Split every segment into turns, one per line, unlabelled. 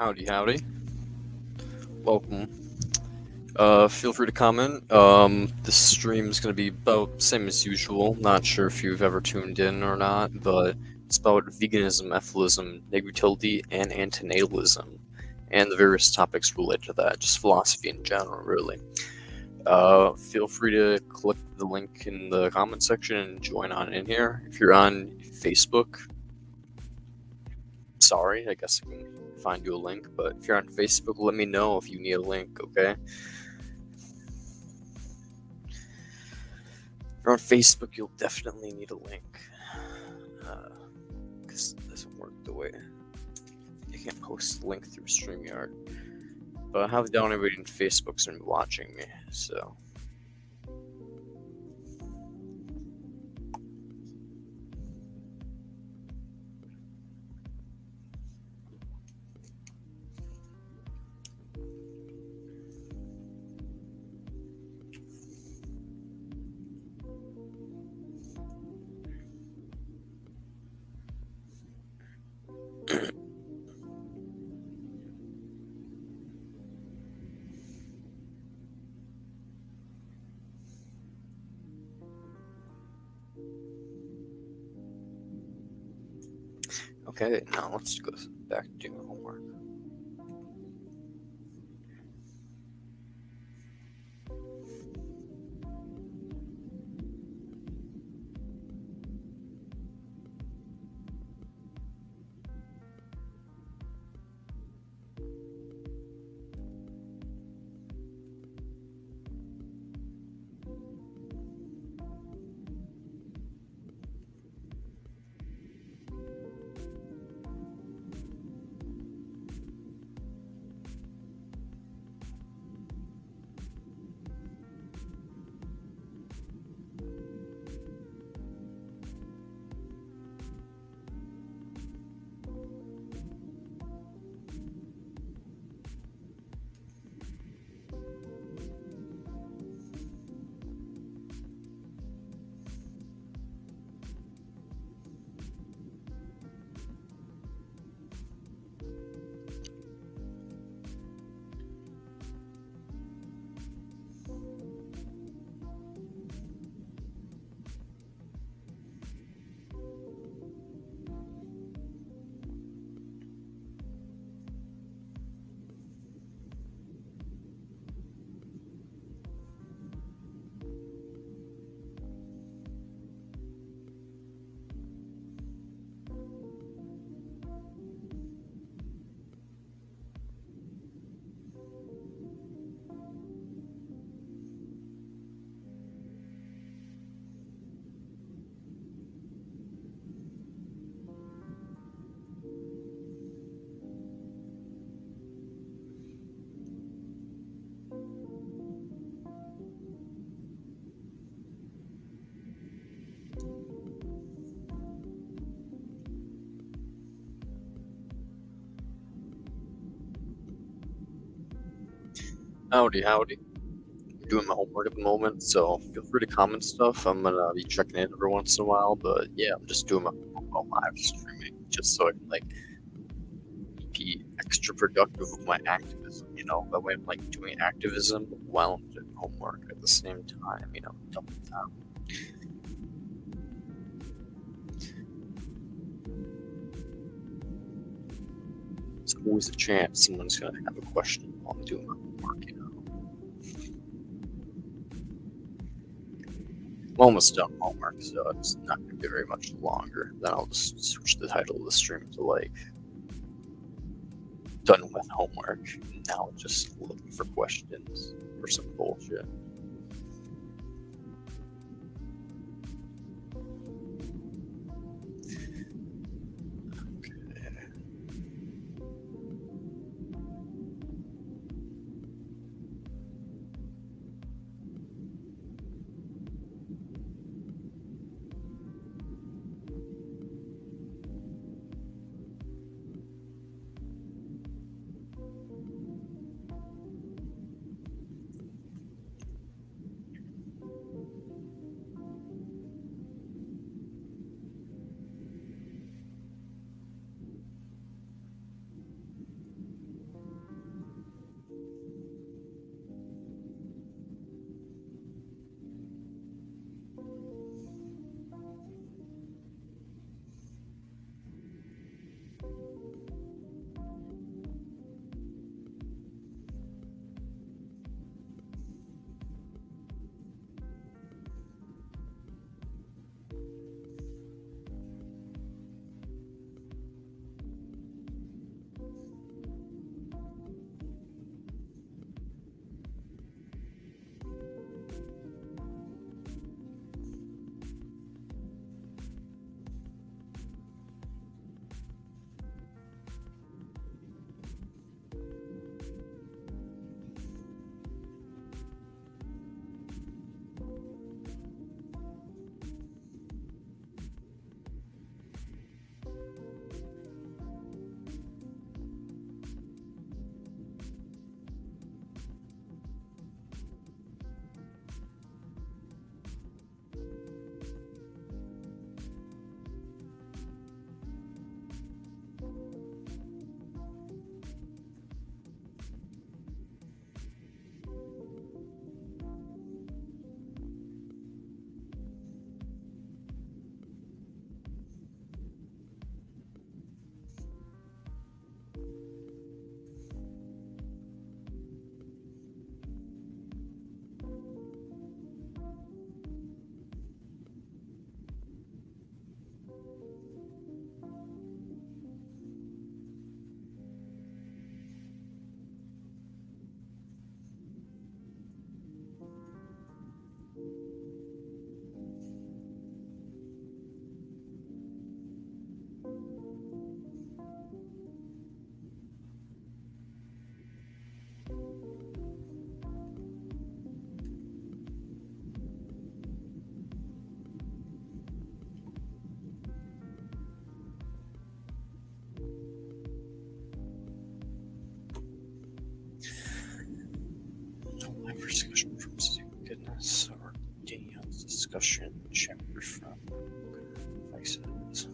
Howdy, howdy. Welcome. Feel free to comment. This stream is going to be about same as usual. Not sure if you've ever tuned in or not, but it's about veganism, ethicalism, negativity, and antinatalism, and the various topics related to that. Just philosophy in general, really. Feel free to click the link in the comment section and join on in here. If you're on Facebook, sorry, I guess I can find you a link, but if you're on Facebook, let me know if you need a link, okay? If you're on Facebook, you'll definitely need a link, because it doesn't work the way, you can't post a link through StreamYard, but I have down everybody on Facebook's gonna be watching me, so. Okay, now let's go back to doing homework. Howdy, howdy. I'm doing my homework at the moment, so feel free to comment stuff. I'm gonna be checking in every once in a while, but yeah, I'm just doing my homework while live streaming, just so I can be extra productive with my activism, that way I'm doing activism while I'm doing homework at the same time, double time. There's always a chance someone's gonna have a question while I'm doing my homework, I'm almost done homework, so it's not gonna be very much longer. Then I'll just switch the title of the stream to done with homework. Now just looking for questions for some bullshit. discussion chamber from devices.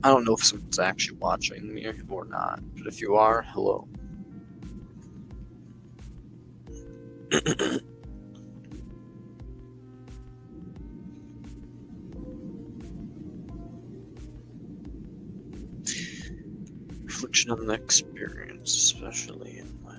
I don't know if someone's actually watching me or not, but if you are, hello. Reflection on the experience, especially in my...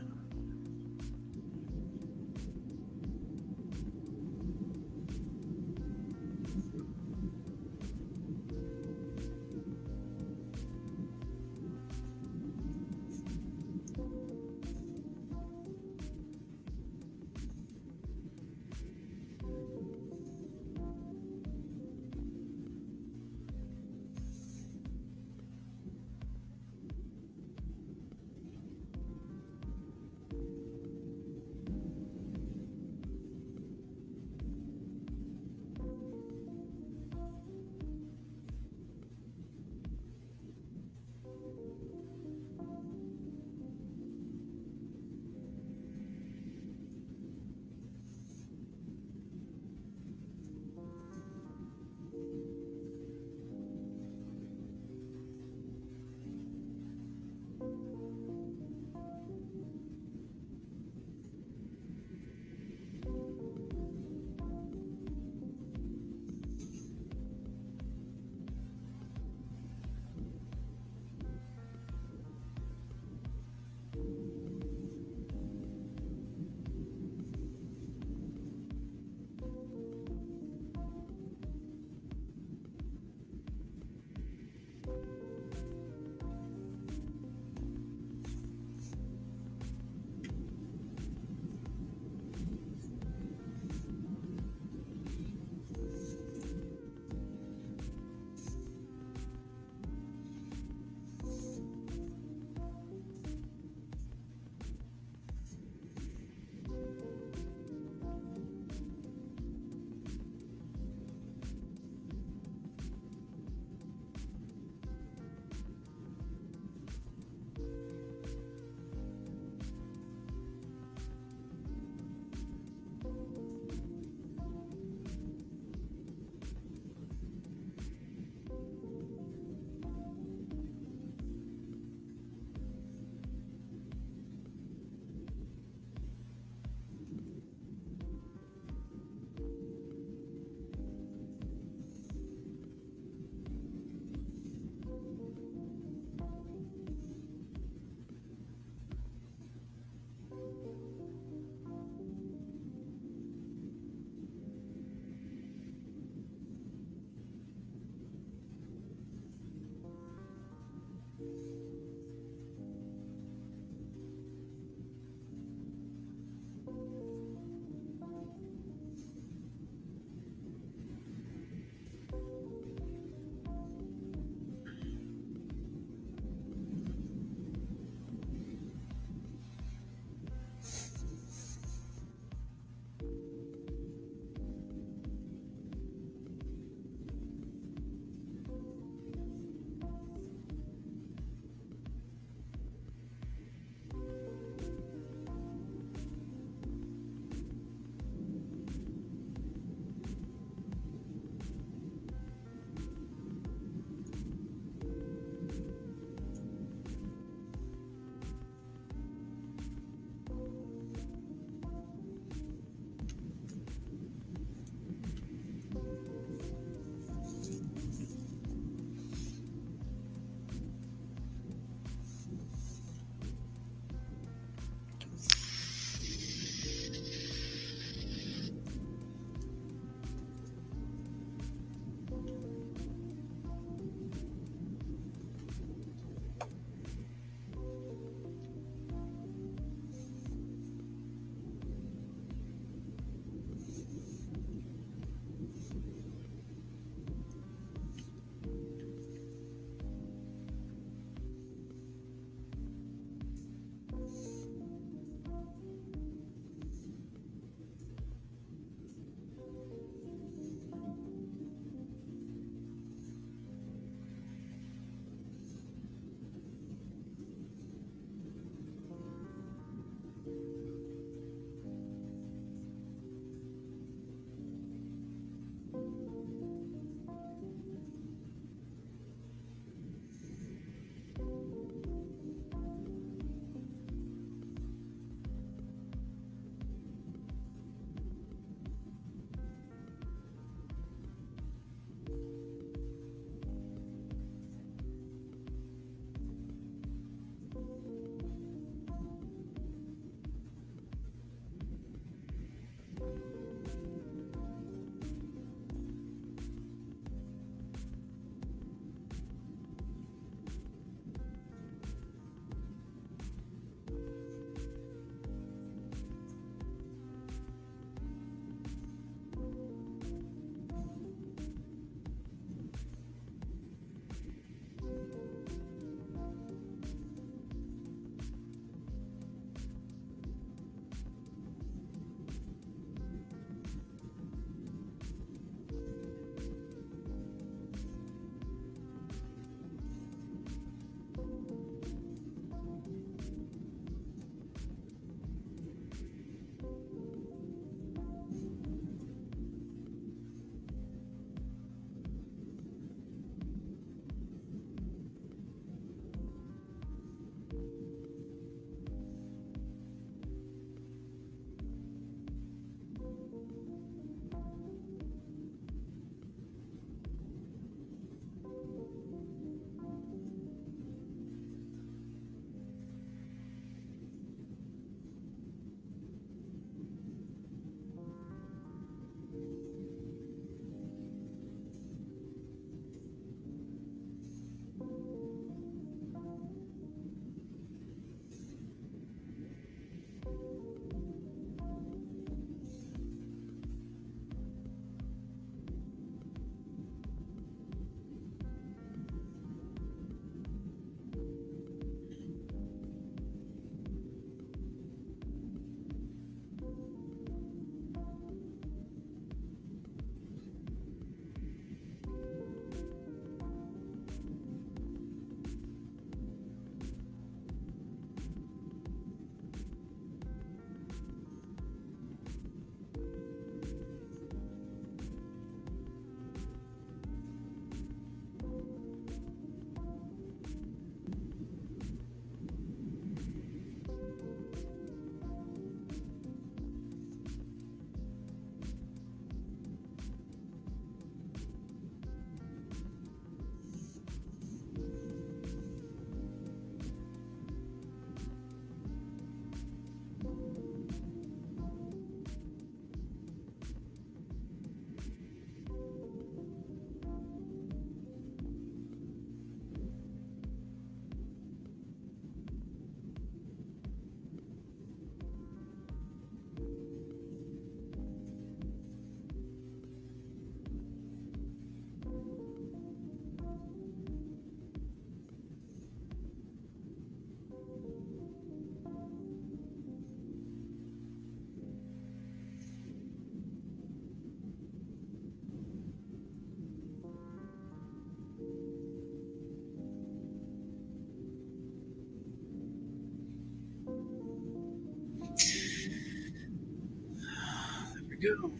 we go.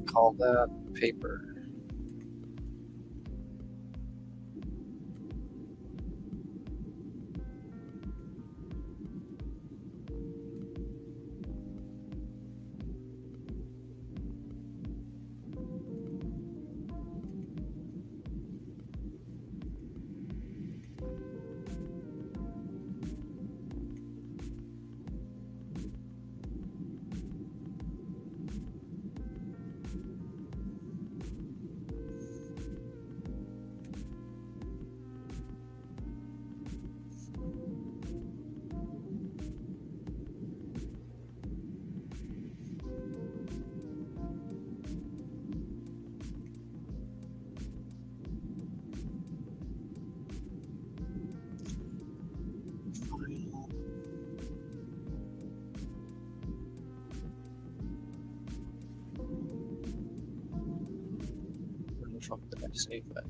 Call that paper. Where the fuck did I save that?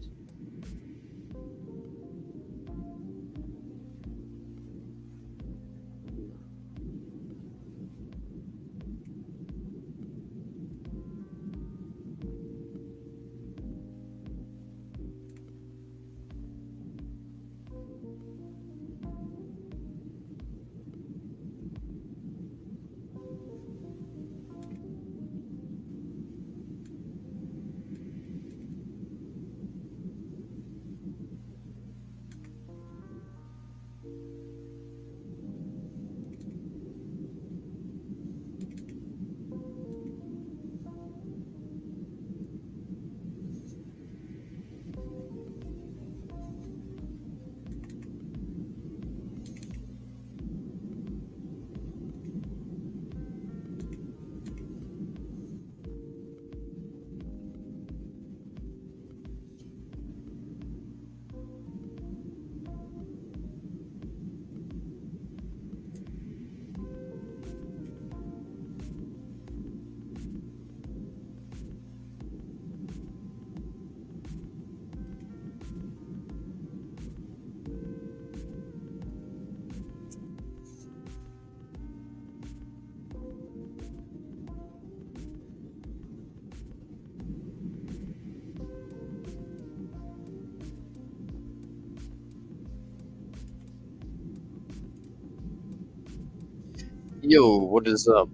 Yo, what is up?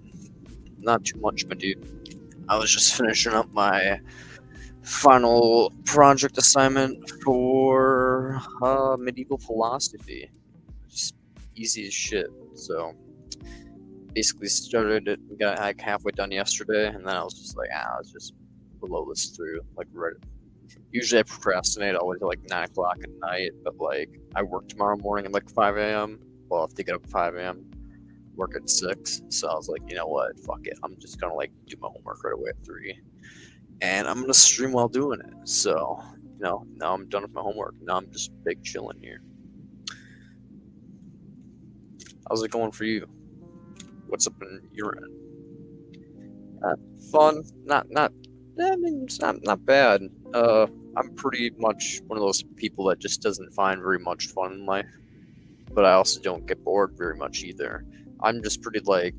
Not too much, my dude. I was just finishing up my final project assignment for medieval philosophy. Just easy as shit. So basically started it, got like halfway done yesterday, and then I was just like, let's just blow this through. Like right. Usually I procrastinate all the way to like 9 o'clock at night, but like I work tomorrow morning at like 5 a.m. Well, I have to get up at 5 a.m. Work at 6, so I was like, you know what, fuck it, I'm just gonna like do my homework right away at 3, and I'm gonna stream while doing it. So now I'm done with my homework. Now I'm just big chilling here. How's it going for you? What's up in your end? Fun, not I mean, it's not bad. I'm pretty much one of those people that just doesn't find very much fun in life, but I also don't get bored very much either. I'm just pretty like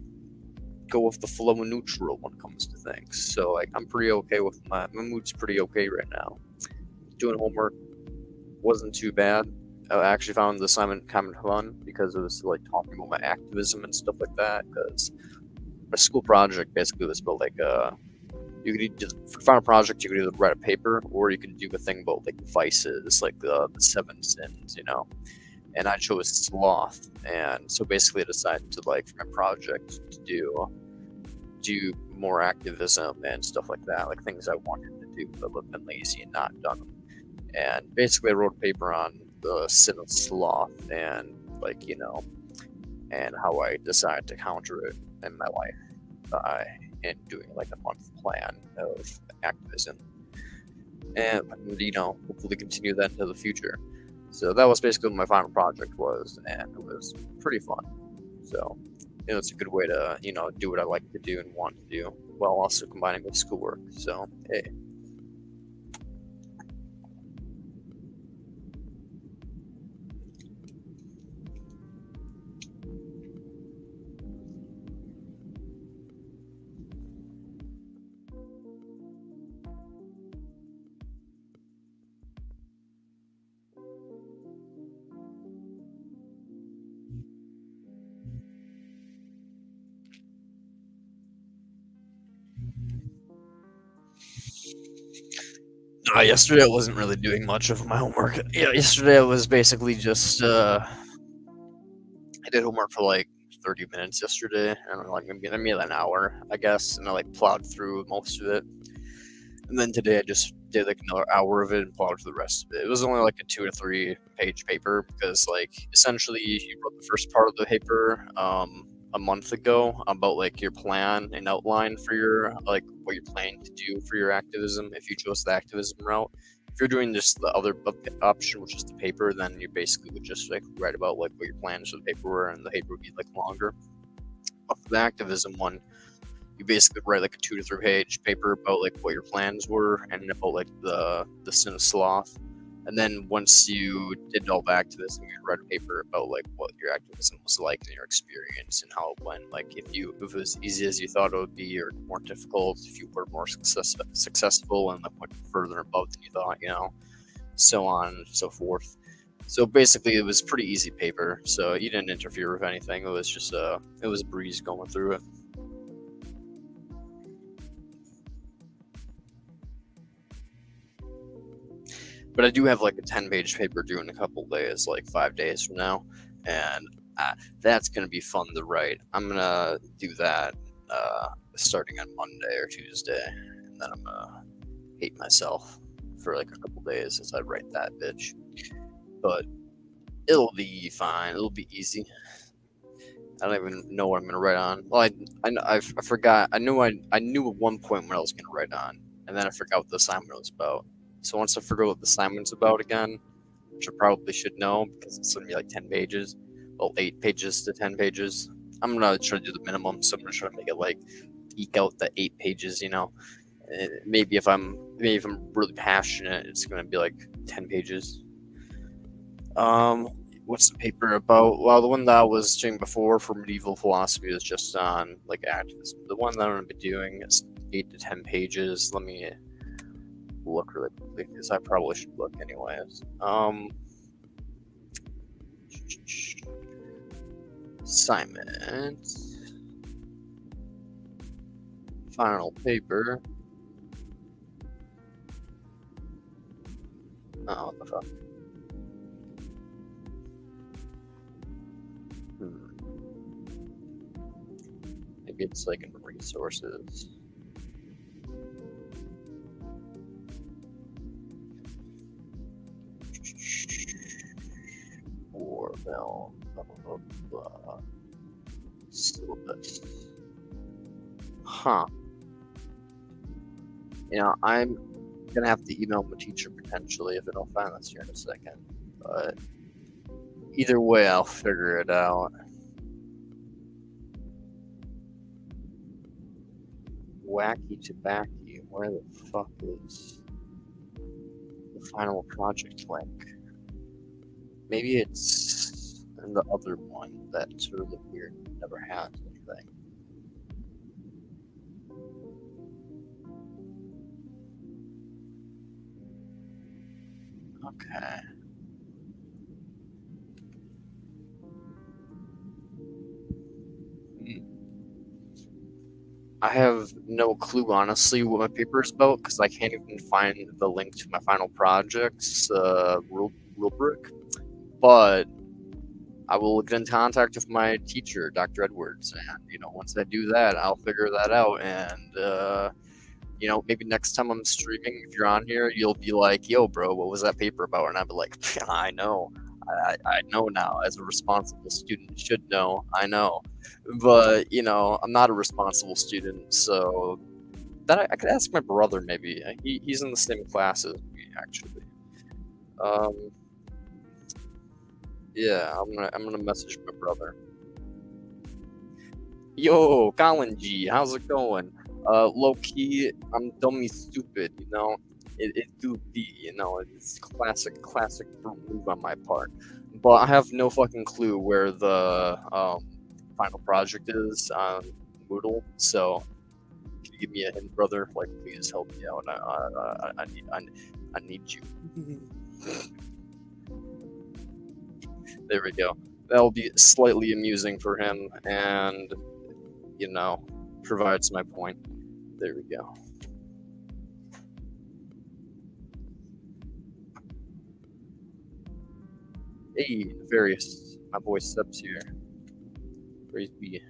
go with the flow and neutral when it comes to things. So like I'm pretty okay with my mood's pretty okay right now. Doing homework wasn't too bad. I actually found the assignment kind of fun because it was like talking about my activism and stuff like that. Because my school project basically was about like you could either, for final project you could either write a paper or you could do a thing about like vices, like the 7 sins, And I chose sloth, and so basically I decided to like for my project to do more activism and stuff like that, like things I wanted to do but I've been lazy and not done them. And basically I wrote a paper on the sin of sloth and and how I decided to counter it in my life by doing like a month plan of activism and hopefully continue that into the future. So that was basically what my final project was, and it was pretty fun. So it's a good way to do what I like to do and want to do while also combining with schoolwork. So hey. Yesterday I wasn't really doing much of my homework. Yeah, yesterday I was basically just I did homework for like 30 minutes yesterday. I don't know, like maybe an hour, I guess, and I like plowed through most of it. And then today I just did like another hour of it and plowed through the rest of it. It was only like a 2 to 3 page paper because like essentially you wrote the first part of the paper a month ago about like your plan and outline for your like what you're planning to do for your activism if you chose the activism route. If you're doing just the other option, which is the paper, then you basically would just like write about like what your plans for the paper were, and the paper would be like longer. But for the activism one, you basically write like a 2 to 3 page paper about like what your plans were and about like the sin of sloth. And then once you did all the activism, you write a paper about like what your activism was like and your experience and how it went. Like if it was easy as you thought it would be, or more difficult, if you were more successful and like went further above than you thought, so on and so forth. So basically, it was pretty easy paper. So you didn't interfere with anything. It was just it was a breeze going through it. But I do have like a 10-page paper due in a couple days, like 5 days from now, and that's gonna be fun to write. I'm gonna do that starting on Monday or Tuesday, and then I'm gonna hate myself for like a couple days as I write that bitch. But it'll be fine. It'll be easy. I don't even know what I'm gonna write on. Well, I forgot. I knew at one point what I was gonna write on, and then I forgot what the assignment was about. So once I forget what the assignment's about again, which I probably should know because it's gonna be like 10 pages, well, 8 pages to 10 pages. I'm gonna try to do the minimum, so I'm gonna try to make it like eke out the 8 pages. Maybe if I'm really passionate, it's gonna be like 10 pages. What's the paper about? Well, the one that I was doing before for medieval philosophy was just on like activism. The one that I'm gonna be doing is 8 to 10 pages. Let me look really quickly because I probably should look anyways. Assignment, final paper. Oh, what the fuck? Maybe it's like in resources. Or blah, blah, blah. Syllabus. Huh. I'm gonna have to email my teacher potentially if I don't find this here in a second. But either way, I'll figure it out. Wacky tobacco. Where the fuck is the final project link? Maybe it's in the other one that's really weird. Never has anything. Okay. I have no clue, honestly, what my paper is about because I can't even find the link to my final project's rubric. But I will get in contact with my teacher, Dr. Edwards, and once I do that, I'll figure that out. And maybe next time I'm streaming, if you're on here, you'll be like, "Yo, bro, what was that paper about?" And I'll be like, "I know, I know now. As a responsible student, should know. I know, but I'm not a responsible student, so that I could ask my brother. Maybe he's in the same class as me, actually. Um, yeah, I'm gonna message my brother. Yo, Colin G, how's it going? Low key, I'm dummy stupid, It do be, it's classic move on my part. But I have no fucking clue where the final project is on Moodle, so can you give me a hint, brother? Like, please help me out. I need you. There we go. That'll be slightly amusing for him, and provides my point. There we go. Hey, Nefarious. My boy Subs here. Praise be.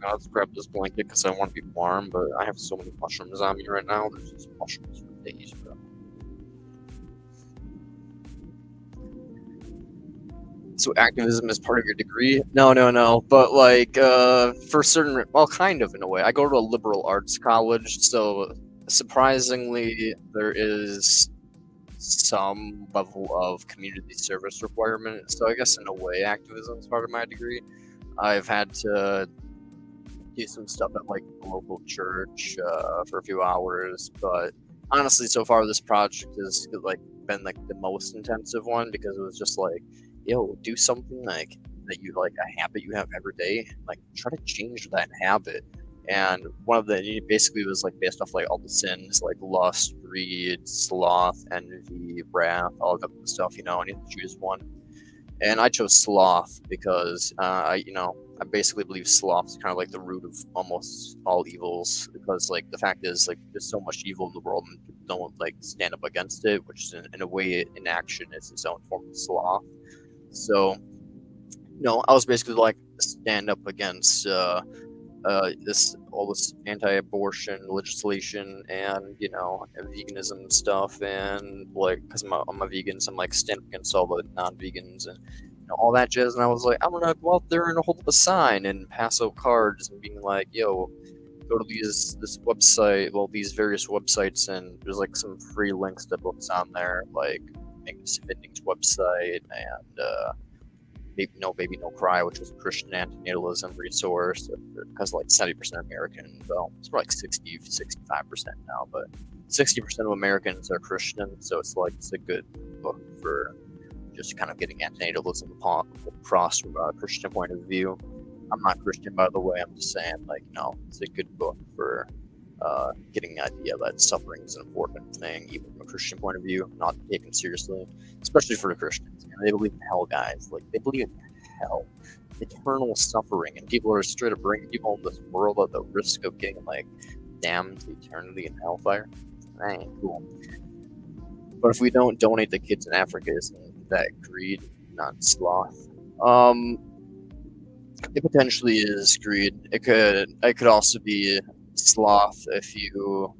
Let's grab this blanket because I want to be warm, but I have so many mushrooms on me right now. There's just mushrooms for days, bro. So activism is part of your degree? No. But like, for certain, well, kind of in a way. I go to a liberal arts college, so surprisingly, there is some level of community service requirement. So I guess in a way, activism is part of my degree. I've had to do some stuff at like the local church for a few hours, but honestly, so far this project has like been like the most intensive one because it was just like, yo, do something like that you like a habit you have every day, like try to change that habit. And one of the it basically was like based off like all the sins like lust, greed, sloth, envy, wrath, all that stuff. And you have to choose one. And I chose sloth because I basically believe sloth is kind of like the root of almost all evils. Because like the fact is like there's so much evil in the world and people don't like stand up against it, which is in a way in action is its own form of sloth. So I was basically like stand up against this anti-abortion legislation and veganism and stuff, and like because I'm a vegan, so I'm like stand up against all the non-vegans and all that jazz. And I was like, I'm gonna go out there and hold up a sign and pass out cards and being like, yo, go to this website, well, these various websites, and there's like some free links to books on there, like Magnus Finding's website and Baby No Cry, which was a Christian antinatalism resource, because like 70% American, well, it's more like 65% now, but 60% of Americans are Christian, so it's a good book for just kind of getting antinatalism across from a Christian point of view. I'm not Christian, by the way. I'm just saying, like, it's a good book for getting the idea that suffering is an important thing, even from a Christian point of view, not taken seriously, especially for the Christians. They believe in hell, guys. Like, they believe in hell, eternal suffering, and people are straight up bringing people in this world at the risk of getting, like, damned to eternity in hellfire. That ain't cool. But if we don't donate the kids in Africa, isn't that greed, not sloth? It potentially is greed. It could also be sloth if you're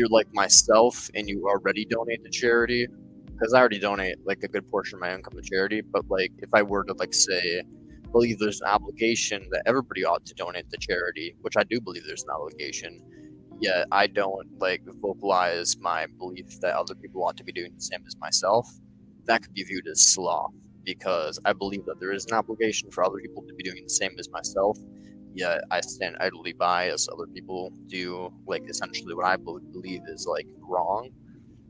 like myself and you already donate to charity, because I already donate like a good portion of my income to charity. But like if I were to like say believe there's an obligation that everybody ought to donate to charity, which I do believe there's an obligation, yet I don't like vocalize my belief that other people ought to be doing the same as myself, that could be viewed as sloth, because I believe that there is an obligation for other people to be doing the same as myself, yet I stand idly by as other people do like essentially what I believe is like wrong.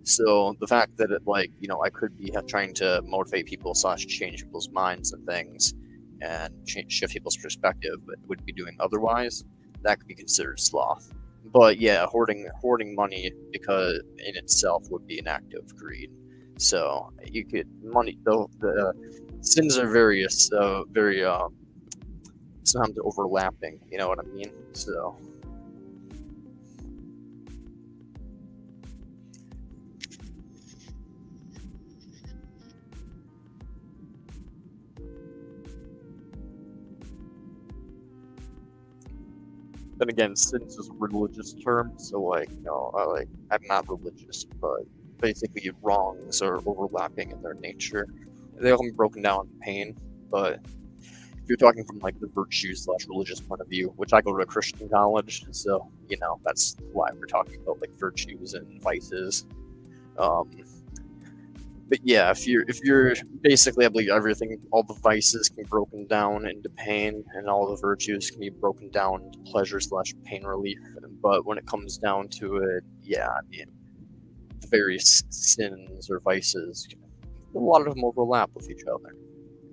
So the fact that I could be trying to motivate people slash change people's minds and things and shift people's perspective, but would be doing otherwise, that could be considered sloth. But yeah, hoarding money because in itself would be an act of greed. So you could money though the sins are various, very sometimes overlapping. You know what I mean? So. Then again, sins is a religious term, so like, I'm not religious, but basically wrongs are overlapping in their nature. They all can be broken down in pain, but if you're talking from like the virtues slash religious point of view, which I go to a Christian college, so that's why we're talking about like virtues and vices. Um, but yeah, if you're basically, I believe everything, all the vices can be broken down into pain, and all the virtues can be broken down into pleasure slash pain relief. But when it comes down to it, yeah, I mean, the various sins or vices, a lot of them overlap with each other,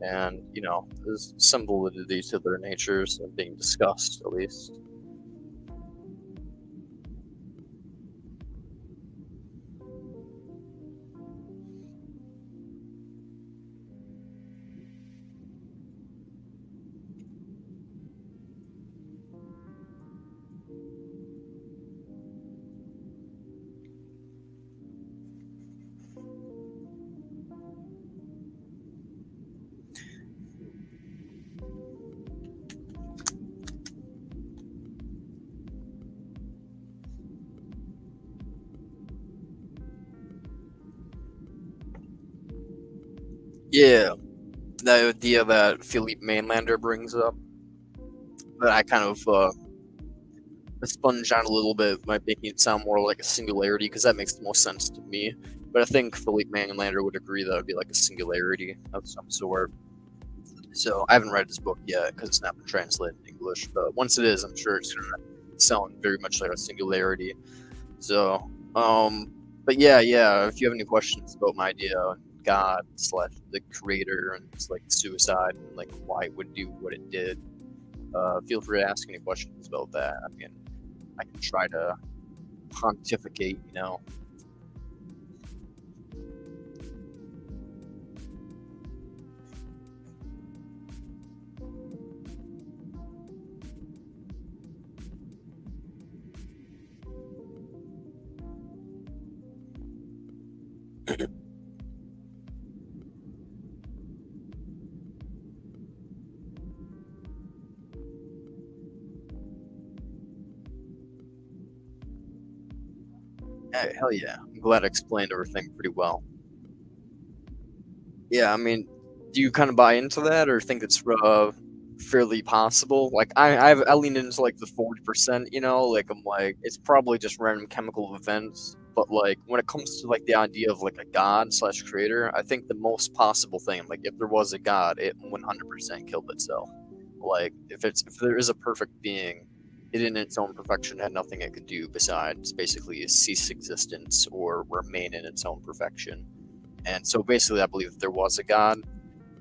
and there's some validity to their natures of being discussed, at least. Yeah, the idea that Philippe Mainlander brings up, that I kind of sponge on a little bit by making it sound more like a singularity, because that makes the most sense to me. But I think Philippe Mainlander would agree that it would be like a singularity of some sort. So I haven't read his book yet because it's not been translated in English. But once it is, I'm sure it's gonna sound very much like a singularity. So, but yeah. If you have any questions about my idea on God slash the creator and it's like suicide and like why it would do what it did, feel free to ask any questions about that. I mean, I can try to pontificate, Hey, hell yeah. I'm glad I explained everything pretty well. Yeah, I mean, do you kind of buy into that or think it's fairly possible? Like, I lean into like the 40%, like I'm like, it's probably just random chemical events. But like, when it comes to like the idea of like a god slash creator, I think the most possible thing, like if there was a god, it 100% killed itself. Like, if there is a perfect being, it in its own perfection had nothing it could do besides basically cease existence or remain in its own perfection. And so basically, I believe if there was a god,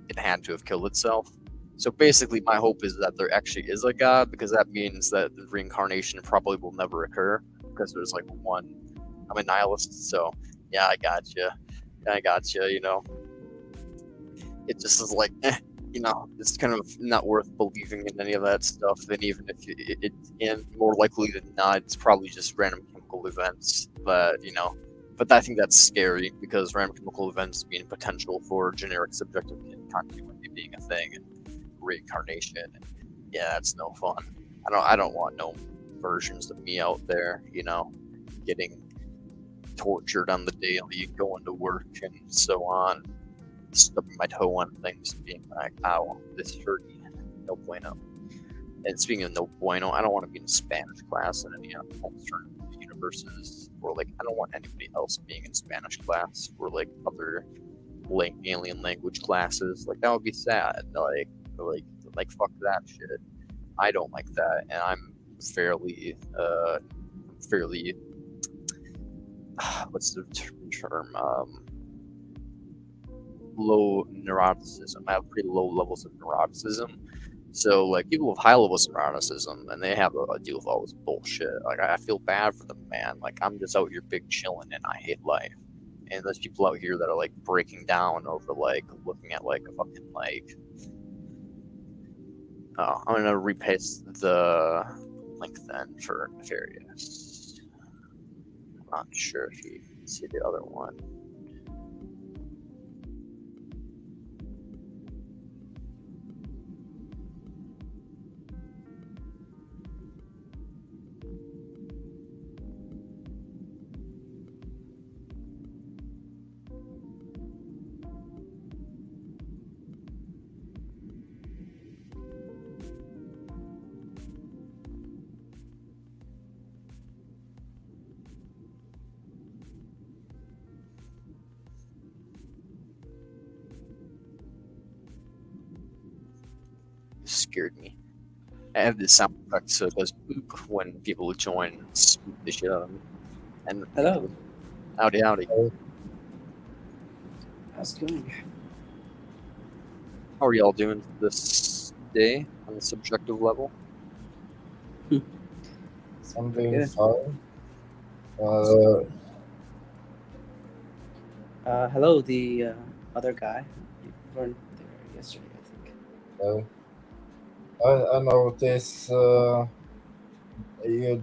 it had to have killed itself. So basically, my hope is that there actually is a god, because that means that reincarnation probably will never occur, because there's like one. I'm a nihilist, so yeah, I got you. I got you. It just is like, it's kind of not worth believing in any of that stuff. And even if and more likely than not, it's probably just random chemical events. But I think that's scary, because random chemical events being potential for generic subjective continuity being a thing, and reincarnation. And yeah, that's no fun. I don't want no versions of me out there, getting tortured on the daily, going to work and so on, stubbing my toe on things and being like, ow, this hurt me. No bueno. And speaking of no bueno, I don't want to be in Spanish class in any alternative universes, or like I don't want anybody else being in Spanish class or like other alien language classes. Like that would be sad. Like fuck that shit. I don't like that, and I'm fairly what's the term? Low neuroticism. I have pretty low levels of neuroticism. So like people with high levels of neuroticism, and they have a deal with all this bullshit. Like I feel bad for them, man. Like I'm just out here big chilling, and I hate life. And there's people out here that are like breaking down over like looking at like a fucking like. Oh, I'm gonna repaste the link then for Nefarious. I'm not sure if you can see the other one. scared me. I have this sound effect so it does boop when people join, spook the shit out of me. And
Hello.
howdy howdy.
How's it going?
How are y'all doing this day on the subjective level?
I'm
Pretty
doing
good.
fine.
Hello, the other guy. You weren't there yesterday, I think.
I notice you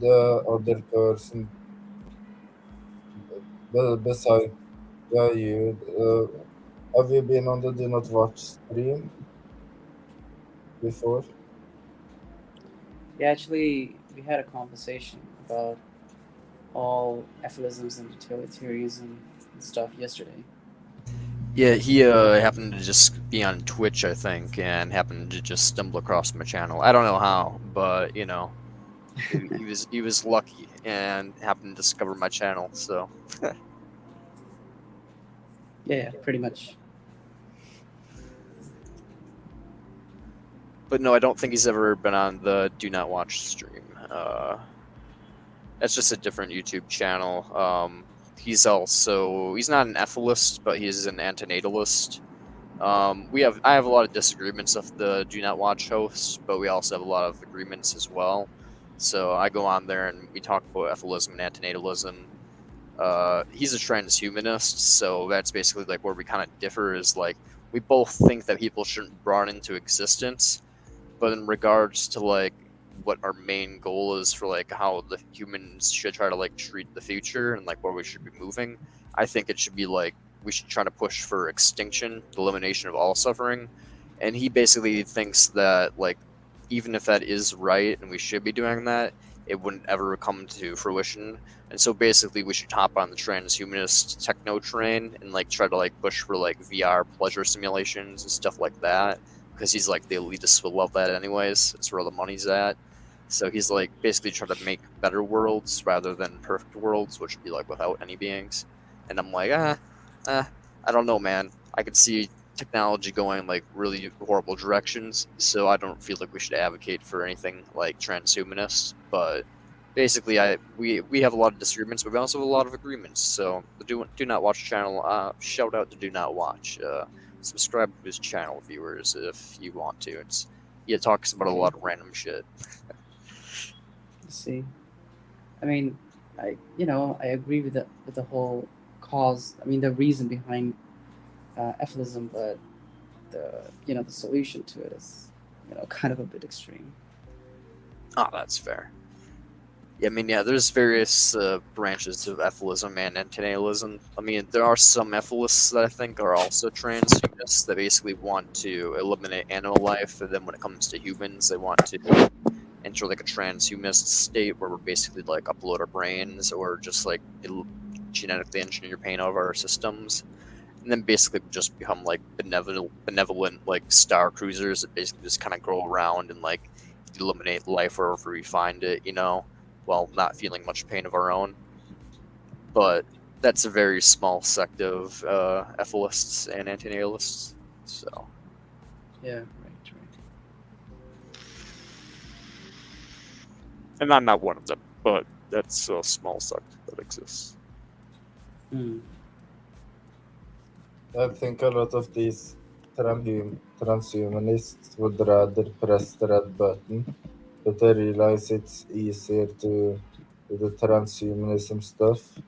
the other person beside you. Have you been on the Do Not Watch stream before?
Yeah, actually, we had a conversation about all aphorisms and utilitarianism and stuff yesterday.
Yeah, he happened to just be on Twitch, I think, and happened to just stumble across my channel. I don't know how, but he was lucky and happened to discover my channel. So,
Yeah, pretty much.
but no, I don't think he's ever been on the Do Not Watch stream. That's just a different YouTube channel. He's not an ethicist, but he's an antinatalist. I have a lot of disagreements with the Do Not Watch hosts, but we also have a lot of agreements as well. So I go on there and we talk about ethicalism and antinatalism. He's a transhumanist, so that's basically like where we kind of differ. Is like we both think that people shouldn't be brought into existence, but in regards to like what our main goal is for like how the humans should try to like treat the future and like where we should be moving, I think it should be like we should try to push for extinction, the elimination of all suffering. And he basically thinks that like even if that is right and we should be doing that, it wouldn't ever come to fruition. And so basically we should hop on the transhumanist techno train and like try to like push for like VR pleasure simulations and stuff like that, because he's like the elitists will love that anyways. It's where the money's at. So he's like basically trying to make better worlds rather than perfect worlds, which would be like without any beings. And I'm like, I don't know, man. I could see technology going like really horrible directions, so I don't feel like we should advocate for anything like transhumanist. But basically, we have a lot of disagreements, but we also have a lot of agreements. So the Do Not Watch channel, shout out to Do Not Watch. Subscribe to his channel, viewers, if you want to. He talks about a lot of random shit.
Let's see. I mean, I agree with the whole cause. I mean, the reason behind aphorism, but the solution to it is kind of a bit extreme.
Oh, that's fair. Yeah, I mean, yeah, there's various branches of ethicalism and antinatalism. I mean, there are some ethicists that I think are also transhumanists that basically want to eliminate animal life, and then when it comes to humans, they want to enter like a transhumanist state where we're basically like upload our brains or just like genetically engineer pain out of our systems, and then basically just become like benevolent like star cruisers that basically just kind of go around and like eliminate life wherever we find it, while not feeling much pain of our own. But that's a very small sect of ethicists and antinatalists. So
Yeah, right.
and I'm not one of them, but that's a small sect that exists.
I think a lot of these transhumanists would rather press the red button, but they realize it's easier to do the transhumanism stuff.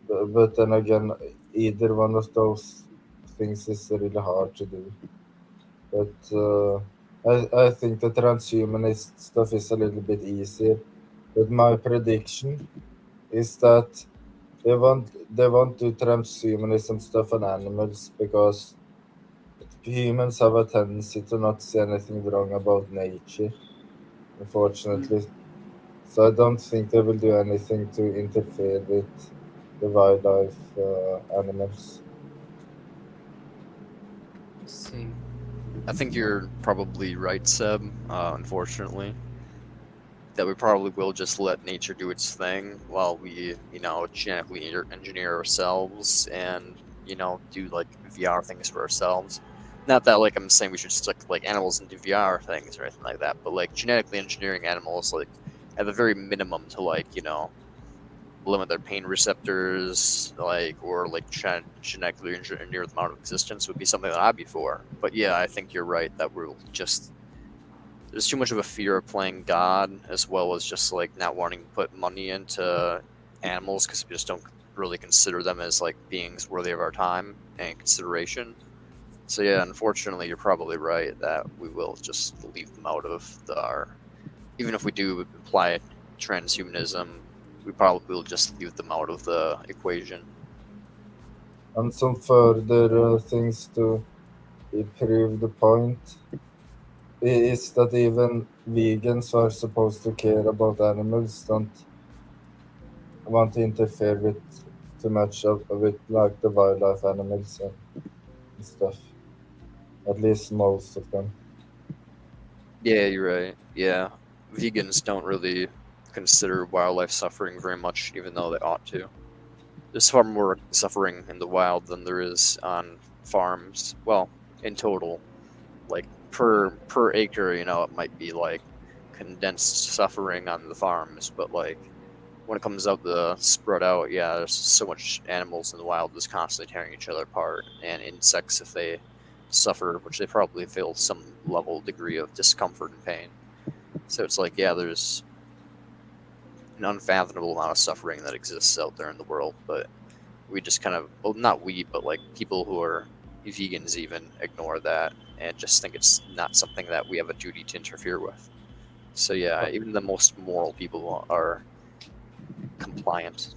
But then again, either one of those things is really hard to do. But I think the transhumanist stuff is a little bit easier. But my prediction is that they won't do transhumanism stuff on animals because humans have a tendency to not see anything wrong about nature, unfortunately. So I don't think they will do anything to interfere with the wildlife animals.
Let's see.
I think you're probably right, Seb. Unfortunately, that we probably will just let nature do its thing while we, genetically engineer ourselves and do like VR things for ourselves. not that like I'm saying we should stick like animals into VR things or anything like that, but like genetically engineering animals like at the very minimum to like limit their pain receptors, like or like genetically engineer them out of existence would be something that I'd be for. But yeah, I think you're right that we're just there's too much of a fear of playing God as well as just like not wanting to put money into animals because we just don't really consider them as like beings worthy of our time and consideration. So yeah, unfortunately, you're probably right that we will just leave them out of our. Even if we do apply transhumanism, we probably will just leave them out of the equation.
And some further things to prove the point is that even vegans who are supposed to care about animals don't want to interfere with too much with like the wildlife animals and stuff. At least most of them.
Yeah, you're right. Yeah, vegans don't really consider wildlife suffering very much, even though they ought to. There's far more suffering in the wild than there is on farms. Well, in total, like per acre, it might be like condensed suffering on the farms, but like when it comes out the spread out, yeah, there's so much animals in the wild that's constantly tearing each other apart, and insects if they suffer, which they probably feel some level degree of discomfort and pain. So it's like, yeah, there's an unfathomable amount of suffering that exists out there in the world, but we just kind of, well, not we, but like people who are vegans even ignore that and just think it's not something that we have a duty to interfere with. So yeah, even the most moral people are compliant.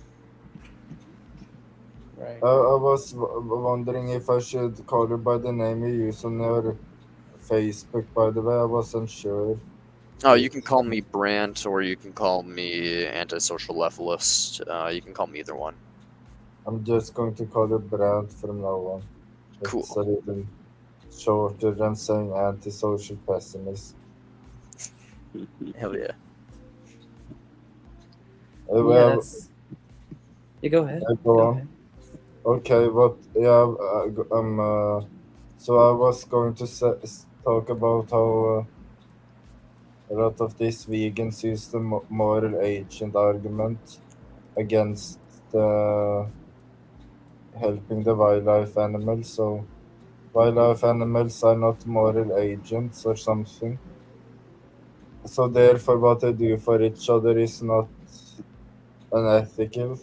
Right.
I was wondering if I should call you by the name you use on your Facebook, by the way. I wasn't sure.
Oh, you can call me Brant or you can call me Antisocial Leftist. You can call me either one.
I'm just going to call you Brad from now on. It's a
Cool.
little shorter than saying antisocial pessimist.
Hell yeah.
Yeah,
Well,
that's. You go ahead.
I go
Go
on.
ahead.
Okay, but yeah, so I was going to talk about how a lot of these vegans use the moral agent argument against the helping the wildlife animals. So wildlife animals are not moral agents or something. So therefore, what they do for each other is not unethical.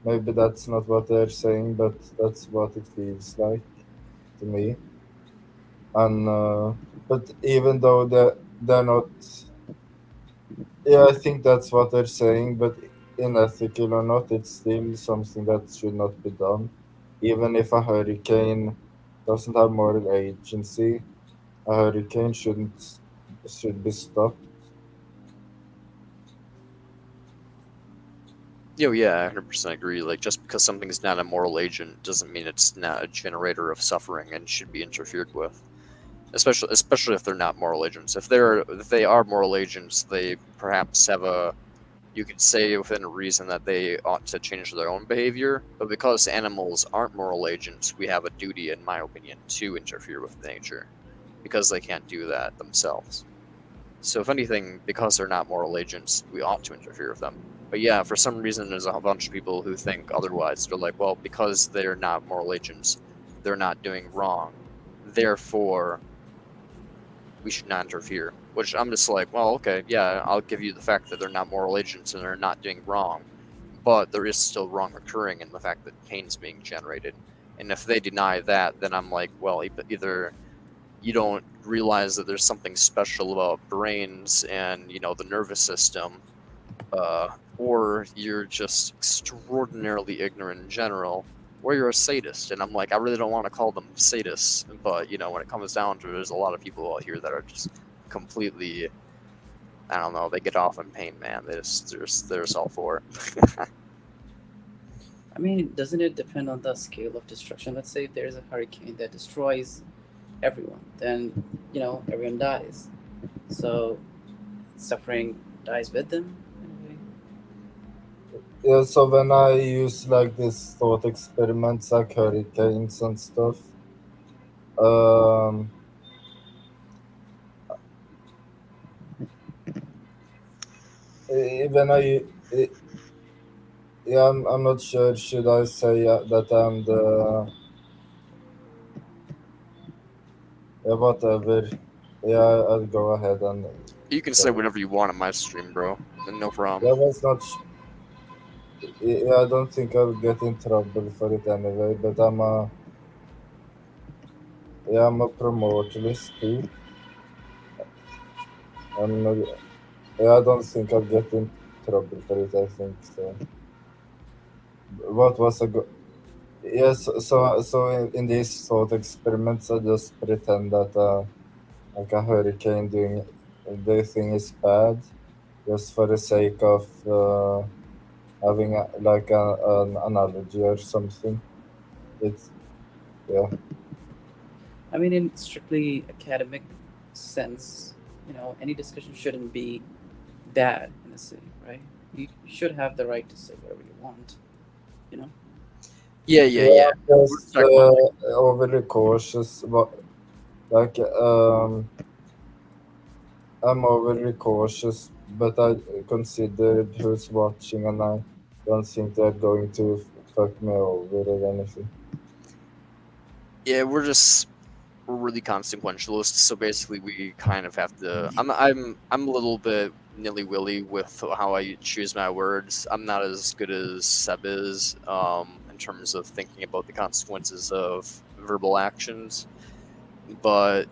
Maybe that's not what they're saying, but that's what it feels like to me. And but even though they're not, yeah, I think that's what they're saying. But unethical or not, it's still something that should not be done. Even if a hurricane doesn't have moral agency, a hurricane should be stopped.
Yeah, I 100% agree. Like, just because something's not a moral agent doesn't mean it's not a generator of suffering and should be interfered with. Especially if they're not moral agents. If they are moral agents, they perhaps have a you could say within reason that they ought to change their own behavior. But because animals aren't moral agents, we have a duty, in my opinion, to interfere with nature because they can't do that themselves. So if anything, because they're not moral agents, we ought to interfere with them. But yeah, for some reason, there's a bunch of people who think otherwise. They're like, well, because they're not moral agents, they're not doing wrong. Therefore, we should not interfere. Which I'm just like, well, okay, yeah, I'll give you the fact that they're not moral agents and they're not doing wrong. But there is still wrong occurring in the fact that pain's being generated. And if they deny that, then I'm like, well, either you don't realize that there's something special about brains and the nervous system, or you're just extraordinarily ignorant in general, or you're a sadist. And I'm like, I really don't want to call them sadists, but when it comes down to it, there's a lot of people out here that are just completely, I don't know, they get off in pain, man. They're just all for it.
I mean, doesn't it depend on the scale of destruction? Let's say if there's a hurricane that destroys everyone, then everyone dies. So suffering dies with them in a way.
Yeah, so when I use like these thought experiments like hurricanes and stuff, um, when I yeah, I'm not sure. Should I say that I'm the yeah, whatever? Yeah, I'll go ahead and
You can say
say.
whatever you want on my stream, bro. No problem.
Yeah, was not. Yeah, I don't think I'll get in trouble for it anyway. But I'm a promoterist too. And yeah, I don't think I'll get in trouble for it. I think so. What was a go? Yes, so in these thought experiments, I just pretend that like a hurricane doing the thing is bad, just for the sake of having an analogy or something. It's yeah,
I mean, in strictly academic sense, any discussion shouldn't be bad in a city, right? You should have the right to say whatever you want, you know?
Yeah, yeah,
yeah.
yeah.
I'm
We're
just
talking about like,
overly cautious. But like I'm overly cautious, but I considered who's watching, and I don't think they're going to fuck me over or anything.
yeah, we're really consequentialists. So basically, we kind of have to. I'm a little bit nilly willy with how I choose my words. I'm not as good as Seb is, in terms of thinking about the consequences of verbal actions. But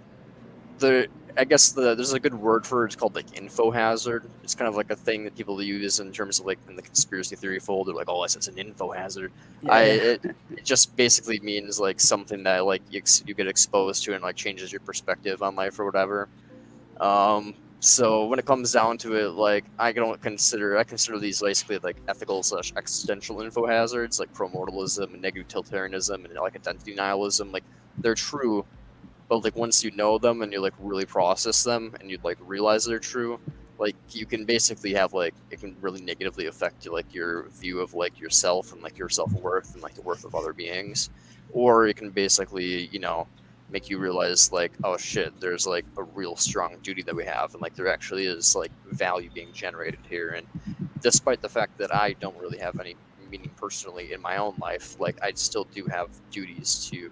the I guess there's a good word for it. It's called like info hazard. It's kind of like a thing that people use in terms of like in the conspiracy theory folder, like, oh, it's an info hazard.
Yeah, yeah.
It just basically means like something that like you get exposed to and like changes your perspective on life or whatever. So when it comes down to it, like I consider these basically like ethical slash existential info hazards, like pro-mortalism and negative utilitarianism and like identity nihilism. Like they're true, but like once you know them and you like really process them and you like realize they're true, like you can basically have like it can really negatively affect you, like your view of like yourself and like your self-worth and like the worth of other beings, or it can basically make you realize like, oh shit, there's like a real strong duty that we have and like there actually is like value being generated here. And despite the fact that I don't really have any meaning personally in my own life, like I still do have duties to,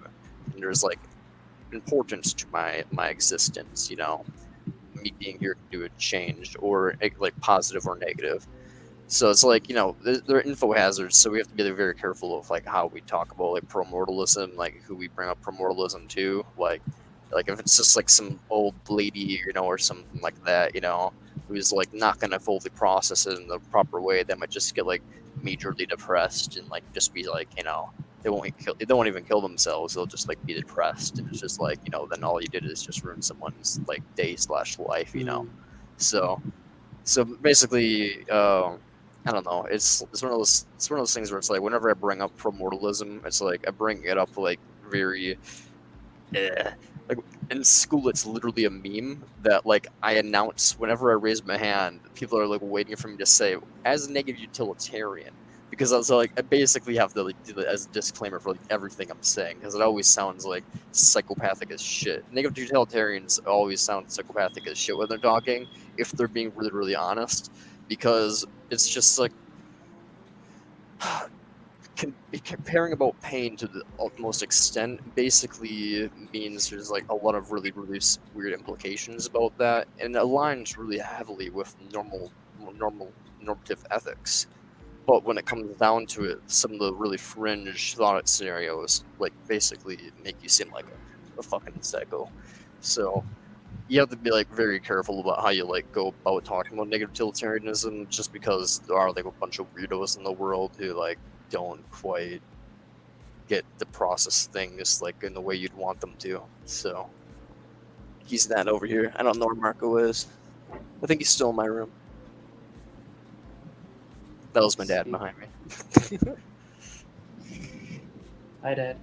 and there's like importance to my existence, me being here can do a change or like positive or negative. So it's like, they're info hazards, so we have to be very careful of like how we talk about like promortalism, like who we bring up promortalism to. Like if it's just like some old lady, or something like that, who's like not gonna fully process it in the proper way, they might just get like majorly depressed and like just be like, they won't even kill themselves. They'll just like be depressed, and it's just like, then all you did is just ruin someone's like day slash life,
Mm.
So basically, I don't know. It's one of those things where it's like whenever I bring up promortalism, it's like I bring it up like very, like in school. It's literally a meme that like I announce whenever I raise my hand. People are like waiting for me to say as a negative utilitarian, because I was like I basically have to like do that as a disclaimer for like everything I'm saying, because it always sounds like psychopathic as shit. Negative utilitarians always sound psychopathic as shit when they're talking, if they're being really, really honest, because it's just like comparing about pain to the utmost extent basically means there's like a lot of really, really weird implications about that, and it aligns really heavily with normative ethics. But when it comes down to it, some of the really fringe thought scenarios like basically make you seem like a fucking psycho. So you have to be like very careful about how you like go about talking about negative utilitarianism, just because there are like a bunch of weirdos in the world who like don't quite get the process things like in the way you'd want them to. So he's not over here. I don't know where Marco is. I think he's still in my room. That was my dad
See.
behind me.
Hi, Dad.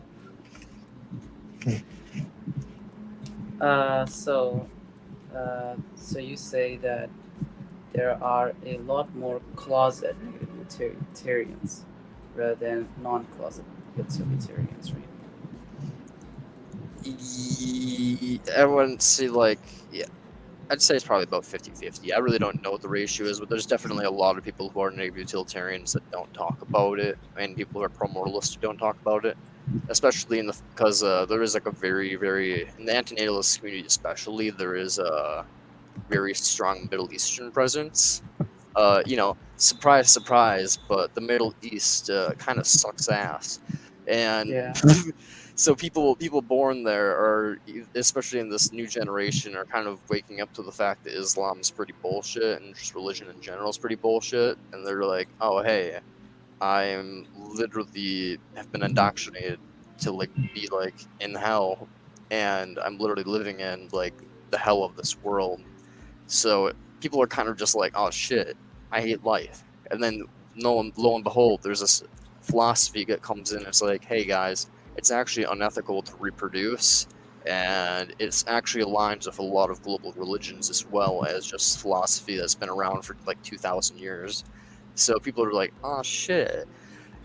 So you say that there are a lot more closet negative utilitarians rather than non-closet utilitarians, right?
I wouldn't say like, yeah, I'd say it's probably about 50-50. I really don't know what the ratio is, but there's definitely a lot of people who are negative utilitarians that don't talk about it, and people who are pro-moralist who don't talk about it, especially because there is like a very in the antinatalist community especially, there is a very strong Middle Eastern presence. Surprise, surprise, but the Middle East kind of sucks ass, and
Yeah.
so people born there are, especially in this new generation, are kind of waking up to the fact that Islam's pretty bullshit and just religion in general is pretty bullshit, and they're like, oh hey, I'm literally have been indoctrinated to like be like in hell, and I'm literally living in like the hell of this world. So people are kind of just like, oh shit, I hate life. And then lo and behold, there's this philosophy that comes in. It's like, hey guys, it's actually unethical to reproduce, and it's actually aligns with a lot of global religions as well as just philosophy that's been around for like 2,000 years. So people are like, oh shit.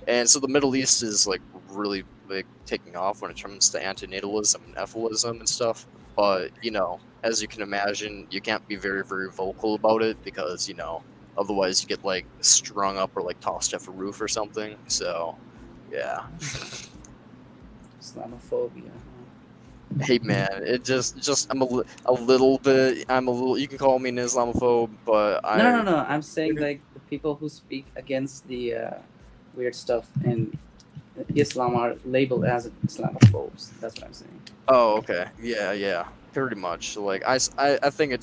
And so the Middle East is like really like taking off when it comes to antinatalism and ephilism and stuff. But as you can imagine, you can't be very vocal about it because otherwise you get like strung up or like tossed off a roof or something. So yeah.
Islamophobia.
Hey man, it just a little bit. I'm a little. You can call me an Islamophobe, but
No. I'm saying like the people who speak against the weird stuff in Islam are labeled as Islamophobes. That's what I'm saying.
Oh, okay. Yeah. Pretty much. Like, I think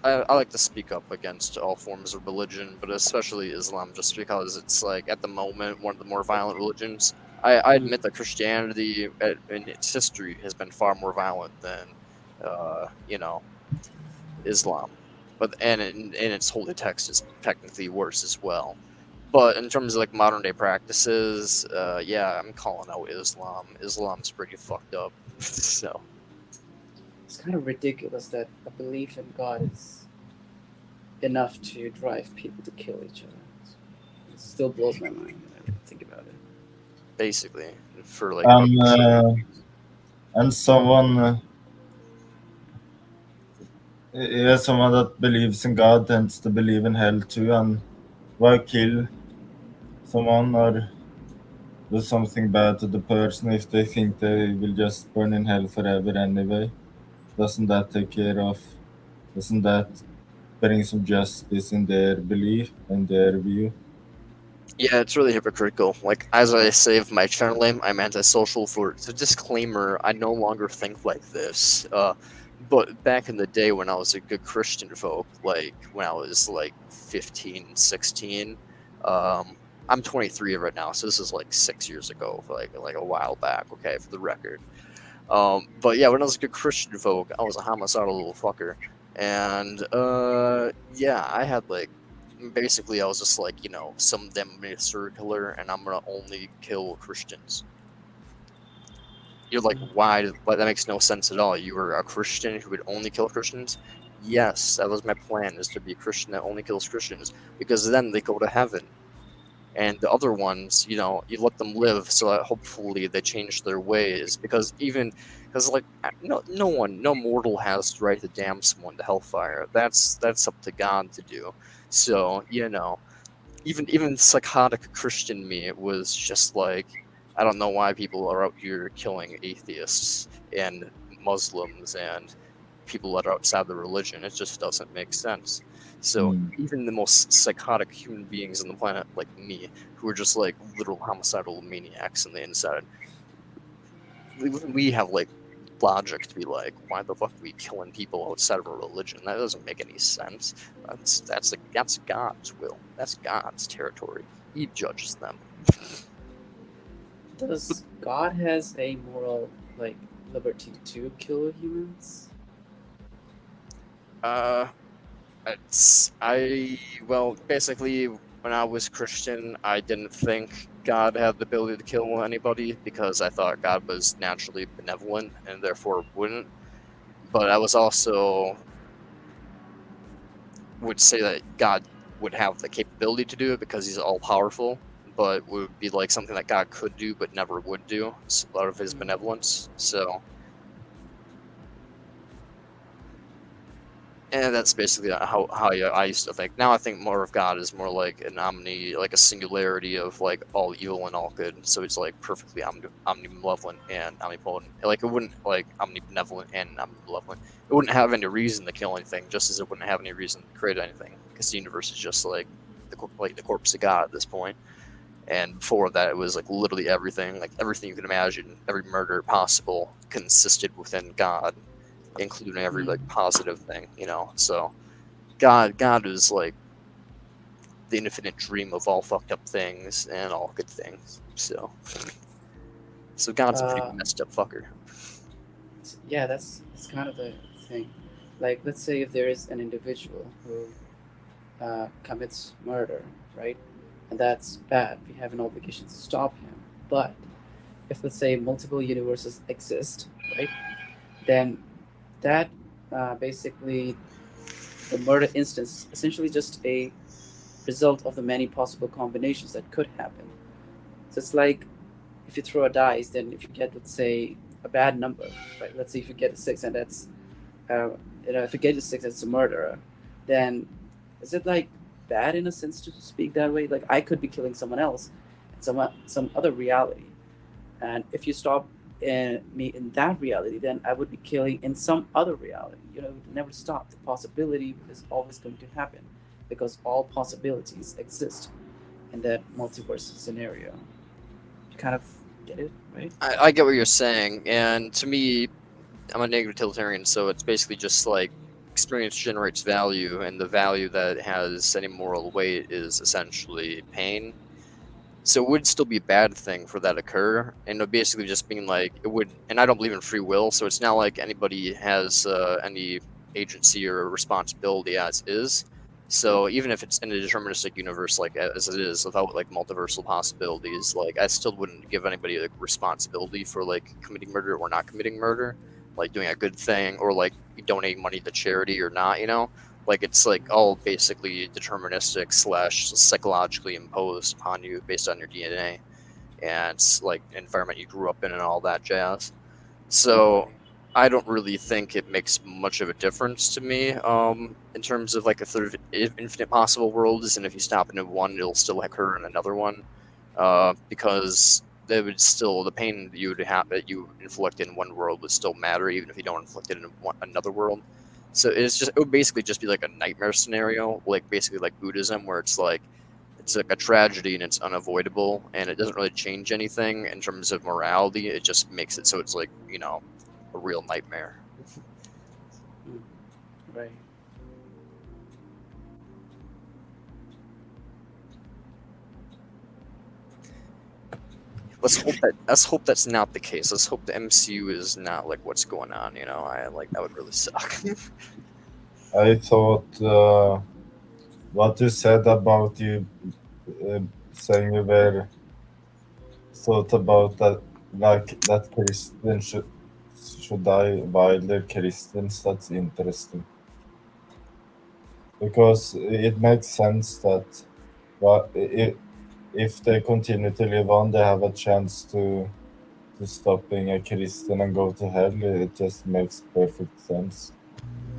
I like to speak up against all forms of religion, but especially Islam, just because it's, like, at the moment, one of the more violent religions. I admit that Christianity, in its history, has been far more violent than, Islam. And in its holy text is technically worse as well. But in terms of like modern day practices, yeah, I'm calling out Islam. Islam's pretty fucked up. So
It's kind of ridiculous that a belief in God is enough to drive people to kill each other. It still blows my mind when I think about it.
basically, for like
And someone, yeah, someone that believes in God tends to believe in hell too, and why kill someone or do something bad to the person if they think they will just burn in hell forever anyway? Doesn't that take care of? Doesn't that bring some justice in their belief and their view?
yeah, it's really hypocritical. Like as I say of my channel name, I'm antisocial. For it's a disclaimer, I no longer think like this. But back in the day when I was a good Christian folk, like when I was like 15, 16, I'm 23 right now, so this is like 6 years ago, like a while back. Okay, for the record. But yeah, when I was a good Christian folk, I was a homicidal little fucker, and yeah, I had like basically I was just like some them made a serial killer, and I'm gonna only kill Christians. You're like, why? But that makes no sense at all. You were a Christian who would only kill Christians. Yes, that was my plan: is to be a Christian that only kills Christians, because then they go to heaven. And the other ones, you let them live so that hopefully they change their ways. Because like no mortal has the right to damn someone to hellfire. That's up to God to do. So even psychotic Christian me was just like, I don't know why people are out here killing atheists and Muslims and people that are outside the religion. It just doesn't make sense. So even the most psychotic human beings on the planet, like me, who are just like literal homicidal maniacs on the inside, we have like logic to be like, why the fuck are we killing people outside of a religion? That doesn't make any sense. That's God's will. That's God's territory. He judges them.
Does God has a moral like liberty to kill humans?
Basically, when I was Christian, I didn't think God had the ability to kill anybody because I thought God was naturally benevolent and therefore wouldn't. But I was also would say that God would have the capability to do it because he's all powerful, but would be like something that God could do but never would do out of his benevolence. So, and that's basically how I used to think. Now I think more of God is more like an like a singularity of like all evil and all good. So it's like perfectly omnibenevolent and omnipotent. Like it wouldn't like omnibenevolent and omnibenevolent. It wouldn't have any reason to kill anything, just as it wouldn't have any reason to create anything, because the universe is just like the corpse of God at this point. And before that, it was like literally everything you could imagine, every murder possible consisted within God, including every like positive thing, So God is like the infinite dream of all fucked up things and all good things. So God's a pretty messed up fucker.
Yeah, that's kind of the thing. Like, let's say if there is an individual who commits murder, right? And that's bad. We have an obligation to stop him. But if, let's say, multiple universes exist, right? Then that basically, the murder instance is essentially just a result of the many possible combinations that could happen. So it's like if you throw a dice, then if you get, let's say, a bad number, right? Let's say if you get a six, and that's, uh, if you get a six, that's a murderer. Then is it like bad in a sense to speak that way? Like I could be killing someone else, in some other reality, and if you stop me in that reality, then I would be killing in some other reality. It would never stop. The possibility is always going to happen because all possibilities exist in that multiverse scenario. You kind of get it, right?
I get what you're saying, and to me, I'm a negative utilitarian, so it's basically just like experience generates value, and the value that has any moral weight is essentially pain. So it would still be a bad thing for that to occur, and it would basically just being like it would. And I don't believe in free will, so it's not like anybody has any agency or responsibility as is. So even if it's in a deterministic universe, like as it is, without like multiversal possibilities, like I still wouldn't give anybody like responsibility for like committing murder or not committing murder, like doing a good thing or like donating money to charity or not. Like it's like all basically deterministic / psychologically imposed upon you based on your DNA and like environment you grew up in and all that jazz. So I don't really think it makes much of a difference to me in terms of like if there's infinite possible worlds, and if you stop in one, it'll still occur in another one, because they would still the pain that you would have that you inflict in one world would still matter even if you don't inflict it in another world. So it would basically just be like a nightmare scenario, like basically like Buddhism, where it's like a tragedy and it's unavoidable and it doesn't really change anything in terms of morality. It just makes it so it's like a real nightmare.
Right.
Let's hope that's not the case. Let's hope the MCU is not like what's going on. I like that would really suck.
I thought what you said about you saying you were thought about that, like that Christians should die while they're Christians. That's interesting because it makes sense that if they continue to live on, they have a chance to stop being a Christian and go to hell. It just makes perfect sense.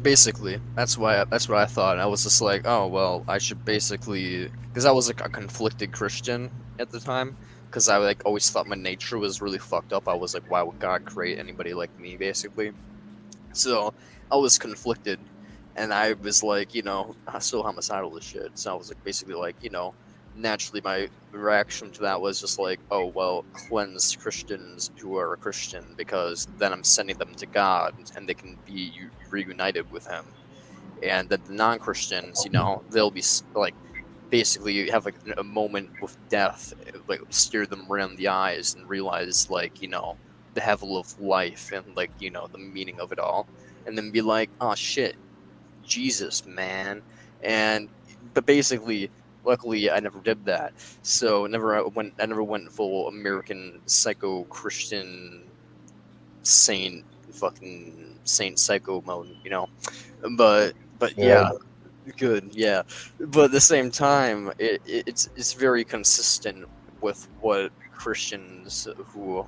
Basically, that's what I thought. I was just like, oh well, I should basically, because I was like a conflicted Christian at the time, because I like always thought my nature was really fucked up. I was like, why would God create anybody like me, basically? So I was conflicted, and I was like, still homicidal as shit. So I was like, basically like, naturally my reaction to that was just like, oh well, cleanse Christians who are a Christian, because then I'm sending them to God and they can be reunited with him. And then the non-Christians, they'll be like basically you have like a moment with death, like steer them around the eyes and realize like the hevel of life and like the meaning of it all, and then be like, oh shit, Jesus, man. But basically, luckily, I never did that. So I never went full American psycho Christian saint fucking saint psycho mode. But
Yeah,
yeah, Good, yeah. But at the same time, it's very consistent with what Christians who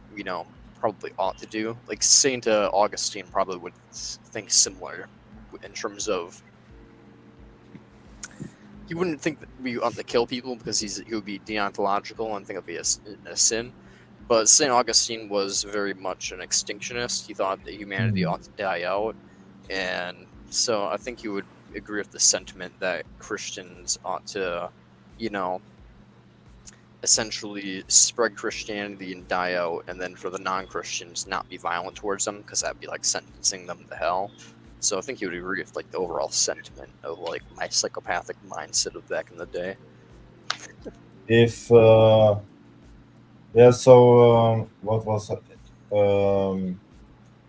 probably ought to do. Like Saint Augustine probably would think similar in terms of he wouldn't think that we ought to kill people because he would be deontological and think it'd be a sin. But Saint Augustine was very much an extinctionist. He thought that humanity ought to die out, and so I think he would agree with the sentiment that Christians ought to, you know, essentially spread Christianity and die out, and then for the non-Christians not be violent towards them because that'd be like sentencing them to hell. So I think he would agree with like the overall sentiment of like my psychopathic mindset of back in the day.
If yeah, so what was it?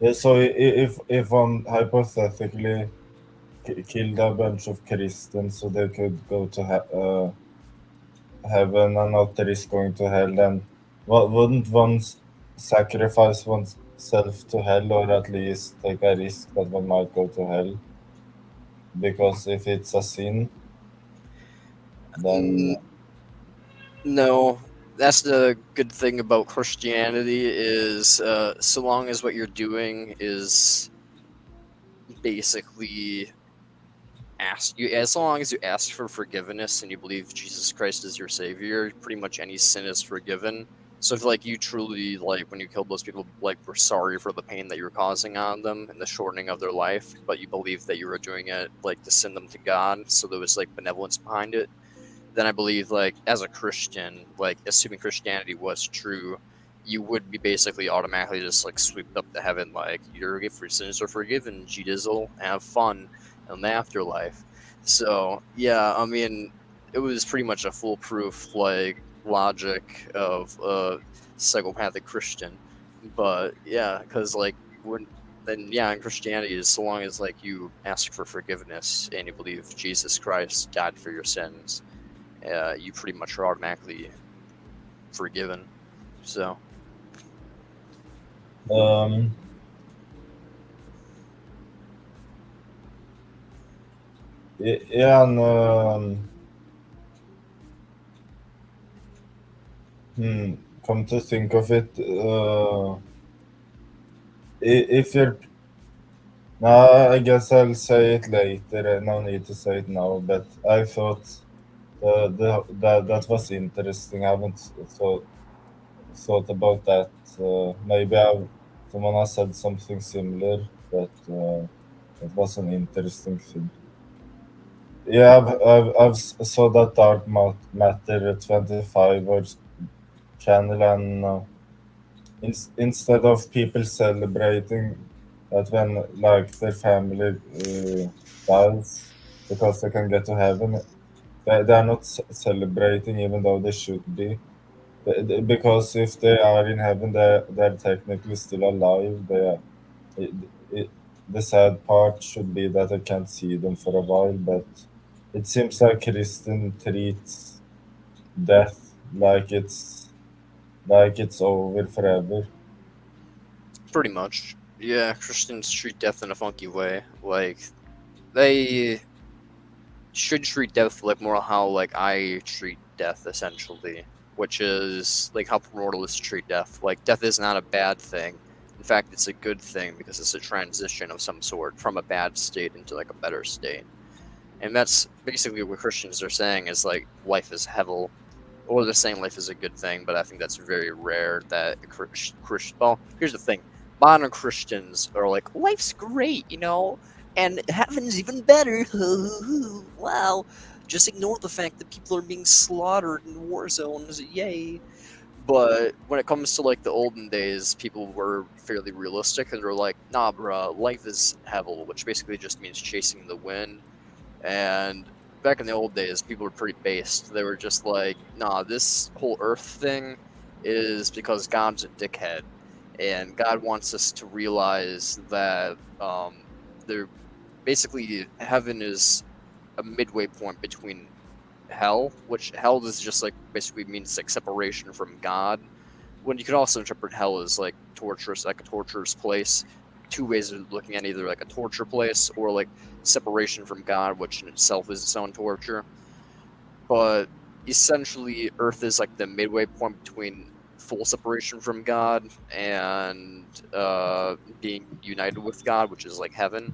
Yeah, so if one hypothetically killed a bunch of Christians so they could go to heaven and not risk going to hell, then wouldn't one sacrifice oneself to hell, or at least take a risk that one might go to hell? Because if it's a sin, then
No, that's the good thing about Christianity is so long as what you're doing is basically as long as you ask for forgiveness and you believe Jesus Christ is your savior, pretty much any sin is forgiven. So if like you truly like when you killed those people like were sorry for the pain that you were causing on them and the shortening of their life, but you believe that you were doing it like to send them to God, so there was like benevolence behind it, then I believe like as a Christian, like assuming Christianity was true, you would be basically automatically just like swept up to heaven, like your sins are forgiven, G Dizzle, have fun in the afterlife. So yeah, I mean, it was pretty much a foolproof like logic of a psychopathic Christian. But yeah, because like when then yeah, in Christianity, is so long as like you ask for forgiveness and you believe Jesus Christ died for your sins, you pretty much are automatically forgiven. So
um, yeah, and come to think of it, if you're no, I guess I'll say it later. No need to say it now. But I thought that was interesting. I haven't thought about that. Maybe someone has said something similar, but it was an interesting thing. Yeah, I've saw that Matter 25 or channel, and instead of people celebrating that when like their family dies because they can get to heaven, they're not celebrating even though they should be. Because if they are in heaven, they're technically still alive. It, it, the sad part should be that I can't see them for a while, but it seems like Kristen treats death like it's over forever.
pretty much, yeah, Christians treat death in a funky way. Like they should treat death like more how like I treat death essentially, which is like how mortalists treat death. Like death is not a bad thing. In fact, it's a good thing because it's a transition of some sort from a bad state into like a better state. And that's basically what Christians are saying is like life is hevel, or they're saying life is a good thing, but I think that's very rare that Christian. Well, here's the thing: modern Christians are like life's great, and heaven's even better. Wow! Just ignore the fact that people are being slaughtered in war zones. Yay! But when it comes to like the olden days, people were fairly realistic, and they're like, "Nah, bruh, life is hevel," which basically just means chasing the wind. And back in the old days, people were pretty based. They were just like, nah, this whole Earth thing is because God's a dickhead. And God wants us to realize that they're basically heaven is a midway point between hell, which hell is just like basically means like separation from God. When you could also interpret hell as like torturous, like a torturous place. two ways of looking at either like a torture place or like separation from God, which in itself is its own torture. But essentially, Earth is like the midway point between full separation from God and being united with God, which is like heaven.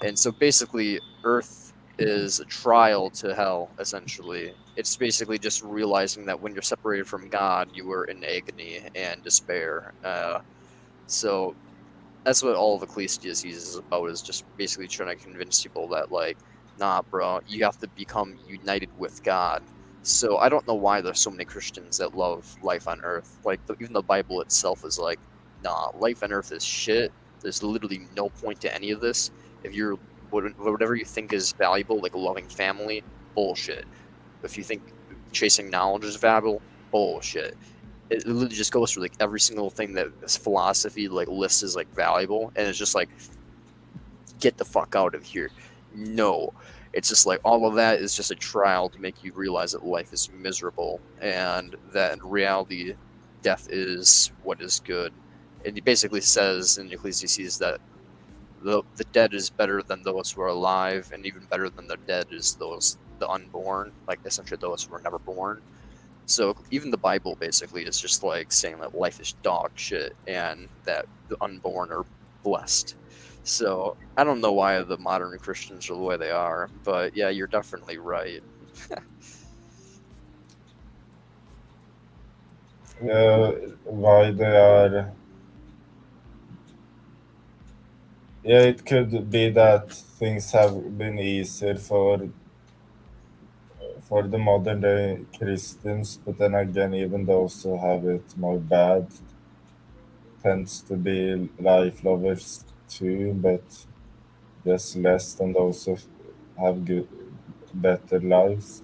And so basically, Earth is a trial to hell, essentially. It's basically just realizing that when you're separated from God, you are in agony and despair. So that's what all of Ecclesiastes is about, is just basically trying to convince people that, like, nah, bro, you have to become united with God. So I don't know why there's so many Christians that love life on Earth. Like, even the Bible itself is like, nah, life on Earth is shit. There's literally no point to any of this. If you're whatever you think is valuable, like a loving family, bullshit. If you think chasing knowledge is valuable, bullshit. It literally just goes through like every single thing that this philosophy like lists as like valuable, and it's just like, get the fuck out of here. No, it's just like all of that is just a trial to make you realize that life is miserable and that in reality, death is what is good. And he basically says in Ecclesiastes that the dead is better than those who are alive, and even better than the dead is the unborn, like essentially those who were never born. So even the Bible basically is just like saying that life is dog shit and that the unborn are blessed. So I don't know why the modern Christians are the way they are, but yeah, you're definitely right.
Why they are. Yeah, it could be that things have been easier for the modern day Christians, but then again, even those who have it more bad tends to be life lovers too, but just less than those who have good, better lives.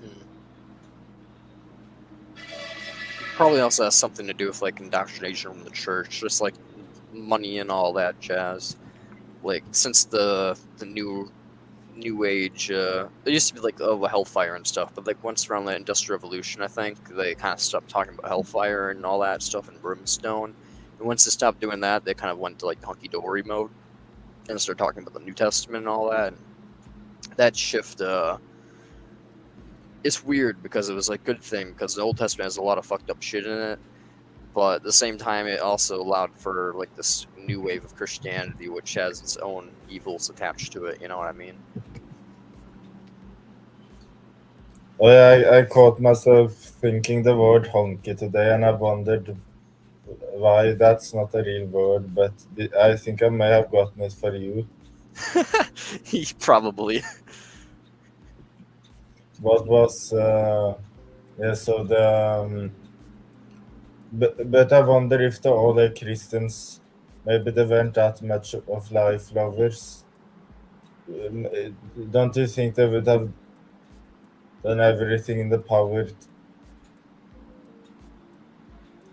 Hmm. Probably also has something to do with like indoctrination from the church, just like money and all that jazz. Like since the new age, it used to be like, oh, hellfire and stuff, but like once around the industrial revolution, I think they kind of stopped talking about hellfire and all that stuff and brimstone. And once they stopped doing that, they kind of went to like hunky-dory mode and started talking about the New Testament and all that. And that shift, it's weird because it was like good thing because the Old Testament has a lot of fucked up shit in it, but at the same time, it also allowed for like this new wave of Christianity, which has its own evils attached to it. You know what I mean?
Oh, yeah, I caught myself thinking the word honky today, and I wondered why that's not a real word, but I think I may have gotten it for you.
Probably.
What was, yeah, so but I wonder if the older Christians, maybe they weren't that much of life lovers. Um, Don't you think they would have done everything in the power?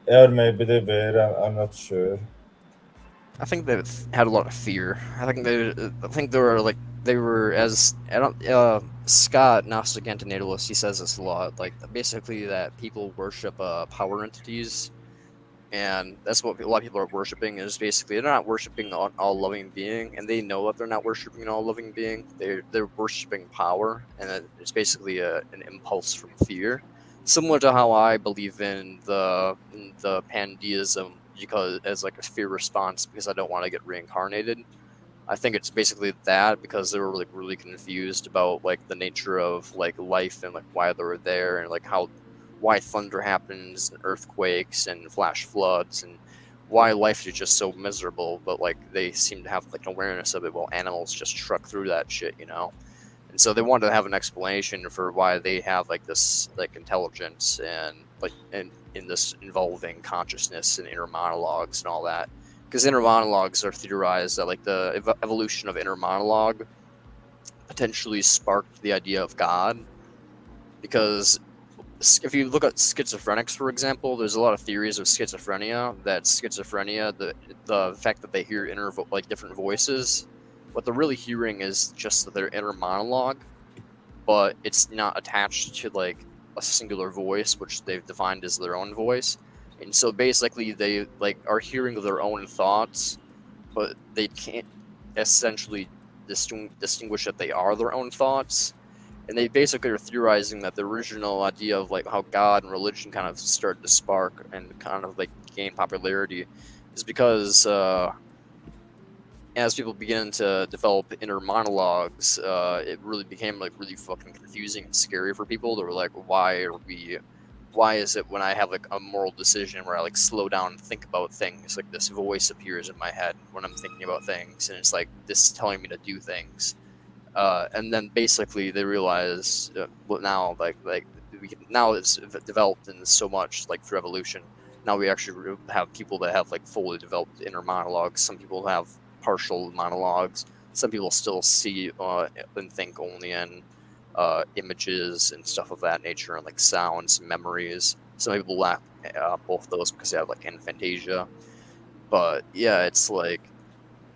Or maybe they were, I'm not sure.
I think they had a lot of fear. I think they were like they were as I don't Scott Gnostic Antinatalist, he says this a lot. Like basically that people worship power entities, and that's what a lot of people are worshiping. Is basically they're not worshiping an all loving being, and they know that they're not worshiping an all loving being. They're worshiping power, and it's basically an impulse from fear, similar to how I believe in the pandeism because as like a fear response because I don't want to get reincarnated. I think it's basically that because they were like really confused about like the nature of like life and like why they were there and like how why thunder happens and earthquakes and flash floods and why life is just so miserable, but like they seem to have like an awareness of it while animals just truck through that shit, you know. And so they wanted to have an explanation for why they have like this like intelligence and like and in this involving consciousness and inner monologues and all that, because inner monologues are theorized that like the evolution of inner monologue potentially sparked the idea of God. Because if you look at schizophrenics, for example, there's a lot of theories of schizophrenia. That schizophrenia, the fact that they hear like different voices, what they're really hearing is just their inner monologue, but it's not attached to like a singular voice, which they've defined as their own voice. And so basically, they like are hearing their own thoughts, but they can't essentially distinguish that they are their own thoughts. And they basically are theorizing that the original idea of like how God and religion kind of started to spark and kind of like gain popularity is because as people begin to develop inner monologues, it really became like really fucking confusing and scary for people. They were like, why is it when I have like a moral decision where I like slow down and think about things, like this voice appears in my head when I'm thinking about things, and it's like this is telling me to do things. And then basically they realize, well, now like we can, now it's developed in so much like through evolution. Now we actually have people that have like fully developed inner monologues. Some people have partial monologues. Some people still see and think only in images and stuff of that nature, and like sounds and memories. Some people lack both of those because they have like aphantasia. But yeah, it's like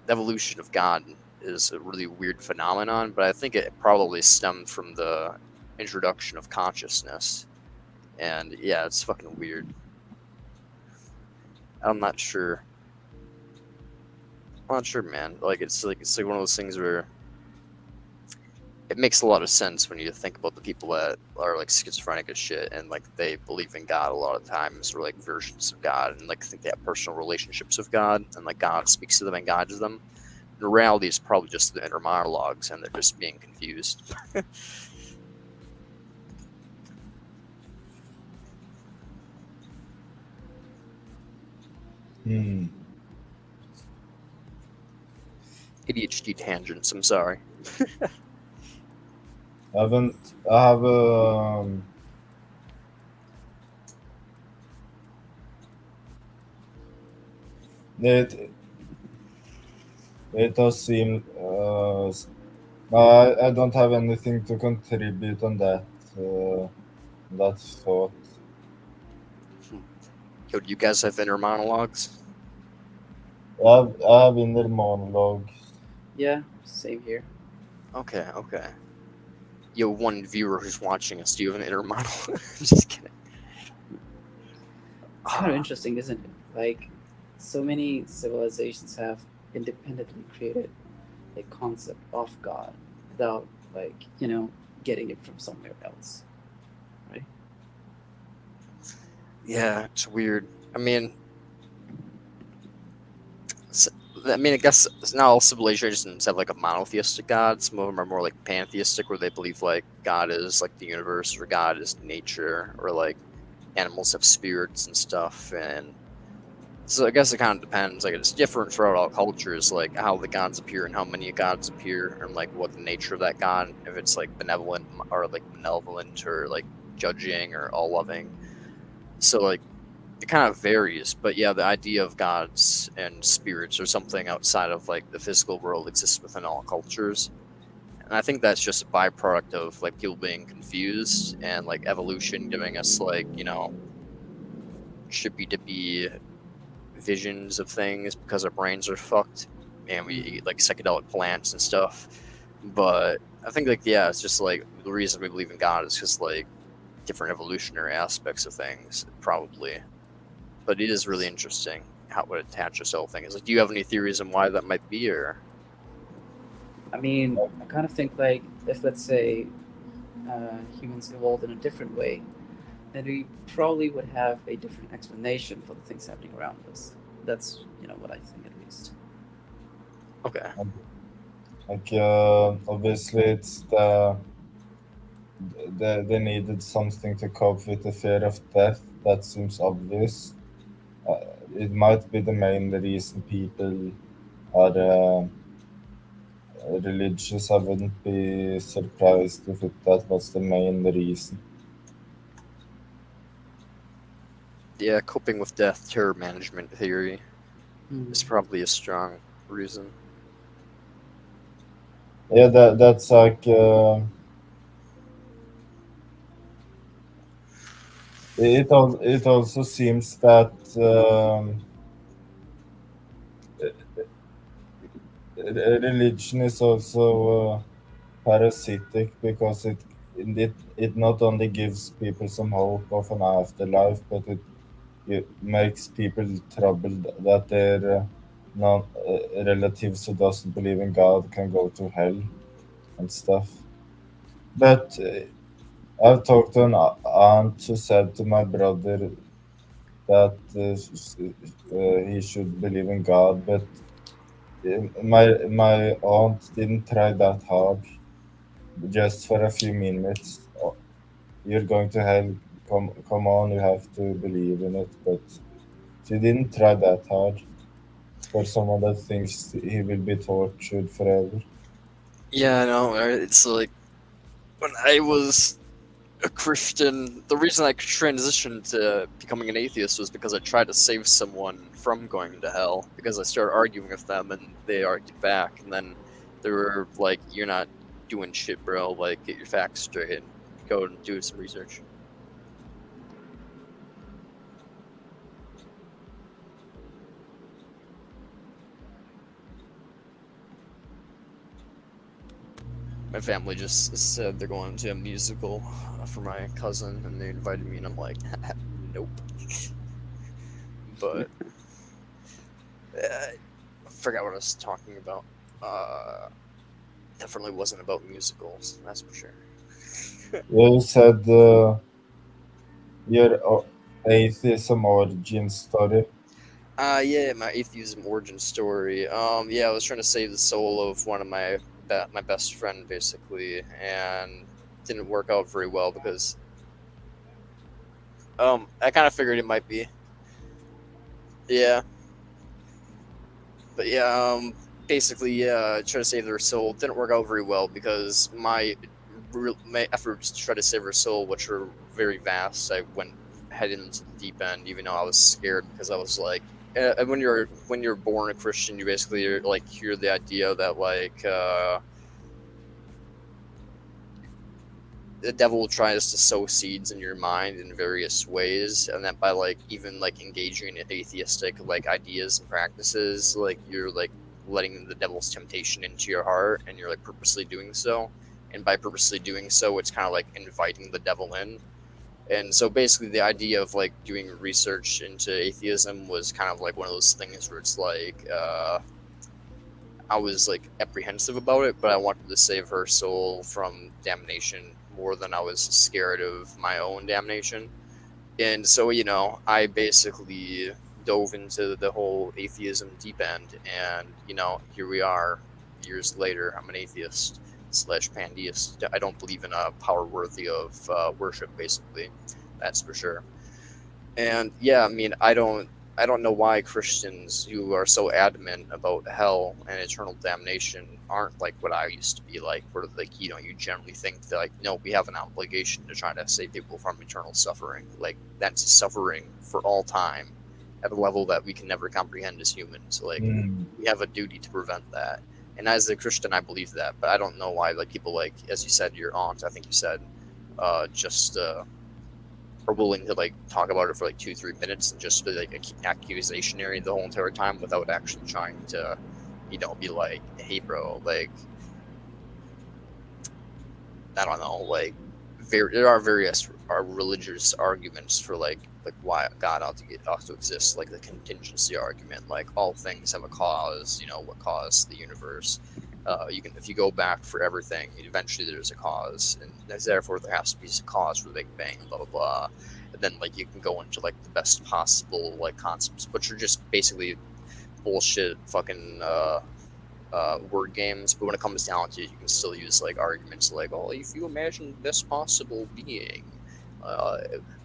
the evolution of God is a really weird phenomenon, but I think it probably stemmed from the introduction of consciousness. And yeah, it's fucking weird. I'm not sure. I'm not sure, man. It's like one of those things where it makes a lot of sense when you think about the people that are like schizophrenic as shit and like they believe in God a lot of times, or like versions of God, and like think they have personal relationships with God, and like God speaks to them and guides them. In reality, it's probably just the inner monologues, and they're just being confused.
Hmm.
ADHD tangents. I'm sorry.
I haven't. I have it. It does seem. I don't have anything to contribute on that. That thought.
Yo, do you guys have inner monologues?
I have inner monologue.
Yeah, same here.
Okay, okay. Yo, one viewer who's watching us, do you have an inner monologue? Just kidding.
It's kind of interesting, isn't it? Like, so many civilizations have independently created a concept of God without, like, getting it from somewhere else, right?
Yeah, it's weird. I mean, I guess not all civilizations have like a monotheistic god. Some of them are more like pantheistic, where they believe like God is like the universe, or God is nature, or like animals have spirits and stuff. And so I guess it kind of depends. Like it's different throughout all cultures, like how the gods appear and how many gods appear, and like what the nature of that god. If it's like benevolent or like malevolent or like judging or all loving. So like it kind of varies, but yeah, the idea of gods and spirits or something outside of like the physical world exists within all cultures. And I think that's just a byproduct of like people being confused and like evolution giving us like, chippy dippy visions of things because our brains are fucked and we eat like psychedelic plants and stuff. But I think like yeah, it's just like the reason we believe in God is just like different evolutionary aspects of things, probably. But it is really interesting how it would attach this whole thing. Is like, do you have any theories on why that might be, or?
I mean, I kind of think like if, let's say, humans evolved in a different way, then we probably would have a different explanation for the things happening around us. That's what I think, at least.
Okay.
Like obviously, it's they needed something to cope with the fear of death. That seems obvious. Uh, it might be the main reason people are religious. I wouldn't be surprised if that was the main reason.
Yeah, coping with death, terror management theory is
Mm.
probably a strong reason.
Yeah, that's like it also seems that religion is also parasitic because it not only gives people some hope of an afterlife, but it makes people troubled that they're relatives who doesn't believe in God can go to hell and stuff. But I've talked to an aunt who said to my brother that he should believe in God, but my aunt didn't try that hard. Just for a few minutes, "Oh, you're going to hell. Come on, you have to believe in it." But she didn't try that hard. For someone that thinks he will be tortured forever.
Yeah, I know. Right? It's like when I was a Christian, the reason I transitioned to becoming an atheist was because I tried to save someone from going to hell. Because I started arguing with them, and they argued back, and then they were like, "You're not doing shit, bro. Like, get your facts straight and go and do some research." My family just said they're going to a musical for my cousin, and they invited me, and I'm like, nope. But I forgot what I was talking about. Definitely wasn't about musicals, that's for sure.
You said your atheism origin story.
Yeah, my atheism origin story. Yeah, I was trying to save the soul of one of my best friend, basically, and didn't work out very well because I kind of figured it might be. Yeah, but yeah, basically, yeah, try to save their soul didn't work out very well because my efforts to try to save her soul, which were very vast, I went head into the deep end, even though I was scared because I was like, when you're born a Christian, you basically are, like hear the idea that like the devil tries to sow seeds in your mind in various ways, and that by like even like engaging in atheistic like ideas and practices, like you're like letting the devil's temptation into your heart, and you're like purposely doing so, and by purposely doing so, it's kind of like inviting the devil in. And so basically the idea of like doing research into atheism was kind of like one of those things where it's like I was like apprehensive about it, but I wanted to save her soul from damnation more than I was scared of my own damnation. And so, I basically dove into the whole atheism deep end, and here we are, years later. I'm an atheist slash pantheist. I don't believe in a power worthy of worship, basically. That's for sure. And yeah, I mean, I don't know why Christians who are so adamant about hell and eternal damnation aren't like what I used to be like, where like, you generally think that like, no, we have an obligation to try to save people from eternal suffering. Like that's suffering for all time at a level that we can never comprehend as humans. Like
Mm.
we have a duty to prevent that. And as a Christian I believe that, but I don't know why like people like, as you said, your aunt, I think you said, just are willing to like talk about it for like 2-3 minutes and just be like accusationary the whole entire time without actually trying to, be like, hey, bro, like I don't know, like there are various religious arguments for like why God ought to exist, like the contingency argument, like all things have a cause, what caused the universe. If you go back for everything, eventually there's a cause, and therefore there has to be a cause for the Big Bang, blah blah blah. And then like you can go into like the best possible like concepts, which are just basically bullshit, fucking word games. But when it comes down to it, you can still use like arguments like, oh, if you imagine the best possible being, uh,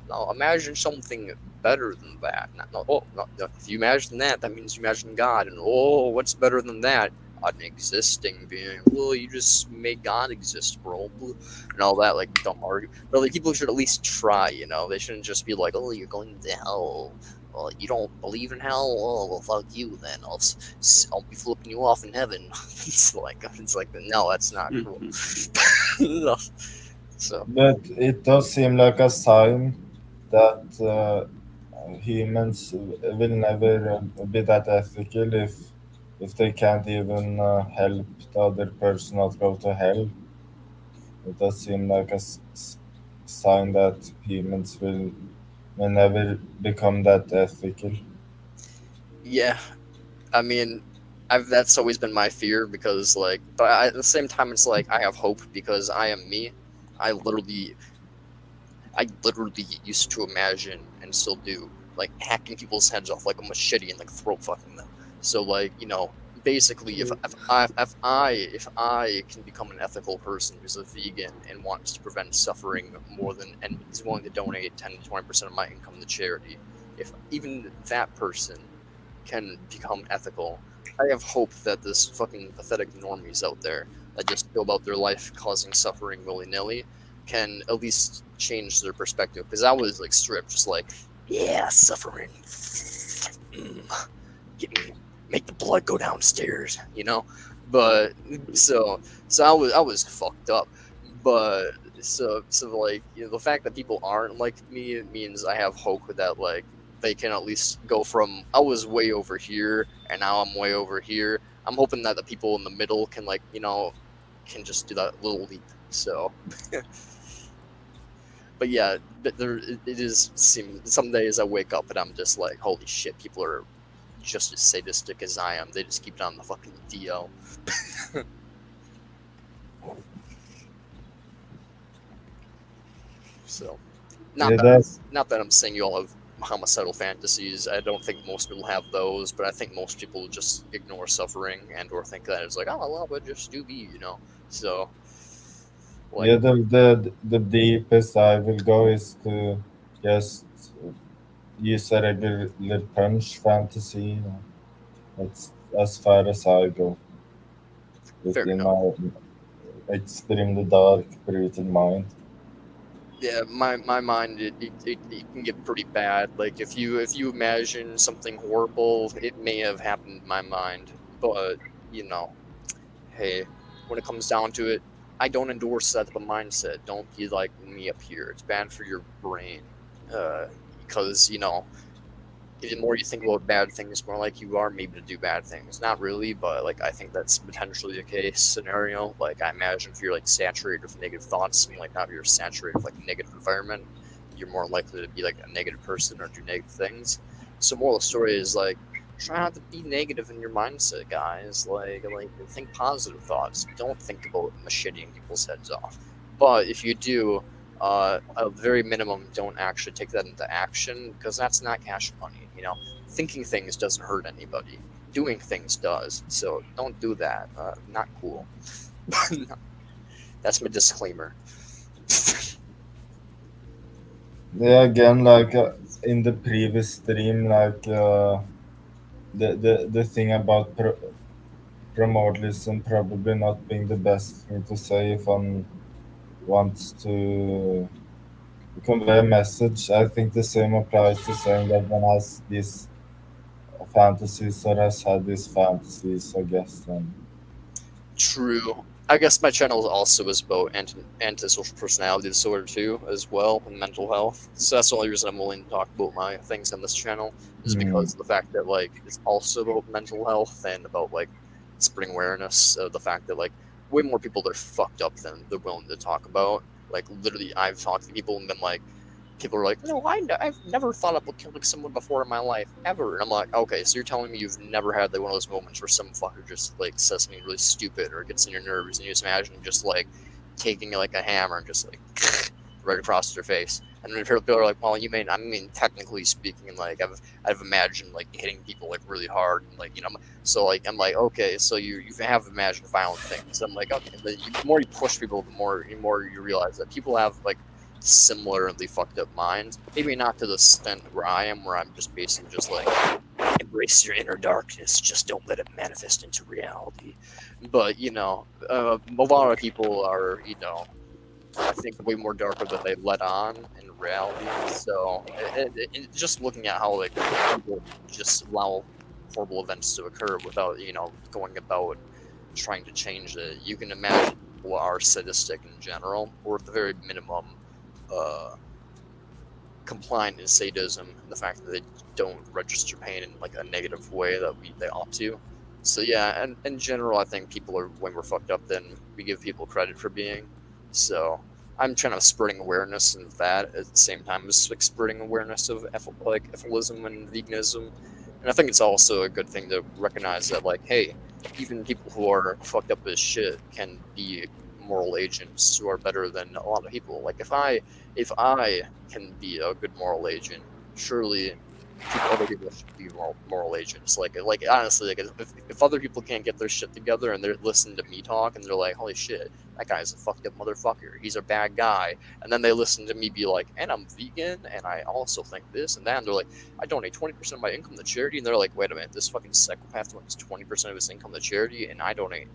now imagine something better than that. No, if you imagine that, that means you imagine God. And oh, what's better than that? An existing being. Well, you just make God exist, bro, and all that like dumb argument. But like people should at least try. They shouldn't just be like, oh, you're going to hell. Well, you don't believe in hell? Oh, well, fuck you then. I'll be flipping you off in heaven. It's like no, that's not cool. No. So
But it does seem like a sign that humans will never be that ethical if they can't even help the other person not go to hell. It does seem like a sign that humans will never become that ethical.
yeah, I mean, that's always been my fear because, like, but at the same time, it's like I have hope because I am me. I literally, I literally used to imagine and still do like hacking people's heads off like a machete and like throat fucking them. So like basically, if I can become an ethical person who's a vegan and wants to prevent suffering more than and is willing to donate 10 to 20% of my income to charity, if even that person can become ethical, I have hope that this fucking pathetic normies out there that just go about their life causing suffering willy nilly can at least change their perspective. Because I was like stripped, just like, yeah, suffering, get me, make the blood go downstairs, you know. But so I was fucked up. But so like the fact that people aren't like me, it means I have hope that like they can at least go from I was way over here and now I'm way over here. I'm hoping that the people in the middle can like can just do that little leap. So but yeah, but it is seems some days I wake up and I'm just like, holy shit, people are just as sadistic as I am. They just keep it on the fucking DL. So
Yeah, that's
not that I'm saying you all have homicidal fantasies. I don't think most people have those, but I think most people just ignore suffering and or think that it's like, oh well, but just do be, So like
yeah. The deepest I will go is to just use a regular punch fantasy. That's as far as I go
fair
within
enough.
my extremely dark, brutal mind.
Yeah, my mind it can get pretty bad. Like if you imagine something horrible, it may have happened in my mind. But you know, hey, when it comes down to it, I don't endorse that type of mindset. Don't be like me up here. It's bad for your brain. Because the more you think about bad things, more like you are maybe to do bad things. Not really, but like I think that's potentially the case scenario. Like I imagine if you're like saturated with negative thoughts, and like now if you're saturated with like a negative environment, you're more likely to be like a negative person or do negative things. So moral of the story is like try not to be negative in your mindset, guys. Like think positive thoughts. Don't think about macheting people's heads off. But if you do, at the very minimum, don't actually take that into action because that's not cash money. Thinking things doesn't hurt anybody. Doing things does. So don't do that. Not cool. That's my disclaimer.
Yeah, again, like in the previous stream, like the thing about primordialism probably not being the best thing to say if one wants to convey a message. I think the same applies to saying that one has these fantasies or has had these fantasies, I guess. And
True. I guess my channel also is about antisocial personality disorder too, as well, and mental health. So that's the only reason I'm willing to talk about my things on this channel, is
hmm,
because of the fact that like it's also about mental health and about like spreading awareness of the fact that like way more people are fucked up than they're willing to talk about. Like literally, I've talked to people and been like, people are like, no, I've never thought about killing someone before in my life, ever. And I'm like, okay, so you're telling me you've never had like one of those moments where some fucker just like says something really stupid or gets in your nerves, and you just imagine just like taking like a hammer and just like right across their face. And then people are like, well, I mean, technically speaking, like I've imagined like hitting people like really hard, and like so like I'm like, okay, so you have imagined violent things. I'm like, okay, the more you push people, the more you realize that people have like similarly fucked up minds. Maybe not to the extent where I am, where I'm just basically just like embrace your inner darkness, just don't let it manifest into reality. But a lot of people are I think way more darker than they let on in reality. So just looking at how like people just allow horrible events to occur without going about trying to change it, you can imagine people are sadistic in general, or at the very minimum, uh, compliant in sadism, and the fact that they don't register pain in like a negative way that they ought to. So yeah, and in general, I think people are way more fucked up than we give people credit for being. So I'm trying to spreading awareness of that at the same time as like spreading awareness of like ethilism and veganism, And I think it's also a good thing to recognize that, like, hey, even people who are fucked up as shit can be moral agents who are better than a lot of people. Like, if I can be a good moral agent, surely other people should be moral agents. Like honestly, like if other people can't get their shit together and they're listening to me talk and they're like, holy shit, that guy's a fucked up motherfucker. He's a bad guy. And then they listen to me be like, and I'm vegan and I also think this and that. And they're like, I donate 20% of my income to charity. And they're like, wait a minute, this fucking psychopath donates 20% of his income to charity and I donate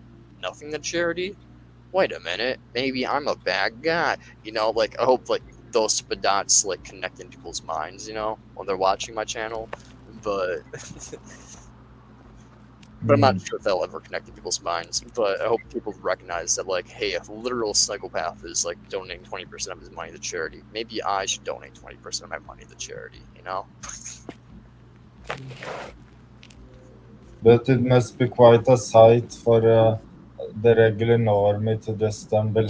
nothing to charity? Wait a minute, maybe I'm a bad guy. You know, like I hope like those type of dots like connect in people's minds, you know, when they're watching my channel. But but I'm not sure if they'll ever connect in people's minds. But I hope people recognize that like, hey, if a literal psychopath is like donating 20% of his money to charity, maybe I should donate 20% of my money to charity, you know?
But it must be quite a sight for the regular normie to just stumble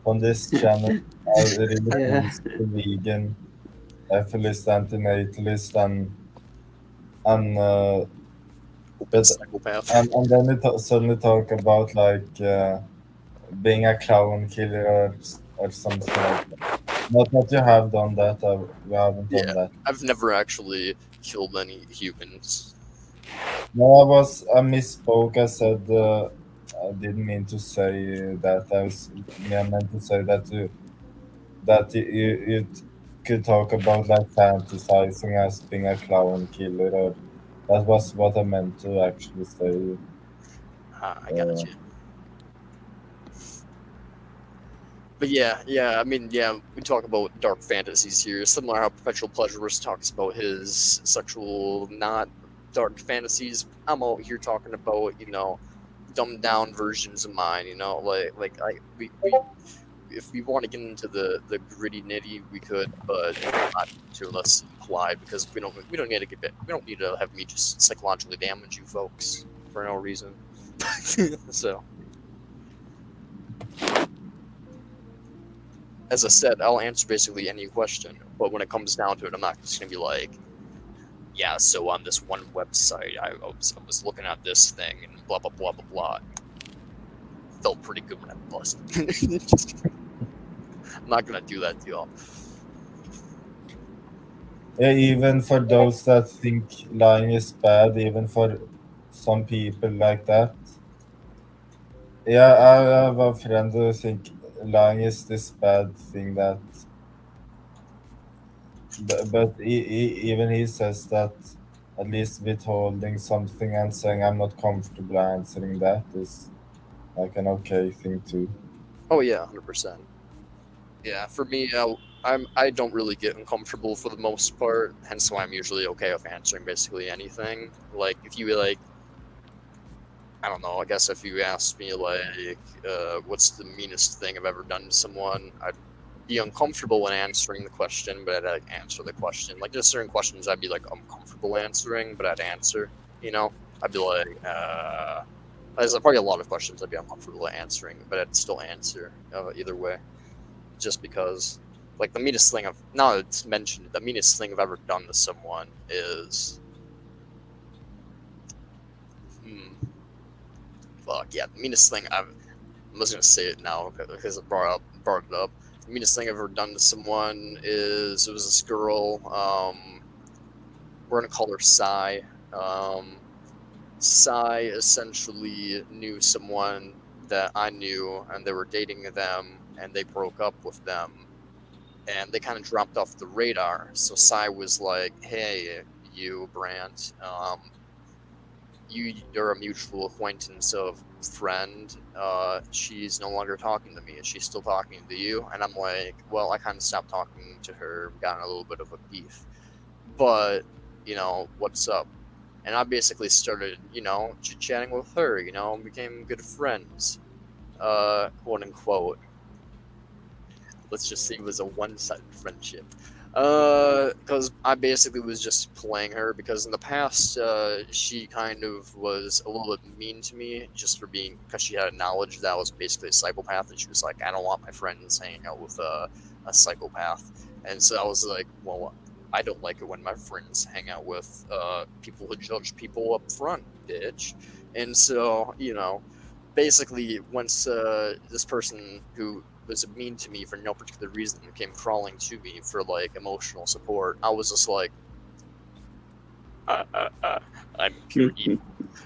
on this channel. I really
Yeah.
think the vegan, ethicist, antinatalist, and but
Psychopath.
and then we suddenly talk about like being a clown killer or something like that. Not that you have done that. We haven't done
Yeah,
that.
I've never actually killed any humans.
No, I misspoke. I said I didn't mean to say that. I meant to say that you could talk about like fantasizing as being a clown killer, or that was what I meant to actually say.
I got you. But yeah, I mean, yeah, we talk about dark fantasies here, similar how Perpetual Pleasurist talks about his sexual, not dark fantasies. I'm out here talking about, you know, dumbed down versions of mine, you know, we if we want to get into the gritty nitty, we could, but not to unless implied because we don't need to we don't need to have me just psychologically damage you folks for no reason. So. As I said, I'll answer basically any question, but when it comes down to it, I'm not just gonna be like, yeah, so on this one website, I was looking at this thing and blah blah blah blah blah. Felt pretty good when I busted. I'm not gonna do that to y'all.
Yeah, even for those that think lying is bad, even for some people like that. Yeah, I have a friend who think lying is this bad thing that, but even he says that at least withholding something and saying I'm not comfortable answering that is like an okay thing too.
Oh yeah, 100%. Yeah, for me, I don't really get uncomfortable for the most part, hence why I'm usually okay with answering basically anything. Like if you like, I don't know. I guess if you asked me like, what's the meanest thing I've ever done to someone, I'd be uncomfortable when answering the question, but I'd like, answer the question. Like there's certain questions I'd be like uncomfortable answering, but I'd answer. You know, I'd be like, there's probably a lot of questions I'd be uncomfortable answering, but I'd still answer either way, just because. Like the meanest thing I've now it's mentioned, the meanest thing I've ever done to someone is, fuck yeah, the meanest thing I'm just gonna say it now because I brought it up. The meanest thing I've ever done to someone is it was this girl. We're gonna call her Sai. Sai essentially knew someone that I knew, and they were dating them, and they broke up with them, and they kind of dropped off the radar. So Sai was like, "Hey, you, Brant, you're a mutual acquaintance of friend. She's no longer talking to me. Is she still talking to you?" And I'm like, well, I kind of stopped talking to her, got in a little bit of a beef. But, you know, what's up? And I basically started, you know, chit-chatting with her, you know, and became good friends. Quote unquote. Let's just say it was a one-sided friendship. Because I basically was just playing her because in the past, she kind of was a little bit mean to me just for being, because she had knowledge that I was basically a psychopath, and she was like, I don't want my friends hanging out with a psychopath. And so I was like, well, I don't like it when my friends hang out with people who judge people up front, bitch. And so, basically, once this person who was mean to me for no particular reason came crawling to me for like emotional support, I was just like, I'm pure evil.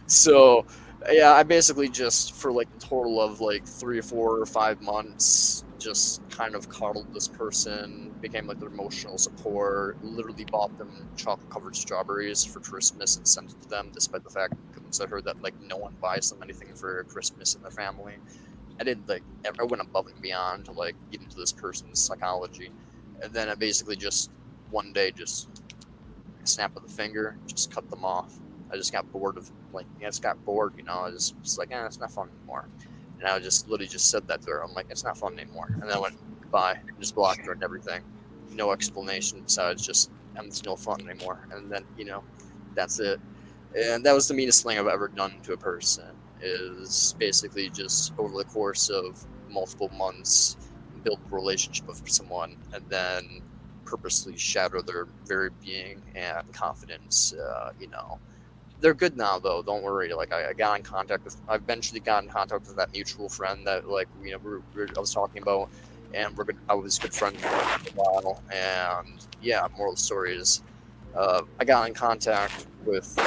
So, yeah, I basically just, for like a total of like 3 or 4 or 5 months, just kind of coddled this person, became like their emotional support, literally bought them chocolate covered strawberries for Christmas and sent it to them, despite the fact, because I heard that like no one buys them anything for Christmas in their family. I did like, I went above and beyond to like get into this person's psychology. And then I basically just one day just snap of the finger, just cut them off. I just got bored of I just got bored, I was like, it's not fun anymore. And I just literally just said that to her. I'm like, it's not fun anymore. And then I went goodbye, and just blocked her and everything. No explanation besides just it's no fun anymore. And then that's it. And that was the meanest thing I've ever done to a person. Is basically just over the course of multiple months build a relationship with someone and then purposely shatter their very being and confidence. They're good now though. Don't worry. Like I got in contact with. I eventually got in contact with that mutual friend that I was talking about, and I was good friends with him for a while. And yeah, moral of the story is, I got in contact with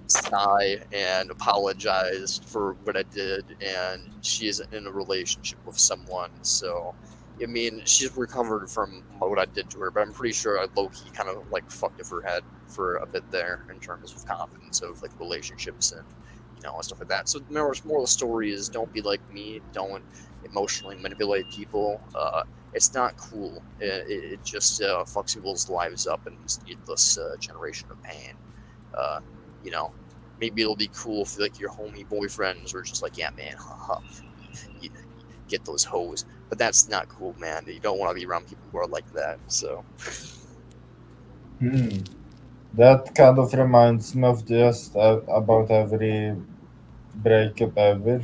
Sai and apologized for what I did, and she is in a relationship with someone. So, I mean, she's recovered from what I did to her, but I'm pretty sure I low key kind of like fucked with her head for a bit there in terms of confidence of like relationships and stuff like that. So, the moral of the story is don't be like me. Don't emotionally manipulate people. It's not cool. It just fucks people's lives up and it's needless generation of pain. Uh, you know, maybe it'll be cool if like your homie boyfriends were just like, yeah, man, haha, you get those hoes. But that's not cool, man. You don't want to be around people who are like that. So
Hmm. That kind of reminds me of just about every breakup ever.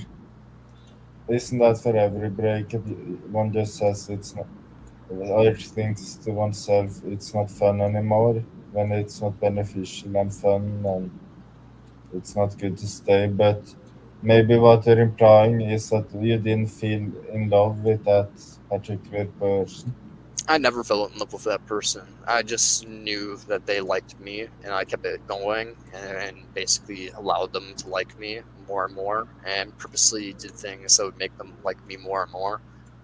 Isn't that for every breakup? One just says it's not, or thinks to oneself it's not fun anymore when it's not beneficial and fun and it's not good to stay. But maybe what you're implying is that you didn't feel in love with that particular person.
I never fell in love with that person. I just knew that they liked me, and I kept it going, and basically allowed them to like me more and more, and purposely did things that would make them like me more and more,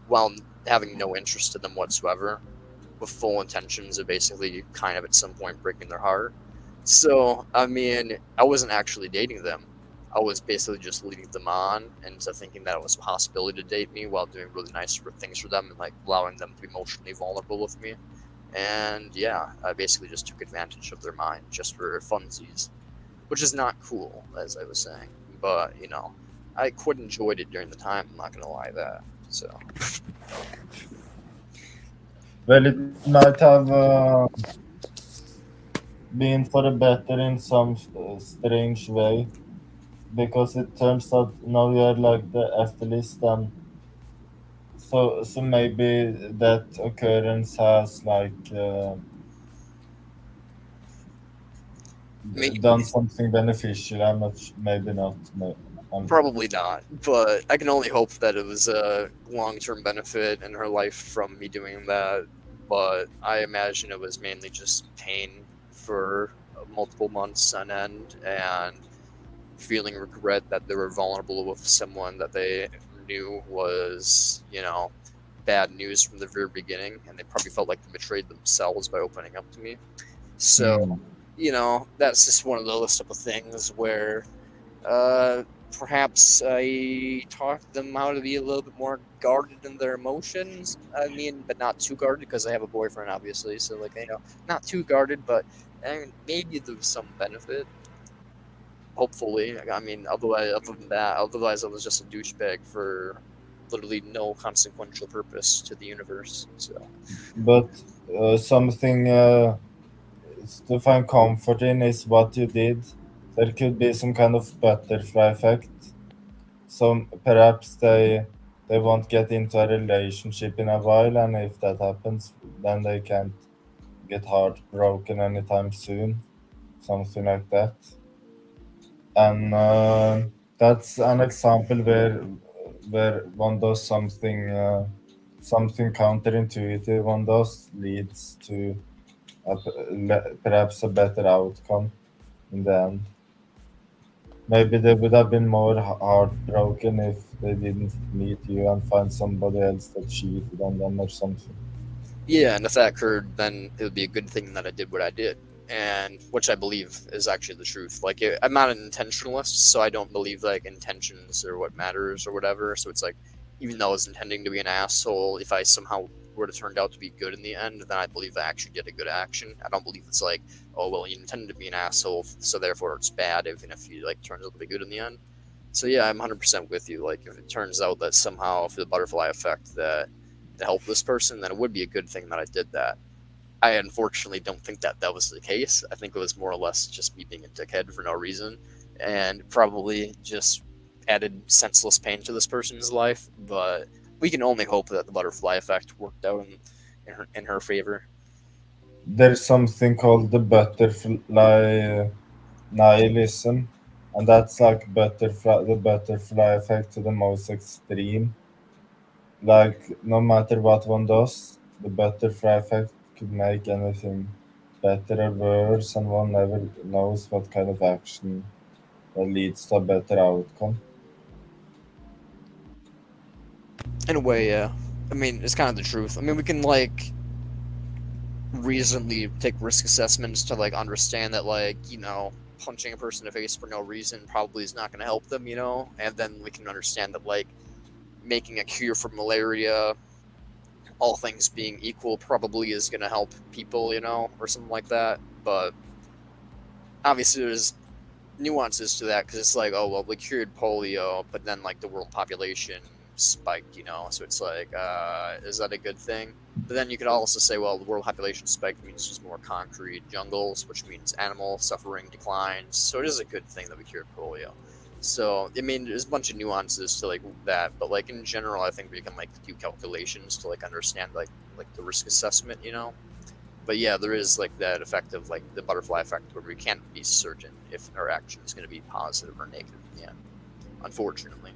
while having no interest in them whatsoever, with full intentions of basically kind of at some point breaking their heart. So, I mean, I wasn't actually dating them. I was basically just leading them on into thinking that it was a possibility to date me while doing really nice things for them and like allowing them to be emotionally vulnerable with me. And yeah, I basically just took advantage of their mind just for funsies, which is not cool, as I was saying. But I quite enjoyed it during the time. I'm not gonna lie that. So
Well, it might have been for the better in some strange way because it turns out now you're like the atheist and so maybe that occurrence has like
maybe.
done something beneficial. I'm not maybe not I'm,
Probably not, but I can only hope that it was a long-term benefit in her life from me doing that. But I imagine it was mainly just pain for multiple months on end and feeling regret that they were vulnerable with someone that they knew was, bad news from the very beginning, and they probably felt like they betrayed themselves by opening up to me. So,
hmm.
that's just one of those type of things where uh, perhaps I talked them how to be a little bit more guarded in their emotions. I mean, but not too guarded because I have a boyfriend, obviously. So, like, not too guarded, but maybe there's some benefit. Hopefully, I mean, otherwise I was just a douchebag for literally no consequential purpose to the universe. So,
But something to find comfort in is what you did. There could be some kind of butterfly effect. So perhaps they won't get into a relationship in a while, and if that happens, then they can't get heartbroken anytime soon, something like that. And that's an example where one does something counterintuitive. One does leads to perhaps a better outcome in the end. Maybe they would have been more heartbroken if they didn't meet you and find somebody else that cheated on them or something.
Yeah, and if that occurred, then it would be a good thing that I did what I did, and which I believe is actually the truth. Like, I'm not an intentionalist, so I don't believe like intentions are what matters or whatever. So it's like, even though I was intending to be an asshole, if I somehow were to turn out to be good in the end, then I believe I actually did a good action. I don't believe it's like, oh well, you intended to be an asshole, so therefore it's bad, even if you like turns out to be good in the end. So yeah, I'm 100% with you. Like, if it turns out that somehow for the butterfly effect that to help this person, then it would be a good thing that I did that. I unfortunately don't think that that was the case. I think it was more or less just me being a dickhead for no reason, and probably just added senseless pain to this person's life. But we can only hope that the butterfly effect worked out in her favor.
There's something called the butterfly nihilism, and that's like the butterfly effect to the most extreme. Like, no matter what one does, the butterfly effect could make anything better or worse, and one never knows what kind of action that leads to a better outcome.
In a way, yeah. I mean, it's kind of the truth. I mean, we can like reasonably take risk assessments to like understand that like punching a person in the face for no reason probably is not going to help them, and then we can understand that like making a cure for malaria, all things being equal, probably is going to help people, or something like that. But obviously there's nuances to that, because it's like, oh well, we cured polio, but then like the world population spiked, so it's like, is that a good thing? But then you could also say, well, the world population spike means just more concrete jungles, which means animal suffering declines, so it is a good thing that we cured polio. So I mean, there's a bunch of nuances to like that, but like in general, I think we can like do calculations to like understand like the risk assessment, but yeah, there is like that effect of like the butterfly effect where we can't be certain if our action is going to be positive or negative in the end, unfortunately.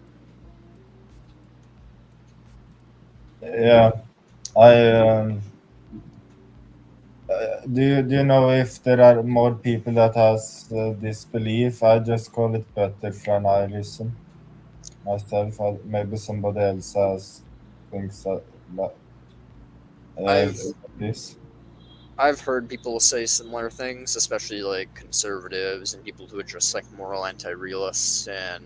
Yeah, I do you know if there are more people that has this belief? I just call it butterfly nihilism myself. Maybe somebody else has thinks that
I've
this.
I've heard people say similar things, especially like conservatives and people who are just like moral anti-realists, and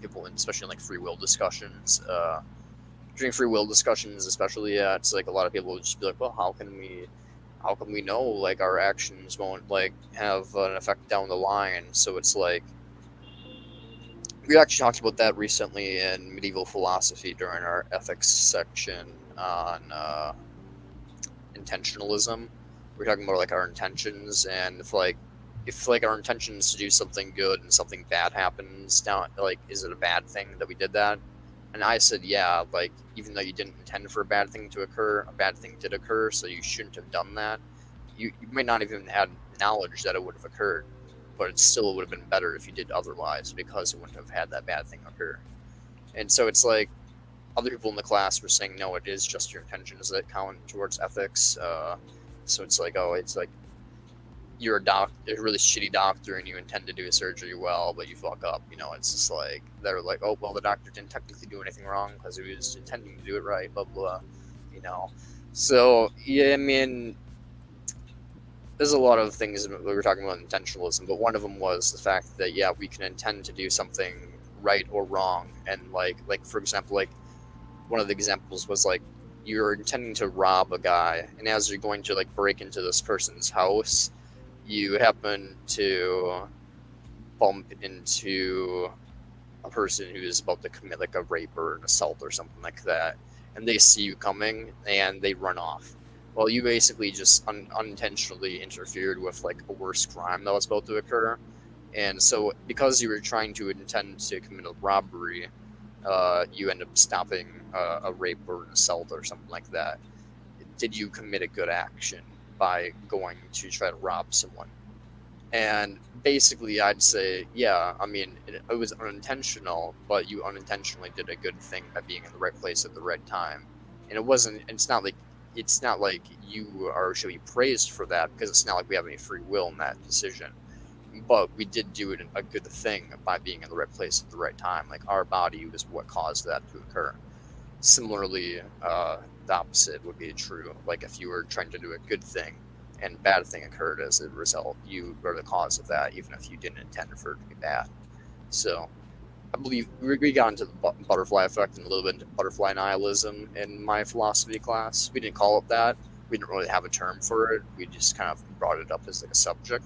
people, especially in like free will discussions. During free will discussions, especially, yeah, it's like a lot of people would just be like, well, how can we know like our actions won't like have an effect down the line? So it's like we actually talked about that recently in medieval philosophy during our ethics section on intentionalism. We're talking about like our intentions, and if our intentions to do something good and something bad happens, now like is it a bad thing that we did that? And I said, yeah, like even though you didn't intend for a bad thing to occur, a bad thing did occur, so you shouldn't have done that. You might not even had knowledge that it would have occurred, but it still would have been better if you did otherwise, because it wouldn't have had that bad thing occur. And so it's like other people in the class were saying, no, it is just your intentions that count towards ethics. So it's like, oh, it's like you're a really shitty doctor, and you intend to do a surgery well, but you fuck up. It's just like they're like, oh, well, the doctor didn't technically do anything wrong because he was intending to do it right, blah blah. You know, so yeah, I mean, there's a lot of things we were talking about intentionalism, but one of them was the fact that yeah, we can intend to do something right or wrong, and like for example, like one of the examples was like you're intending to rob a guy, and as you're going to like break into this person's house, you happen to bump into a person who is about to commit like a rape or an assault or something like that, and they see you coming and they run off. Well, you basically just unintentionally interfered with like a worse crime that was about to occur, and so because you were trying to intend to commit a robbery, you end up stopping a rape or an assault or something like that. Did you commit a good action? by going to try to rob someone. And basically, I'd say, yeah, I mean, it was unintentional, but you unintentionally did a good thing by being in the right place at the right time. And it wasn't. It's not like you are should be praised for that, because it's not like we have any free will in that decision. But we did do it a good thing by being in the right place at the right time. Like, our body was what caused that to occur. Similarly, the opposite would be true. Like, if you were trying to do a good thing and a bad thing occurred as a result, you were the cause of that, even if you didn't intend for it to be bad. So I believe we got into the butterfly effect and a little bit into butterfly nihilism in my philosophy class. We didn't call it that. We didn't really have a term for it. We just kind of brought it up as like a subject.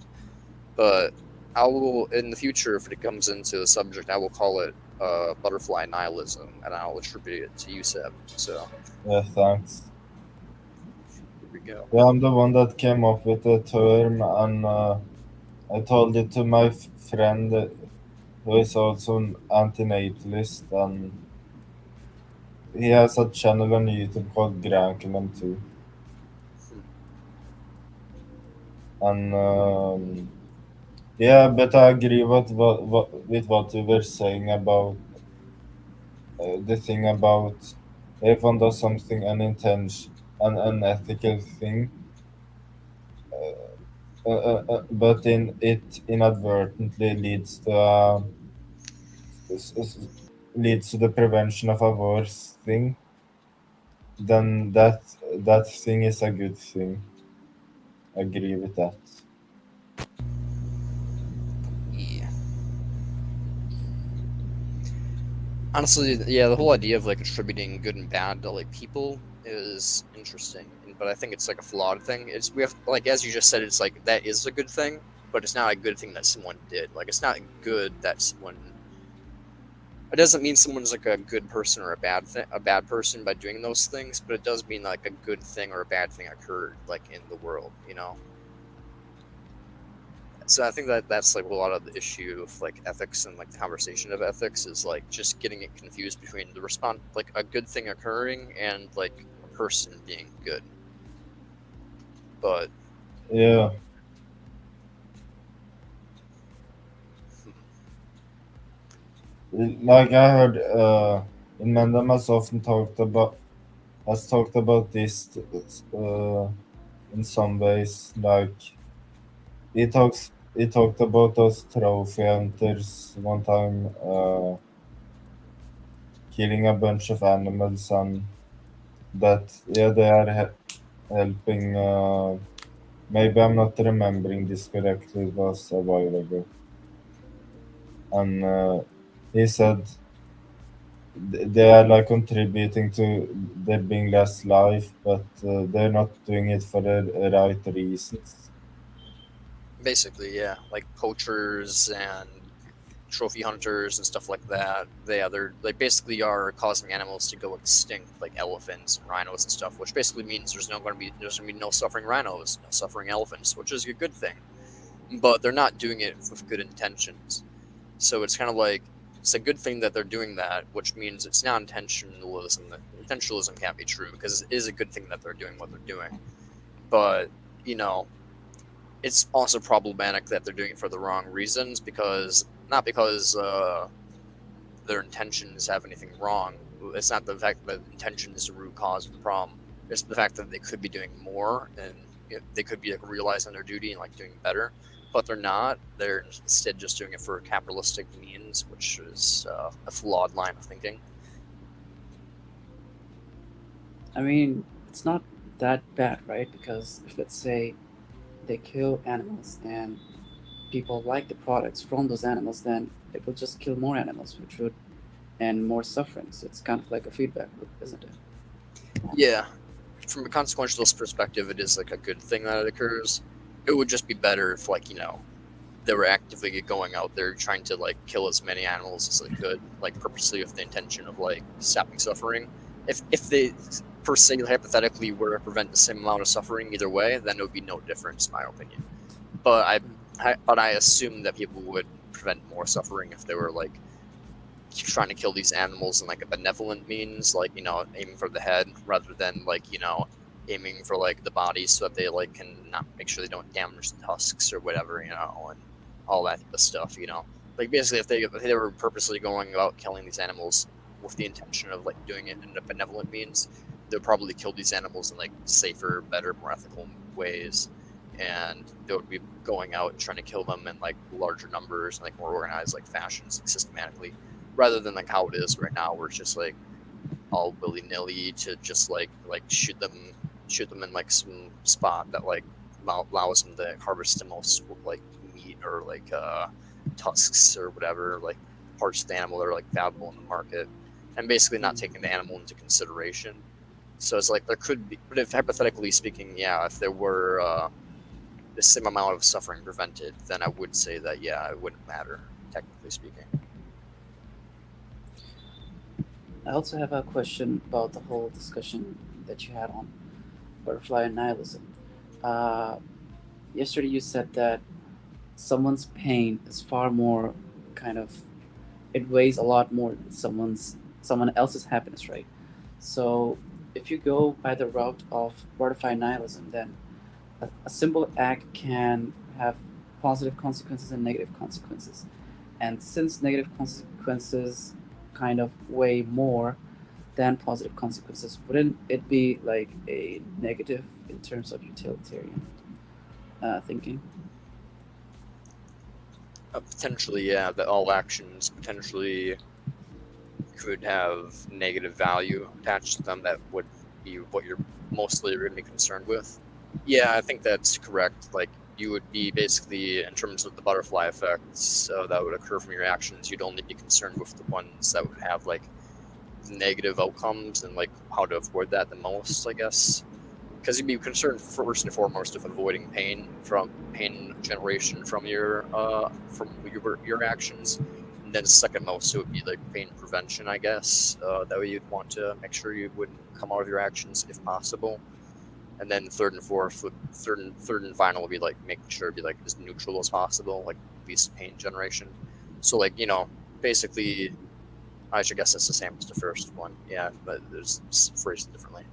But I will, in the future, if it comes into the subject, I will call it butterfly nihilism, and I'll attribute it to you, Seb. So
Yeah, thanks.
here we go.
Yeah, I'm the one that came up with the term, and I told it to my friend who is also an anti-natalist, and he has a channel on YouTube called Grankelman too. And yeah, but I agree with what you were saying about the thing about if one does something an unethical thing, but it inadvertently s- s- leads to the prevention of a worse thing, then that thing is a good thing. Agree with that.
Yeah. Honestly, yeah, the whole idea of like attributing good and bad to like people is interesting, but I think it's like a flawed thing. It's we have like as you just said, it's like that is a good thing, but it's not a good thing that someone did. Like it's not good that someone. It doesn't mean someone's like a good person or a bad person by doing those things, but it does mean like a good thing or a bad thing occurred like in the world, you know. So I think that that's like a lot of the issue of like ethics and like the conversation of ethics is like just getting it confused between the response, like a good thing occurring and like a person being good. But
Yeah, like I heard, Mendham has talked about this in some ways. Like he talked about those trophy hunters one time killing a bunch of animals, and that yeah they are helping. Maybe I'm not remembering this correctly. It was a while ago, and he said they are like contributing to there being less life, but they're not doing it for the right reasons.
basically, yeah, like poachers and trophy hunters and stuff like that. They basically are causing animals to go extinct, like elephants and rhinos and stuff, which basically means there's gonna be no suffering rhinos, no suffering elephants, which is a good thing. But they're not doing it with good intentions. So it's kind of like it's a good thing that they're doing that, which means it's not intentionalism. That intentionalism can't be true because it is a good thing that they're doing what they're doing. But you know, it's also problematic that they're doing it for the wrong reasons because not because their intentions have anything wrong. It's not the fact that intention is the root cause of the problem. It's the fact that they could be doing more and they could be like realizing their duty and like doing better, but they're not. They're instead just doing it for capitalistic means, which is a flawed line of thinking.
I mean, it's not that bad, right? Because if let's say they kill animals and people like the products from those animals, then it will just kill more animals, which would end more suffering. So it's kind of like a feedback loop, isn't it?
Yeah, from a consequentialist perspective, it is like a good thing that it occurs. It would just be better if, like, they were actively going out there trying to like kill as many animals as they could, like purposely with the intention of like stopping suffering. If they per se hypothetically were to prevent the same amount of suffering either way, then it would be no difference, in my opinion. But I assume that people would prevent more suffering if they were like trying to kill these animals in like a benevolent means, like aiming for the head rather than like aiming for like the bodies so that they like can not make sure they don't damage the tusks or whatever, and all that type of stuff. Like basically, if they were purposely going about killing these animals with the intention of like doing it in a benevolent means, they'll probably kill these animals in like safer, better, more ethical ways, and they would be going out and trying to kill them in like larger numbers and like more organized like fashions, like, systematically, rather than like how it is right now, where it's just like all willy nilly to just like shoot them in like some spot that like allows them to harvest the most like meat or like tusks or whatever, like parts of the animal that are like valuable in the market, and basically not taking the animal into consideration. So it's like there could be, but if hypothetically speaking, yeah, if there were the same amount of suffering prevented, then I would say that yeah, it wouldn't matter, technically speaking.
I also have a question about the whole discussion that you had on butterfly and nihilism. Uh, Yesterday you said that someone's pain is far more kind of, it weighs a lot more than someone else's happiness, right? So if you go by the route of butterfly nihilism, then a simple act can have positive consequences and negative consequences. And since negative consequences kind of weigh more than positive consequences, wouldn't it be like a negative in terms of utilitarian thinking?
Potentially, yeah, that all actions potentially could have negative value attached to them that would be what you're mostly going to be concerned with. Yeah, I think that's correct. Like, you would be basically, in terms of the butterfly effects that would occur from your actions, you'd only be concerned with the ones that would have, like, negative outcomes and, like, how to avoid that the most, I guess. Because you'd be concerned first and foremost of avoiding pain generation from your actions, and then second most it would be like pain prevention, I guess. That way you'd want to make sure you wouldn't come out of your actions if possible, and then third and final would be like making sure it'd be like as neutral as possible, like least pain generation. So like basically, I should guess it's the same as the first one, yeah, but there's phrased differently.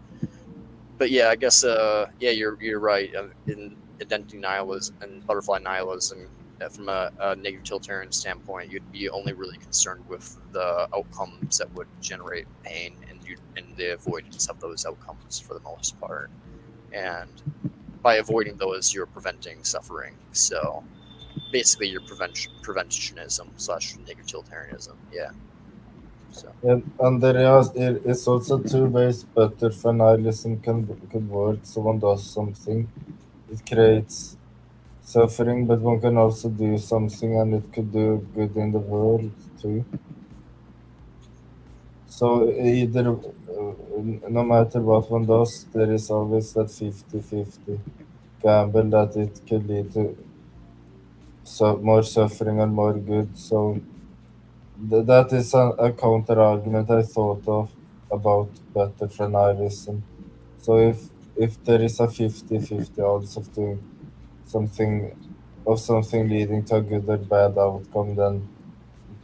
But yeah, I guess yeah, you're right. In identity nihilism and butterfly nihilism, from a negative utilitarian standpoint, you'd be only really concerned with the outcomes that would generate pain, and the avoidance of those outcomes for the most part. And by avoiding those, you're preventing suffering. So basically, you're preventionism slash negative utilitarianism. Yeah. So.
And there is also two ways butterfly nihilism could work. Someone does something, it creates suffering, but one can also do something and it could do good in the world too. So either, no matter what one does, there is always that 50-50 gamble that it could lead to more suffering and more good. So that is a counter argument I thought of about butterfly nihilism. So if there is a 50-50 odds of doing something something leading to a good or bad outcome, then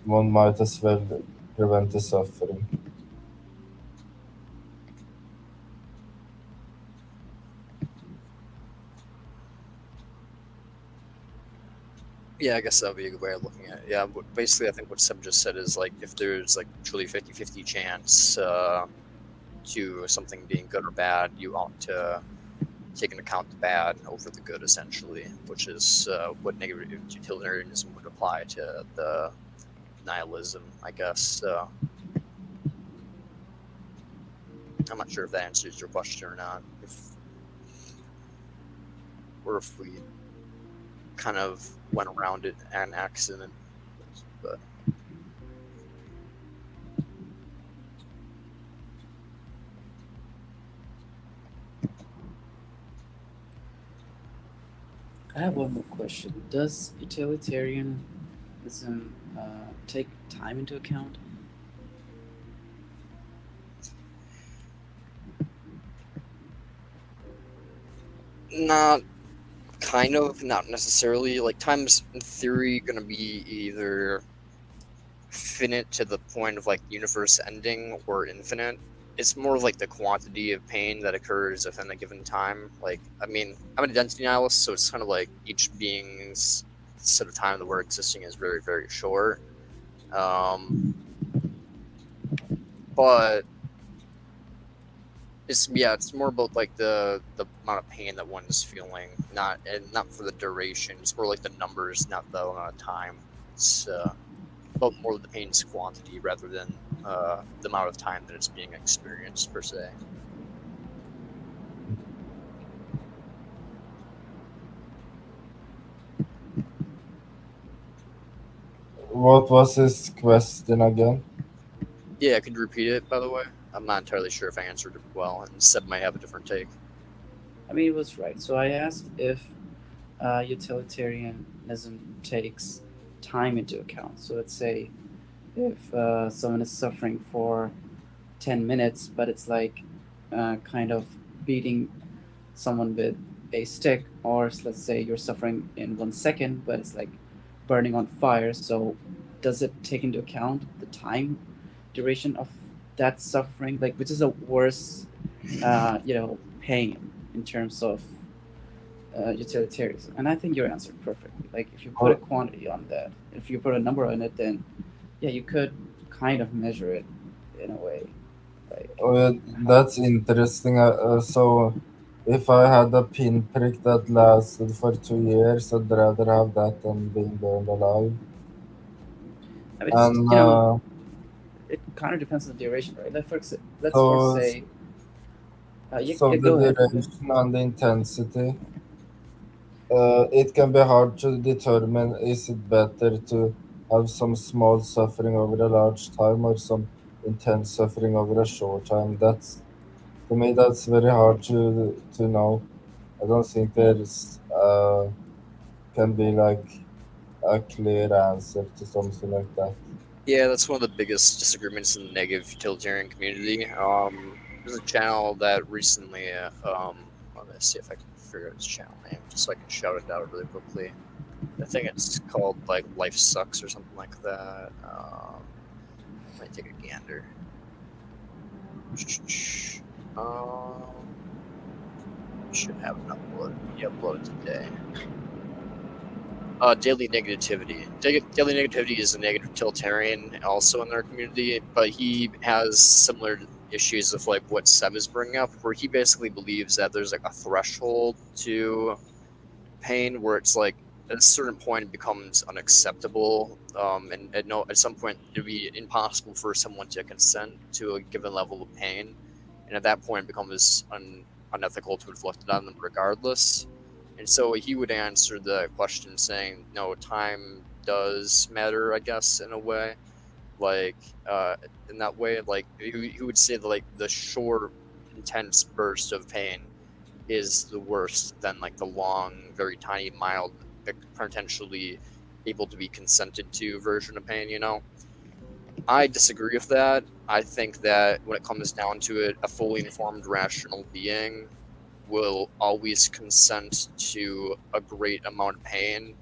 one might as well prevent the suffering.
Yeah, I guess that would be a good way of looking at it. Yeah, basically, I think what Seb just said is like if there's like truly 50-50 chance to something being good or bad, you ought to take into account the bad over the good, essentially, which is what negative utilitarianism would apply to the nihilism, I guess. I'm not sure if that answers your question or not. If we kind of went around it an accident, but
I have one more question. Does utilitarianism take time into account?
not not necessarily. Like time's in theory gonna be either finite to the point of like universe ending or infinite. it's more like the quantity of pain that occurs within a given time. Like, I mean, I'm an identity nihilist, so it's kind of like each being's set of time that we're existing is very, very short. But it's more about like the amount of pain that one is feeling, not for the duration. It's more like the numbers, not the amount of time. It's about more of the pain's quantity rather than the amount of time that it's being experienced per se.
What was his question again?
Yeah, could you repeat it, by the way? I'm not entirely sure if I answered it well, and Seb might have a different take.
I mean, it was right. So I asked if utilitarianism takes time into account. So let's say if someone is suffering for 10 minutes, but it's like kind of beating someone with a stick, or let's say you're suffering in 1 second, but it's like burning on fire. So does it take into account the time duration of that suffering? Like, which is a worse, pain in terms of utilitarianism? And I think you answered perfectly. Like, if you put a quantity on that, if you put a number on it, then yeah, you could kind of measure it in a way. Like,
Oh, yeah, that's interesting. So, if I had a pinprick that lasted for 2 years, I'd rather have that than being burned alive.
I mean,
And
it kind of depends on the duration, right? Let's first
so,
say, yeah,
so
yeah,
the
go ahead.
duration and the intensity. It can be hard to determine is it better to have some small suffering over a large time or some intense suffering over a short time. That's to me that's very hard to know. I don't think there's can be like a clear answer to something like that.
Yeah, that's one of the biggest disagreements in the negative utilitarian community. There's a channel that recently, let me see if I can figure out his channel name, just so I can shout it out really quickly. I think it's called like Life Sucks or something like that. Let me take a gander. Should have an upload. Be uploaded today. Daily negativity. Daily negativity is a negative utilitarian also in our community, but he has similar issues of like what Seb is bringing up, where he basically believes that there's like a threshold to pain where it's like at a certain point it becomes unacceptable, and at some point it would be impossible for someone to consent to a given level of pain, and at that point it becomes unethical to inflict it on them regardless. And so he would answer the question saying, no, time does matter, I guess, in a way. Like, in that way, like, he would say that, like, the short, intense burst of pain is the worst than, like, the long, very tiny, mild, potentially able to be consented to version of pain, you know? I disagree with that. I think that when it comes down to it, a fully informed, rational being will always consent to a great amount of pain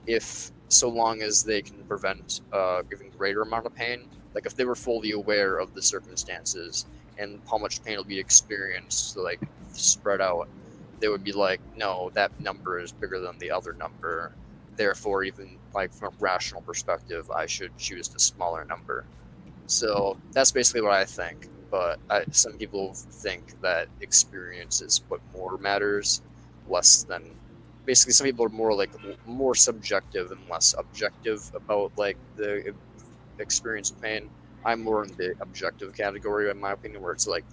if so long as they can prevent giving greater amount of pain. Like if they were fully aware of the circumstances and how much pain will be experienced, like spread out, they would be like, no, that number is bigger than the other number. Therefore, even like from a rational perspective, I should choose the smaller number. So that's basically what I think. But some people think that experience is what more matters, less than. Basically, some people are more like more subjective and less objective about like the experience of pain. I'm more in the objective category, in my opinion, where it's like,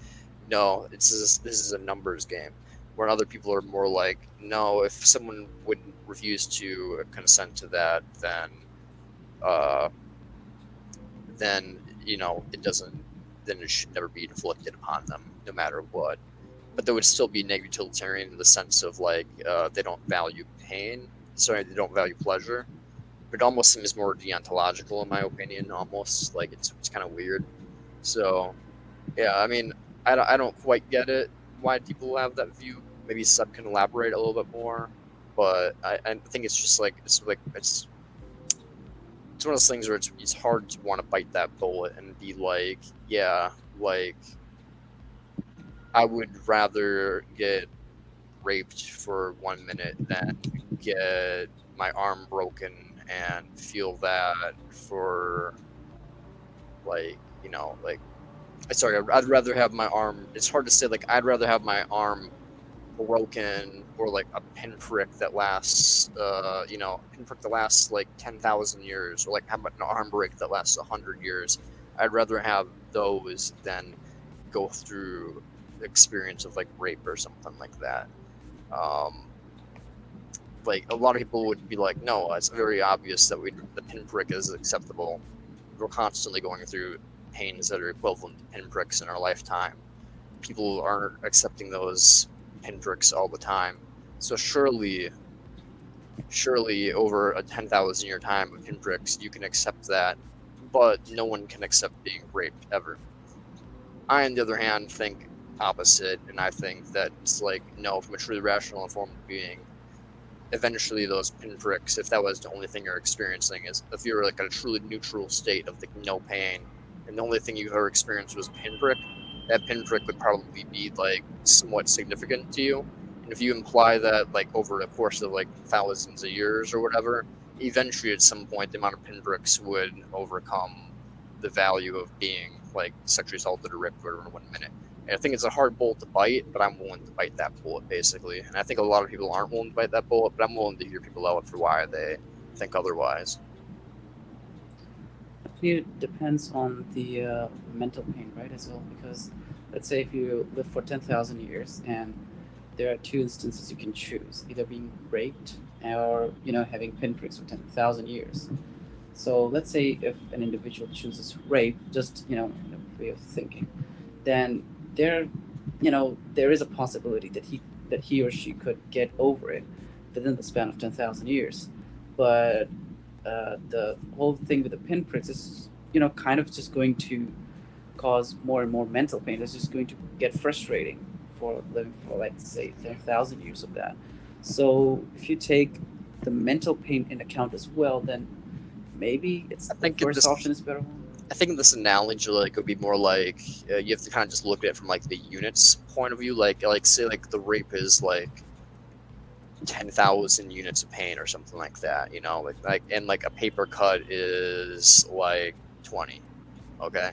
no, this is a numbers game. Where other people are more like, no, if someone would refuse to consent to that, uh, then it doesn't. Then it should never be inflicted upon them, no matter what. But there would still be negative utilitarian in the sense of like they don't value pain. Sorry, they don't value pleasure. But it almost seems more deontological, in my opinion. Almost like it's kind of weird. So yeah, I mean, I don't quite get it why people have that view. Maybe Sub can elaborate a little bit more. But I think it's just like it's one of those things where it's hard to want to bite that bullet and be like, yeah, like I would rather get raped for 1 minute than get my arm broken and feel that for like sorry, I'd rather have my arm. It's hard to say. Like I'd rather have my arm broken or like a pinprick that lasts, a pinprick that lasts like 10,000 years, or like have an arm break that lasts 100 years. I'd rather have those than go through the experience of like rape or something like that. Like a lot of people would be like, no, it's very obvious that the pinprick is acceptable. We're constantly going through pains that are equivalent to pinpricks in our lifetime. People aren't accepting those pinpricks all the time. So surely over a 10,000 year time of pinpricks, you can accept that, but no one can accept being raped ever. I, on the other hand, think opposite, and I think that it's like, no, from a truly rational, informed being, eventually those pinpricks, if that was the only thing you're experiencing, is if you're like in a truly neutral state of like no pain, and the only thing you've ever experienced was a pinprick, that pinprick would probably be like somewhat significant to you. And if you imply that like over the course of like thousands of years or whatever, eventually at some point the amount of pinpricks would overcome the value of being like sexually assaulted or raped for 1 minute. And I think it's a hard bullet to bite, but I'm willing to bite that bullet, basically. And I think a lot of people aren't willing to bite that bullet, but I'm willing to hear people out for why they think otherwise.
It depends on the mental pain, right, as well. Because let's say if you live for 10,000 years, and there are two instances you can choose: either being raped or having pinpricks for 10,000 years. So let's say if an individual chooses rape, just in a way of thinking, then there, there is a possibility that he or she could get over it within the span of 10,000 years. But the whole thing with the pinpricks is, kind of just going to cause more and more mental pain. It's just going to get frustrating for living for, like, say, 10,000 years of that. So if you take the mental pain in account as well, then maybe
I think
the first option is better one.
I think this analogy would be more like you have to kind of just look at it from like the units point of view. Like say like the rape is like 10,000 units of pain or something like that. And like a paper cut is like 20. Okay,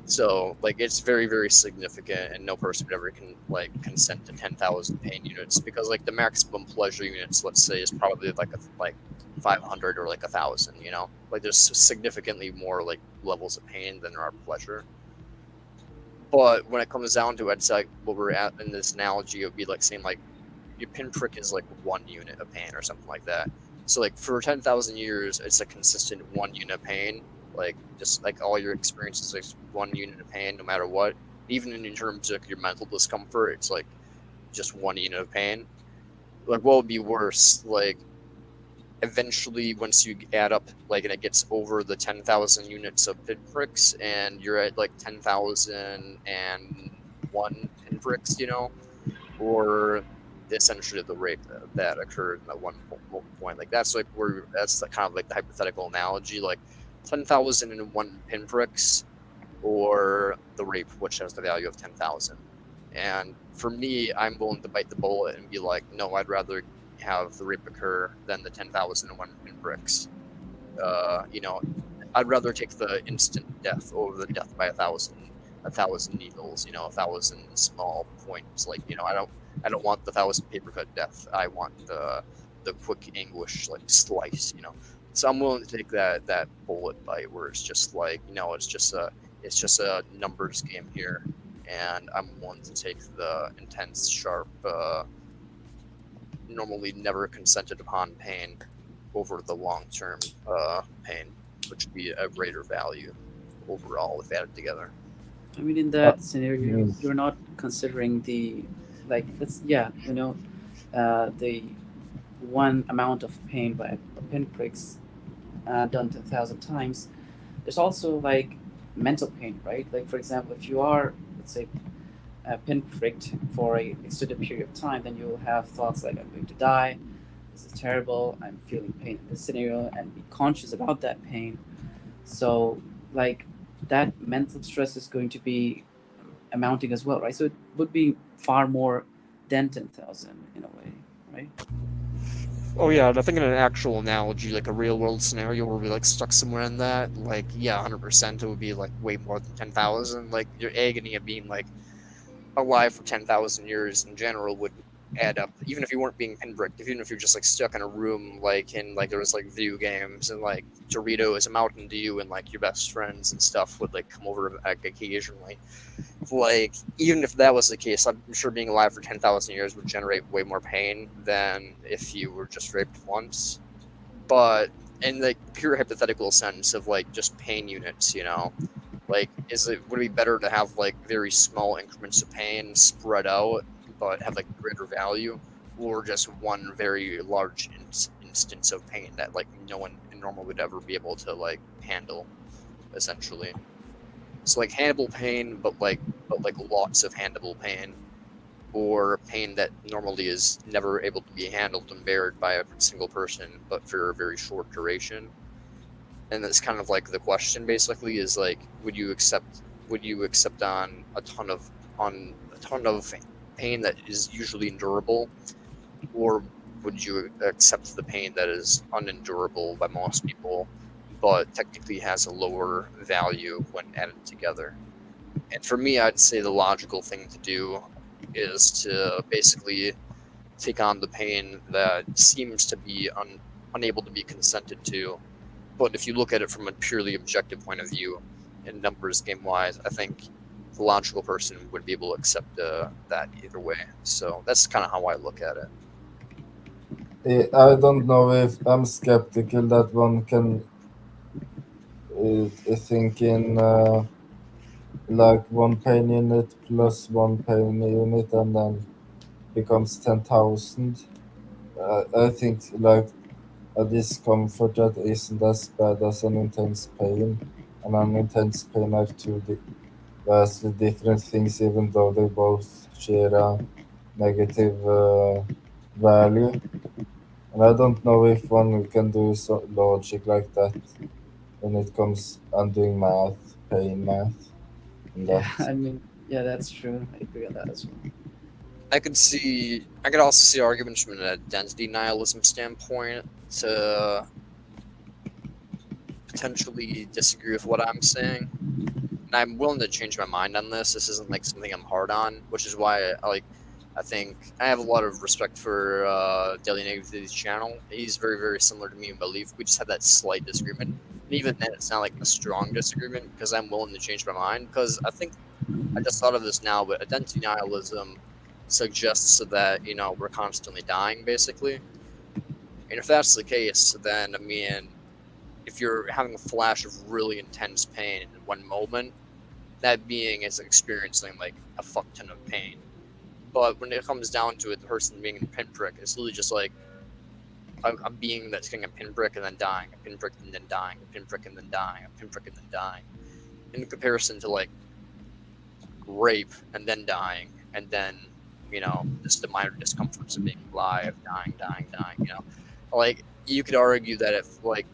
so like it's very very significant, and no person would ever consent to 10,000 pain units, because like the maximum pleasure units, let's say, is probably like 500 or like 1,000. Like there's significantly more like levels of pain than there are pleasure. But when it comes down to it, it's like what we're at in this analogy, it would be like saying like your pinprick is like 1 unit of pain or something like that. So like for 10,000 years, it's a consistent 1 unit of pain. Like just like all your experiences, like 1 unit of pain, no matter what. Even in terms of your mental discomfort, it's like just 1 unit of pain. Like what would be worse? Like eventually, once you add up, like, and it gets over the 10,000 units of pinpricks, and you're at like 10,001 pinpricks, or essentially the rape that occurred at one point. Like that's like where that's kind of like the hypothetical analogy, like 10,001 pinpricks, or the rape, which has the value of 10,000. And for me, I'm willing to bite the bullet and be like, no, I'd rather have the rape occur than the 10,001 pinpricks. I'd rather take the instant death over the death by a thousand needles. 1,000 small points. Like I don't want the 1,000 paper cut death. I want the quick anguish, like slice. So I'm willing to take that bullet bite where it's just like it's just a numbers game here, and I'm willing to take the intense, sharp, normally never consented upon pain over the long-term pain, which would be a greater value overall if added together.
I mean, in that scenario, you're not considering the, like, the one amount of pain by pinpricks done 10,000 times. There's also like mental pain, right? Like, for example, if you are, let's say, pinpricked for a extended period of time, then you'll have thoughts like, I'm going to die, this is terrible, I'm feeling pain in this scenario, and be conscious about that pain. So, like, that mental stress is going to be amounting as well, right? So would be far more than 10,000 in a way, right?
Oh yeah, and I think in an actual analogy, like a real world scenario where we like stuck somewhere in that, like yeah, 100%, it would be like way more than 10,000. Like your agony of being like alive for 10,000 years in general would add up, even if you weren't being pinpricked, even if you're just like stuck in a room, like in like there was like video games and like Doritos and Mountain Dew and like your best friends and stuff would like come over like occasionally. Like even if that was the case, I'm sure being alive for 10,000 years would generate way more pain than if you were just raped once. But in the pure hypothetical sense of like just pain units, you know, like would it be better to have like very small increments of pain spread out but have like greater value, or just one very large instance of pain that like no one normal would ever be able to like handle, essentially? So like handable pain, but like lots of handable pain, or pain that normally is never able to be handled and bared by a single person, but for a very short duration. And that's kind of like the question basically is like, would you accept on a ton of pain that is usually endurable, or would you accept the pain that is unendurable by most people, but technically has a lower value when added together? And for me, I'd say the logical thing to do is to basically take on the pain that seems to be unable to be consented to. But if you look at it from a purely objective point of view, in numbers game wise, I think the logical person would be able to accept that either way. So that's kind of how I look at it.
I don't know if I'm skeptical that one can think in like one pain unit plus one pain unit and then becomes 10,000. I think like a discomfort that isn't as bad as an intense pain, and an intense pain are two vastly different things, even though they both share a negative value. And I don't know if one can do logic like that when it comes on doing math, pain math, and
Yeah,
that.
I mean, yeah, that's true. I agree on that as well.
I could also see arguments from an identity nihilism standpoint to potentially disagree with what I'm saying. And I'm willing to change my mind on this. This isn't like something I'm hard on, which is why I think I have a lot of respect for Daily Negativity's channel. He's very, very similar to me in belief. We just had that slight disagreement. And even then, it's not like a strong disagreement because I'm willing to change my mind. Because I think I just thought of this now, but identity nihilism suggests that, you know, we're constantly dying, basically. And if that's the case, then, I mean, if you're having a flash of really intense pain in one moment, that being is experiencing like a fuck ton of pain. But when it comes down to it, the person being in a pinprick, it's literally just like a being that's getting a pinprick and then dying, a pinprick and then dying, a pinprick and then dying, a pinprick and then dying. In comparison to like rape and then dying, and then, you know, just the minor discomforts of being alive, dying, you know. Like, you could argue that if like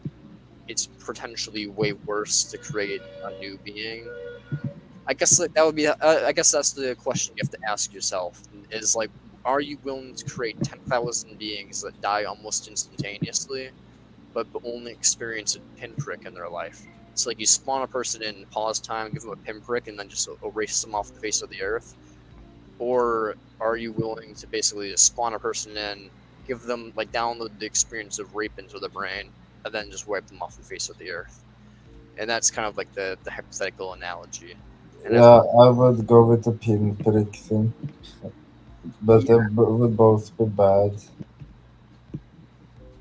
it's potentially way worse to create a new being. I guess like, that would be. I guess that's the question you have to ask yourself: is like, are you willing to create 10,000 beings that die almost instantaneously, but only experience a pinprick in their life? It's like you spawn a person in, pause time, give them a pinprick, and then just erase them off the face of the earth. Or are you willing to basically just spawn a person in, give them like download the experience of rape into their brain, and then just wipe them off the face of the earth? And that's kind of like the hypothetical analogy. And if
Yeah, I would go with the pinprick thing, but
yeah,
would both be bad,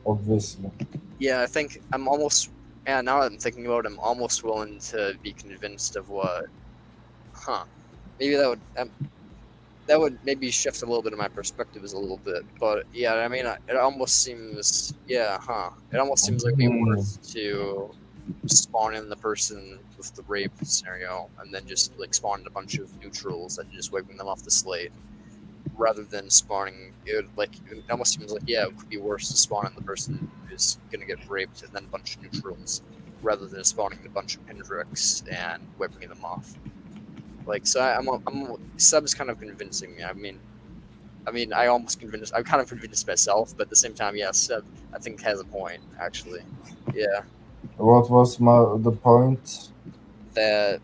obviously.
yeah, I think I'm almost. Yeah, now that I'm thinking about it, I'm almost willing to be convinced of what. Huh? Maybe that would maybe shift a little bit of my perspectives a little bit, but yeah, I mean, it almost seems, yeah, huh? It almost seems like it'd be
Hmm.
worse to spawn in the person with the rape scenario and then just like spawn a bunch of neutrals and just wiping them off the slate, rather than spawning it. Like, it almost seems like, yeah, it could be worse to spawn in the person who's gonna get raped and then a bunch of neutrals, rather than spawning a bunch of pinpricks and wiping them off. Like, so Seb's kind of convincing me. I mean, I almost convinced. I'm kind of convinced myself, but at the same time, yeah, Seb, I think has a point actually. Yeah,
What was the point?
that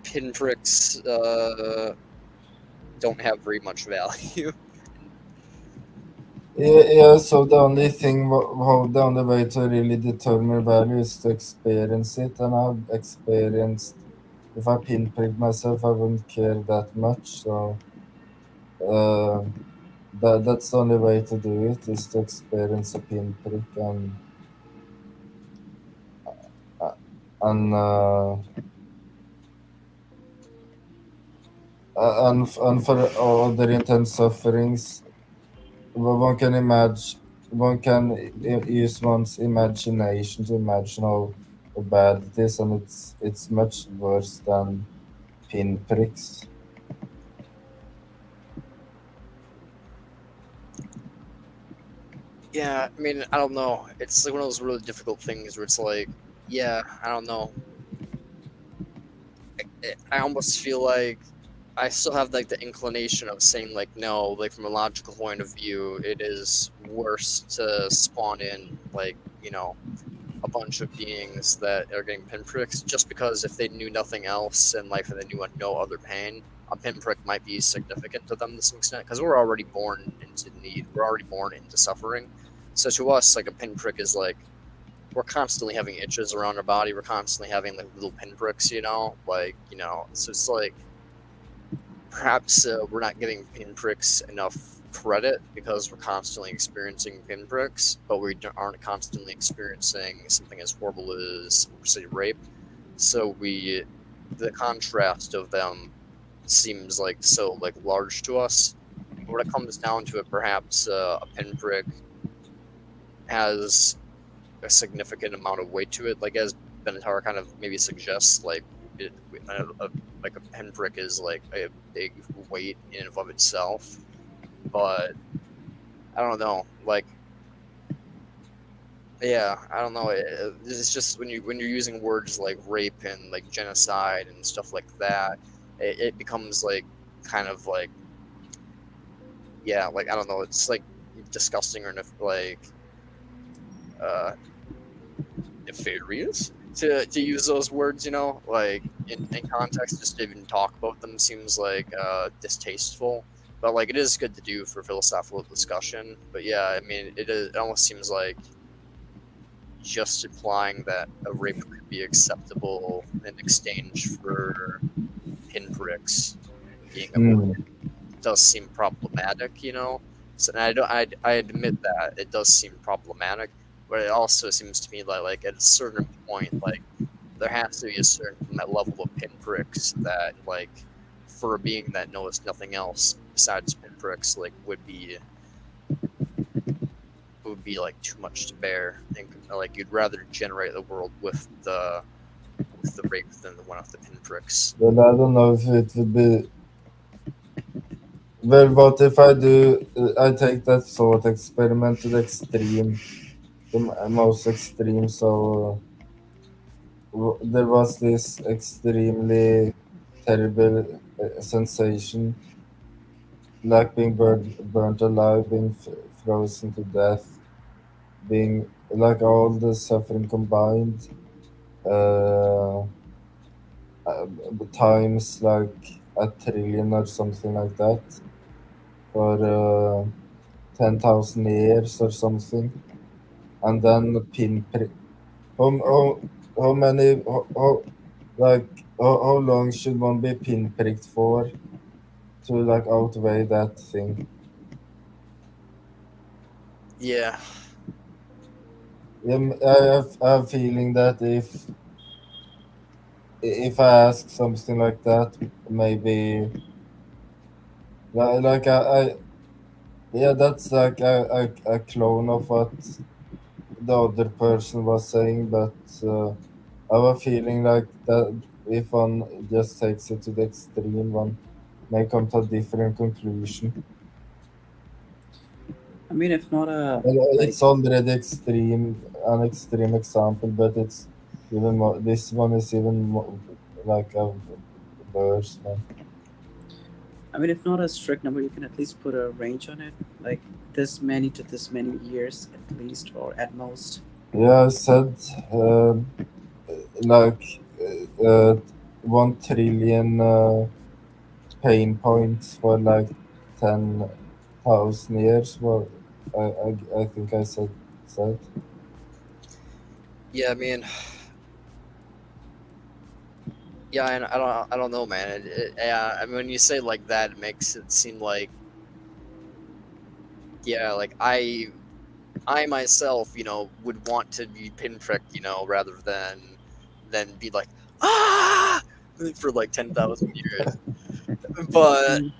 pinpricks don't have very much value.
Yeah, so the only thing, the only way to really determine value is to experience it, and I've experienced. If I pinprick myself, I wouldn't care that much. So uh, that's the only way to do it is to experience a pinprick uh, and for other intense sufferings, one can imagine, one can use one's imagination to imagine how bad it is, and it's much worse than pinpricks.
Yeah, I mean, I don't know. It's like one of those really difficult things where it's like, yeah, I don't know. I almost feel like I still have like the inclination of saying like no, like from a logical point of view, it is worse to spawn in like a bunch of beings that are getting pinpricks just because if they knew nothing else in life and they knew no other pain, a pinprick might be significant to them to some extent because we're already born into need, we're already born into suffering. So to us, like a pinprick is like we're constantly having itches around our body. We're constantly having like little pinpricks, So it's like perhaps we're not giving pinpricks enough credit because we're constantly experiencing pinpricks, but we aren't constantly experiencing something as horrible as, say, rape. So the contrast of them seems like so like large to us. When it comes down to it, perhaps a pinprick has a significant amount of weight to it, like as Benatar kind of maybe suggests, like a pinprick is like a big weight in and of itself. But I don't know, like yeah, I don't know. It's just when you're using words like rape and like genocide and stuff like that, it becomes like kind of like yeah, like I don't know. It's like disgusting or like uh nefarious to use those words, like in context, just to even talk about them seems like distasteful. But like it is good to do for philosophical discussion. But yeah, I mean it almost seems like just implying that a rape could be acceptable in exchange for pinpricks being
Hmm.
avoided does seem problematic. So and I don't I admit that it does seem problematic, but it also seems to me like at a certain point, like there has to be a certain level of pinpricks that like for a being that knows nothing else besides pinpricks like would be like too much to bear, and like you'd rather generate the world with the rape than the one of the pinpricks.
Well, I don't know if it would be. Well, what if I do? I take that thought experiment to the extreme, the most extreme. So there was this extremely terrible sensation, like being burnt alive, being frozen to death, being like all the suffering combined, uh, times like a trillion or something like that for 10,000 years or something, and then pinprick. How, how many, how long should one be pinpricked for to like outweigh that thing?
Yeah,
Yeah, I have a feeling that if I ask something like that, maybe like yeah, that's like a clone of what the other person was saying, but I have a feeling like that if one just takes it to the extreme, one may come to a different conclusion.
I mean, if not a
Well,
like,
it's already an extreme example, but it's even more. This one is even more like worse, man.
I mean, if not a strict number, you can at least put a range on it, like this many to this many years at least, or at most.
Yeah, I said like 1 trillion pain points for like 10,000 years. Well, I think I said.
Yeah, I mean, yeah, I don't know, man. Yeah, I mean, when you say it like that, it makes it seem like, yeah, like I myself, would want to be pinpricked, rather than be like, ah, for like 10,000 years. But
Mhm.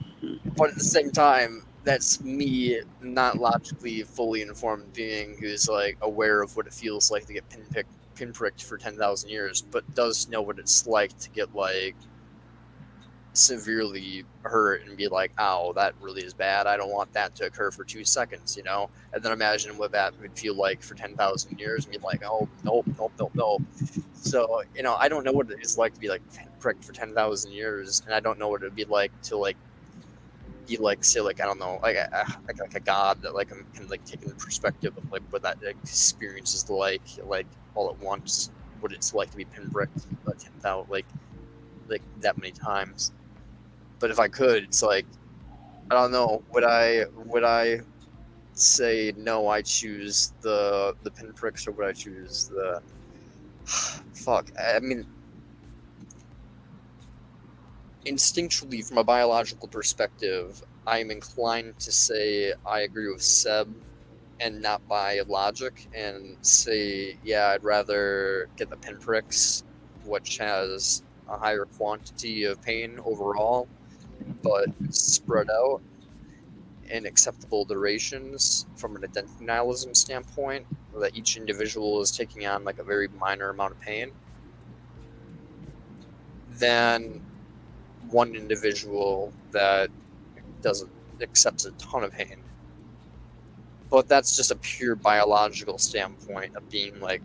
but at the same time, that's me not logically fully informed being who's like aware of what it feels like to get pinpricked for 10,000 years, but does know what it's like to get like severely hurt and be like, "Ow, that really is bad. I don't want that to occur for 2 seconds," And then imagine what that would feel like for 10,000 years, and be like, "Oh, nope, nope, nope, nope." So, I don't know what it is like to be like pricked for 10,000 years, and I don't know what it'd be like to like be like, say, like, I don't know, like a god that like can like take in the perspective of like what that experience is like all at once, what it's like to be pinpricked 10,000 like that many times. But if I could, it's like, I don't know. Would I say no? I choose the pinpricks, or would I choose the fuck? I mean, instinctually, from a biological perspective, I'm inclined to say I agree with Seb, and not by logic, and say, yeah, I'd rather get the pinpricks, which has a higher quantity of pain overall, but spread out in acceptable durations from an identity nihilism standpoint, that each individual is taking on like a very minor amount of pain, than one individual that doesn't accepts a ton of pain. But that's just a pure biological standpoint of being like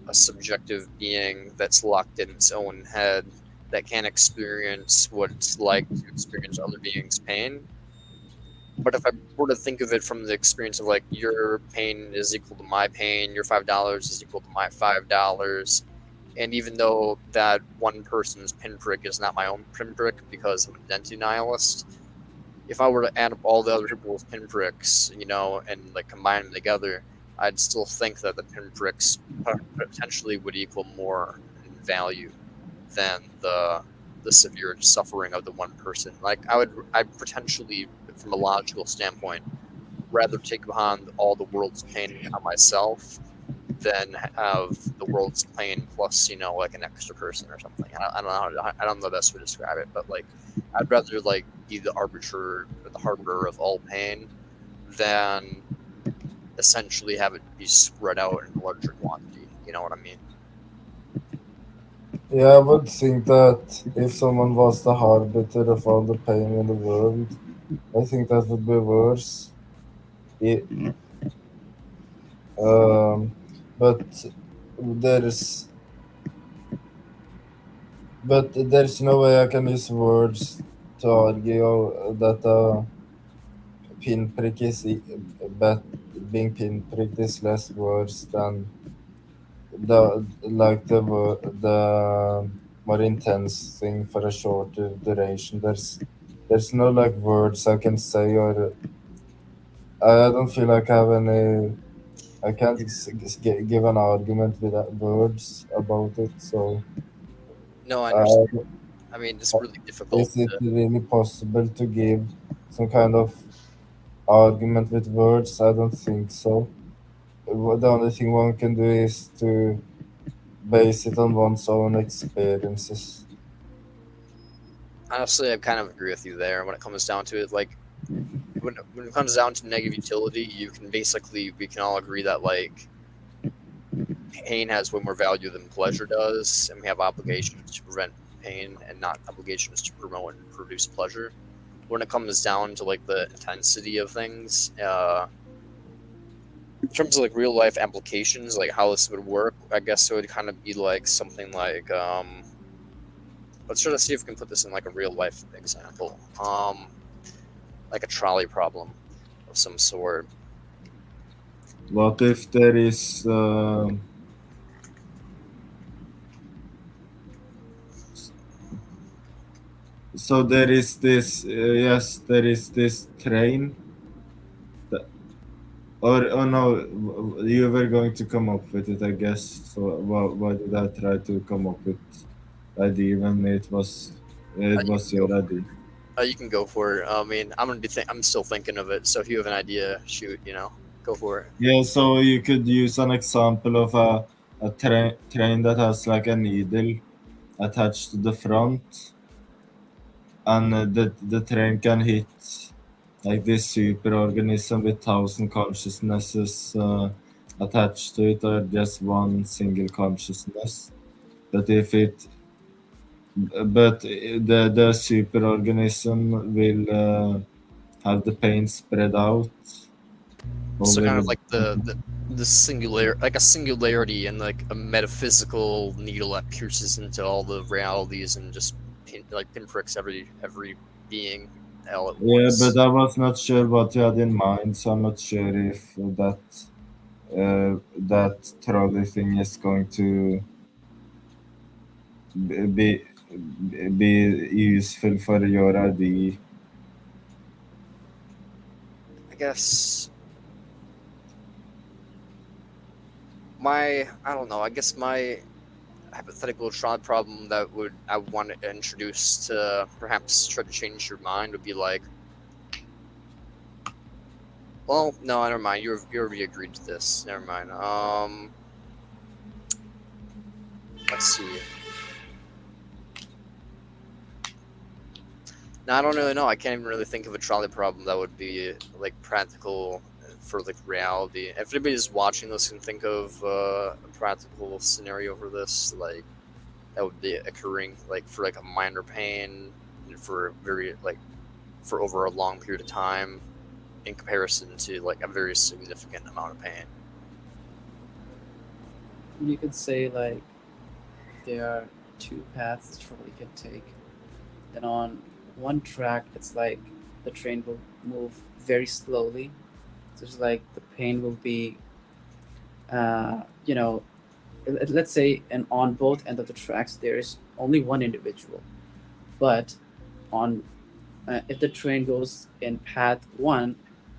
a subjective being that's locked in its own head, that can't experience what it's like to experience other beings' pain. But if I were to think of it from the experience of like, your pain is equal to my pain, your $5 is equal to my $5, and even though that one person's pinprick is not my own pinprick because I'm an identity nihilist, if I were to add up all the other people's pinpricks, and like combine them together, I'd still think that the pinpricks potentially would equal more in value than the severe suffering of the one person. Like I'd potentially, from a logical standpoint, rather take on all the world's pain on myself than have the world's pain plus, like an extra person or something. I don't know the best way to describe it, but like I'd rather like be the arbiter or the harbinger of all pain than essentially have it be spread out in a larger quantity. You know what I mean?
Yeah, I would think that if someone was the arbiter of all the pain in the world, I think that would be worse. It, um, but there's there's no way I can use words to argue that pinprick is but being pinpricked is less worse than the more intense thing for a shorter duration. There's no like words I can say, or I don't feel like I have any. I can't give an argument with words about it. So,
No, I
uh,
understand. I mean, it's really difficult
is it
to.
really possible to give some kind of argument with words? I don't think so. The only thing one can do is to base it on one's own experiences.
Honestly, I kind of agree with you there when it comes down to it. Like, when it comes down to negative utility, we can all agree that like pain has way more value than pleasure does, and we have obligations to prevent pain and not obligations to promote and produce pleasure. When it comes down to like the intensity of things, in terms of like real life applications, like how this would work, I guess it would kind of be like something like let's try to see if we can put this in like a real life example. Like a trolley problem of some sort.
What if there is so there is this yes, there is this train that, or no, you were going to come up with it, I guess. So why did I try to come up with idea when it
You
was
can go
your
for
idea?
You can go for it. I mean, I'm still thinking of it. So if you have an idea, shoot, go for it.
Yeah, so you could use an example of a train that has like a needle attached to the front, and the train can hit like this superorganism with thousand consciousnesses attached to it, or just one single consciousness. But if it, but the superorganism will have the pain spread out
So kind
over.
of like the singular, like a singularity and like a metaphysical needle that pierces into all the realities and just pinpricks every being all at
Yeah, but
once.
I was not sure what you had in mind, so I'm not sure if that trolley thing is going to be be useful for your idea.
I guess I don't know. I guess my hypothetical trial problem that I would want to introduce to perhaps try to change your mind would be like, well, no, never mind. You already agreed to this. Never mind. Let's see. No, I don't really know. I can't even really think of a trolley problem that would be like practical for like reality. If anybody's watching this can think of a practical scenario for this, like that would be occurring like for like a minor pain for very like for over a long period of time in comparison to like a very significant amount of pain.
You could say like there are two paths the trolley can take. Then on one track, it's like the train will move very slowly. So it's like the pain will be, uh, you know, let's say, and on both end of the tracks there is only one individual. But on if the train goes in path one,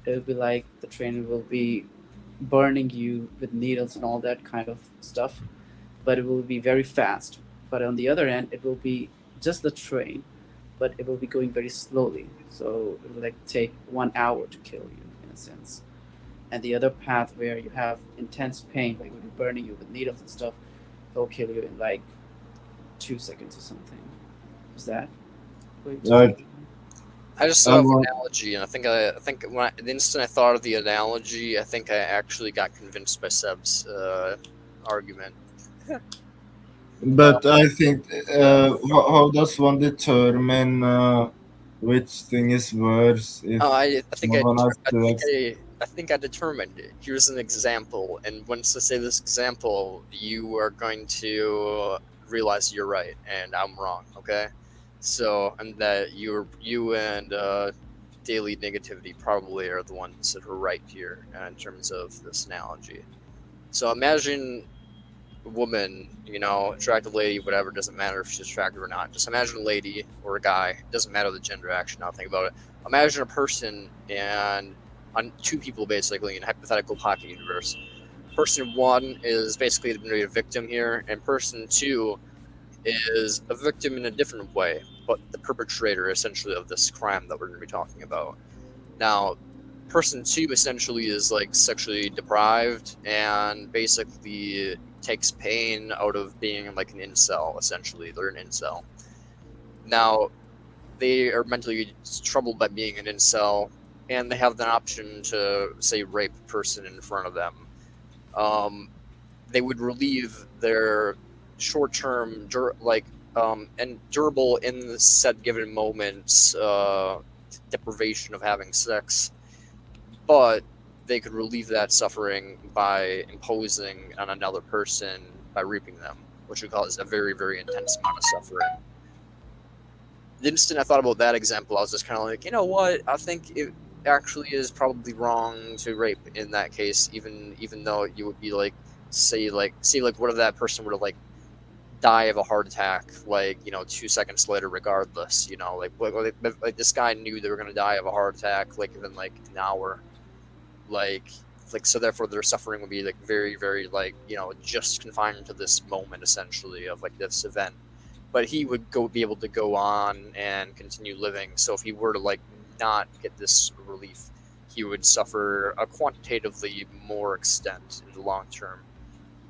it'll be like the train will be burning you with needles and all that kind of stuff, but it will be very fast. But on the other end, it will be just the train, but it will be going very slowly. So it will like take 1 hour to kill you in a sense. And the other path where you have intense pain, like it will be burning you with needles and stuff, it will kill you in like 2 seconds or something. Is that what you're talking
Like
about?
I just
I
thought of an
want,
analogy, and I think the instant I thought of the analogy, I think I actually got convinced by Seb's argument.
but I think how does one determine which thing is worse
Oh,
if someone has to
I think I determined it. Here's an example, and once I say this example, you are going to realize you're right and I'm wrong. Okay, so and that you and daily negativity probably are the ones that are right here in terms of this analogy. So imagine a woman, attractive lady, whatever, doesn't matter if she's attractive or not. Just imagine a lady or a guy, doesn't matter the gender action, now think about it. Imagine a person and on two people basically in a hypothetical pocket universe. Person one is basically going to be a victim here, and person two is a victim in a different way, but the perpetrator essentially of this crime that we're going to be talking about. Now, person two essentially is like sexually deprived and basically takes pain out of being like an incel. Essentially, they're an incel. Now, they are mentally troubled by being an incel, and they have the option to say rape a person in front of them. They would relieve their short-term, and durable in the said given moments deprivation of having sex, but they could relieve that suffering by imposing on another person by raping them, which would cause a very, very intense amount of suffering.
the instant I thought about that example, I was just kind of like, you know what? I think it actually is probably wrong to rape in that case, even though you would be like, say like what if that person were to like die of a heart attack, like 2 seconds later, regardless, like this guy knew they were gonna die of a heart attack, like within like an hour, like so therefore their suffering would be like very very like just confined to this moment essentially of like this event, but he would be able to go on and continue living. So if he were to like not get this relief, he would suffer a quantitatively more extent in the long term.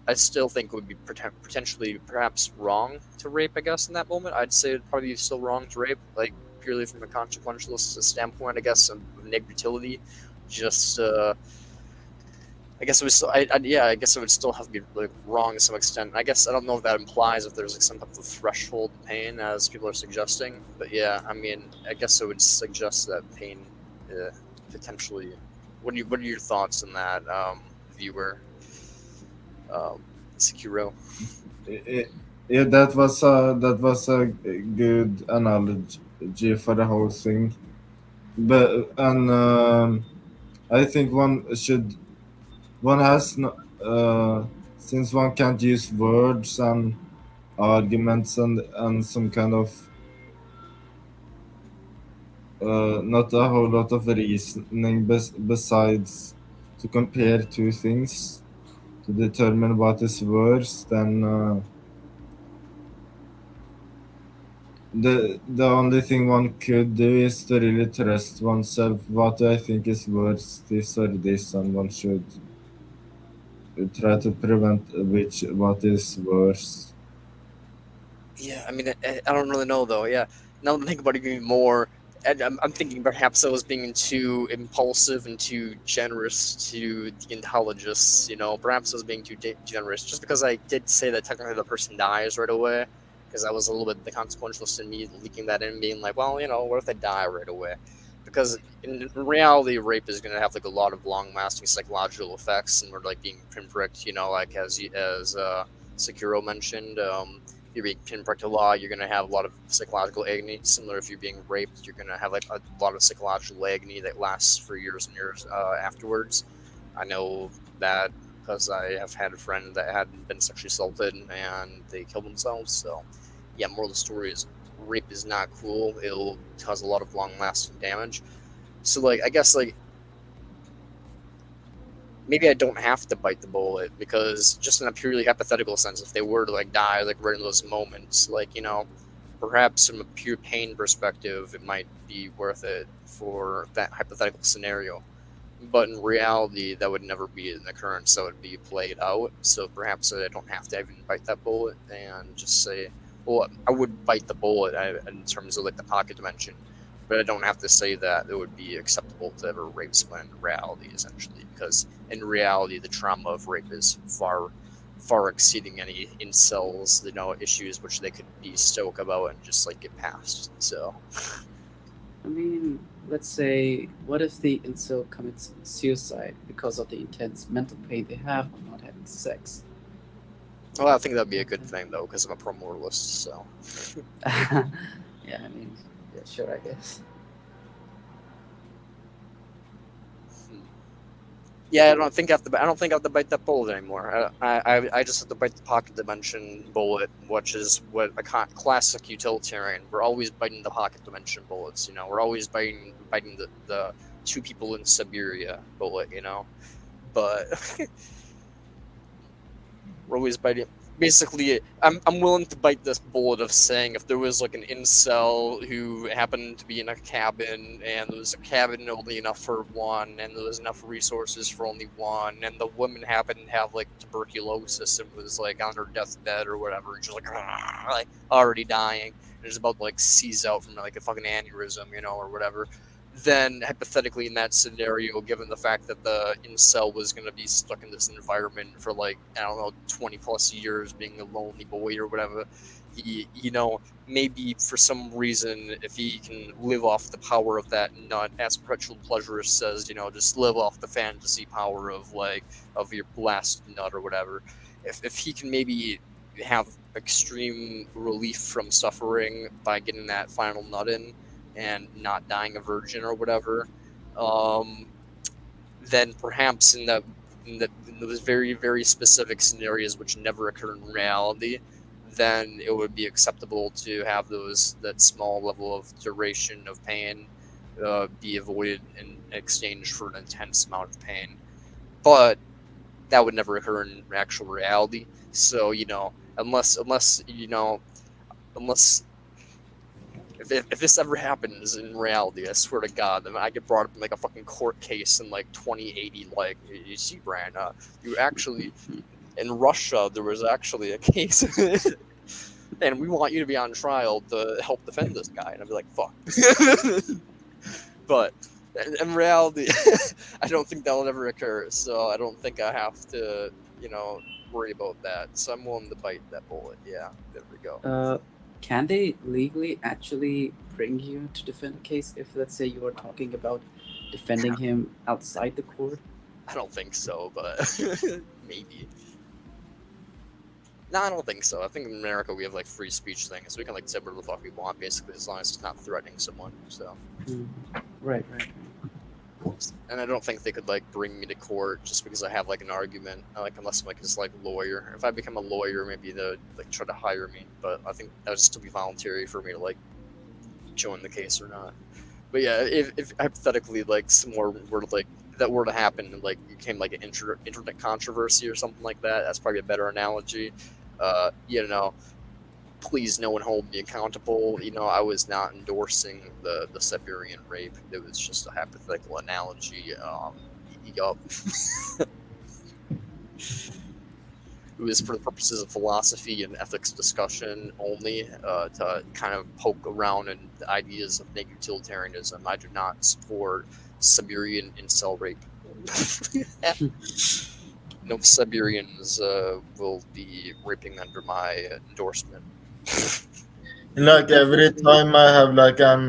I still think it would be potentially perhaps wrong to rape, I guess, in that moment. I'd say it'd probably be still wrong to rape, like purely from a consequentialist standpoint, I guess, of negativity. Just I guess it was. Yeah, I guess it would still have to be like wrong to some extent. I guess I don't know if that implies if there's like some type of threshold pain, as people are suggesting. But yeah, I mean, I guess it would suggest that pain potentially. What are your thoughts on that, viewer? Sekiro.
Yeah, that was a good analogy for the whole thing. But and I think one has no, since one can't use words and arguments and some kind of not a whole lot of reasoning besides to compare two things to determine what is worse, then the only thing one could do is to really trust oneself. What do I think is worse, this or this, and one should try to prevent what is worse.
Yeah, I mean, I don't really know though. Yeah, now that I think about it even more, and I'm thinking perhaps I was being too impulsive and too generous to the intelligence. Perhaps I was being too generous, just because I did say that technically the person dies right away, because I was a little bit the consequentialist in me leaking that in, being like, well, what if they die right away? Because in reality, rape is going to have like a lot of long-lasting psychological effects, and we're like being pinpricked. Like as Sekiro mentioned. If you're being pinpricked a lot, you're going to have a lot of psychological agony. Similar if you're being raped, you're going to have like a lot of psychological agony that lasts for years and years afterwards. I know that because I have had a friend that had been sexually assaulted and they killed themselves. So, yeah, moral of the story is rape is not cool. It'll cause a lot of long lasting damage. So, like, I guess, like, maybe I don't have to bite the bullet, because just in a purely hypothetical sense, if they were to like die like right in those moments, like perhaps from a pure pain perspective, it might be worth it for that hypothetical scenario. But in reality, that would never be an occurrence. That would be played out. So perhaps I don't have to even bite that bullet and just say, well, I would bite the bullet in terms of like the pocket dimension, but I don't have to say that it would be acceptable to ever rape someone in reality, essentially, because in reality, the trauma of rape is far exceeding any incels, issues which they could be stoic about and just like get past. So,
I mean, let's say, what if the incel commits suicide because of the intense mental pain they have from not having sex?
well, I think that'd be a good thing though, because I'm a pro-moralist. So,
Yeah, I mean, yeah, sure, I guess.
yeah, I don't think I have to bite that bullet anymore. I just have to bite the pocket dimension bullet, which is what a classic utilitarian. We're always biting the pocket dimension bullets. We're always biting the two people in Siberia bullet. But we're always biting. Basically, I'm willing to bite this bullet of saying, if there was like an incel who happened to be in a cabin, and there was a cabin only enough for one, and there was enough resources for only one, and the woman happened to have like tuberculosis and was like on her deathbed or whatever, and she's like already dying, and is about to like seize out from like a fucking aneurysm, or whatever. Then hypothetically in that scenario, given the fact that the incel was going to be stuck in this environment for like, I don't know, 20 plus years, being a lonely boy or whatever, he maybe for some reason, if he can live off the power of that nut, as Perpetual Pleasurist says, just live off the fantasy power of like of your last nut or whatever, if he can maybe have extreme relief from suffering by getting that final nut in and not dying a virgin or whatever, then perhaps in those very, very specific scenarios which never occur in reality, then it would be acceptable to have that small level of duration of pain be avoided in exchange for an intense amount of pain. But that would never occur in actual reality. So unless if this ever happens in reality, I swear to God, then I get brought up in like a fucking court case in like 2080. Like, you see, Brian, you actually in Russia there was actually a case, and we want you to be on trial to help defend this guy. And I'd be like, fuck. But in reality, I don't think that'll ever occur. So I don't think I have to, worry about that. So I'm willing to bite that bullet. Yeah, there we go.
Can they legally actually bring you to defend a case if, let's say, you are talking about defending him outside the court?
I don't think so, but maybe. No, I don't think so. I think in America we have like free speech things. So we can like say whatever the fuck we want, basically, as long as it's not threatening someone. So.
Right.
And I don't think they could like bring me to court just because I have like an argument. Like unless I'm like this like lawyer. If I become a lawyer, maybe they'll like try to hire me. But I think that would still be voluntary for me to like join the case or not. But yeah, if hypothetically like some more were to like that were to happen and like became like an internet controversy or something like that, that's probably a better analogy. Please, no one hold me accountable. I was not endorsing the Siberian rape. It was just a hypothetical analogy. Yup. It was for the purposes of philosophy and ethics discussion only, to kind of poke around in the ideas of naked utilitarianism. I do not support Siberian incel rape. No Siberians will be raping under my endorsement.
Like every time I have like an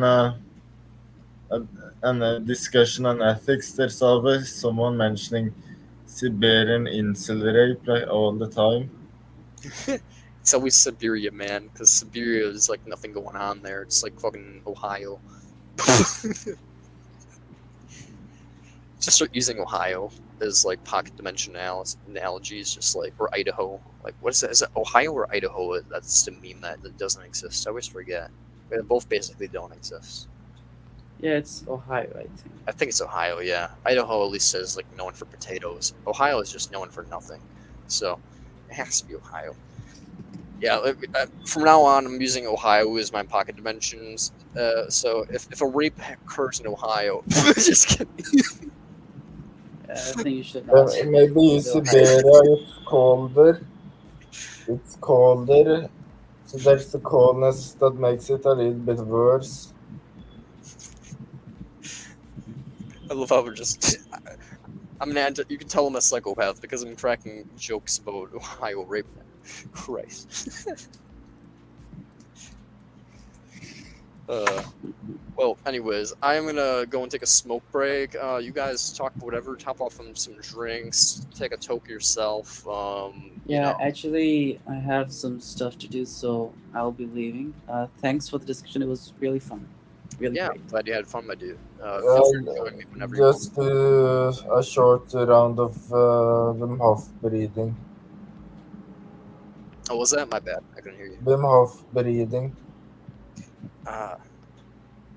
discussion on ethics, there's always someone mentioning Siberian incel rape like all the time.
It's always Siberia, man, because Siberia is like nothing going on there. It's like fucking Ohio. Just start using Ohio as like pocket dimension analogies, just like, or Idaho. Like, what is that? Is it Ohio or Idaho? That's the meme that doesn't exist. I always forget. They both basically don't exist.
Yeah, it's Ohio, I think.
I think it's Ohio, yeah. Idaho at least says like known for potatoes. Ohio is just known for nothing. So it has to be Ohio. Yeah, from now on, I'm using Ohio as my pocket dimensions. So if a rape occurs in Ohio, just kidding.
I think you should not.
Maybe Siberia is colder. It's colder. So that's the coldness that makes it a little bit worse.
I love how we're just. You can tell I'm a psychopath because I'm cracking jokes about Ohio rape. Christ. Well, anyways, I'm gonna go and take a smoke break. You guys talk whatever, top off on some drinks, take a toke yourself.
Actually, I have some stuff to do, so I'll be leaving. Thanks for the discussion. It was really fun. Really great.
Glad you had fun, my dude. Feel free to join me whenever you want.
Just a short round of Wim Hof breathing.
Oh, was that? My bad. I couldn't hear you.
Wim Hof breathing.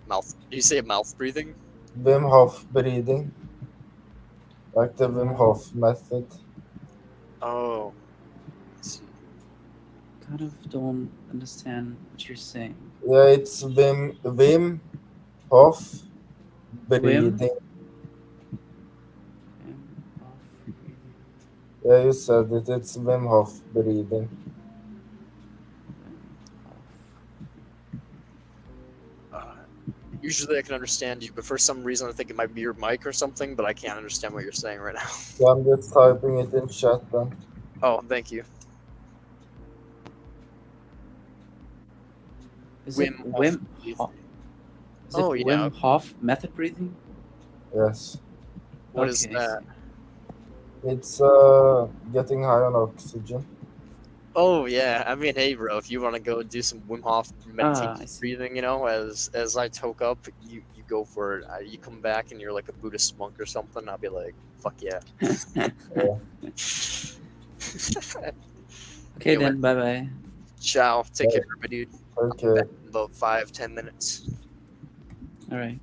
Mouth. Did you say mouth breathing?
Wim Hof breathing. Like the Wim Hof method.
Oh. Let's see.
Kind of don't understand what you're saying.
Yeah, it's Wim Hof breathing.
Wim Hof breathing.
Yeah, you said it. It's Wim Hof breathing.
Usually I can understand you, but for some reason I think it might be your mic or something, but I can't understand what you're saying right now.
So I'm just typing it in chat then.
Oh, thank you.
Is
Wim
it
Hof
Wim
breathing.
Hof? Is
Oh,
it
yeah.
Wim Hof method breathing?
Yes.
What is
Okay.
that?
It's getting high on oxygen.
Oh yeah, I mean, hey bro, if you want to go do some Wim Hof meditation
I see.
breathing, you know, as I toke up, you go for it. You come back and you're like a Buddhist monk or something. I'll be like, fuck yeah.
Okay,
Anyway,
then. Bye bye.
ciao. Take care, my dude.
Okay.
I'm back in about 5-10 minutes.
All right.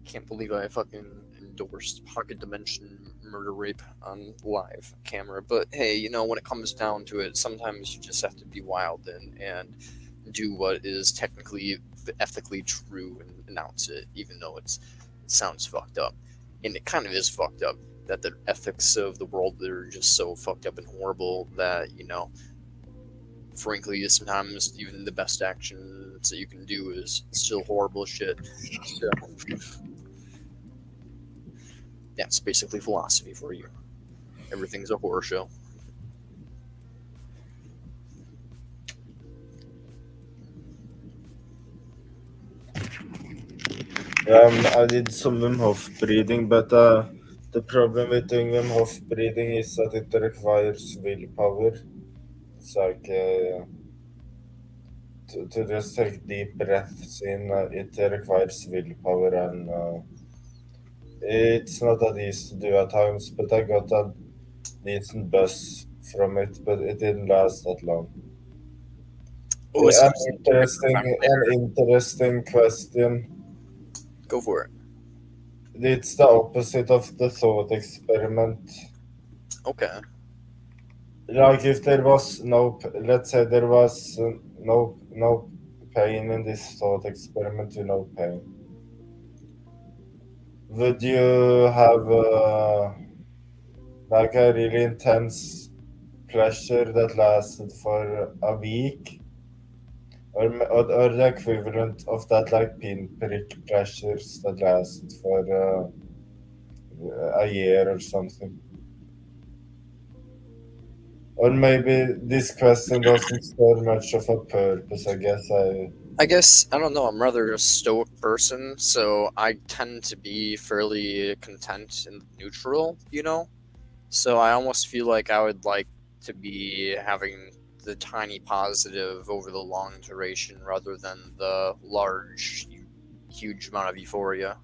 Can't believe I fucking endorsed pocket dimension murder rape on live camera. But hey, you know, when it comes down to it, sometimes you just have to be wild and do what is technically ethically true and announce it, even though it sounds fucked up. And it kind of is fucked up that the ethics of the world are just so fucked up and horrible that, you know, frankly, sometimes even the best actions that you can do is still horrible shit. So, that's basically philosophy for you. Everything's a horror show.
I did some Wim Hof breathing, but the problem with doing Wim Hof breathing is that it requires willpower. It's like to just take deep breaths in, it requires willpower, and it's not that easy to do at times. But I got a decent buzz from it, but it didn't last that long.
Oh,
An interesting question.
Go for it.
It's the opposite of the thought experiment.
Okay.
Like if there was let's say there was no pain in this thought experiment, no pain. Would you have like a really intense pleasure that lasted for a week, or the equivalent of that, like pinprick pleasures that lasted for a year or something? Or maybe this question doesn't serve much of a purpose. I guess
I don't know. I'm rather a stoic person, so I tend to be fairly content and neutral, you know? So I almost feel like I would like to be having the tiny positive over the long duration rather than the large, huge amount of euphoria.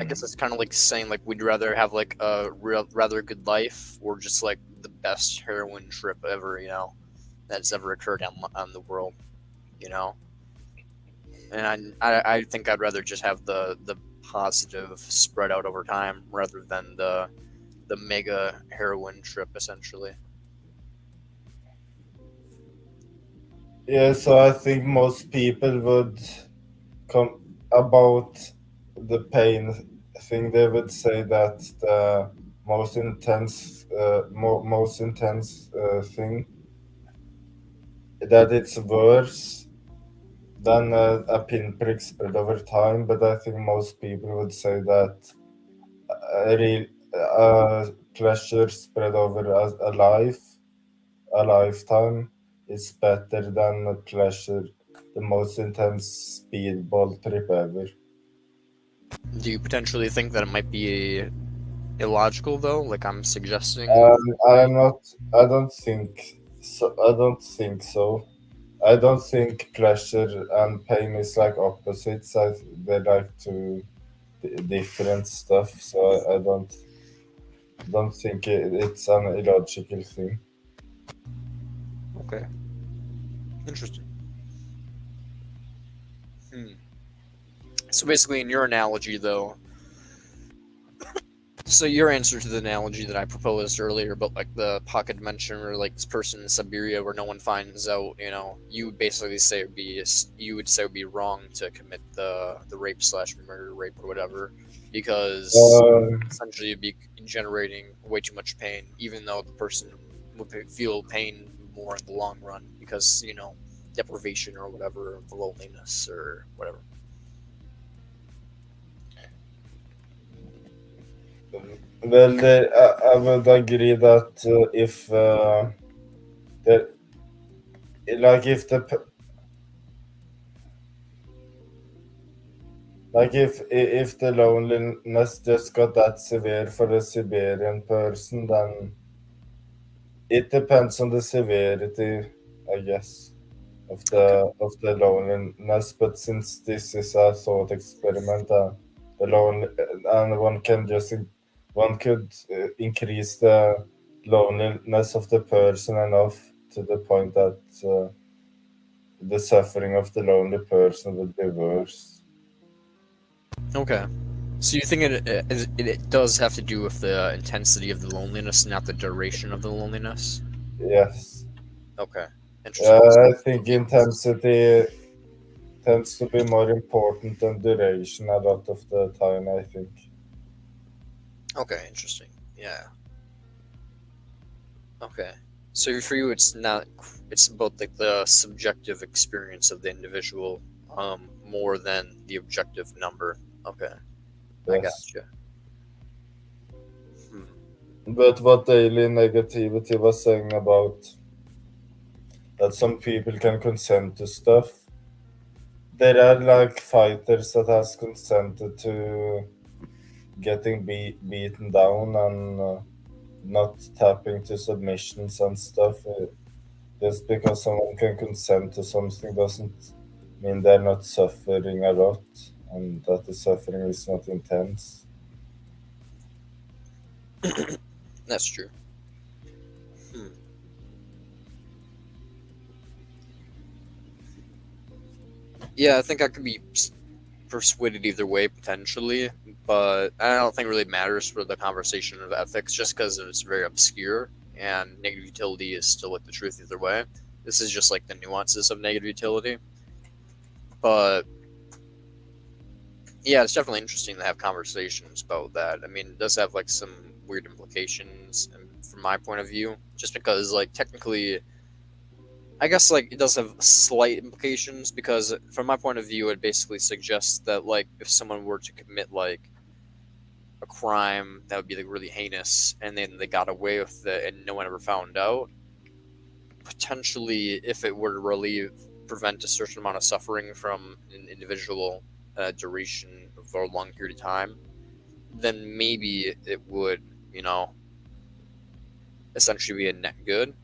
I guess it's kind of like saying like we'd rather have like a rather good life or just like the best heroin trip ever, you know, that's ever occurred on the world, you know. And I think I'd rather just have the positive spread out over time rather than the mega heroin trip essentially.
yeah. So I think most people would come about the pain thing. They would say that the most intense thing, that it's worse than a pinprick spread over time. But I think most people would say that a real pleasure spread over a lifetime is better than a pleasure, the most intense speedball trip ever.
Do you potentially think that it might be illogical though, like I'm suggesting?
I'm not. I don't think so. I don't think so. I don't think pleasure and pain is like opposites. They're like two different stuff. So I don't think it's an illogical thing.
Okay. Interesting. So basically, in your analogy, though, so your answer to the analogy that I proposed earlier about like the pocket dimension or like this person in Siberia where no one finds out, you know, you would basically say it would be wrong to commit the rape slash murder rape or whatever because essentially it'd be generating way too much pain, even though the person would feel pain more in the long run because you know deprivation or whatever, loneliness or whatever.
Well, I would agree that if the like if the like if the loneliness just got that severe for a Siberian person, then it depends on the severity, I guess,
Okay.
of the loneliness. But since this is a thought experiment, the lone and one could increase the loneliness of the person enough to the point that the suffering of the lonely person would be worse.
Okay. So you think it does have to do with the intensity of the loneliness, not the duration of the loneliness?
Yes.
Okay. Interesting.
I think intensity tends to be more important than duration a lot of the time, I think.
Okay, interesting. Yeah. Okay. So for you, it's not. It's about like the subjective experience of the individual, more than the objective number. Okay, I got
Yes.
you. Hmm.
But what daily negativity was saying about that some people can consent to stuff. There are like fighters that has consented to getting beaten down and not tapping to submissions and stuff. Just because someone can consent to something doesn't mean they're not suffering a lot and that the suffering is not intense.
That's true. Hmm. Yeah, I think I could be persuaded either way potentially, but I don't think it really matters for the conversation of ethics just because it's very obscure and negative utility is still like the truth either way. This is just like the nuances of negative utility, but yeah, it's definitely interesting to have conversations about that. I mean, it does have like some weird implications from my point of view, just because like technically, I guess like it does have slight implications because from my point of view, it basically suggests that like if someone were to commit like a crime that would be like really heinous and then they got away with it and no one ever found out, potentially if it were to relieve prevent a certain amount of suffering from an individual duration for a long period of time, then maybe it would, you know, essentially be a net good.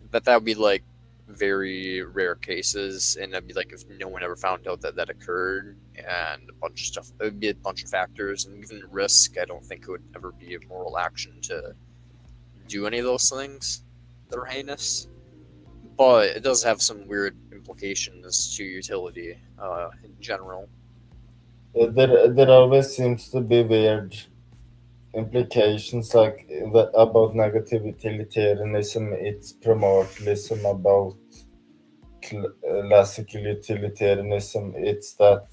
But that would be like very rare cases, and that'd be like if no one ever found out that that occurred, and a bunch of stuff. It would be a bunch of factors, and even risk. I don't think it would ever be a moral action to do any of those things that are heinous. But it does have some weird implications to utility in general.
There always seems to be weird implications like about negative utilitarianism. It's primordialism about classical utilitarianism. It's that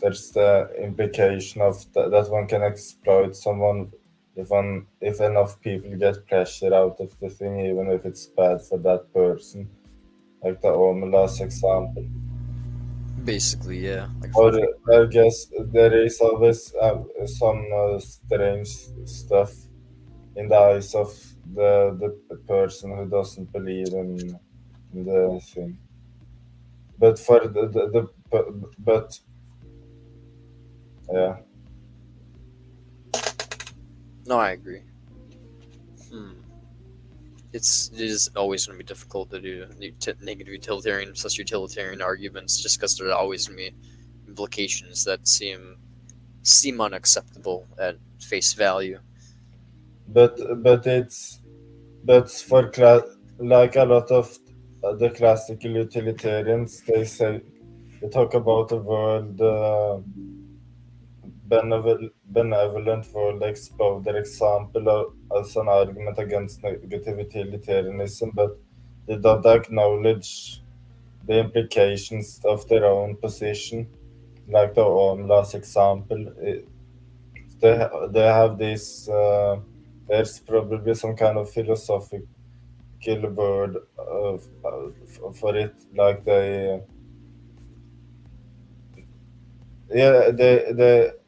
there's the implication of that one can exploit someone if enough people get pleasure out of the thing, even if it's bad for that person. Like the Omelas example.
Basically, yeah. Like
Or I guess there is always some strange stuff in the eyes of the person who doesn't believe in the thing. But for but yeah,
no, I agree. Hmm. It is always going to be difficult to do negative utilitarian plus utilitarian arguments just because there are always going to be implications that seem unacceptable at face value.
but it's but for like a lot of the classical utilitarians, they talk about a world. Benevolent world exploder example as an argument against negative utilitarianism, but they don't acknowledge the implications of their own position, like the last example. They have this. There's probably some kind of philosophical word for it, like they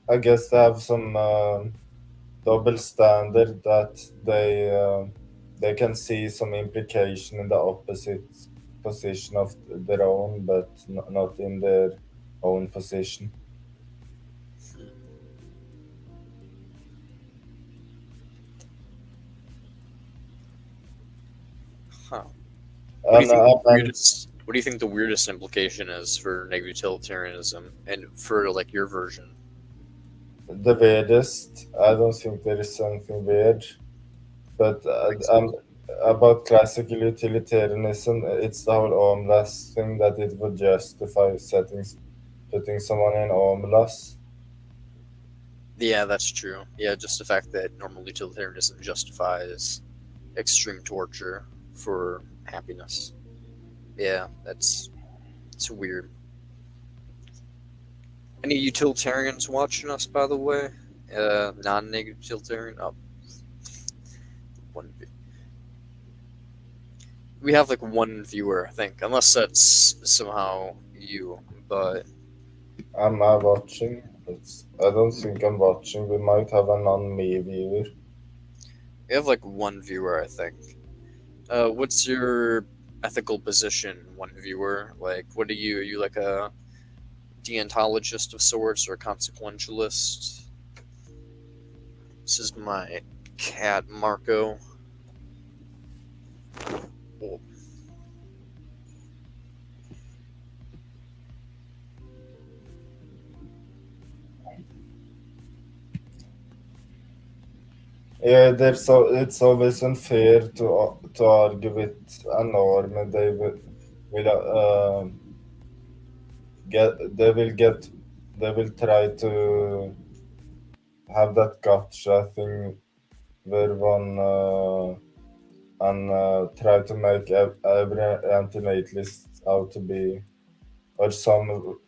I guess they have some. Double standard that they can see some implication in the opposite position of their own, but not in their own position.
Huh.
And, and
What do you think the weirdest implication is for negative utilitarianism and for like your version?
the weirdest, I don't think there is something weird, but
Like,
about classical utilitarianism, it's the whole arm loss thing that it would justify putting someone in arm loss.
Yeah, that's true. Yeah, just the fact that normal utilitarianism justifies extreme torture for happiness. Yeah, it's weird. Any utilitarians watching us, by the way? Non-negative utilitarian. Oh, one. We have like one viewer, I think, unless that's somehow you. But
Am I watching? I don't think I'm watching. We might have a non-me viewer.
we have like one viewer, I think. What's your ethical position, one viewer? Like, what are you? Are you like a deontologist of sorts or a consequentialist? This is my cat, Marco. Oh,
Yeah, it's always unfair to argue with a norm. Will get they will get they will try to have that gotcha thing where one and try to make every antinatalist out to be, or some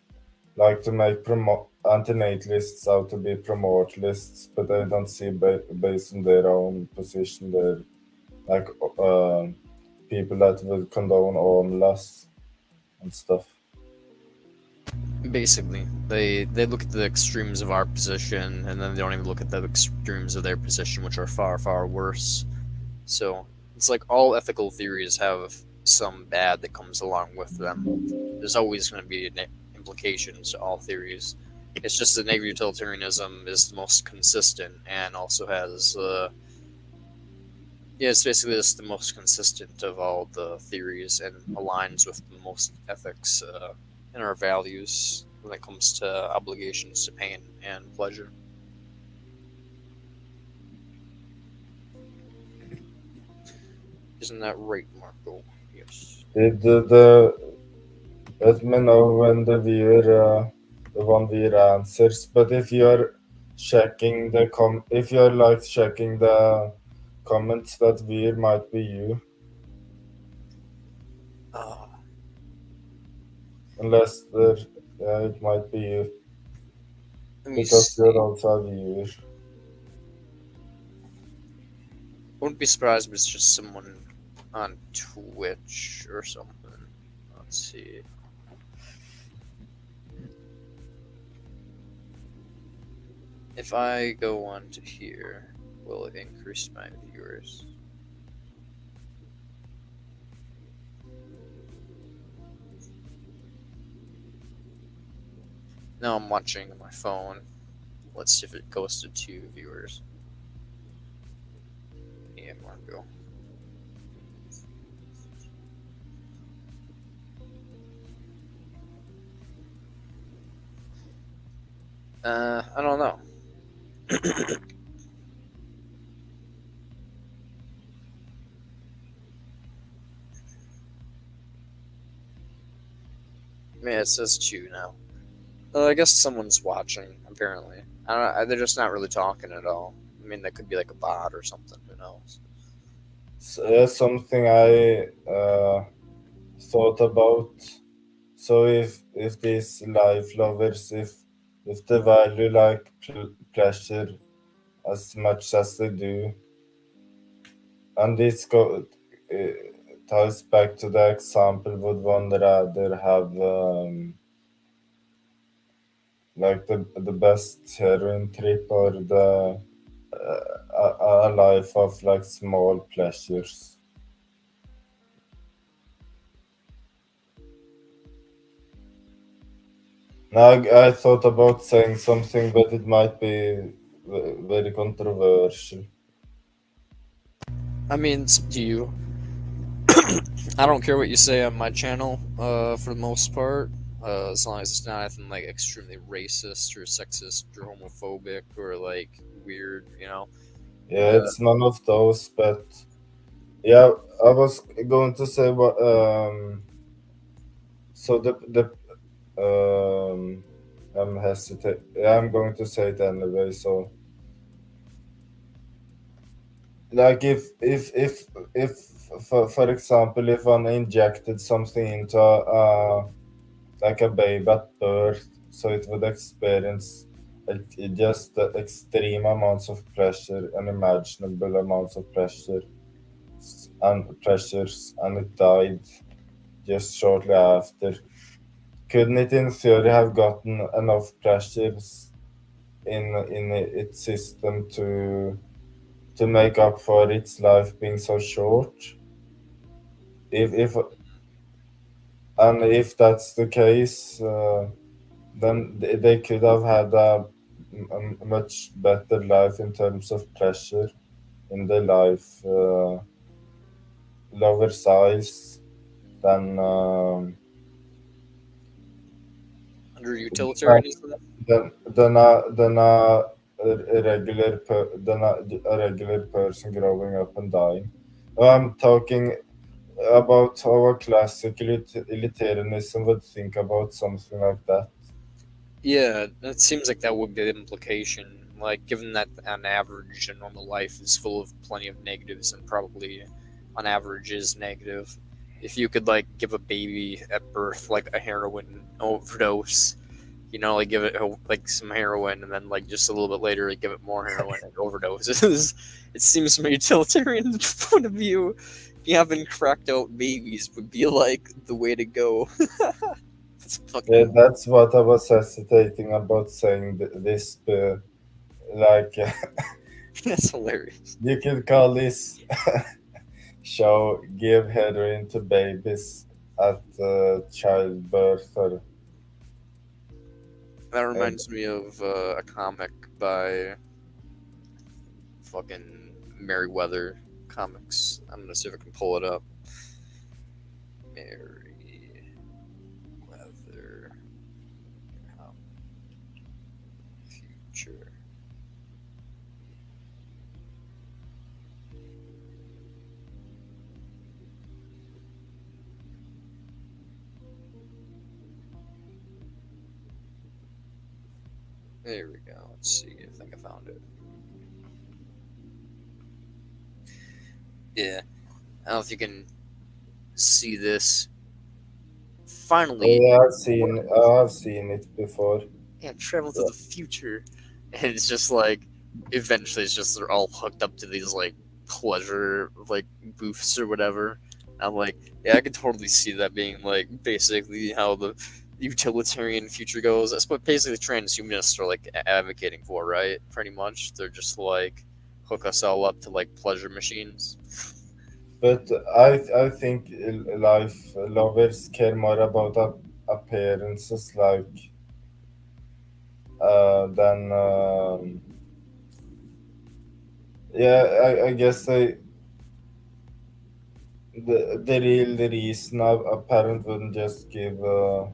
like to make antinatalists out to be promoterists, but they don't see based on their own position. They're like people that will condone arm loss and stuff.
basically, they look at the extremes of our position, and then they don't even look at the extremes of their position, which are far, far worse. So it's like all ethical theories have some bad that comes along with them. There's always going to be implications to all theories. It's just that negative utilitarianism is the most consistent and also has, yeah, it's basically just the most consistent of all the theories and aligns with the most ethics and our values when it comes to obligations to pain and pleasure. Isn't that right, Marco? Yes.
Let me know when the one viewer answers. But if you're checking if you're like checking the comments, that viewer might be you,
Uh,
unless yeah, it might be you
Let me
because
see.
you're also a viewer.
Wouldn't be surprised if it's just someone on Twitch or something. Let's see. If I go on to here, will it increase my viewers? Now I'm watching on my phone. Let's see if it goes to 2 viewers. Yeah, Marco. I don't know. Yeah, it says 2 now. I guess someone's watching, apparently. I don't, they're just not really talking at all. I mean, that could be like a bot or something. Who knows?
Something I thought about. So if these life lovers, if they value like pleasure as much as they do, and ties back to the example, would one rather have like the best heroin trip or the a life of like small pleasures? Now I thought about saying something, but it might be very controversial.
I mean, it's up to you. I don't care what you say on my channel, for the most part, as long as it's not anything like extremely racist or sexist or homophobic or like weird, you know.
Yeah,
Uh,
it's none of those, but Yeah, I was going to say what. So the I'm hesitate. Yeah, I'm going to say it anyway. So like if for example if one injected something into like a baby at birth, so it would experience just the extreme amounts of pressure, unimaginable amounts of pressure and pressures, and it died just shortly after. Couldn't it, in theory, have gotten enough pressures in its system to make up for its life being so short? If and if that's the case, then they could have had a much better life in terms of pressure in their life, lower size than
Under
than
utilitarianism.
a a regular person growing up and dying. I'm talking about how a classical utilitarianism would think about something like that.
Yeah, it seems like that would be the implication. Like, given that on average a normal life is full of plenty of negatives and probably on average is negative, if you could like give a baby at birth like a heroin overdose, like give it like some heroin and then like just a little bit later like, give it more heroin and overdoses, it seems from a utilitarian point of view, having cracked out babies would be like the way to go. It's
Yeah,
fucking
that's what I was hesitating about saying this. Like
that's hilarious.
you could call this show "Give Heroin to Babies at Childbirth," or
That
uh,
reminds me of a comic by fucking Merriweather Comics. I'm gonna see if I can pull it up. Merriweather Future. There we go. Let's see. I think I found it. Yeah. I don't know if you can see this.
oh,
Finally,
yeah, I've seen it before.
yeah, travel to the future, and it's just like eventually it's just they're all hooked up to these like pleasure like booths or whatever. I'm like, yeah, I could totally see that being like basically how the utilitarian future goes. That's what basically transhumanists are like advocating for, right? Pretty much, they're just like hook us all up to like pleasure machines.
But I think life lovers care more about appearances, like than yeah. I guess the real reason a parent wouldn't just give a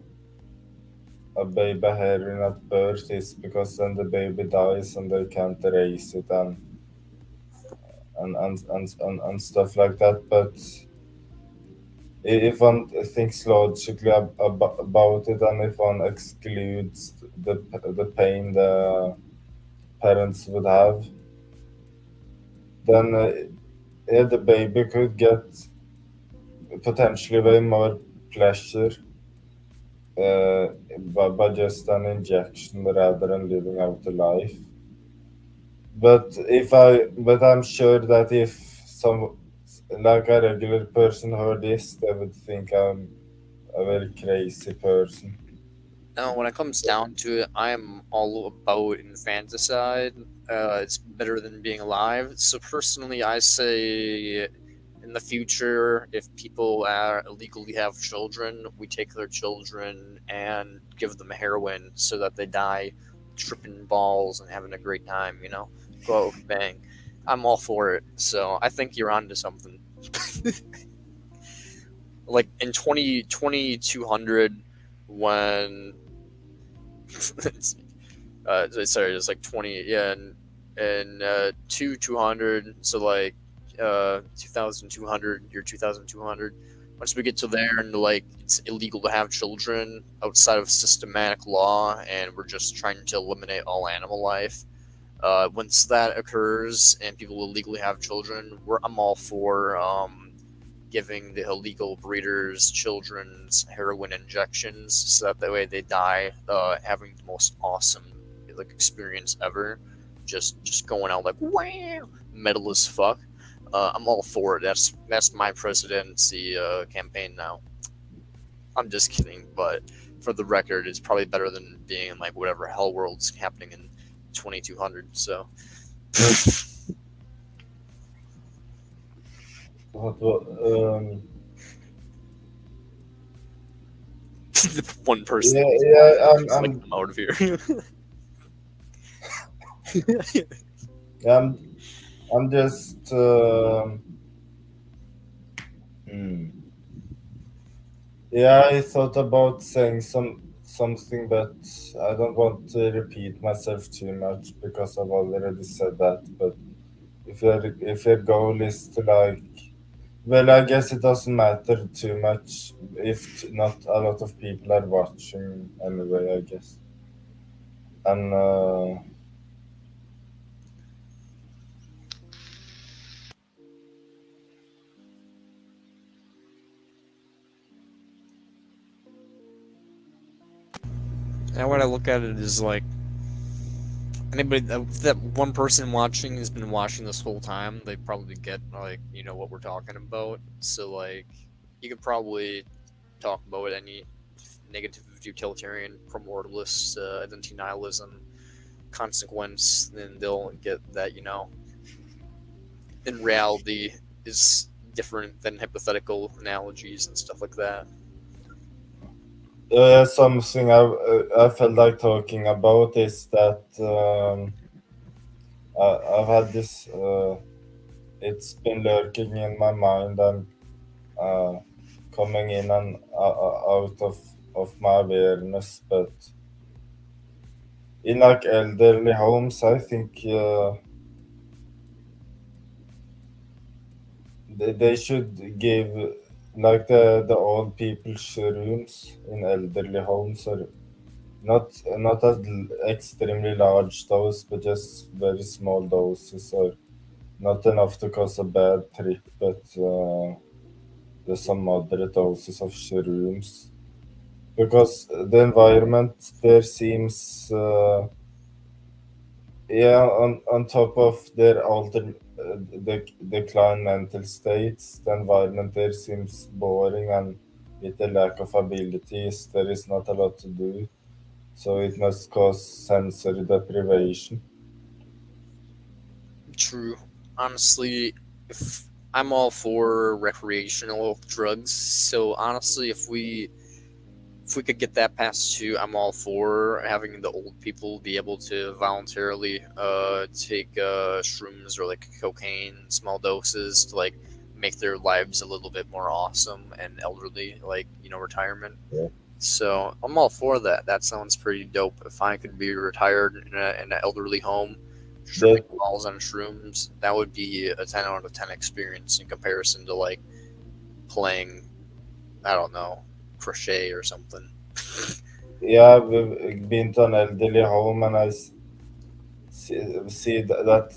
baby heroin at birth is because then the baby dies and they can't raise it, and stuff like that. But if one thinks logically about it, and if one excludes the pain the parents would have, then yeah, the baby could get potentially way more pleasure by just an injection rather than living out a life. But I'm sure that if some like a regular person heard this, they would think I'm a very crazy person.
Now, when it comes down to it, I am all about infanticide. It's better than being alive. So personally, I say in the future, if people illegally have children, we take their children and give them heroin so that they die tripping balls and having a great time. Go out with a bang. I'm all for it. So I think you're onto something. Like in 2200, when sorry, it's like 20, yeah, and 200, so like 2200, year 2200. Once we get to there and like it's illegal to have children outside of systematic law, and we're just trying to eliminate all animal life. Once that occurs and people illegally have children, I'm all for giving the illegal breeders children's heroin injections, so that way they die having the most awesome like experience ever, just going out like wow, metal as fuck. I'm all for it. That's my presidency campaign now. I'm just kidding, but for the record, it's probably better than being in like whatever hell world's happening in 2200. So the one person
I'm
I'm out of here.
I'm just yeah, I thought about saying something, but I don't want to repeat myself too much because I've already said that. But if your goal is to like, well, I guess it doesn't matter too much if not a lot of people are watching anyway, I guess. And
And what I look at it is like anybody that one person watching has been watching this whole time, they probably get like what we're talking about. So like you could probably talk about any negative utilitarian primordialist identity nihilism consequence, then they'll get that in reality is different than hypothetical analogies and stuff like that.
something I felt like talking about is that I've had this. It's been lurking in my mind and coming in and out of my awareness, but in like elderly homes, I think they should give like the old people's rooms in elderly homes or not as extremely large dose, but just very small doses or not enough to cause a bad trip, but there's some moderate doses of shrooms because the environment there seems yeah, on top of their altered decline mental states, the environment there seems boring, and with the lack of abilities there is not a lot to do, so it must cause sensory deprivation.
True. Honestly, if I'm all for recreational drugs, so honestly, if we could get that passed too, I'm all for having the old people be able to voluntarily take shrooms or like cocaine, small doses to like make their lives a little bit more awesome and elderly, like retirement.
Yeah.
So I'm all for that. That sounds pretty dope. If I could be retired in an elderly home, stripping balls on shrooms, that would be a 10 out of 10 experience in comparison to like playing, I don't know, crochet or something.
Yeah, we've been to an elderly home, and see that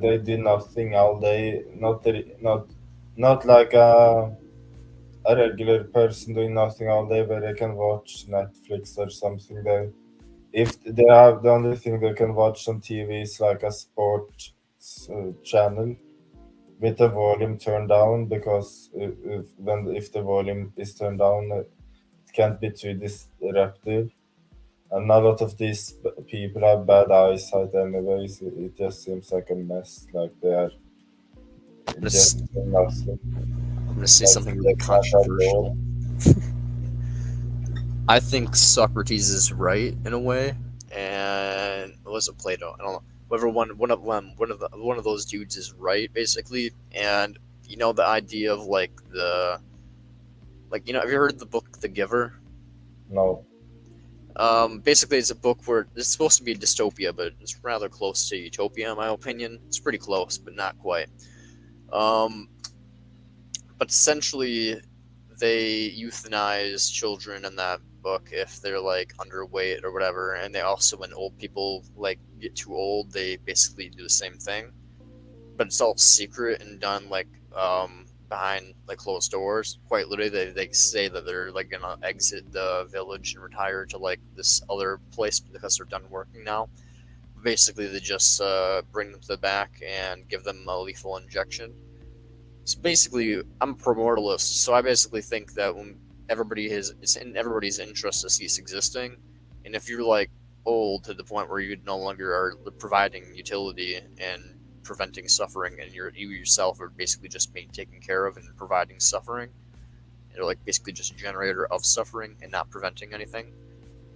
they do nothing all day, not like a regular person doing nothing all day where they can watch Netflix or something. If they have the only thing they can watch on TV is like a sport channel with the volume turned down, because if the volume is turned down, it can't be too disruptive. And a lot of these people have bad eyesight anyways. It just seems like a mess. Like they are just doing nothing.
I'm gonna say
Like,
something really
they can't have
controversial. I think Socrates is right in a way, and it wasn't Plato. I don't know. Whoever one of those dudes is right basically, and the idea of like have you heard of the book The Giver?
No.
Basically, it's a book where it's supposed to be a dystopia, but it's rather close to utopia in my opinion. It's pretty close, but not quite. Um, but essentially, they euthanize children in that book if they're like underweight or whatever, and they also, when old people like get too old, they basically do the same thing. But it's all secret and done like behind like closed doors. Quite literally, they say that they're like gonna exit the village and retire to like this other place because they're done working now. Basically, they just bring them to the back and give them a lethal injection. So basically, I'm a primordialist, so I basically think that when it's in everybody's interest to cease existing, and if you're like old to the point where you no longer are providing utility and preventing suffering, and you yourself are basically just being taken care of and providing suffering, you're like basically just a generator of suffering and not preventing anything.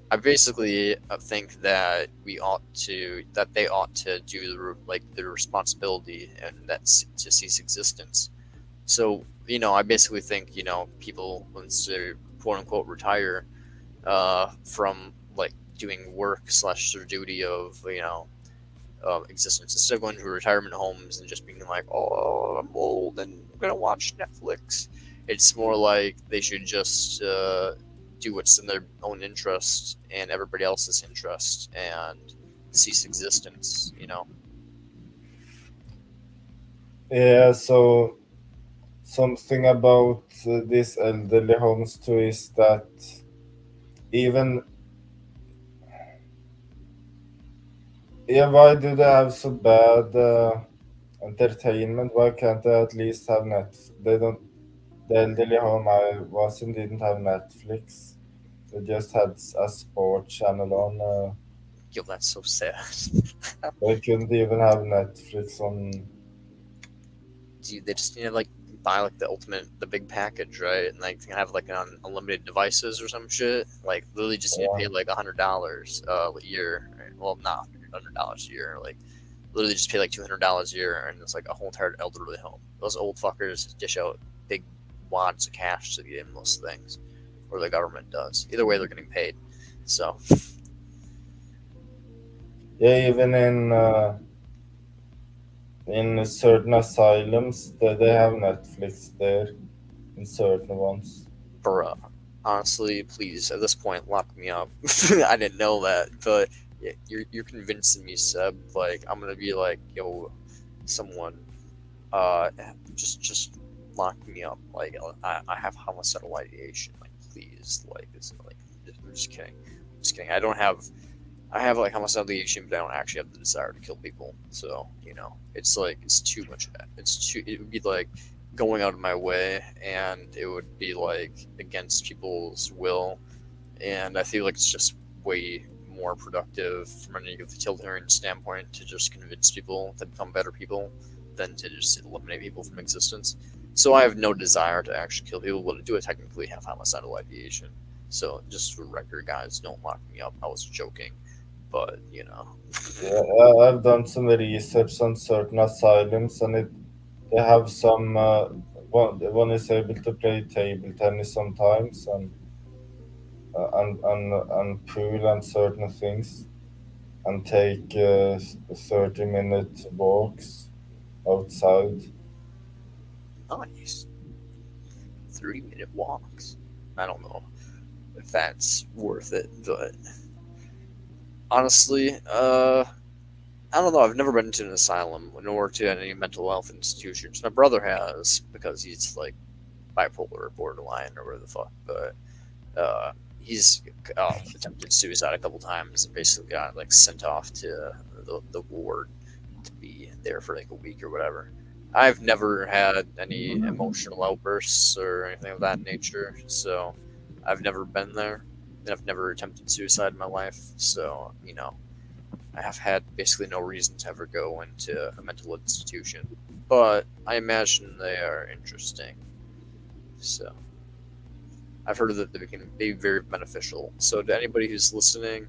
I basically think that they ought to do like their responsibility, and that's to cease existence. So, I basically think, people, once they quote unquote retire from like doing work slash their duty of, existence, instead of going to retirement homes and just being like, oh, I'm old and I'm going to watch Netflix, it's more like they should just do what's in their own interest and everybody else's interest and cease existence.
Yeah, so something about these elderly homes too is that even, yeah, why do they have so bad entertainment? Why can't they at least have net? They don't. The elderly home I was in didn't have Netflix. They just had a sports channel on.
Yo, that's so sad.
They couldn't even have Netflix on.
Dude, they just need to like buy like the big package, right? And like have like unlimited devices or some shit. Like literally just need to pay
Yeah.
like $100 a year. Right? Well, not $100 a year. Like literally just pay like $200 a year, and it's like a whole entire elderly home. Those old fuckers dish out big wads of cash to get in most things, or the government does. Either way, they're getting paid. So
Yeah, even in certain asylums, they have Netflix there in certain ones.
bruh, honestly, please, at this point, lock me up. I didn't know that, but yeah, you're convincing me, Seb. Like, I'm gonna be like, yo, someone, uh, just lock me up. Like, I have homicidal ideation. Like, please, like, it's like, I'm just kidding. I'm just kidding. I have like homicidal ideation, but I don't actually have the desire to kill people. So, it's like it's too much. It would be like going out of my way, and it would be like against people's will. And I feel like it's just way more productive from a utilitarian standpoint to just convince people to become better people than to just eliminate people from existence. So I have no desire to actually kill people, but I do technically have homicidal ideation. So just for record, guys, don't lock me up. I was joking, but
Yeah, I've done some research on certain asylums, and they have some. One is able to play table tennis sometimes, and pool and certain things, and take 30-minute walks outside.
nice. 3-minute walks. I don't know if that's worth it, but honestly, I don't know. I've never been to an asylum nor to any mental health institutions. My brother has because he's like bipolar or borderline or whatever the fuck. But he's attempted suicide a couple times and basically got like sent off to the ward to be there for like a week or whatever. I've never had any emotional outbursts or anything of that nature, so I've never been there. And I've never attempted suicide in my life, so I have had basically no reason to ever go into a mental institution. But I imagine they are interesting. So I've heard that they can be very beneficial. So to anybody who's listening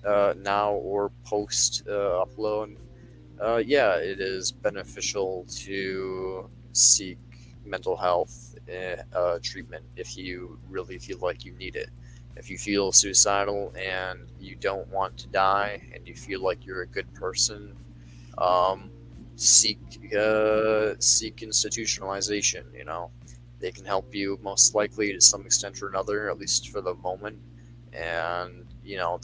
now or post upload, yeah, it is beneficial to seek mental health treatment if you really feel like you need it. If you feel suicidal and you don't want to die and you feel like you're a good person, um, seek seek institutionalization. You know, they can help you most likely to some extent or another, at least for the moment. And you know,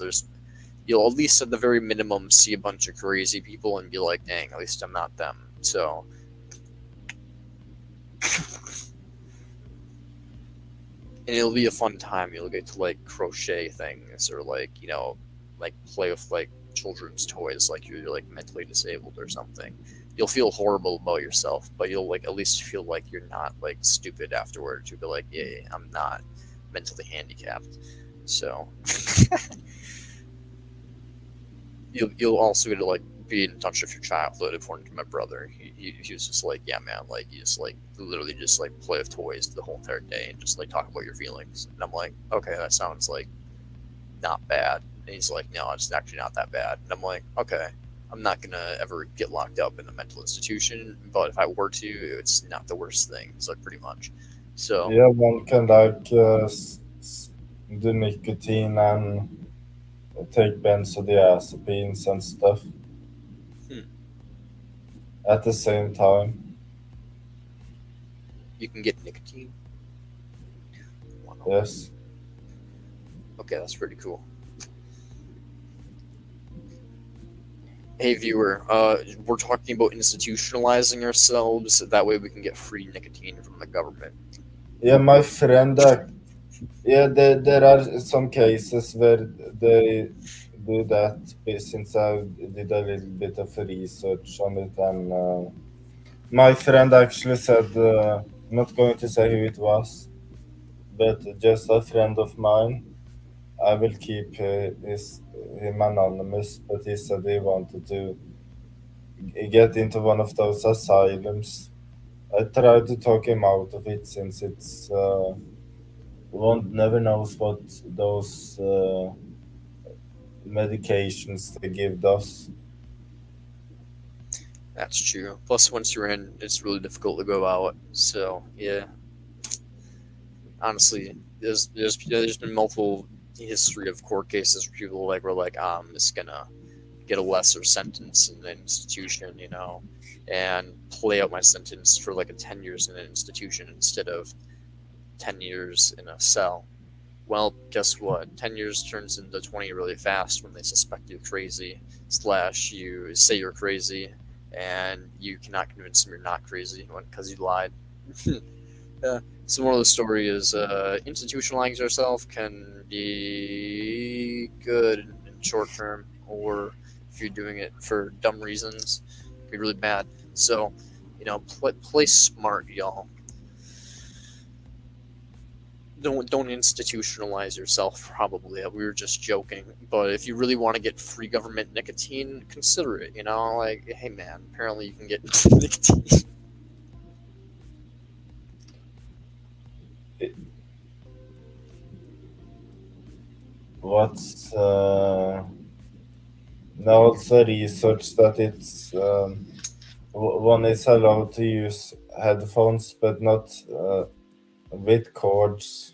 you'll at least at the very minimum see a bunch of crazy people and be like, dang, at least I'm not them. So and it'll be a fun time. You'll get to like crochet things or like, you know, like play with like children's toys like you're like mentally disabled or something. You'll feel horrible about yourself, but you'll like at least feel like you're not like stupid afterwards. You'll be like, yeah, I'm not mentally handicapped. So you'll also get to like be in touch with your childhood. According to my brother, he was just like, yeah, man, like you just like literally just like play with toys the whole entire day and just like talk about your feelings. And I'm like, okay, that sounds like not bad. And he's like, no, it's actually not that bad. And I'm like, okay, I'm not gonna ever get locked up in a mental institution, but if I were to, it's not the worst thing. It's like pretty much. So
Yeah, one can like do nicotine and take benzodiazepines and stuff
Hmm.
at the same time.
you can get nicotine. Wow.
Yes.
Okay, that's pretty cool. Hey viewer, we're talking about institutionalizing ourselves. That way we can get free nicotine from the government.
Yeah, my friend. Yeah, there are some cases where they do that. Since I did a little bit of research on it, and my friend actually said, I'm not going to say who it was, but just a friend of mine. I will keep him anonymous, but he said he wanted to get into one of those asylums. I tried to talk him out of it since it's one never knows what those medications they give us.
That's true. Plus, once you're in, it's really difficult to go out. So yeah, honestly, there's been multiple history of court cases where people like were like, I'm just gonna get a lesser sentence in an institution, you know, and play out my sentence for like a 10 years in an institution instead of 10 years in a cell. Well, guess what? 10 years turns into 20 really fast when they suspect you crazy, slash, you say you're crazy, and you cannot convince them you're not crazy because you lied. So, moral of the story is institutionalizing yourself can be good in short term, or if you're doing it for dumb reasons, it can be really bad. So, you know, play smart, y'all. Don't institutionalize yourself. Probably we were just joking, but if you really want to get free government nicotine, consider it. You know, like, hey man, apparently you can get nicotine.
What's also research that it's one is allowed to use headphones, but not with cords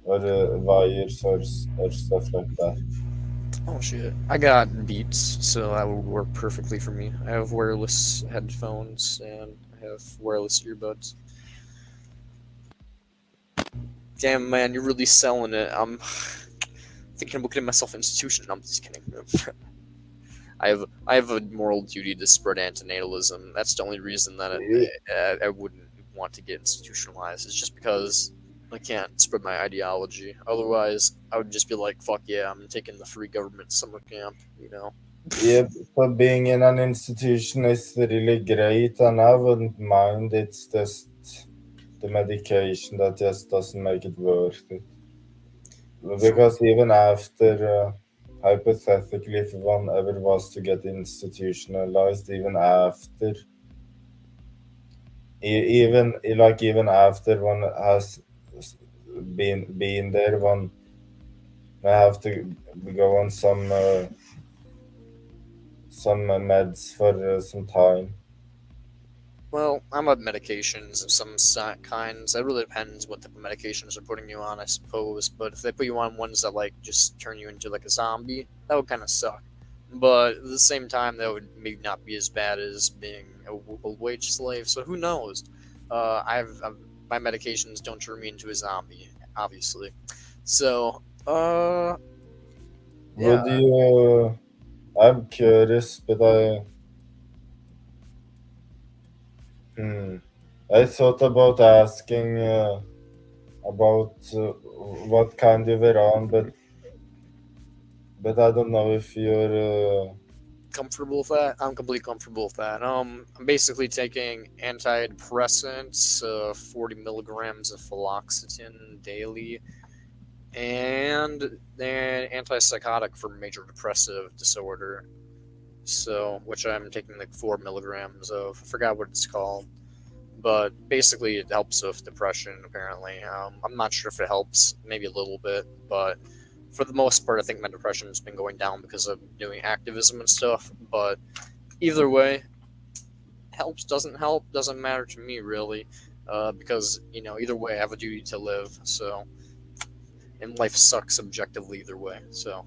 or wires or stuff like that.
Oh shit! I got Beats, so that would work perfectly for me. I have wireless headphones and I have wireless earbuds. Damn man, you're really selling it. I'm thinking about getting myself an institution. I'm just kidding. I have a moral duty to spread antinatalism. That's the only reason that I wouldn't want to get institutionalized. It's just because I can't spread my ideology. Otherwise, I would just be like, fuck yeah, I'm taking the free government summer camp, you know?
Yeah, so being in an institution is really great, and I wouldn't mind. It's just the medication that just doesn't make it worth it. Because even after, hypothetically, if one ever was to get institutionalized, even after, even after one has been there, one may have to go on some meds for some time.
Well, I'm on medications of some kinds. It really depends what type of medications they're putting you on, I suppose. But if they put you on ones that like just turn you into like a zombie, that would kind of suck. but at the same time, that would maybe not be as bad as being a wage slave. So who knows? My medications don't turn me into a zombie, obviously. So, yeah,
Would you? I'm curious, but hmm, I thought about asking about what kind you were on, but I don't know if you're.
comfortable with that. I'm completely comfortable with that. I'm basically taking antidepressants, 40 milligrams of fluoxetine daily, and then antipsychotic for major depressive disorder. So, which I'm taking like 4 milligrams of. I forgot what it's called, but basically it helps with depression. Apparently, I'm not sure if it helps. Maybe a little bit, but for the most part, I think my depression has been going down because of doing activism and stuff. But either way, helps doesn't help doesn't matter to me really, because either way I have a duty to live. So, and life sucks objectively either way. So,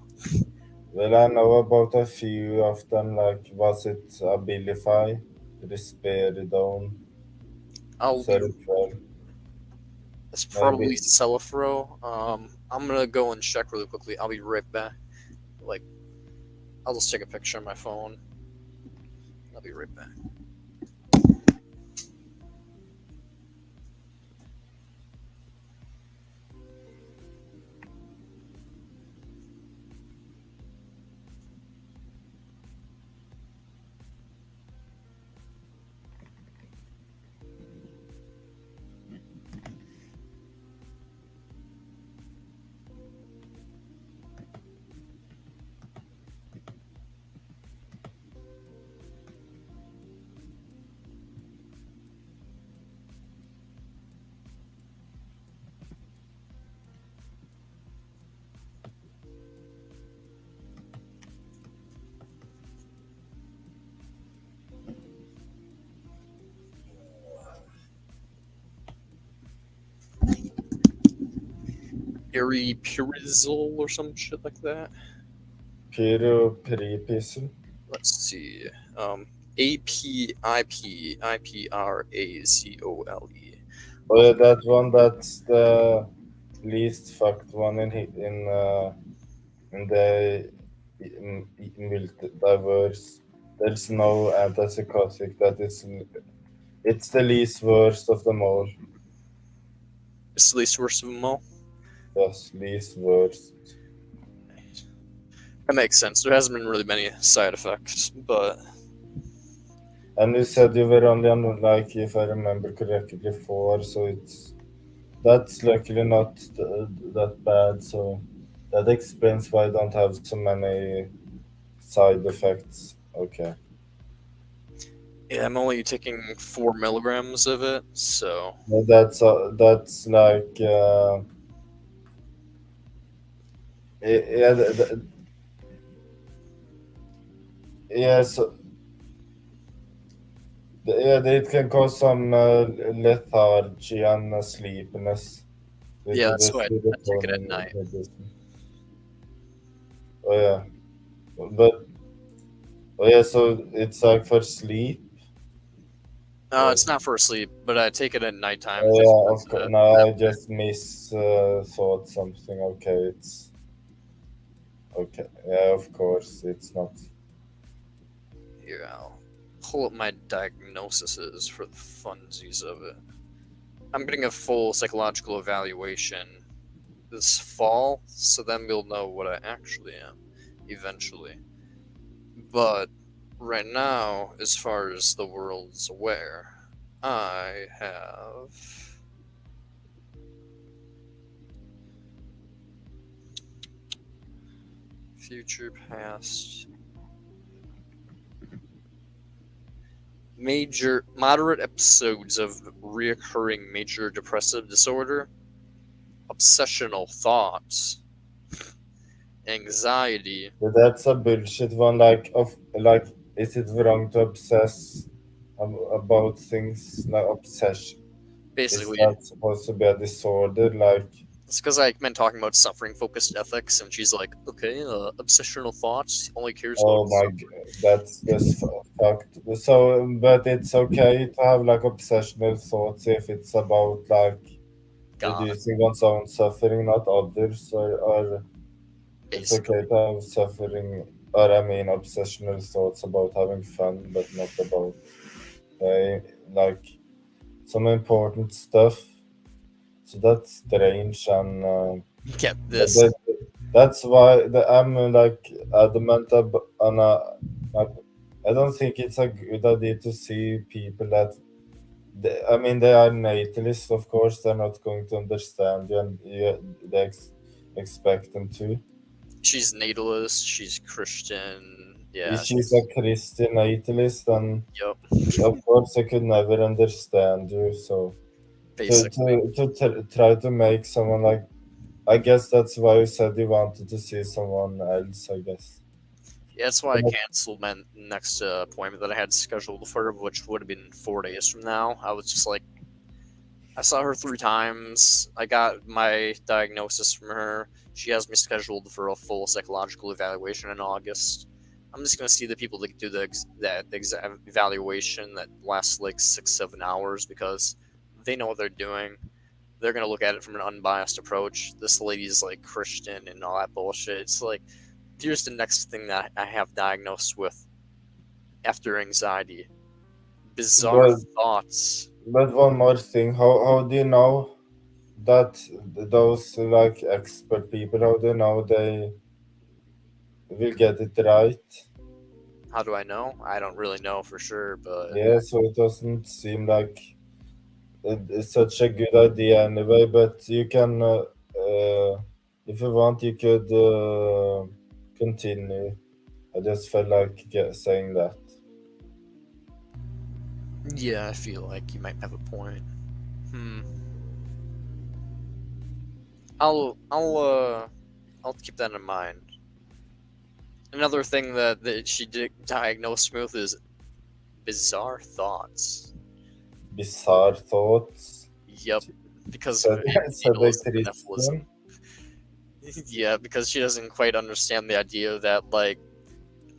Well, I know about a few of them. Like, was it Abilify, Risperidone,
I'll be.
Seroquel?
It's probably
Maybe.
Celifro. I'm gonna go and check really quickly. I'll be right back. Like, I'll just take a picture on my phone. I'll be right back. Aripiprazole or some shit like that.
Pyripism.
Let's see. APIPIPRAZOLE.
Oh yeah, that one. That's the least fucked one in the multiverse. There's no antipsychotic that is. It's the least worst of them all.
It's the least worst of them all.
Yes, least worst.
That makes sense. There hasn't been really many side effects, but
And you said you were only on, like, if I remember correctly, four, so that's luckily not that bad. So that explains why I don't have so many side effects. Okay.
yeah, I'm only taking 4 milligrams of it, so
No, that's like yeah, yeah. So yeah, it can cause some lethargy and sleepiness with
yeah,
the
that's why I take it at
serotonin
night.
inhibition. Oh yeah, but oh yeah, so it's like for sleep. Or,
It's not for sleep, but I take it at nighttime
oh
just
yeah,
because
of course.
of
No,
that.
I just miss thought something. Okay, it's okay. Yeah, of course, it's not.
Here, I'll pull up my diagnoses for the funsies of it. I'm getting a full psychological evaluation this fall, so then we'll know what I actually am eventually. But right now, as far as the world's aware, I have future, past, major, moderate episodes of reoccurring major depressive disorder, obsessional thoughts, anxiety.
But that's a bullshit one. Like, is it wrong to obsess about things like obsession? Is
Basically,
that supposed to be a disorder? Like,
It's because I've been talking about suffering-focused ethics, and she's like, okay, obsessional thoughts only cares
Oh
about
my god, that's just fucked. So, but it's okay to have like obsessional thoughts if it's about like
God,
reducing one's own suffering, not others, or it's
basically.
okay to have suffering, or I mean, obsessional thoughts about having fun, but not about like some important stuff. So that's strange, and
Get
but
this.
that's why I'm like adamant on like, I don't think it's a good idea to see people that I mean they are natalists, of course. They're not going to understand you, and they expect them to.
She's natalist. She's Christian. Yeah.
She's a Christian natalist, and
Yep.
of course I could never understand you. So
Basically.
to try to make someone like, I guess that's why you said you wanted to see someone else. I guess.
Yeah, that's why I canceled my next appointment that I had scheduled for her, which would have been 4 days from now. I was just like, I saw her 3 times. I got my diagnosis from her. She has me scheduled for a full psychological evaluation in August. I'm just gonna see the people that do that evaluation that lasts like 6-7 hours because they know what they're doing. They're gonna look at it from an unbiased approach. This lady's like Christian and all that bullshit. It's like here's the next thing that I have diagnosed with after anxiety. Bizarre
But
thoughts.
one more thing, how do you know that those like expert people, how do you know they will get it right?
How do I know? I don't really know for sure, but
Yeah, so it doesn't seem like it's such a good idea anyway. But you can, if you want, you could continue. I just felt like saying that.
yeah, I feel like you might have a point. Hmm. I'll keep that in mind. Another thing that she diagnosed me with is bizarre thoughts.
Bizarre thoughts.
Yep, because of
Said, said the
natalism and nephilisim.
Christian.
Yeah, because she doesn't quite understand the idea that like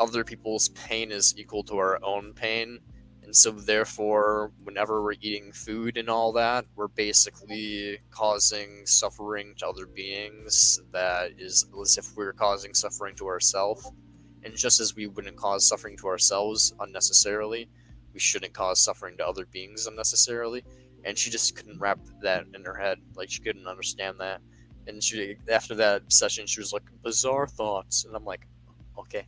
other people's pain is equal to our own pain. And so, therefore, whenever we're eating food and all that, we're basically causing suffering to other beings that is as if we were causing suffering to ourselves. And just as we wouldn't cause suffering to ourselves unnecessarily, we shouldn't cause suffering to other beings unnecessarily. And she just couldn't wrap that in her head. Like, she couldn't understand that. And she, after that session, she was like, bizarre thoughts. And I'm like, okay.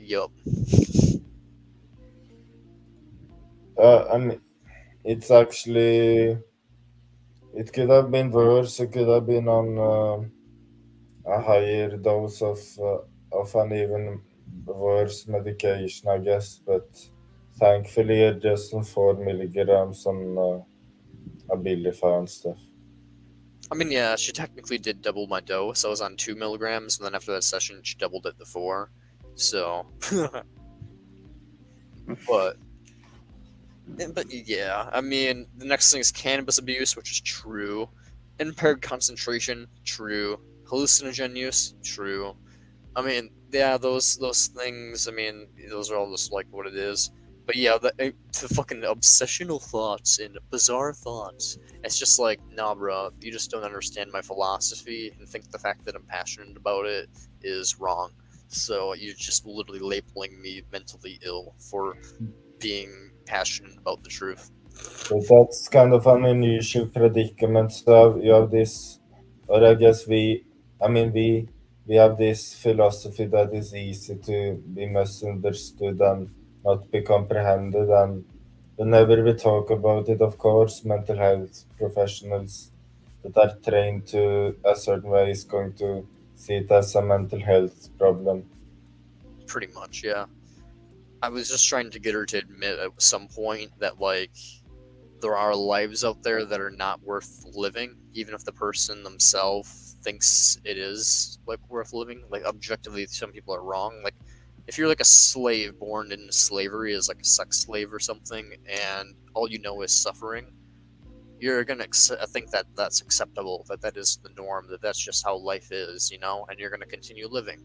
Yup.
I mean, it's actually, it could have been worse. It could have been on a higher dose of an even worse medication, I guess. But thankfully, it's just on 4 milligrams on Abilify and stuff.
I mean, yeah, she technically did double my dose. I was on 2 milligrams, and then after that session, she doubled it to 4. So, but yeah, I mean, the next thing is cannabis abuse, which is true. Impaired concentration, true. Hallucinogen use, true. I mean, yeah, those things. I mean, those are all just like what it is. But yeah, the fucking obsessional thoughts and bizarre thoughts. It's just like, nah, bro, you just don't understand my philosophy and think the fact that I'm passionate about it is wrong. So you're just literally labeling me mentally ill for being passionate about the truth.
But that's kind of an unusual predicament. So you have this, or I guess I mean, we have this philosophy that is easy to be misunderstood and not be comprehended. And whenever we talk about it, of course, mental health professionals that are trained to a certain way is going to see it as a mental health problem.
Pretty much, yeah. I was just trying to get her to admit at some point that, like, there are lives out there that are not worth living, even if the person themselves thinks it is, like, worth living. Like, objectively, some people are wrong. Like, if you're like a slave born into slavery as like a sex slave or something, and all you know is suffering, you're gonna think that that's acceptable, that is the norm, that that's just how life is, you know, and you're gonna continue living.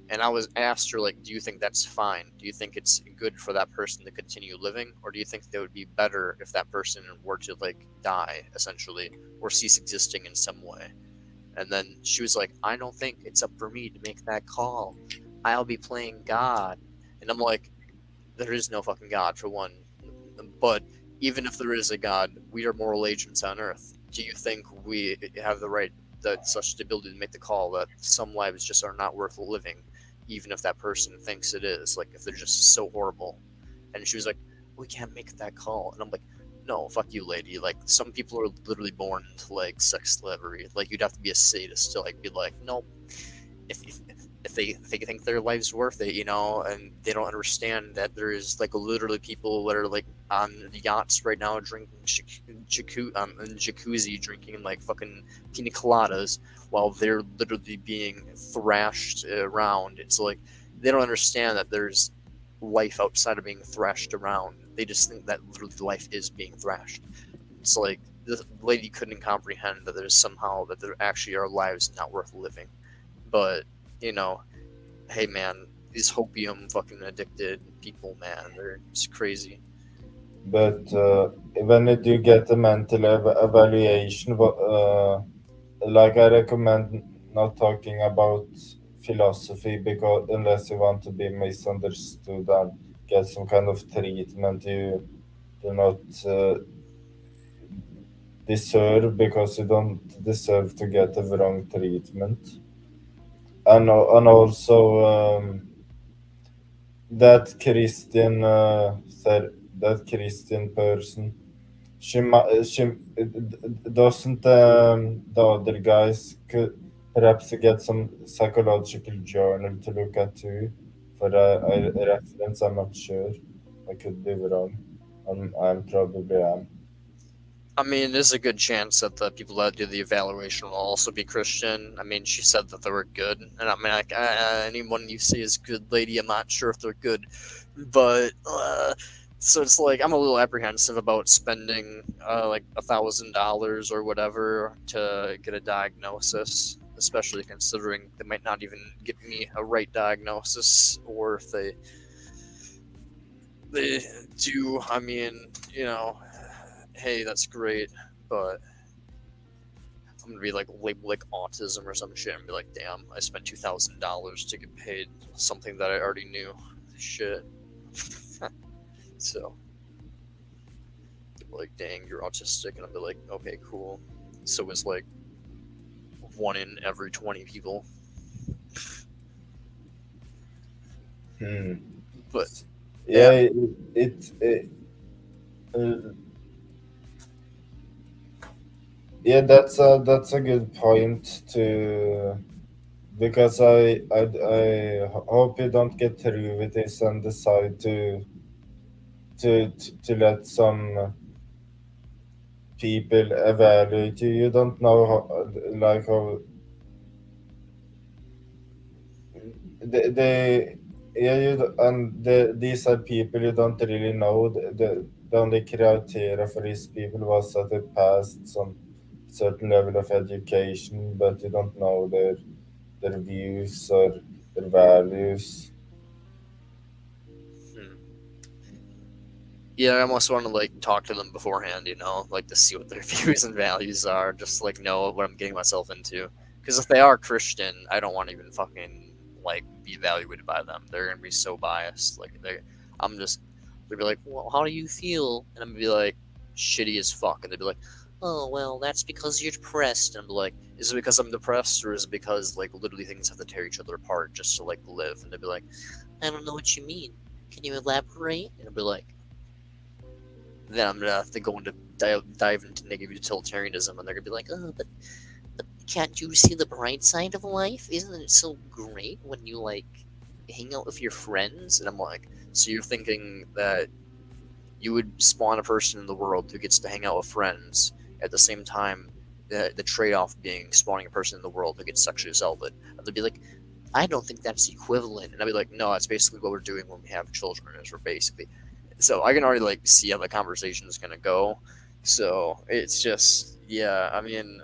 And I asked her, like, do you think that's fine? Do you think it's good for that person to continue living, or do you think that it would be better if that person were to like die essentially, or cease existing in some way? And then she was like, I don't think it's up for me to make that call. I'll be playing God. And I'm like, there is no fucking God, for one. But even if there is a God, we are moral agents on Earth. Do you think we have the right, that such the ability to make the call that some lives just are not worth living, even if that person thinks it is? Like, if they're just so horrible. And she was like, we can't make that call. And I'm like, no, fuck you, lady. Like, some people are literally born into like sex slavery. Like, you'd have to be a sadist to like be like, no, if they think their life's worth it, you know, and they don't understand that there is like literally people that are like on yachts right now drinking jacuzzi, drinking like fucking pina coladas while they're literally being thrashed around. It's like they don't understand that there's life outside of being thrashed around. They just think that literally life is being thrashed. It's like the lady couldn't comprehend that there's somehow that there actually are lives not worth living. But you know, hey man, these hopium fucking addicted people, man, they're just crazy.
But when did you get a mental evaluation? Like I recommend not talking about philosophy because unless you want to be misunderstood and get some kind of treatment you do not deserve because you don't deserve to get the wrong treatment. And also that Christian that Christian person. She doesn't the other guys could perhaps get some psychological journal to look at too for a reference. I'm not sure. I could be wrong. I'm probably am.
I mean, there's a good chance that the people that do the evaluation will also be Christian. I mean, she said that they were good, and I mean, like anyone you see is good, lady. I'm not sure if they're good, but so it's like I'm a little apprehensive about spending like $1,000 or whatever to get a diagnosis, especially considering they might not even give me a right diagnosis, or if they do. I mean, you know, hey, that's great, but I'm gonna be like labeled like autism or some shit and be like, damn, I spent $2,000 to get paid something that I already knew. Shit. So, like, dang, you're autistic, and I'll be like, okay, cool. So it's like 1 in every 20 people.
Hmm.
But
Yeah, it uh, yeah, that's a good point to because I hope you don't get through with this and decide to let some people evaluate you. You don't know like how they yeah these are people you don't really know. The only criteria for these people was that they passed some certain level of education, but you don't know their views or their values.
hmm. Yeah, I almost want to like talk to them beforehand, you know, like to see what their views and values are, just to, like know what I'm getting myself into. Because if they are Christian, I don't want to even fucking like be evaluated by them. They're gonna be so biased. Like I'm just, they'll be like, well, how do you feel? And I'm gonna be like, shitty as fuck. And they'll be like, oh well, that's because you're depressed. And I'm like, is it because I'm depressed, or is it because like literally things have to tear each other apart just to like live? And they'll be like, I don't know what you mean. Can you elaborate? And I'll be like, then I'm gonna have to go into dive into negative utilitarianism, and they're gonna be like, "Oh, but can't you see the bright side of life? Isn't it so great when you like hang out with your friends?" And I'm like, "So you're thinking that you would spawn a person in the world who gets to hang out with friends at the same time, the trade-off being spawning a person in the world who gets sexually assaulted?" And they'd be like,
I don't think that's equivalent. And I'd be like, no, that's basically what we're doing when we have children, is we're basically. So I can already like see how the conversation is gonna go. So it's just, yeah. I mean,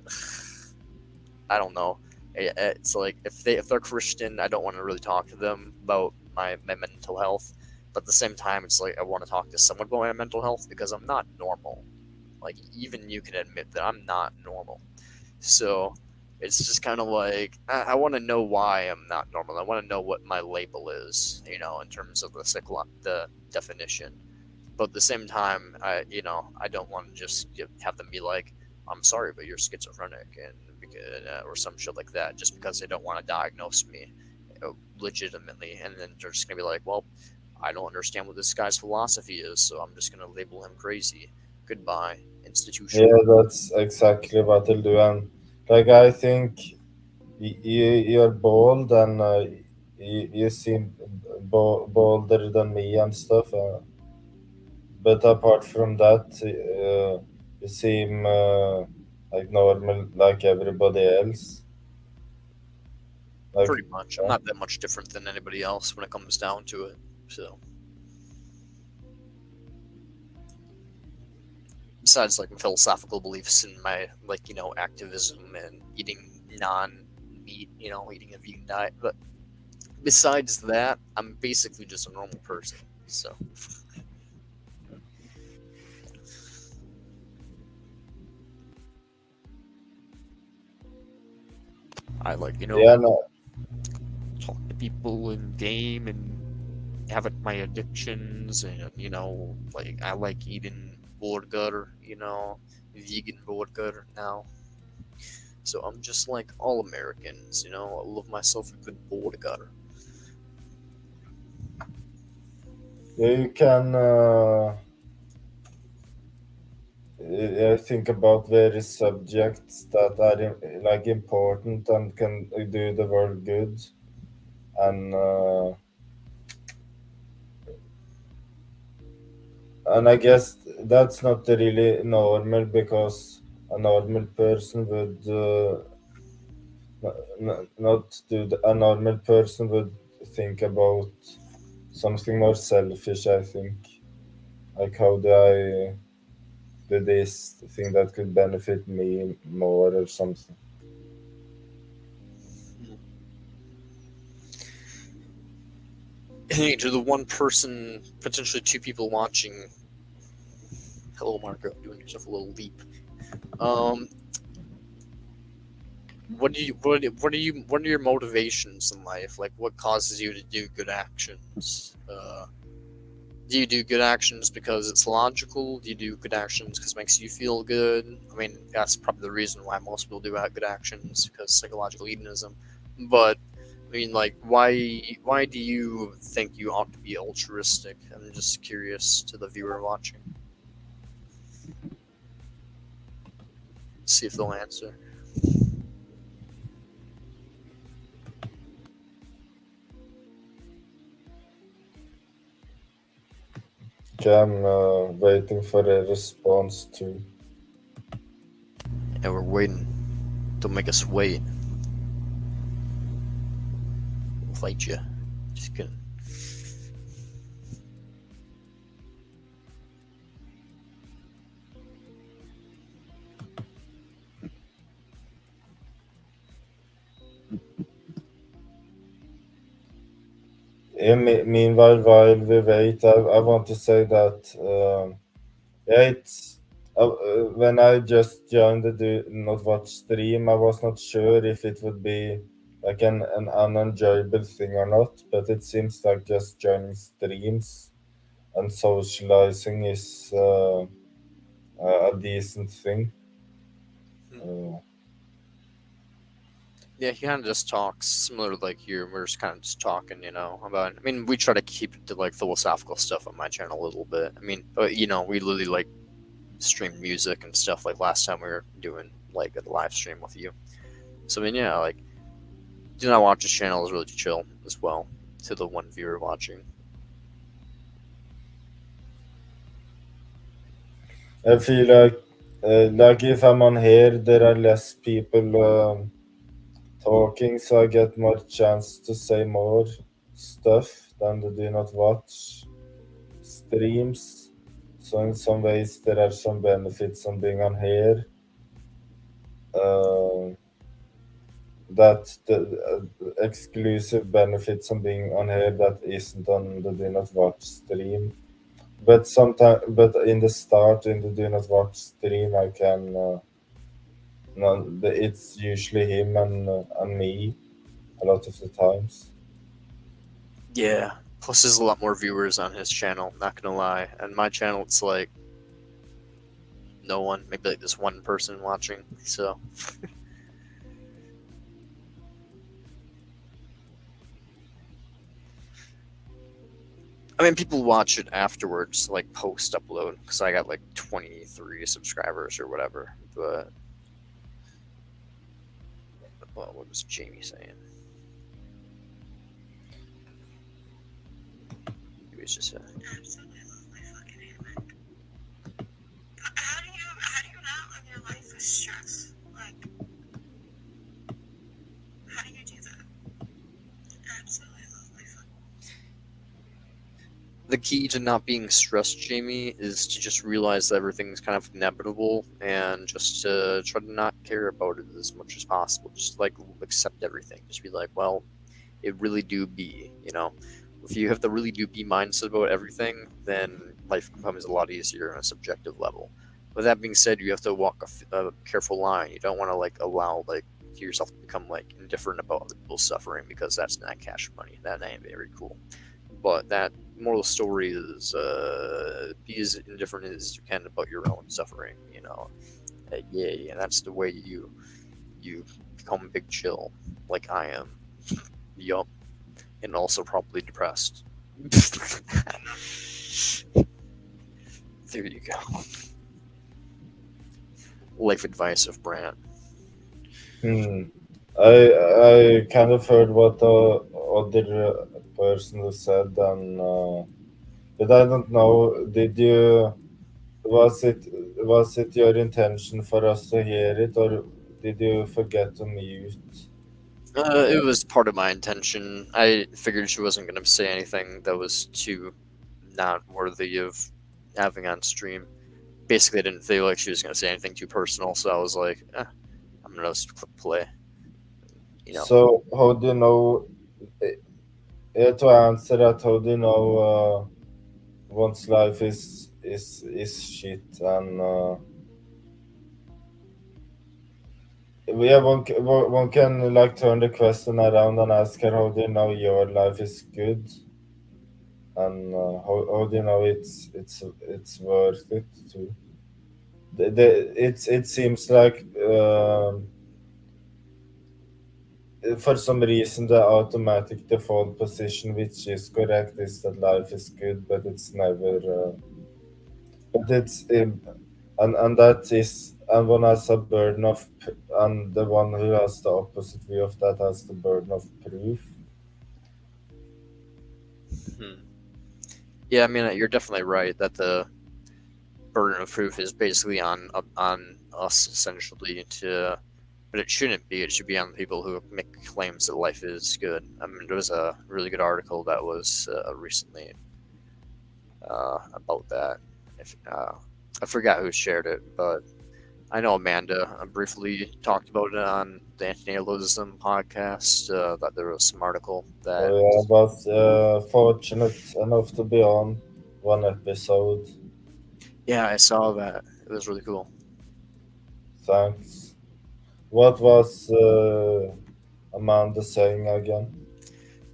I don't know. It's like if they're Christian, I don't want to really talk to them about my mental health. But at the same time, it's like I want to talk to someone about my mental health because I'm not normal. Like even you can admit that I'm not normal. So it's just kind of like I want to know why I'm not normal. I want to know what my label is, in terms of the definition. But at the same time, I don't want to just have them be like, "I'm sorry, but you're schizophrenic," or some shit like that, just because they don't want to diagnose me legitimately, and then they're just gonna be like, "Well, I don't understand what this guy's philosophy is, so I'm just gonna label him crazy. Goodbye, institution."
Yeah, that's exactly what I'll do. And like, I think you're bold, and you seem bolder than me and stuff. But apart from that, you seem like normal, like everybody else. Like,
Pretty much. I'm not that much different than anybody else when it comes down to it. So, besides like my philosophical beliefs and my activism and eating non-meat, eating a vegan diet, but besides that, I'm basically just a normal person. So, I like
yeah, no,
talk to people in game and have my addictions, and like I like eating burger, vegan burger now. So I'm just like all Americans, I love myself a good burger.
yeah, you can. I think about various subjects that are like important and can do the world good, and I guess that's not really normal, because a normal person would not do a normal person would think about something more selfish. I think, like, how do I do this thing that could benefit me more or something.
Hey, to the one person, potentially two people watching. Hello, Marco, doing yourself a little leap. Um, what are your motivations in life? Like, what causes you to do good actions? Do you do good actions because it's logical? Do you do good actions because it makes you feel good? I mean, that's probably the reason why most people do good actions, because psychological hedonism. But I mean, like, why do you think you ought to be altruistic? I'm just curious to the viewer watching. See if they'll answer.
Okay, I'm waiting for a response too.
And we're waiting. Don't make us wait. We'll fight you. Just kidding.
Meanwhile, while we wait, I want to say that yeah, it's when I just joined the Not Watch stream, I was not sure if it would be like an unenjoyable thing or not, but it seems like just joining streams and socializing is a decent thing. Uh,
Yeah, he kind of just talks similar to like you. We're just kind of just talking, about. I mean, we try to keep it to like philosophical stuff on my channel a little bit. I mean, but we literally like stream music and stuff. Like last time we were doing like a live stream with you. So I mean, yeah, like do not watch his channel is really chill as well. To the one viewer watching.
I feel like if I'm on here, there are less people talking, so I get more chance to say more stuff than the do not watch streams. So in some ways there are some benefits on being on here. Uh, that the exclusive benefits on being on here that isn't on the do not watch stream. But sometimes, but in the start, in the do not watch stream, I can. No, it's usually him and me a lot of the times.
Yeah. Plus, there's a lot more viewers on his channel. Not gonna lie. And my channel, it's like no one. Maybe like this one person watching. So I mean, people watch it afterwards, like post upload, because I got like 23 subscribers or whatever. But well, what was Jamie saying? He was just
Absolutely love my fucking hammock. But how do you not live your life with stress? Like, how do you do that? Absolutely love my fucking.
the key to not being stressed, Jamie, is to just realize that everything's kind of inevitable and just to try to not care about it as much as possible. Just like accept everything. Just be like, well, it really do be, you know. If you have the really do be mindset about everything, then life becomes a lot easier on a subjective level. With that being said, you have to walk a careful line. You don't want to like allow like yourself to become like indifferent about other people's suffering because that's not cash money. That ain't very cool. But that moral story is be as indifferent as you can about your own suffering. You know, yeah, that's the way you become big chill, like I am. Yup, and also probably depressed. There you go. Life advice of Brant.
Hmm. I kind of heard what the other person said, and but I don't know. Did you was it your intention for us to hear it, or did you forget to mute?
It was part of my intention. I figured she wasn't going to say anything that was too not worthy of having on stream. Basically, I didn't feel like she was going to say anything too personal, so I was like, I'm going to just click play. You know,
So how do you know? To answer that, how do you know one's life is shit and yeah, one can like turn the question around and ask her how do you know your life is good and how do you know it's worth it too. It seems like for some reason the automatic default position which is correct is that life is good, but it's never but it's and that is and one has a burden of and the one who has the opposite view of that has the burden of proof.
hmm. Yeah, I mean, you're definitely right that the burden of proof is basically on us essentially to, but it shouldn't be. It should be on the people who make claims that life is good. I mean, there was a really good article that was recently about that. If I forgot who shared it, but I know Amanda briefly talked about it on the Antinatalism podcast. That there was some article that,
I was fortunate enough to be on one episode.
yeah, I saw that. It was really cool.
Thanks. What was Amanda saying again?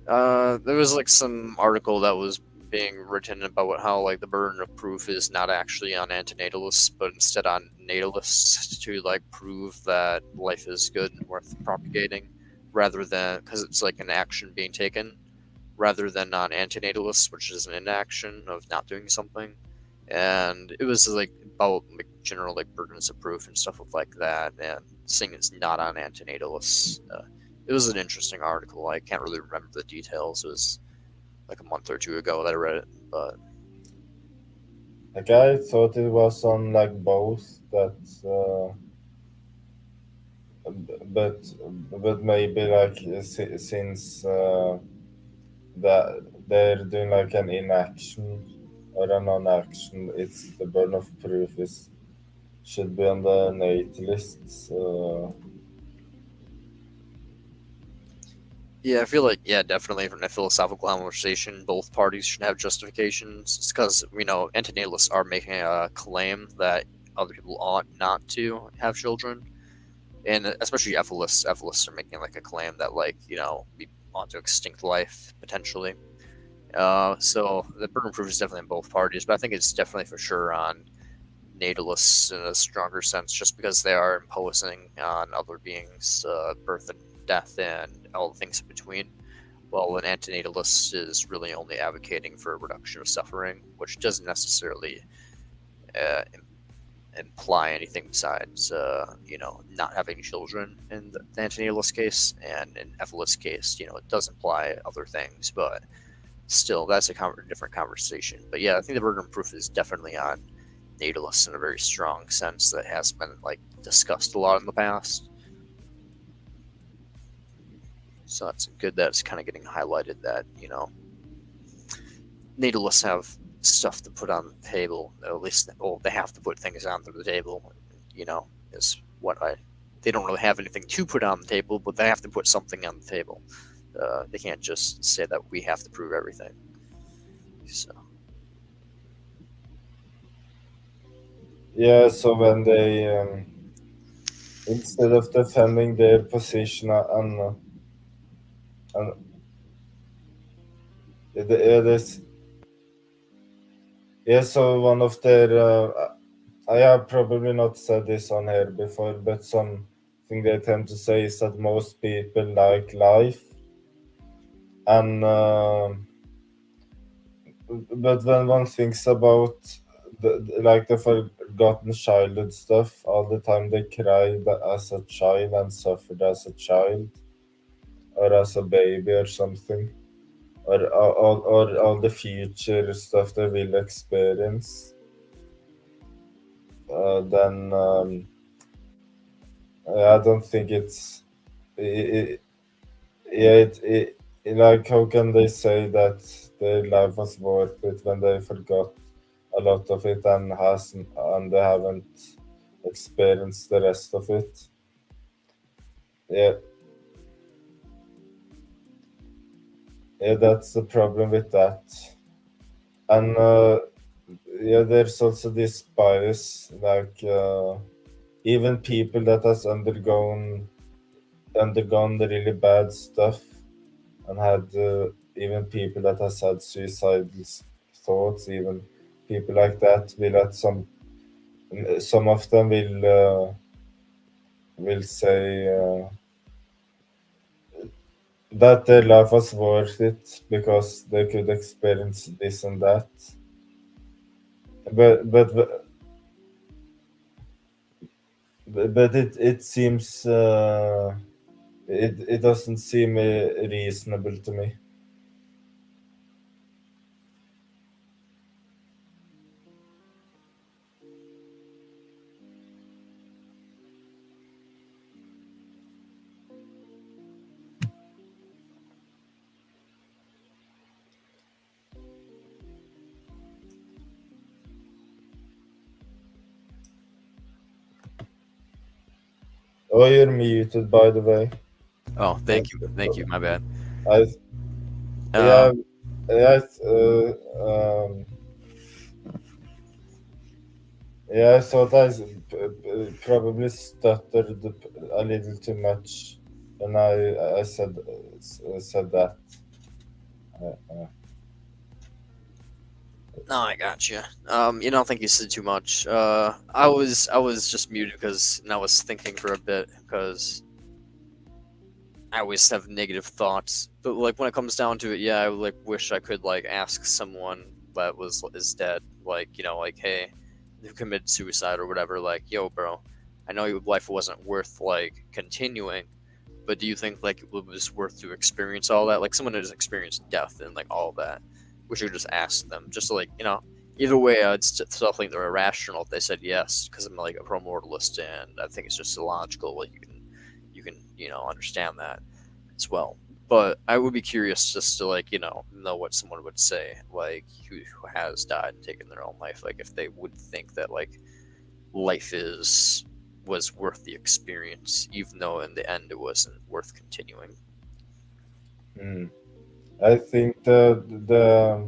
There was like some article that was being written about how like the burden of proof is not actually on antinatalists, but instead on natalists to like prove that life is good and worth propagating, rather than because it's like an action being taken, rather than on antinatalists, which is an inaction of not doing something. And it was like about like general like burdens of proof and stuff like that, and saying it's not on antinatalists. It was an interesting article. I can't really remember the details. It was like a month or two ago that I read it, but
Like I thought it was on like both that but maybe like since that they're doing like an inaction or a non-action, it's the burden of proof is should be on the natalists.
Yeah, I feel like, yeah, definitely from a philosophical conversation, both parties should have justifications. It's because, antinatalists are making a claim that other people ought not to have children. And especially ethicists. Ethicists are making like a claim that, like, we ought to extinct life, potentially. So the burden of proof is definitely on both parties, but I think it's definitely for sure on natalists in a stronger sense, just because they are imposing on other beings birth and death and all the things in between. While an antinatalist is really only advocating for a reduction of suffering, which doesn't necessarily uh, imply anything besides, not having children in the antinatalist case, and in ethicist case, it does imply other things, but still, that's a different conversation. But yeah, I think the burden of proof is definitely on natalists in a very strong sense that has been like discussed a lot in the past. So it's good that it's kind of getting highlighted that natalists have stuff to put on the table. At least, they have to put things on the table. Is what I. They don't really have anything to put on the table, but they have to put something on the table. They can't just say that we have to prove everything. So.
Yeah, so when they instead of defending their position and it is yeah, so one of their I have probably not said this on here before, but something they tend to say is that most people like life, and but when one thinks about like the forgotten childhood stuff, all the time they cried as a child and suffered as a child or as a baby or something, or all the future stuff they will experience, then I don't think it, yeah, like how can they say that their life was worth it when they forgot a lot of it and they haven't experienced the rest of it? Yeah, yeah, that's the problem with that. And yeah, there's also this bias, like even people that has undergone the really bad stuff and had even people that has had suicidal thoughts, even people like that will at some of them will say that their life was worth it because they could experience this and that. But it seems it doesn't seem reasonable to me. Oh, you're muted, by the way.
Oh, thank you. My bad.
I yeah yeah yeah. I thought probably stuttered a little too much when I said that. Uh,
No, I got you. You don't think you said too much. I was just muted because I was thinking for a bit because I always have negative thoughts. But like when it comes down to it, yeah, I like wish I could like ask someone that is dead, like like hey, who committed suicide or whatever, like yo, bro, I know your life wasn't worth like continuing, but do you think like it was worth to experience all that? Like someone that has experienced death and like all of that, we should just ask them, just to, like either way, it's still think they're irrational if they said yes, because I'm like a pro mortalist and I think it's just illogical. Like you can you can understand that as well. But I would be curious just to know what someone would say, like who has died and taken their own life, like if they would think that like life was worth the experience, even though in the end it wasn't worth continuing.
Hmm. I think the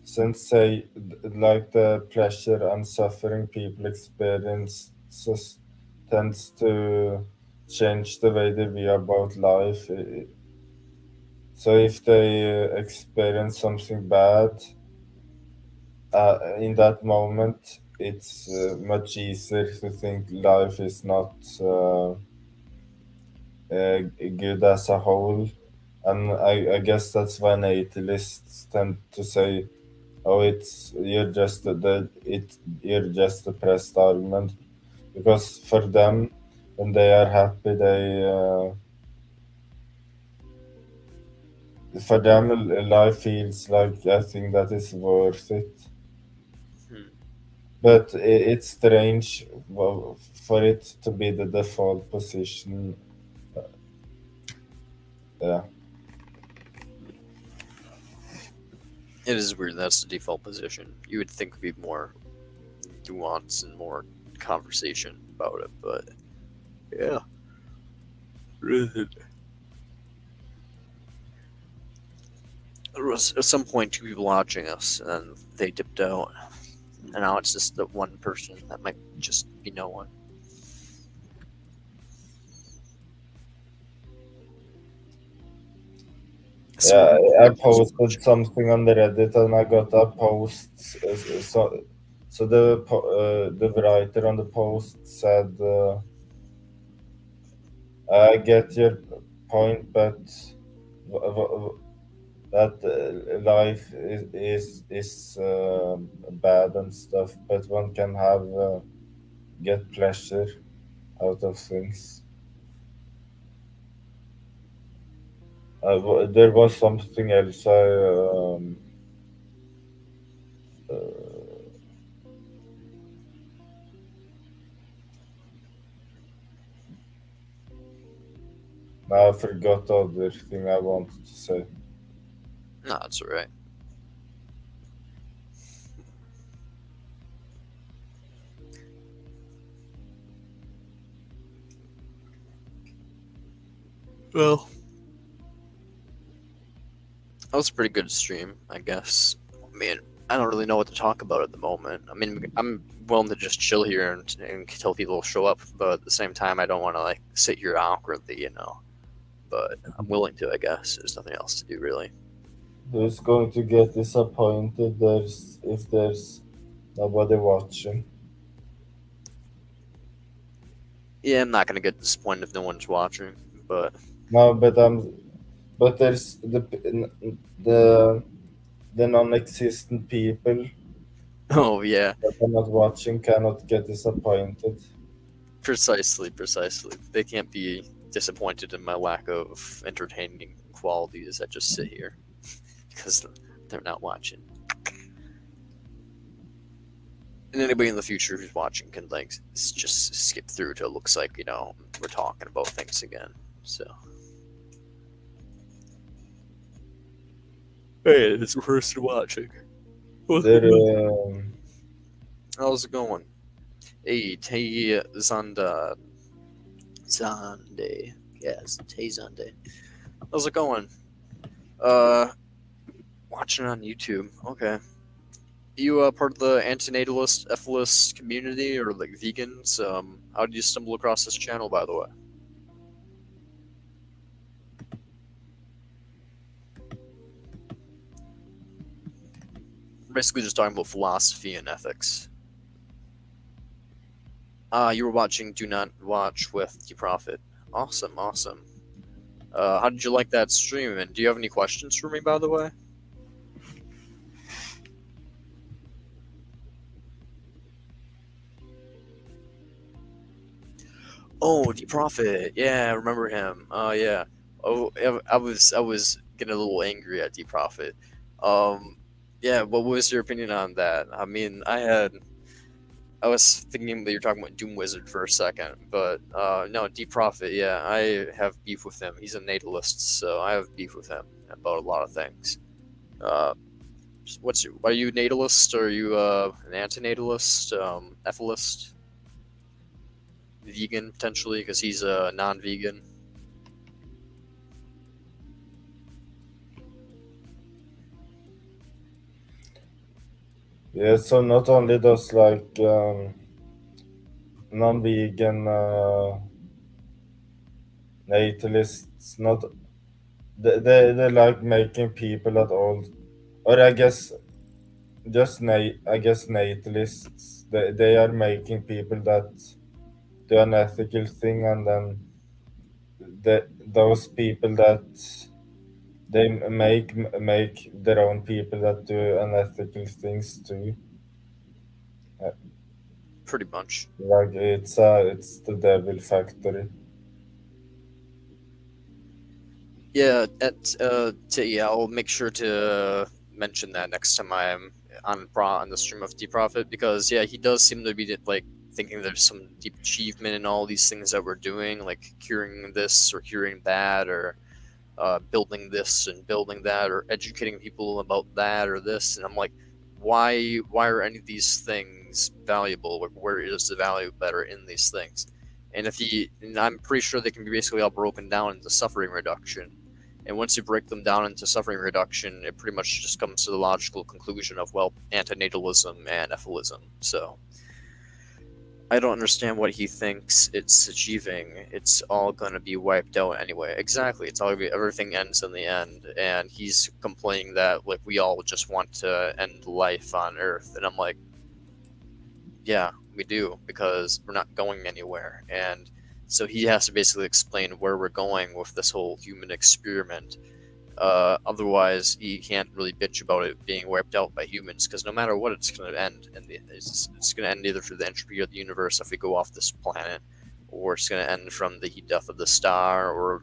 since say like the pleasure and suffering people experiences tends to change the way they view about life. So if they experience something bad in that moment, it's much easier to think life is not good as a whole. And I guess that's why natalists tend to say, "Oh, it's you're just a pressed argument," because for them, when they are happy, for them life feels like I think that is worth it.
Hmm.
But it's strange for it to be the default position. Yeah,
It is weird that's the default position. You would think would be more nuance and more conversation about it, but yeah. There was at some point two people watching us and they dipped out. And now it's just the one person that might just be no one.
yeah.
So
I posted something on the Reddit and I got a post. So the writer on the post said, "I get your point, but w- w- that life is bad and stuff, but one can have get pleasure out of things." There was something else uh, now I forgot the other thing I wanted to say.
no, it's alright. Well, that was a pretty good stream, I guess. I mean, I don't really know what to talk about at the moment. I mean, I'm willing to just chill here and tell people to show up, but at the same time, I don't want to like sit here awkwardly. But I'm willing to, I guess. There's nothing else to do, really.
Who's going to get disappointed if there's nobody watching?
Yeah, I'm not gonna get disappointed if no one's watching, but
No, but there's the the non-existent people
oh yeah,
that are not watching cannot get disappointed.
precisely. They can't be disappointed in my lack of entertaining qualities. I just sit here because they're not watching. And anybody in the future who's watching can like just skip through till it looks like we're talking about things again. So hey, this person watching.
There,
How's it going? Hey, Tay Zonde. Yes, Tay Zonde. How's it going? Uh, watching on YouTube. Okay. You part of the antinatalist, ethicist community or like vegans? How did you stumble across this channel, by the way? We're basically just talking about philosophy and ethics. You were watching Do Not Watch with the Prophet. Awesome. How did you like that stream? And do you have any questions for me, by the way? Oh, D Prophet. Yeah, I remember him. Yeah. Oh, I was getting a little angry at D Prophet. Um, yeah. What was your opinion on that? I mean, I had I was thinking that you're talking about Doom Wizard for a second, but no, Deep Prophet. Yeah, I have beef with him. He's a natalist, so I have beef with him about a lot of things. Uh, are you natalist? Or are you an antinatalist? Ethicist? Vegan potentially because he's a non-vegan.
Yeah, so not only does like non-vegan natalists not they like making people at all, or I guess I guess natalists they are making people that do an ethical thing, and then those people that they make their own people that do unethical things too.
Pretty much.
Like it's the devil factory.
Yeah, I'll make sure to mention that next time I'm on the stream of Deep Prophet because yeah, he does seem to be like thinking there's some deep achievement in all these things that we're doing, like curing this or curing that, or building this and building that, or educating people about that or this. And I'm like, why are any of these things valuable? Like, where is the value better in these things? And I'm pretty sure they can be basically all broken down into suffering reduction. And once you break them down into suffering reduction, it pretty much just comes to the logical conclusion of, well, antinatalism and ethilism. So I don't understand what he thinks it's achieving. It's all going to be wiped out anyway. Exactly. It's all gonna be, everything ends in the end. And he's complaining that, like, we all just want to end life on Earth. And I'm like, yeah, we do, because we're not going anywhere. And so he has to basically explain where we're going with this whole human experiment. Otherwise, he can't really bitch about it being wiped out by humans, because no matter what, it's going to end. And it's going to end either through the entropy of the universe if we go off this planet, or it's going to end from the heat death of the star, or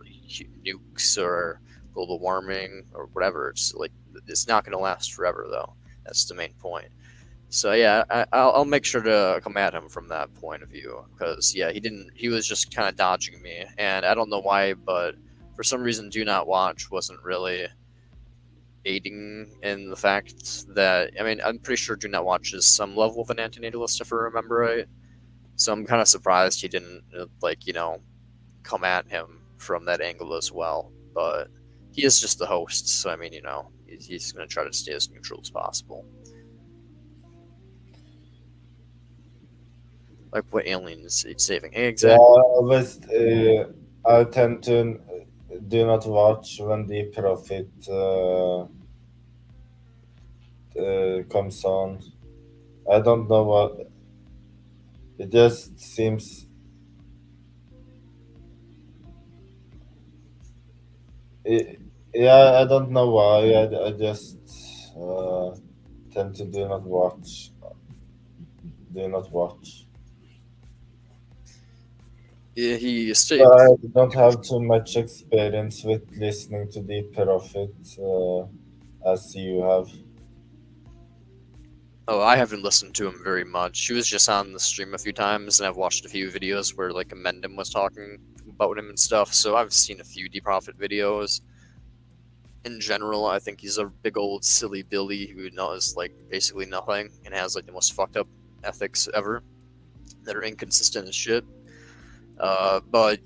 nukes, or global warming, or whatever. It's like, it's not going to last forever, though. That's the main point. So yeah, I'll make sure to come at him from that point of view, because yeah, he was just kind of dodging me, and I don't know why, but for some reason, Do Not Watch wasn't really aiding in the fact that, I mean, I'm pretty sure Do Not Watch is some level of an antinatalist if I remember right. So I'm kind of surprised he didn't come at him from that angle as well. But he is just the host, so I mean, he's going to try to stay as neutral as possible. Like, what alien is he saving? Hey,
Yeah,
exactly.
always I tend to do not watch when the Prophet comes on. I don't know what. It just seems. Yeah, I don't know why. I just tend to do not watch. Do not watch.
Yeah, he
So I
stays.
don't have too much experience with listening to the Prophet as you have.
Oh, I haven't listened to him very much. He was just on the stream a few times, and I've watched a few videos where like Amendum was talking about him and stuff. So I've seen a few Deep Prophet videos. In general, I think he's a big old silly Billy who knows like basically nothing and has like the most fucked up ethics ever that are inconsistent as shit. But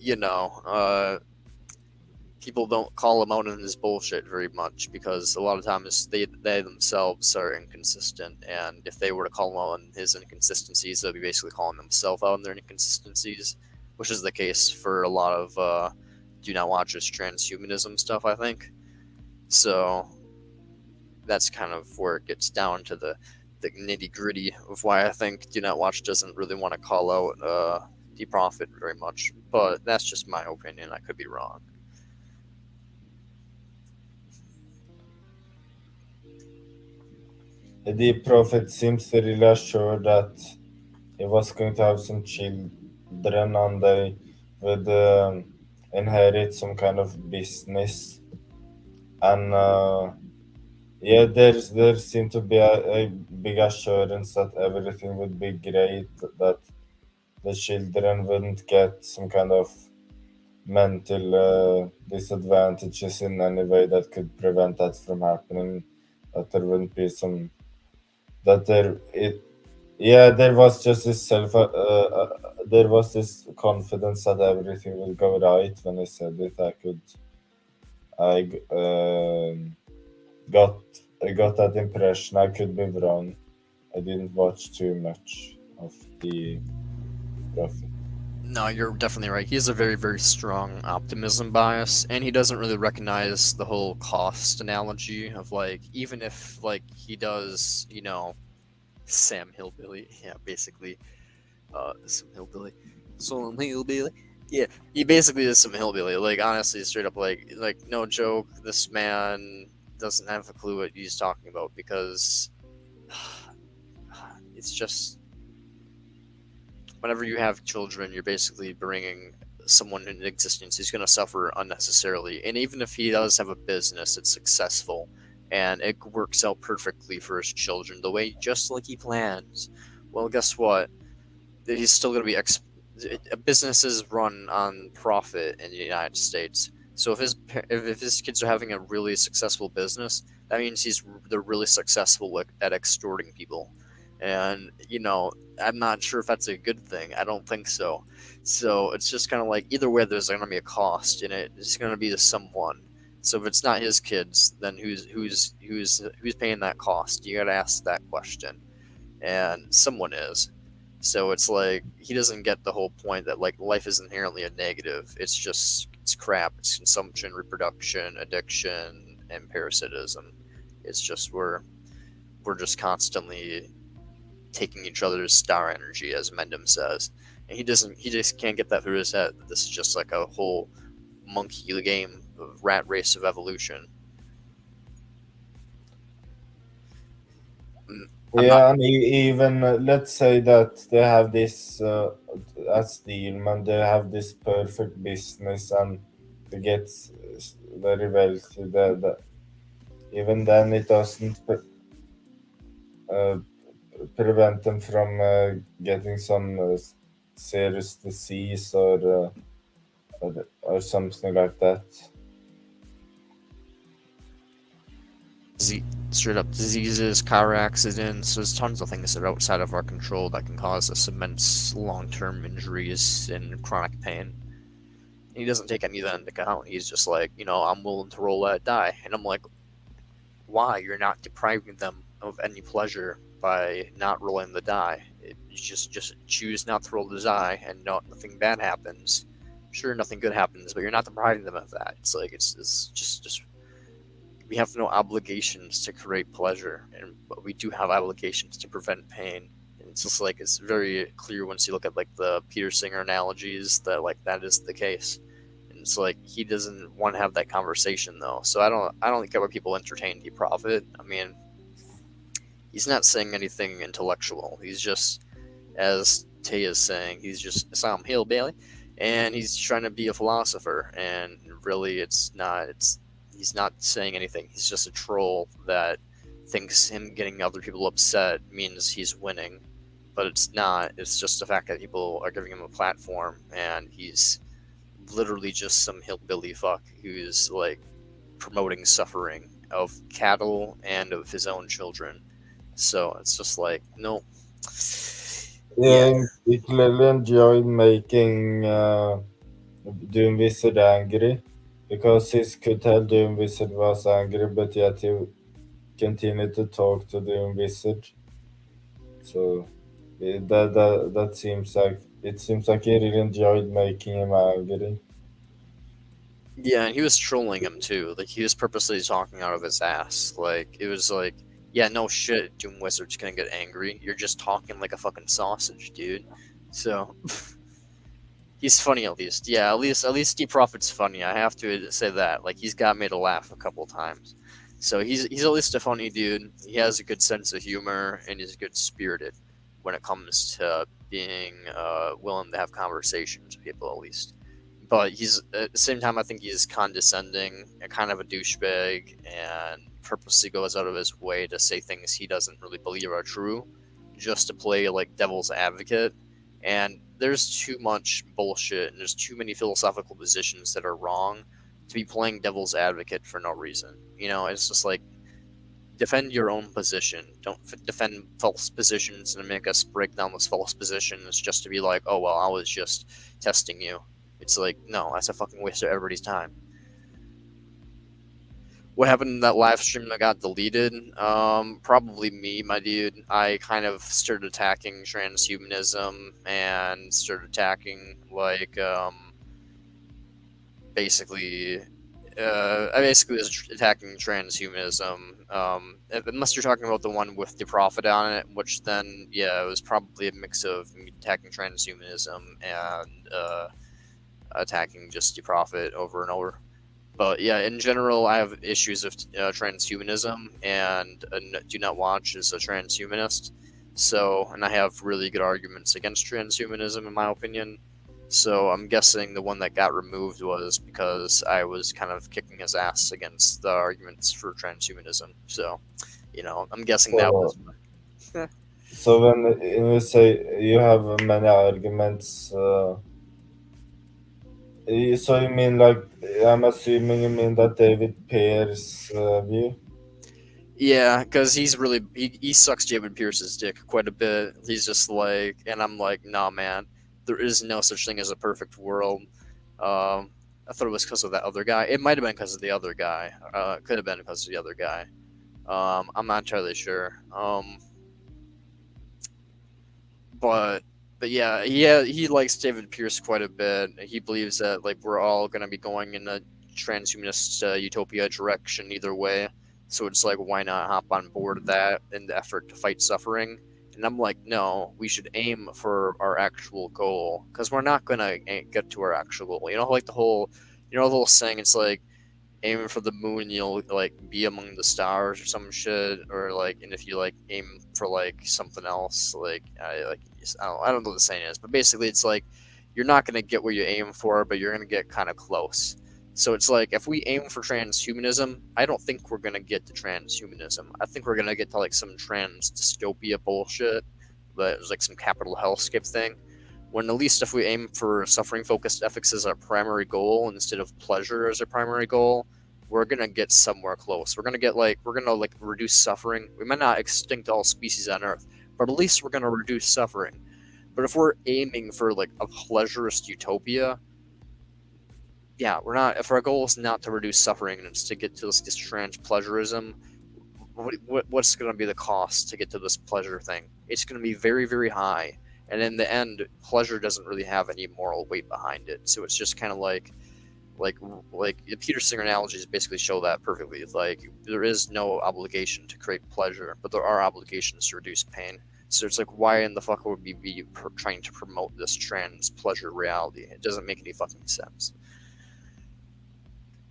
people don't call him out on his bullshit very much because a lot of times they themselves are inconsistent, and if they were to call him out on his inconsistencies, they'll be basically calling themselves out on their inconsistencies, which is the case for a lot of Do Not Watch's transhumanism stuff, I think. So that's kind of where it gets down to the nitty gritty of why I think Do Not Watch doesn't really want to call out Deep Prophet very much. But that's just my opinion. I could be wrong.
The Prophet seems really sure that he was going to have some children and they would inherit some kind of business. And yeah, there seemed to be a big assurance that everything would be great, that the children wouldn't get some kind of mental disadvantages in any way that could prevent that from happening. That there wouldn't be some that there it yeah there was just this there was this confidence that everything will go right. When I said it, I got I got that impression. I could be wrong. I didn't watch too much of the prophet.
No, you're definitely right. He has a very, very strong optimism bias, and he doesn't really recognize the whole cost analogy of like, even if like he does, Sam Hillbilly, yeah, basically, some hillbilly, some hillbilly, yeah, he basically is some hillbilly. Like honestly, straight up, like no joke, this man doesn't have a clue what he's talking about because it's just whenever you have children, you're basically bringing someone into existence who's going to suffer unnecessarily. And even if he does have a business that's successful and it works out perfectly for his children, the way just like he plans, well, guess what? He's still going to be businesses run on profit in the United States. So if his kids are having a really successful business, that means they're really successful at extorting people, and I'm not sure if that's a good thing. I don't think so. So it's just kind of like either way, there's going to be a cost in it. It's going to be to someone. So if it's not his kids, then who's paying that cost? You got to ask that question, and someone is. So it's like he doesn't get the whole point that like life is inherently a negative. It's crap. It's consumption, reproduction, addiction, and parasitism. It's just we're just constantly taking each other's star energy, as Mendham says, and he just can't get that through his head. This is just like a whole monkey game of rat race of evolution. I'm
Yeah,
not.
and even let's say that they have this as Steelman, they have this perfect business and they get very wealthy. Even then, it doesn't uh, prevent them from getting some serious disease or something like that.
Straight up diseases, car accidents. There's tons of things that are outside of our control that can cause us immense long-term injuries and chronic pain. He doesn't take any of that into account. He's just like, I'm willing to roll that die, and I'm like, why? You're not depriving them of any pleasure by not rolling the die. You just choose not to roll the die, and nothing bad happens. Sure, nothing good happens, but you're not depriving them of that. It's like it's just we have no obligations to create pleasure, but we do have obligations to prevent pain. And it's just like it's very clear once you look at like the Peter Singer analogies that like that is the case. And it's like he doesn't want to have that conversation though. So I don't get why people entertain the prophet. I mean, he's not saying anything intellectual. He's just, as Tay is saying, he's just some hillbilly, and he's trying to be a philosopher. And really, he's not saying anything. He's just a troll that thinks him getting other people upset means he's winning, but it's not. It's just the fact that people are giving him a platform, and he's literally just some hillbilly fuck who's like promoting suffering of cattle and of his own children. So it's just like, no. Yeah.
Yeah, he clearly enjoyed making Doom Wizard angry because he could tell Doom Wizard was angry, but yet he continued to talk to Doom Wizard. So that seems like he really enjoyed making him angry.
Yeah, and he was trolling him too. Like he was purposely talking out of his ass. Like it was like, yeah, no shit, Doom Wizard's gonna get angry. You're just talking like a fucking sausage, dude. So he's funny at least. Yeah, at least Steve Prophet's funny. I have to say that. Like he's got me to laugh a couple times. So he's at least a funny dude. He has a good sense of humor and he's good spirited when it comes to being willing to have conversations with people at least. but he's at the same time I think he's condescending and kind of a douchebag and purposely goes out of his way to say things he doesn't really believe are true just to play like devil's advocate. And there's too much bullshit and there's too many philosophical positions that are wrong to be playing devil's advocate for no reason. You know, it's just like defend your own position. Don't defend false positions and make us break down those false positions just to be like, oh well, I was just testing you. It's like, no, that's a fucking waste of everybody's time. What happened in that live stream that got deleted? Probably me, my dude. I kind of started attacking transhumanism and started attacking like basically I basically was attacking transhumanism. Unless you're talking about the one with the prophet on it, which then, yeah, it was probably a mix of me attacking transhumanism and attacking just the prophet over and over. But yeah, in general, I have issues with transhumanism, and Do Not Watch is a transhumanist. So, and I have really good arguments against transhumanism, in my opinion. So I'm guessing the one that got removed was because I was kind of kicking his ass against the arguments for transhumanism. So, you know, I'm guessing that was.
So when you say you have many arguments, so you mean like I'm assuming you mean that David Pear's view?
Yeah, because he sucks David Pierce's dick quite a bit. He's just like, and I'm like, nah, man, there is no such thing as a perfect world. I thought it was because of that other guy. It might have been because of the other guy. Could have been because of the other guy. I'm not entirely sure. But yeah, he likes David Pierce quite a bit. He believes that like we're all gonna be going in a transhumanist utopia direction either way. So it's like, why not hop on board of that in the effort to fight suffering? And I'm like, no, we should aim for our actual goal because we're not gonna get to our actual goal. You know, like the whole saying. It's like aiming for the moon, you'll like be among the stars or some shit, or like, and if you like aim for like something else, like I don't know what the saying is, but basically it's like you're not gonna get where you aim for, but you're gonna get kind of close. So it's like if we aim for transhumanism, I don't think we're gonna get to transhumanism. I think we're gonna get to like some trans dystopia bullshit, that is like some capital hellscape thing. When at least if we aim for suffering focused ethics as our primary goal instead of pleasure as our primary goal, we're gonna get somewhere close. We're gonna reduce suffering. We might not extinct all species on Earth, but at least we're gonna reduce suffering. But if we're aiming for like a pleasurist utopia, yeah, we're not. If our goal is not to reduce suffering and it's to get to this trans pleasurism, what's going to be the cost to get to this pleasure thing? It's going to be very, very high, and in the end, pleasure doesn't really have any moral weight behind it. So it's just kind of like the Peter Singer analogies basically show that perfectly. It's like there is no obligation to create pleasure, but there are obligations to reduce pain. So it's like, why in the fuck would we be trying to promote this trans pleasure reality? It doesn't make any fucking sense.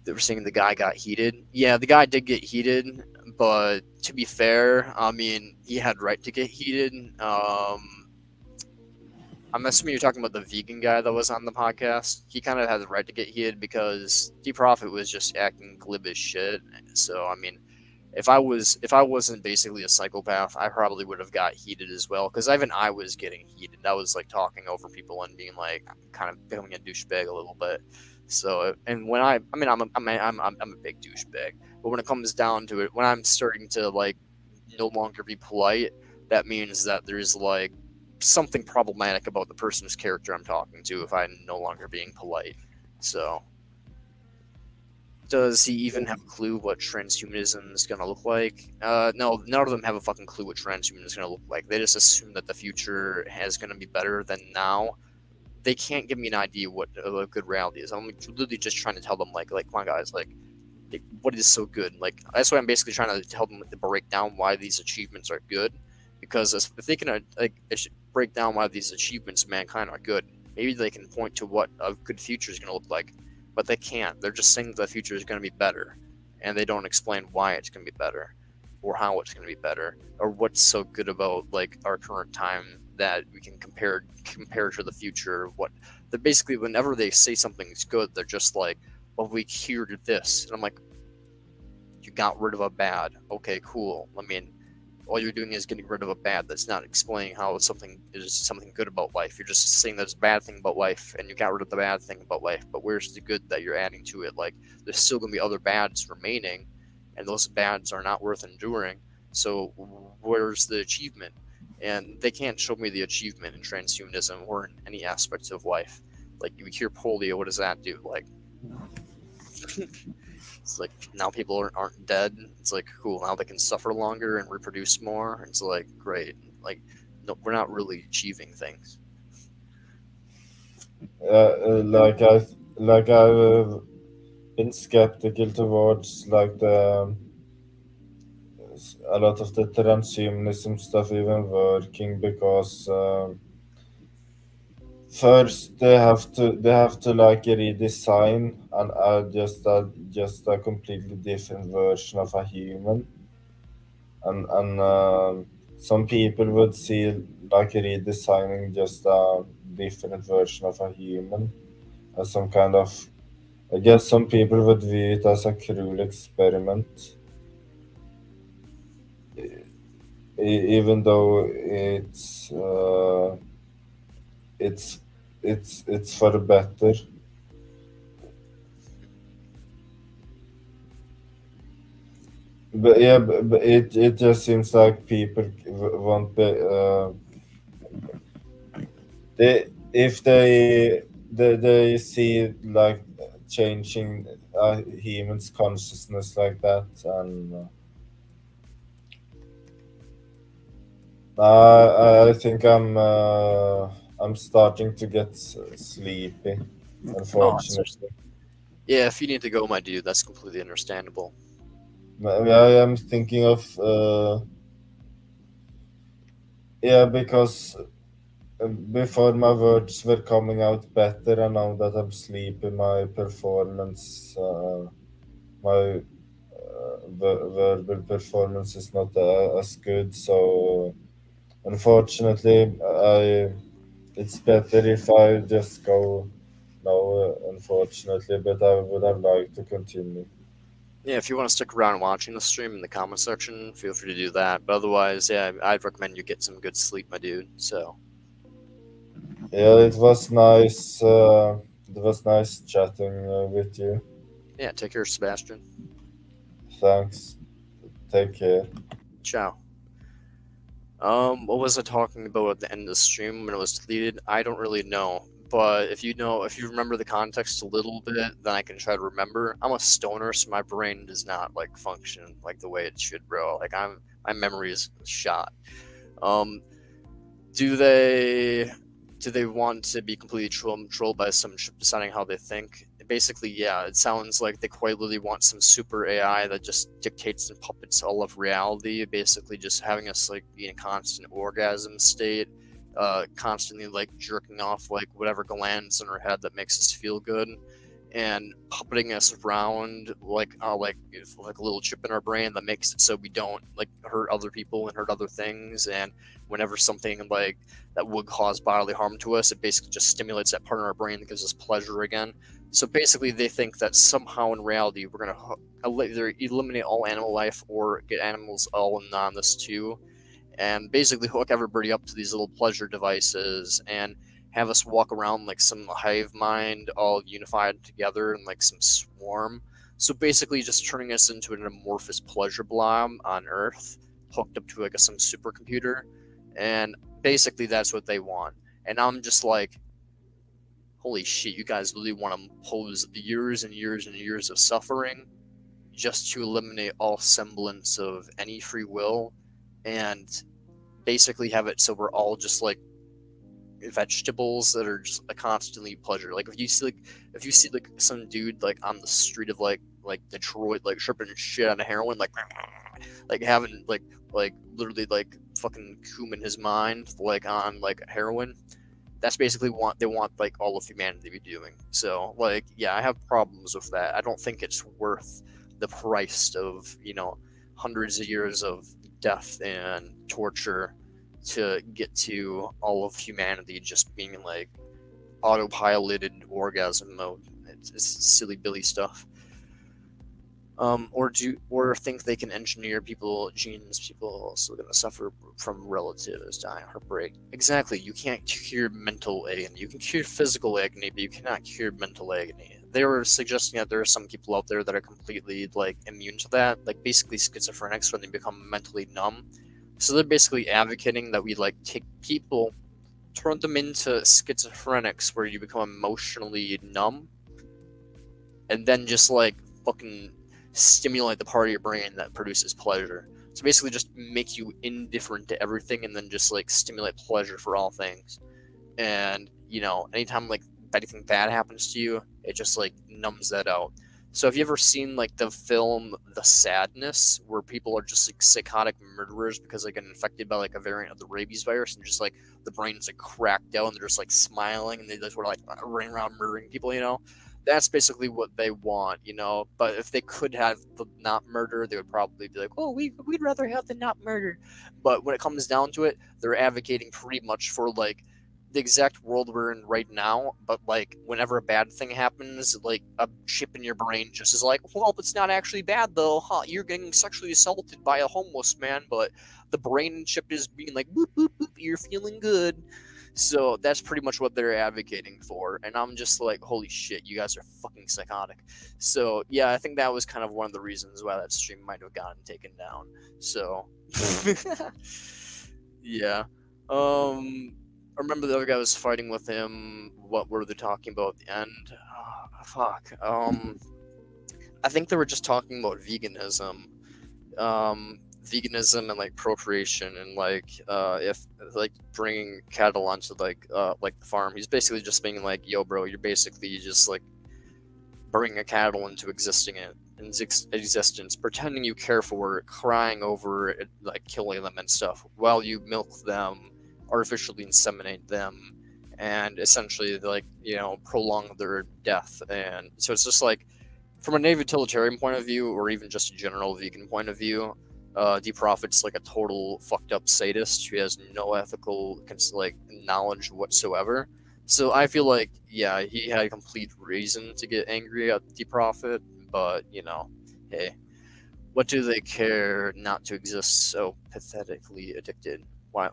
They were saying the guy got heated. Yeah, the guy did get heated, but to be fair, I mean, he had right to get heated. I'm assuming you're talking about the vegan guy that was on the podcast. He kind of had the right to get heated because D Prophet was just acting glib as shit. So I mean, if I wasn't basically a psychopath, I probably would have got heated as well. Because even I was getting heated. I was like talking over people and being like, kind of becoming a douchebag a little bit. So, and when I'm a big douchebag, but when it comes down to it, when I'm starting to like no longer be polite, that means that there's like something problematic about the person's character I'm talking to if I'm no longer being polite. So, does he even have a clue what transhumanism is gonna look like? No, none of them have a fucking clue what transhumanism is gonna look like. They just assume that the future is gonna be better than now. They can't give me an idea what a good reality is. I'm literally just trying to tell them, like, come on, guys, like, what is so good? Like, that's why I'm basically trying to tell them like, to break down why these achievements are good. Because if they can break down why these achievements of mankind are good, maybe they can point to what a good future is going to look like. But they can't. They're just saying the future is going to be better, and they don't explain why it's going to be better, or how it's going to be better, or what's so good about like our current time that we can compare to the future. What they're basically, whenever they say something's good, they're just like, well, we cured this, and I'm like, you got rid of a bad. Okay, cool. I mean, all you're doing is getting rid of a bad. That's not explaining how something is something good about life. You're just saying there's a bad thing about life, and you got rid of the bad thing about life. But where's the good that you're adding to it? Like, there's still gonna be other bads remaining, and those bads are not worth enduring. So where's the achievement? And they can't show me the achievement in transhumanism or in any aspects of life. Like, you cure polio, what does that do? Like, it's like now people aren't dead. It's like, cool, now they can suffer longer and reproduce more. It's like, great. Like, no, we're not really achieving things.
I've been skeptical towards like a lot of the transhumanism stuff even working because first they have to like redesign and add just a completely different version of a human, and some people would see like redesigning just a different version of a human as some kind of, I guess some people would view it as a cruel experiment, even though it's it's for the better. But yeah, but it just seems like people won't be they if they see like changing a human's consciousness like that, and I think I'm starting to get sleepy,
Oh, it's just,
unfortunately.
yeah, if you need to go, my dude, that's completely understandable.
I am thinking of yeah, because before my words were coming out better, and now that I'm sleepy, my performance, my verbal performance is not as good. So unfortunately, it's better if I just go now. Unfortunately, but I would have liked to continue.
Yeah, if you want to stick around watching the stream in the comment section, feel free to do that. But otherwise, yeah, I'd recommend you get some good sleep, my dude. So,
Yeah, it was nice. It was nice chatting with you.
yeah, take care, Sebastian.
Thanks. Take care.
Ciao. What was I talking about at the end of the stream when it was deleted? I don't really know. But if you remember the context a little bit, then I can try to remember. I'm a stoner, so my brain does not like function like the way it should, bro. Like my memory is shot. Um, do they want to be completely controlled by some chip deciding how they think? Basically, yeah, it sounds like they quite literally want some super AI that just dictates and puppets all of reality, basically just having us like be in a constant orgasm state, constantly like jerking off like whatever glands in our head that makes us feel good, and puppeting us around like like a little chip in our brain that makes it so we don't like hurt other people and hurt other things, and whenever something like that would cause bodily harm to us, it basically just stimulates that part of our brain that gives us pleasure again. So basically, they think that somehow in reality we're gonna either eliminate all animal life or get animals all in on this too, and basically hook everybody up to these little pleasure devices and have us walk around like some hive mind all unified together and like some swarm. So basically just turning us into an amorphous pleasure blob on Earth, hooked up to like some supercomputer, and basically that's what they want. And I'm just like, holy shit, you guys really want to impose years and years and years of suffering just to eliminate all semblance of any free will, and basically have it so we're all just like vegetables that are just a constantly pleasure. Like if you see like some dude like on the street of like Detroit like tripping shit on a heroin, like having like literally like fucking coom in his mind like on like heroin, that's basically what they want like all of humanity to be doing. So like, yeah, I have problems with that. I don't think it's worth the price of hundreds of years of death and torture to get to all of humanity just being in like autopiloted orgasm mode. It's silly Billy stuff. Or think they can engineer genes people also gonna suffer from relatives dying, heartbreak. Exactly, you can't cure mental agony. You can cure physical agony, but you cannot cure mental agony. They were suggesting that there are some people out there that are completely like immune to that, like basically schizophrenics when they become mentally numb. So they're basically advocating that we like take people, turn them into schizophrenics where you become emotionally numb, and then just like fucking stimulate the part of your brain that produces pleasure. So basically just make you indifferent to everything and then just like stimulate pleasure for all things. And anytime like anything bad happens to you, it just like numbs that out. So have you ever seen like the film The Sadness, where people are just like psychotic murderers because they get infected by like a variant of the rabies virus, and just like the brain's like cracked out and they're just like smiling and they just were like running around murdering people, That's basically what they want, But if they could have the not murder, they would probably be like, "Oh, we'd rather have the not murder." But when it comes down to it, they're advocating pretty much for like the exact world we're in right now. But like whenever a bad thing happens, like a chip in your brain just is like, "Well, it's not actually bad though, huh? You're getting sexually assaulted by a homeless man, but the brain chip is being like, boop boop boop, you're feeling good." So that's pretty much what they're advocating for. And I'm just like, holy shit, you guys are fucking psychotic. So yeah, I think that was kind of one of the reasons why that stream might have gotten taken down. So yeah. I remember the other guy was fighting with him. What were they talking about at the end? Fuck. I think they were just talking about veganism. Veganism and like procreation and like if like bringing cattle onto like the farm. He's basically just being like, yo bro, you're basically just like bringing a cattle into existence, pretending you care for it, crying over it, like killing them and stuff, while you milk them, artificially inseminate them, and essentially like prolong their death. And so it's just like, from a utilitarian point of view, or even just a general vegan point of view, D Prophet's like a total fucked up sadist who has no ethical like knowledge whatsoever. So I feel like, yeah, he had a complete reason to get angry at D Prophet, but hey, what do they care not to exist so pathetically addicted? What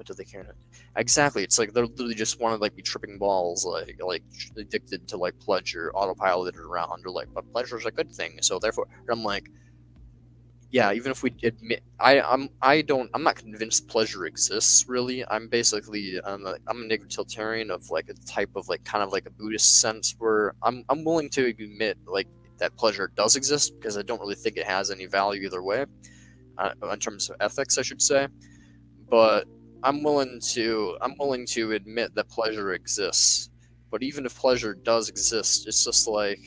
do they care? Exactly, it's like they're literally just want to like be tripping balls, like addicted to like pleasure, autopiloted around, or like, but pleasure is a good thing, so therefore I'm like, yeah, even if we admit, I'm not convinced pleasure exists really. I'm basically I'm a utilitarian of like a type of like kind of like a Buddhist sense, where I'm willing to admit like that pleasure does exist, because I don't really think it has any value either way, in terms of ethics, I should say. But I'm willing to admit that pleasure exists. But even if pleasure does exist, it's just like,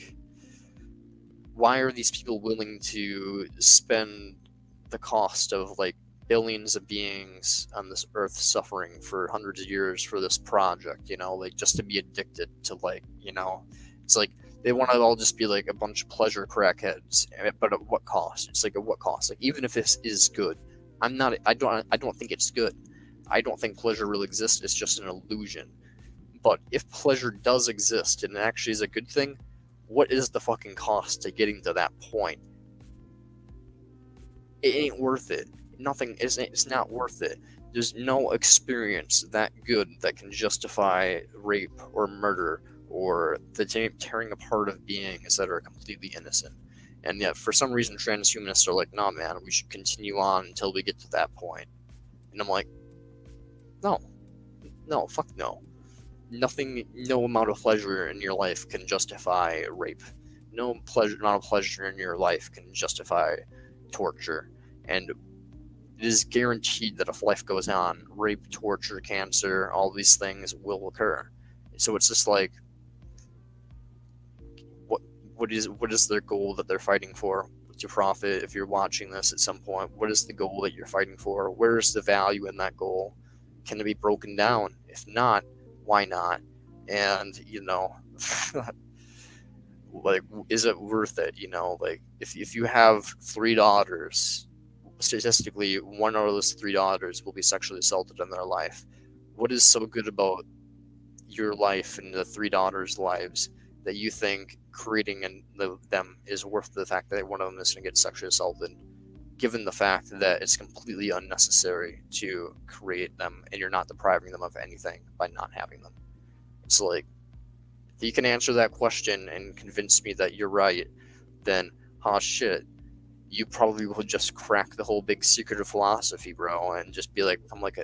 why are these people willing to spend the cost of like billions of beings on this earth suffering for hundreds of years for this project, like just to be addicted to like, it's like they want to all just be like a bunch of pleasure crackheads, but at what cost? It's like, at what cost? Like, even if this is good, I don't think it's good. I don't think pleasure really exists. It's just an illusion. But if pleasure does exist and it actually is a good thing, what is the fucking cost to getting to that point? It ain't worth it. Nothing is. It's not worth it. There's no experience that good that can justify rape or murder or the tearing apart of beings that are completely innocent. And yet, for some reason, transhumanists are like, nah, man, we should continue on until we get to that point. And I'm like, no, fuck no. Nothing, no amount of pleasure in your life can justify rape. No amount of pleasure in your life can justify torture. And it is guaranteed that if life goes on, rape, torture, cancer, all these things will occur. So it's just like, what is their goal that they're fighting for? To profit, if you're watching this at some point, what is the goal that you're fighting for? Where is the value in that goal? Can it be broken down? If not, why not? And like, is it worth it? Like, if you have 3 daughters,
statistically, one out of those 3 daughters will be sexually assaulted in their life. What is so good about your life and the 3 daughters' lives that you think creating them is worth the fact that one of them is going to get sexually assaulted, given the fact that it's completely unnecessary to create them and you're not depriving them of anything by not having them? It's like, if you can answer that question and convince me that you're right, then, shit, you probably will just crack the whole big secret of philosophy, bro, and just be like, become like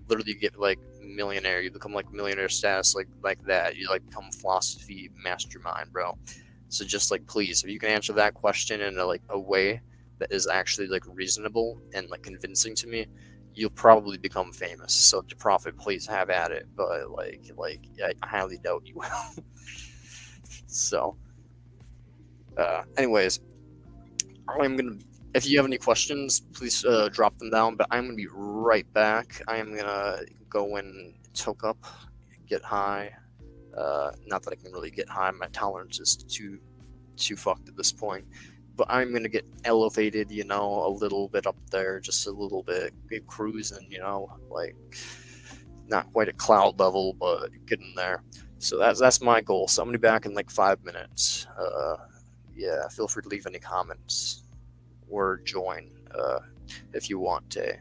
literally get like millionaire. You become like millionaire status, like that. You like become philosophy mastermind, bro. So just like, please, if you can answer that question in a way that is actually like reasonable and like convincing to me, you'll probably become famous. So to profit, please have at it. But like I highly doubt you will. So, anyways, I'm gonna. If you have any questions, please drop them down. But I'm gonna be right back. I am gonna go and toke up, get high. Not that I can really get high. My tolerance is too fucked at this point. But I'm gonna get elevated, a little bit up there, just a little bit, get cruising, like not quite at cloud level, but getting there. So that's my goal. So I'm gonna be back in like 5 minutes. Yeah, feel free to leave any comments or join if you want to.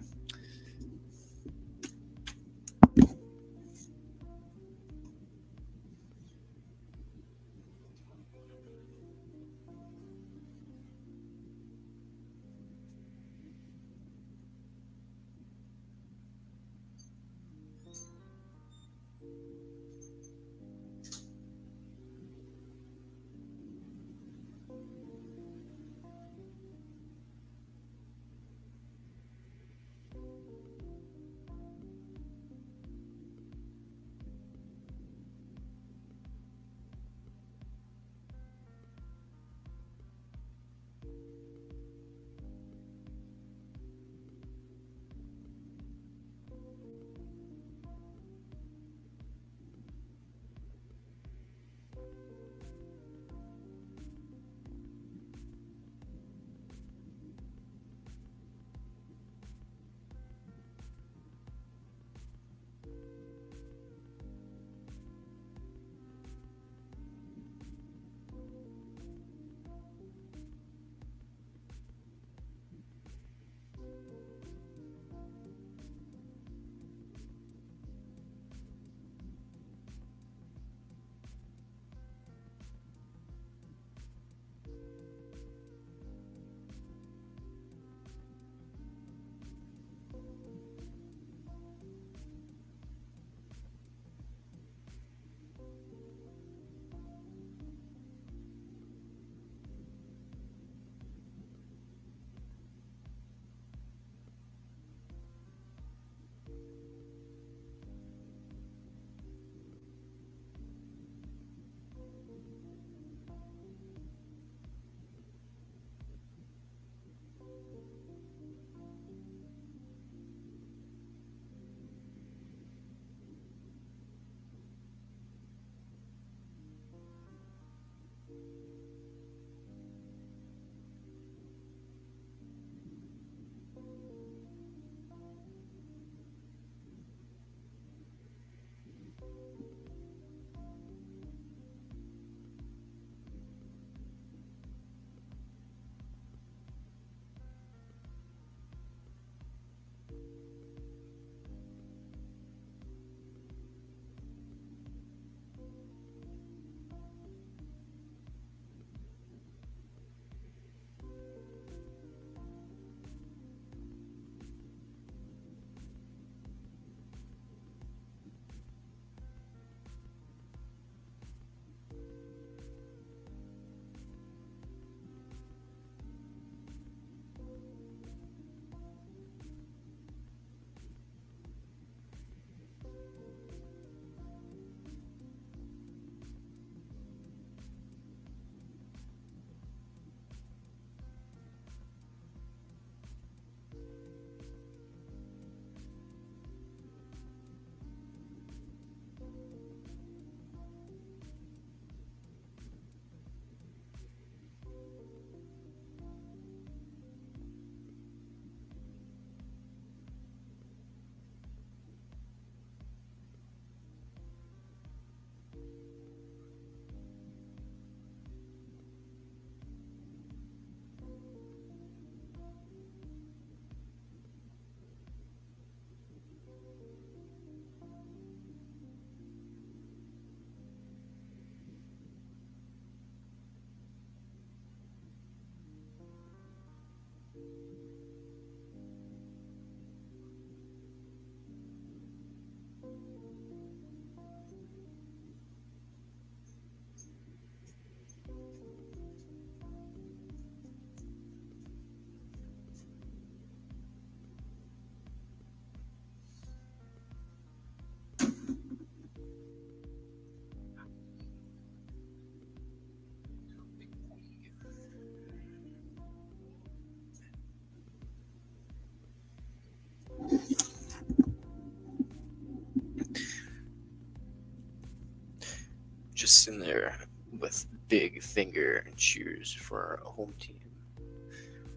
just in there with big finger and cheers for our home team.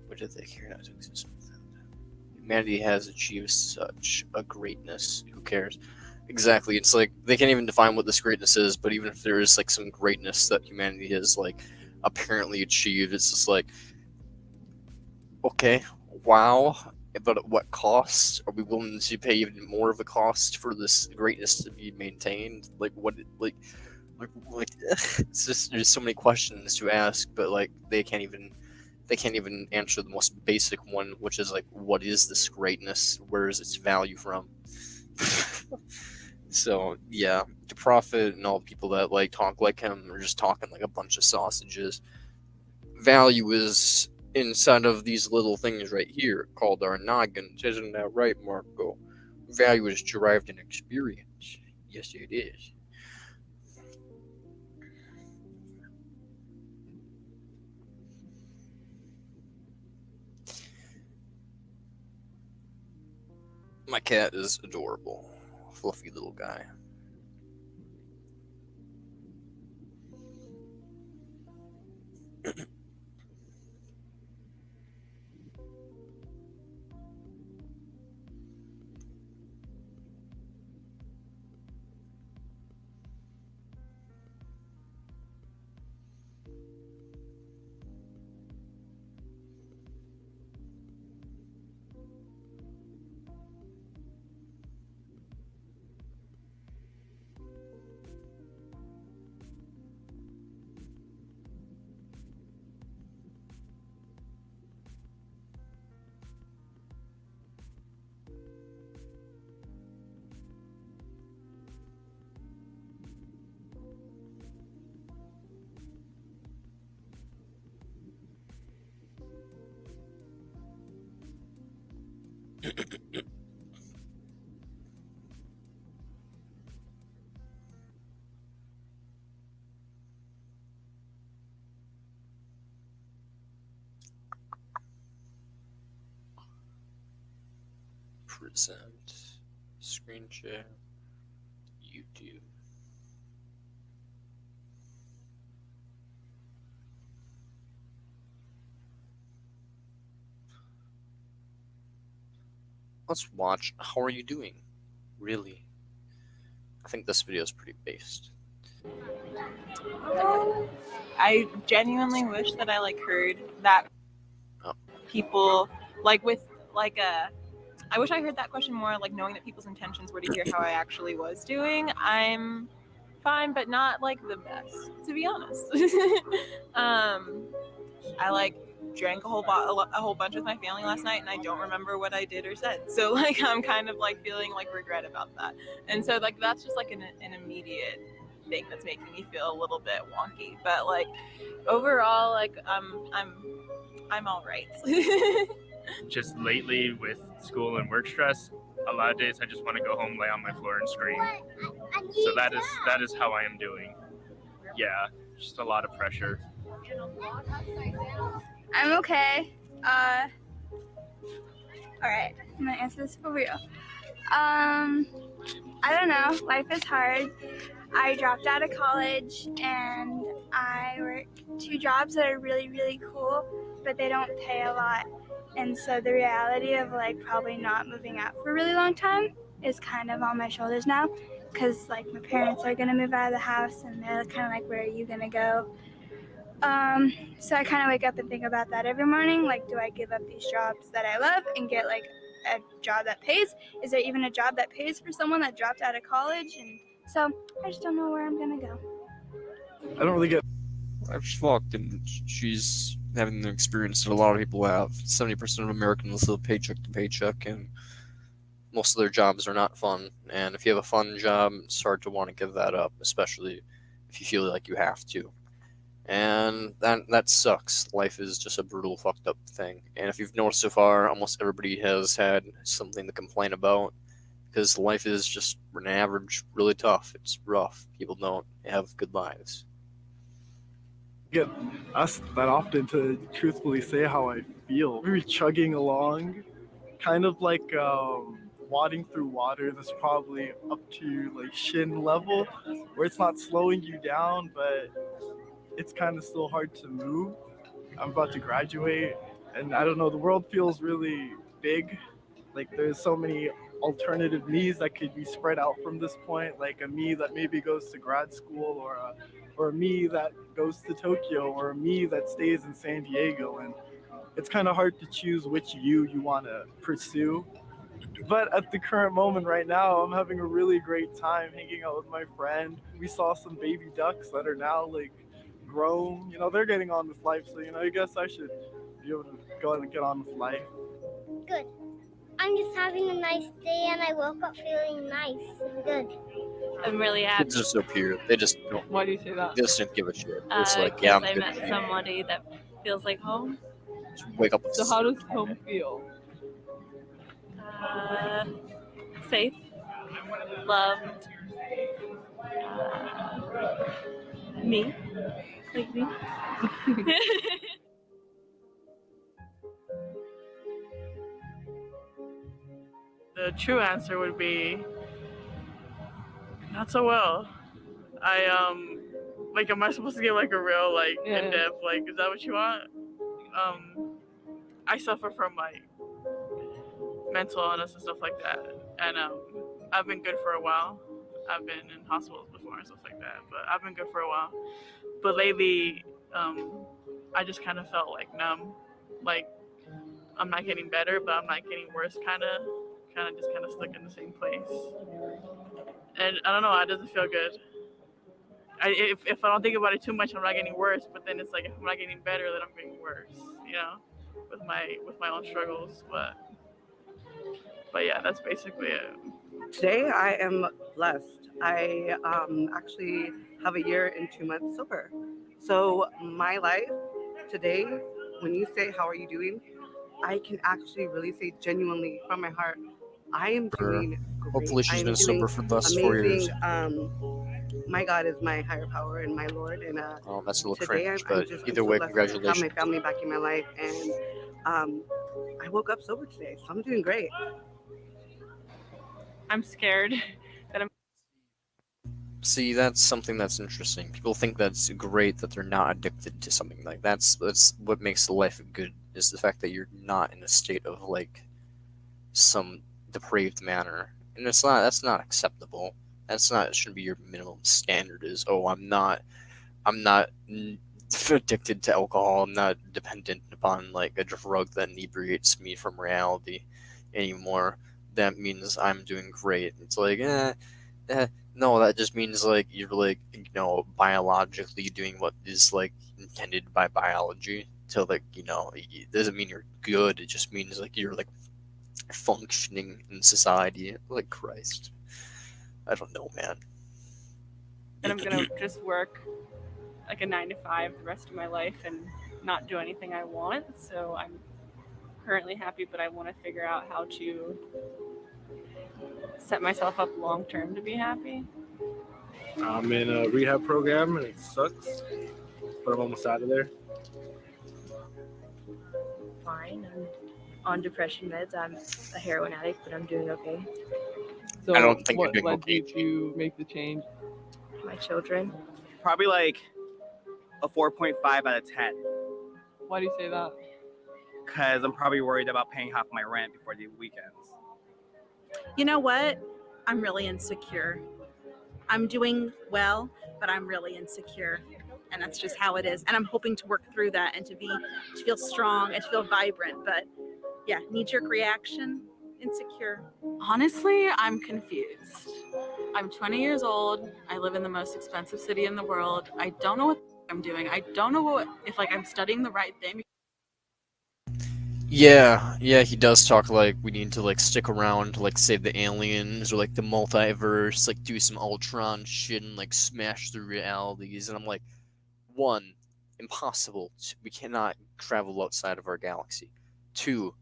What did they care not to exist without them? Humanity has achieved such a greatness. Who cares? Exactly. It's like they can't even define what this greatness is, but even if there is like some greatness that humanity has like apparently achieved, it's just like, okay, wow, but at what cost? Are we willing to pay even more of a cost for this greatness to be maintained? Like what? Like it's just there's so many questions to ask, but like they can't even answer the most basic one, which is like, what is this greatness? Where is its value from? So yeah, to Prophet and all people that like talk like him are just talking like a bunch of sausages. Value is inside of these little things right here called our noggins. Isn't that right, Marco? Value is derived in experience. Yes, it is. My cat is adorable. Fluffy little guy. Present. Screen share. YouTube. Let's watch How Are You Doing? Really? I think this video is pretty based.
I genuinely wish that I like heard that people like with like a I wish I heard that question more, like knowing that people's intentions were to hear how I actually was doing. I'm fine, but not like the best, to be honest. I like drank a whole bunch with my family last night, and I don't remember what I did or said. So like I'm kind of like feeling like regret about that, and so like that's just like an immediate thing that's making me feel a little bit wonky. But like overall, like I'm all right.
Just lately with school and work stress, a lot of days I just want to go home, lay on my floor, and scream. So that is how I am doing. Yeah, just a lot of pressure.
I'm okay. All right, I'm gonna answer this for real. I don't know. Life is hard. I dropped out of college and I work 2 jobs that are really, really cool, but they don't pay a lot. And so the reality of like probably not moving out for a really long time is kind of on my shoulders now, because like my parents are gonna move out of the house and they're kind of like, where are you gonna go? So I kind of wake up and think about that every morning. Like, do I give up these jobs that I love and get like a job that pays? Is there even a job that pays for someone that dropped out of college? And so I just don't know where I'm gonna go.
I don't really get.
I've just walked and she's having the experience that a lot of people have. 70% of Americans live paycheck to paycheck, and most of their jobs are not fun. And if you have a fun job, it's hard to want to give that up, especially if you feel like you have to. And that sucks. Life is just a brutal, fucked up thing. And if you've noticed so far, almost everybody has had something to complain about, because life is just, on average, really tough. It's rough. People don't have good lives.
Get asked that often to truthfully say how I feel. Maybe chugging along, kind of like wading through water that's probably up to like shin level, where it's not slowing you down, but it's kind of still hard to move. I'm about to graduate, and I don't know, the world feels really big. Like there's so many alternative me's that could be spread out from this point, like a me that maybe goes to grad school, or a me that goes to Tokyo, or a me that stays in San Diego, and it's kind of hard to choose which you want to pursue. But at the current moment right now, I'm having a really great time hanging out with my friend. We saw some baby ducks that are now like grown. You know, they're getting on with life, so I guess I should be able to go and get on with life.
Good. I'm just having a nice day and I woke up feeling nice and good.
I'm really happy.
Kids are so pure. They just don't.
Why do you say that?
They just don't give a shit. It's like, yeah, I'm
I
good.
met somebody that feels like home.
Just wake up.
So how does home feel?
Safe, loved, me, like me.
The true answer would be not so well. Like, am I supposed to give like a real like in depth? Like, is that what you want? I suffer from like mental illness and stuff like that, and I've been good for a while. I've been in hospitals before and stuff like that, but I've been good for a while. But lately, I just kind of felt like numb, like I'm not getting better, but I'm not getting worse. Kind of stuck in the same place, and I don't know. It doesn't feel good. If I don't think about it too much, I'm not getting worse. But then it's like if I'm not getting better, then I'm getting worse. With my own struggles. But yeah, that's basically it.
Today I am blessed. I actually have a year and 2 months sober. So my life today, when you say how are you doing, I can actually really say genuinely from my heart, I am doing great.
Hopefully she's been sober for the last 4 years.
My God is my higher power and my Lord. And
that's a little
today
cringe,
I'm
but
just
either
so
way,
blessed to have
congratulations.
my family back in my life, and I woke up sober today, so I'm doing great.
I'm scared that I'm.
See, that's something that's interesting. People think that's great that they're not addicted to something. Like that's what makes life good, is the fact that you're not in a state of like some depraved manner, and that's not acceptable. It shouldn't be your minimum standard. Is I'm not addicted to alcohol. I'm not dependent upon like a drug that inebriates me from reality anymore. That means I'm doing great. It's like, no, that just means like you're like, biologically doing what is like intended by biology. To like, it doesn't mean you're good. It just means like you're like functioning in society. Like Christ, I don't know, man.
And I'm gonna just work like a 9 to 5 the rest of my life and not do anything I want. So I'm currently happy, but I want to figure out how to set myself up long term to be happy.
I'm in a rehab program and it sucks, but I'm almost out of there.
Fine. I'm on depression meds. I'm a heroin addict, but I'm doing okay.
So
I don't think you're
what
doing
led
okay.
you to make the change?
My children.
Probably like a 4.5 out of 10.
Why do you say that?
Because I'm probably worried about paying half my rent before the weekends.
You know what? I'm really insecure. I'm doing well, but I'm really insecure. And that's just how it is. And I'm hoping to work through that and to feel strong and to feel vibrant. But yeah, knee-jerk reaction, insecure.
Honestly, I'm confused. I'm 20 years old. I live in the most expensive city in the world. I don't know what I'm doing. I don't know if like I'm studying the right thing.
Yeah, he does talk like we need to like stick around to like save the aliens or like the multiverse, like do some Ultron shit and like smash through realities. And I'm like, one, impossible. We cannot travel outside of our galaxy. Two,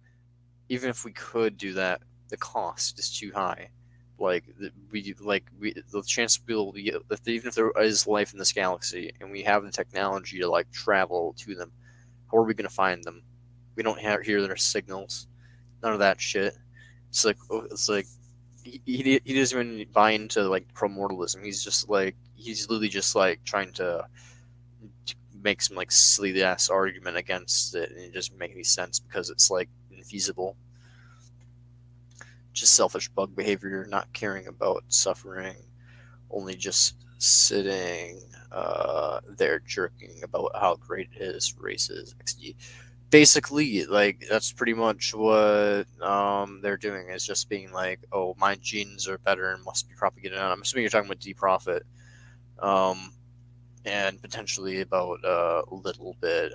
even if we could do that, the cost is too high. Like the chance we'll even if there is life in this galaxy and we have the technology to like travel to them, how are we gonna find them? We don't hear their signals. None of that shit. it's like he doesn't even buy into like promortalism. He's literally just like trying to make some like silly ass argument against it, and it doesn't make any sense because it's like infeasible. Just selfish bug behavior, not caring about suffering, only just sitting there jerking about how great his race is. XD. Basically, like that's pretty much what they're doing, is just being like, oh, my genes are better and must be propagated on. I'm assuming you're talking about D-Profit, and potentially about a little bit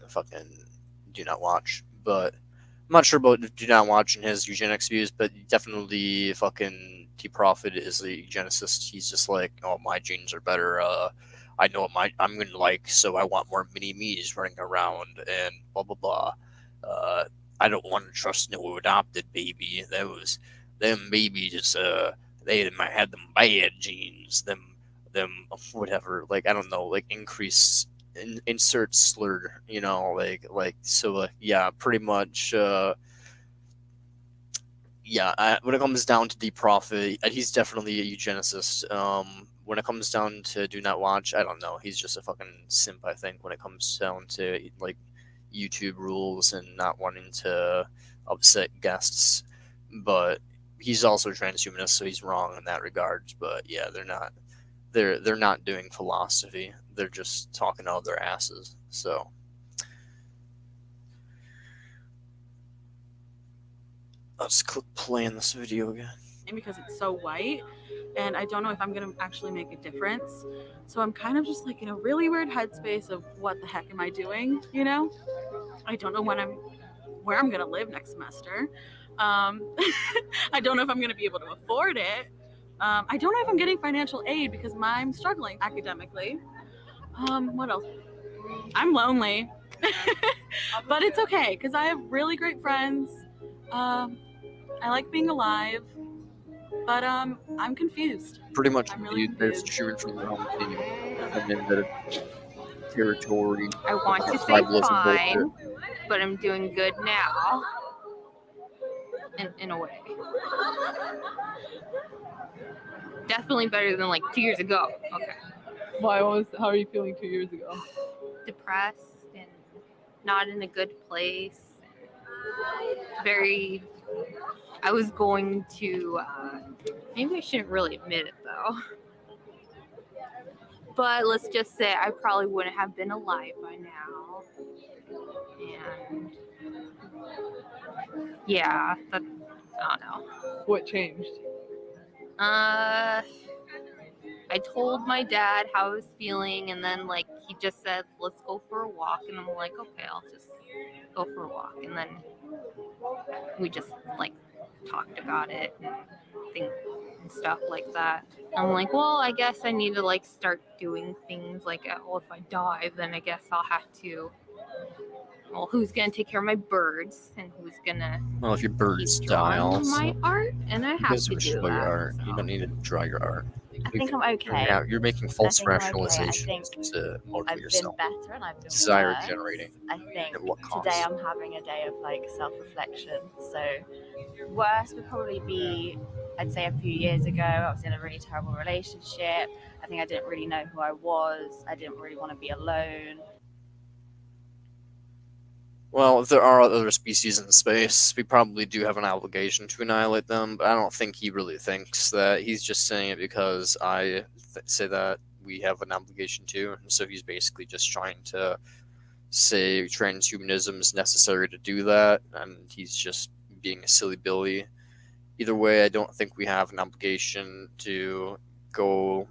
fucking Do Not Watch, but I'm not sure about Do Not Watch and his eugenics views, but definitely fucking D-Profit is a eugenicist. He's just like, oh, my genes are better. I know what I'm gonna like, so I want more mini me's running around and blah blah blah. I don't want to trust no adopted baby. Them babies. They might have them bad genes. Them whatever. Like I don't know. Like insert slur. So. Yeah, pretty much. When it comes down to D-Profit, he's definitely a eugenicist. When it comes down to Do Not Watch, I don't know. He's just a fucking simp, I think, when it comes down to like YouTube rules and not wanting to upset guests. But he's also transhumanist, so he's wrong in that regard. But yeah, they're not doing philosophy. They're just talking out of their asses. So let's click play in this video again.
Because it's so white, and I don't know if I'm gonna actually make a difference. So I'm kind of just like in a really weird headspace of what the heck am I doing? You know, I don't know where I'm gonna live next semester. I don't know if I'm gonna be able to afford it. I don't know if I'm getting financial aid because I'm struggling academically. What else? I'm lonely, but it's okay because I have really great friends. I like being alive. But I'm confused.
Pretty much,
I'm really
there's
confused.
Truman from the home team come in the territory.
I want to say
Tribalism
fine,
bullshit.
but I'm doing good now. In a way. Definitely better than like 2 years ago. Okay.
Why? How are you feeling 2 years ago?
Depressed and not in a good place. I was going to, maybe I shouldn't really admit it though. But let's just say I probably wouldn't have been alive by now. And yeah, I don't know.
What changed?
I told my dad how I was feeling, and then like he just said, "Let's go for a walk," and I'm like, "Okay, I'll just go for a walk." And then we just like talked about it and stuff like that. I'm like, well, I guess I need to like start doing things like, well, if I die, then I guess I'll have to. Well, who's gonna take care of my birds, and who's gonna
Well, if your birds die,
draw
also.
my art? And I have to do
Your
that.
art. You don't need to draw your art.
I think I'm okay.
You're making
I
false
think I'm okay.
rationalizations to motivate
I've
yourself.
been better and I've been
Desire
worse.
generating.
I think
At what cost?
today I'm having a day of like self-reflection. So worse would probably be, I'd say a few years ago, I was in a really terrible relationship. I think I didn't really know who I was. I didn't really want to be alone.
Well, if there are other species in space, we probably do have an obligation to annihilate them, but I don't think he really thinks that. He's just saying it because I say that we have an obligation to, and so he's basically just trying to say transhumanism is necessary to do that, and he's just being a silly Billy. Either way, I don't think we have an obligation to go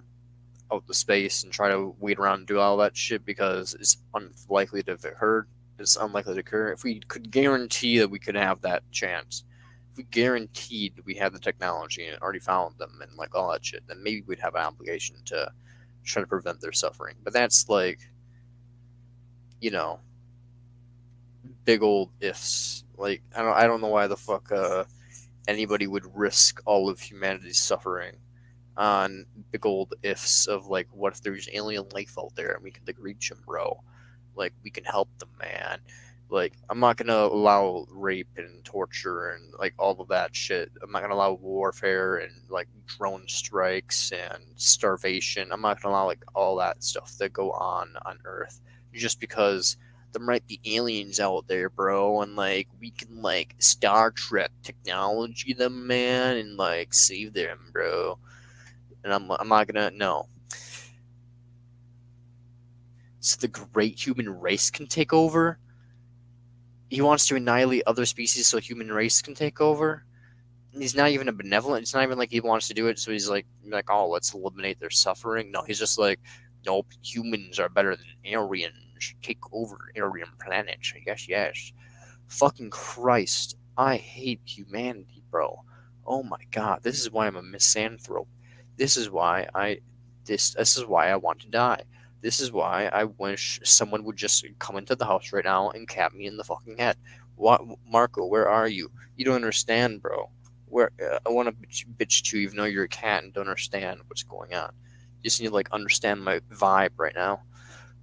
out to space and try to wait around and do all that shit because it's unlikely to have occurred. It's unlikely to occur. If we could guarantee that we could have that chance, if we guaranteed we had the technology and already found them and like all that shit, then maybe we'd have an obligation to try to prevent their suffering. But that's like, you know, big old ifs. Like I don't know why the fuck anybody would risk all of humanity's suffering on big old ifs of like, what if there's alien life out there and we can like reach them, bro? Like we can help them, man. Like, I'm not gonna allow rape and torture and like all of that shit. I'm not gonna allow warfare and like drone strikes and starvation. I'm not gonna allow like all that stuff that go on Earth just because there might be aliens out there, bro, and like we can like Star Trek technology them, man, and like save them, bro. And I'm not gonna no. So the great human race can take over. He wants to annihilate other species so human race can take over. And he's not even a benevolent. It's not even like he wants to do it. So he's like, oh, let's eliminate their suffering. No, he's just like, nope, humans are better than Aryans. Take over Aryan planets. Yes. Fucking Christ, I hate humanity, bro. Oh my God, this is why I'm a misanthrope. This is why this is why I want to die. This is why I wish someone would just come into the house right now and cap me in the fucking head. What, Marco? Where are you? You don't understand, bro. Where I want to bitch to you, even though you're a cat and don't understand what's going on. You just need to like understand my vibe right now.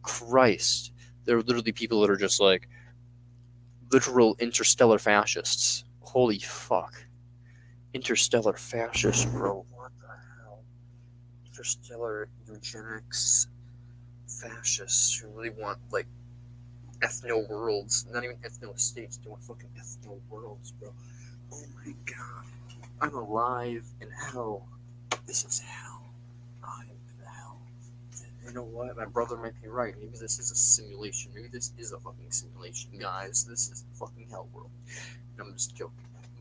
Christ, there are literally people that are just like literal interstellar fascists. Holy fuck, interstellar fascists, bro. What the hell? Interstellar eugenics fascists who really want like ethno worlds, not even ethno states, they want fucking ethno worlds, bro. Oh my God, I'm alive in hell. This is hell. I'm in hell. You know what? My brother might be right. Maybe this is a simulation. Maybe this is a fucking simulation, guys. This is a fucking hell world. I'm just joking.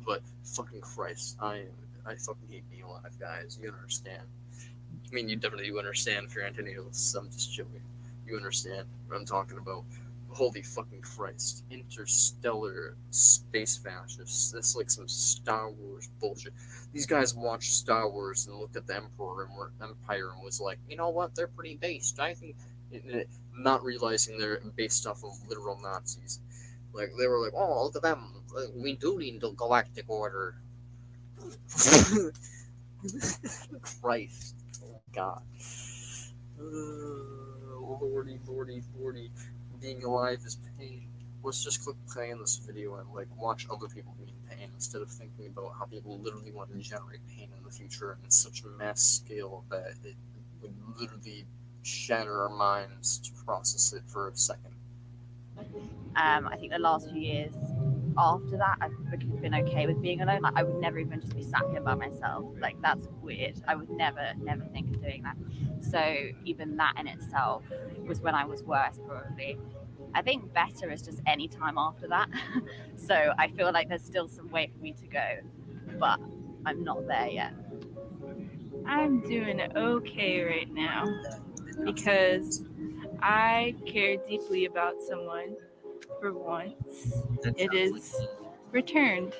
But fucking Christ, I fucking hate being alive, guys. You understand? I mean, you definitely do understand if you're anti-natalist. I'm just joking. You understand what I'm talking about. Holy fucking Christ. Interstellar space fascists. That's like some Star Wars bullshit. These guys watched Star Wars and looked at the Empire and was like, you know what? They're pretty based. I think, not realizing they're based off of literal Nazis. Like, they were like, oh, look at them. We do need the galactic order. Christ. Oh, God. Lordy. Being alive is pain. Let's just click play on this video and like watch other people be in pain instead of thinking about how people literally want to generate pain in the future in such a mass scale that it would literally shatter our minds to process it for a second.
I think the last few years after that, I've been okay with being alone. Like, I would never even just be sat here by myself. Like, that's weird. I would never think of doing that. So even that in itself was when I was worse, probably. I think better is just any time after that. So I feel like there's still some way for me to go, but I'm not there yet.
I'm doing okay right now because I care deeply about someone. For once, it is returned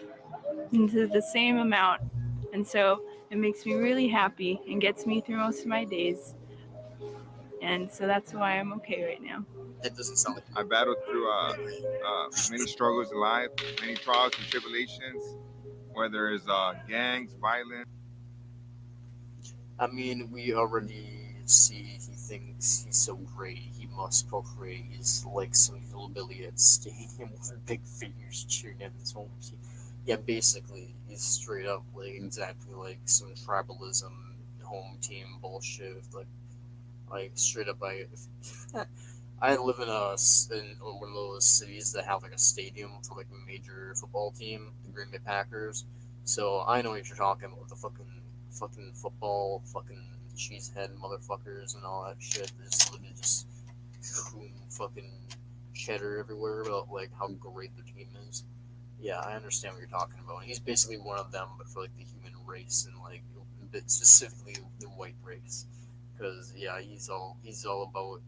into the same amount, and so it makes me really happy and gets me through most of my days, and so that's why I'm okay right now.
That doesn't sound like
I battled through many struggles in life, many trials and tribulations, whether it's gangs, violence.
I mean, we already see he thinks he's so great, he must procreate. He's like some hillbilly at stadium with big figures cheering at his home team. Yeah, basically, he's straight up like exactly like some tribalism home team bullshit. Like straight up, I live in one of those cities that have like a stadium for like a major football team, the Green Bay Packers. So I know what you're talking about, the fucking football, fucking cheesehead motherfuckers and all that shit. There's literally just fucking cheddar everywhere about like how great their team is. Yeah, I understand what you're talking about. And he's basically one of them, but for like the human race and like specifically the white race. Because yeah, he's all about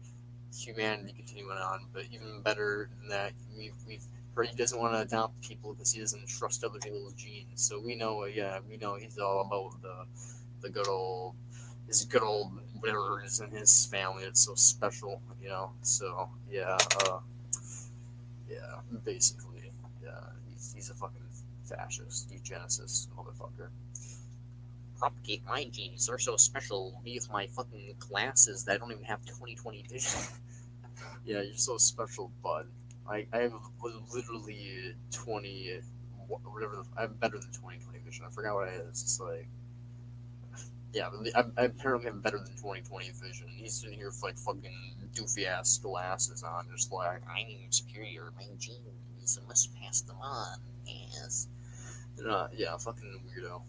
humanity continuing on. But even better than that, we've heard he doesn't want to adopt people because he doesn't trust other people's genes. So we know he's all about the good old whatever is in his family that's so special, you know. So basically, he's a fucking fascist, eugenicist motherfucker. Propagate my genes, they're so special. Me with my fucking glasses that I don't even have 20/20 vision. Yeah, you're so special, bud. I have literally 20, whatever. I have better than 20/20 vision. I forgot what it is. It's like, yeah, I apparently have better than 20/20 vision. He's sitting here with like fucking doofy ass glasses on, just like, I'm superior, my genes, I must pass them on. Yes. Yeah, fucking weirdo.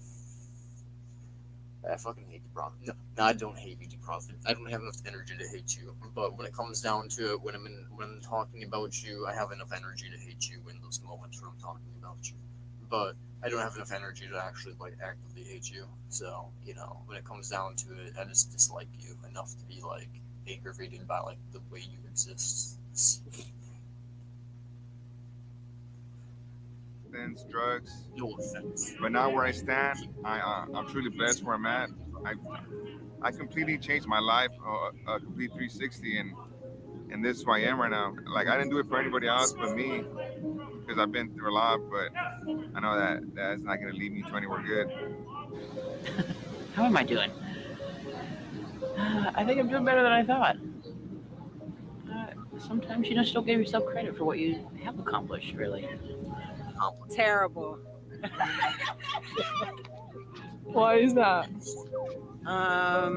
I fucking hate you, Prophet. No, I don't hate you, Prophet. I don't have enough energy to hate you. But when it comes down to it, when I'm talking about you, I have enough energy to hate you in those moments when I'm talking about you. But I don't have enough energy to actually like actively hate you. So, when it comes down to it, I just dislike you enough to be like aggravated by like the way you exist.
Drugs.
No offense.
But now where I stand, I'm truly blessed where I'm at. I completely changed my life, a complete 360, and this is who I am right now. Like, I didn't do it for anybody else but me, because I've been through a lot, but I know that's not going to lead me to anywhere good.
How am I doing? I think I'm doing better than I thought. Sometimes you just don't give yourself credit for what you have accomplished, really.
Terrible.
Why is that?
I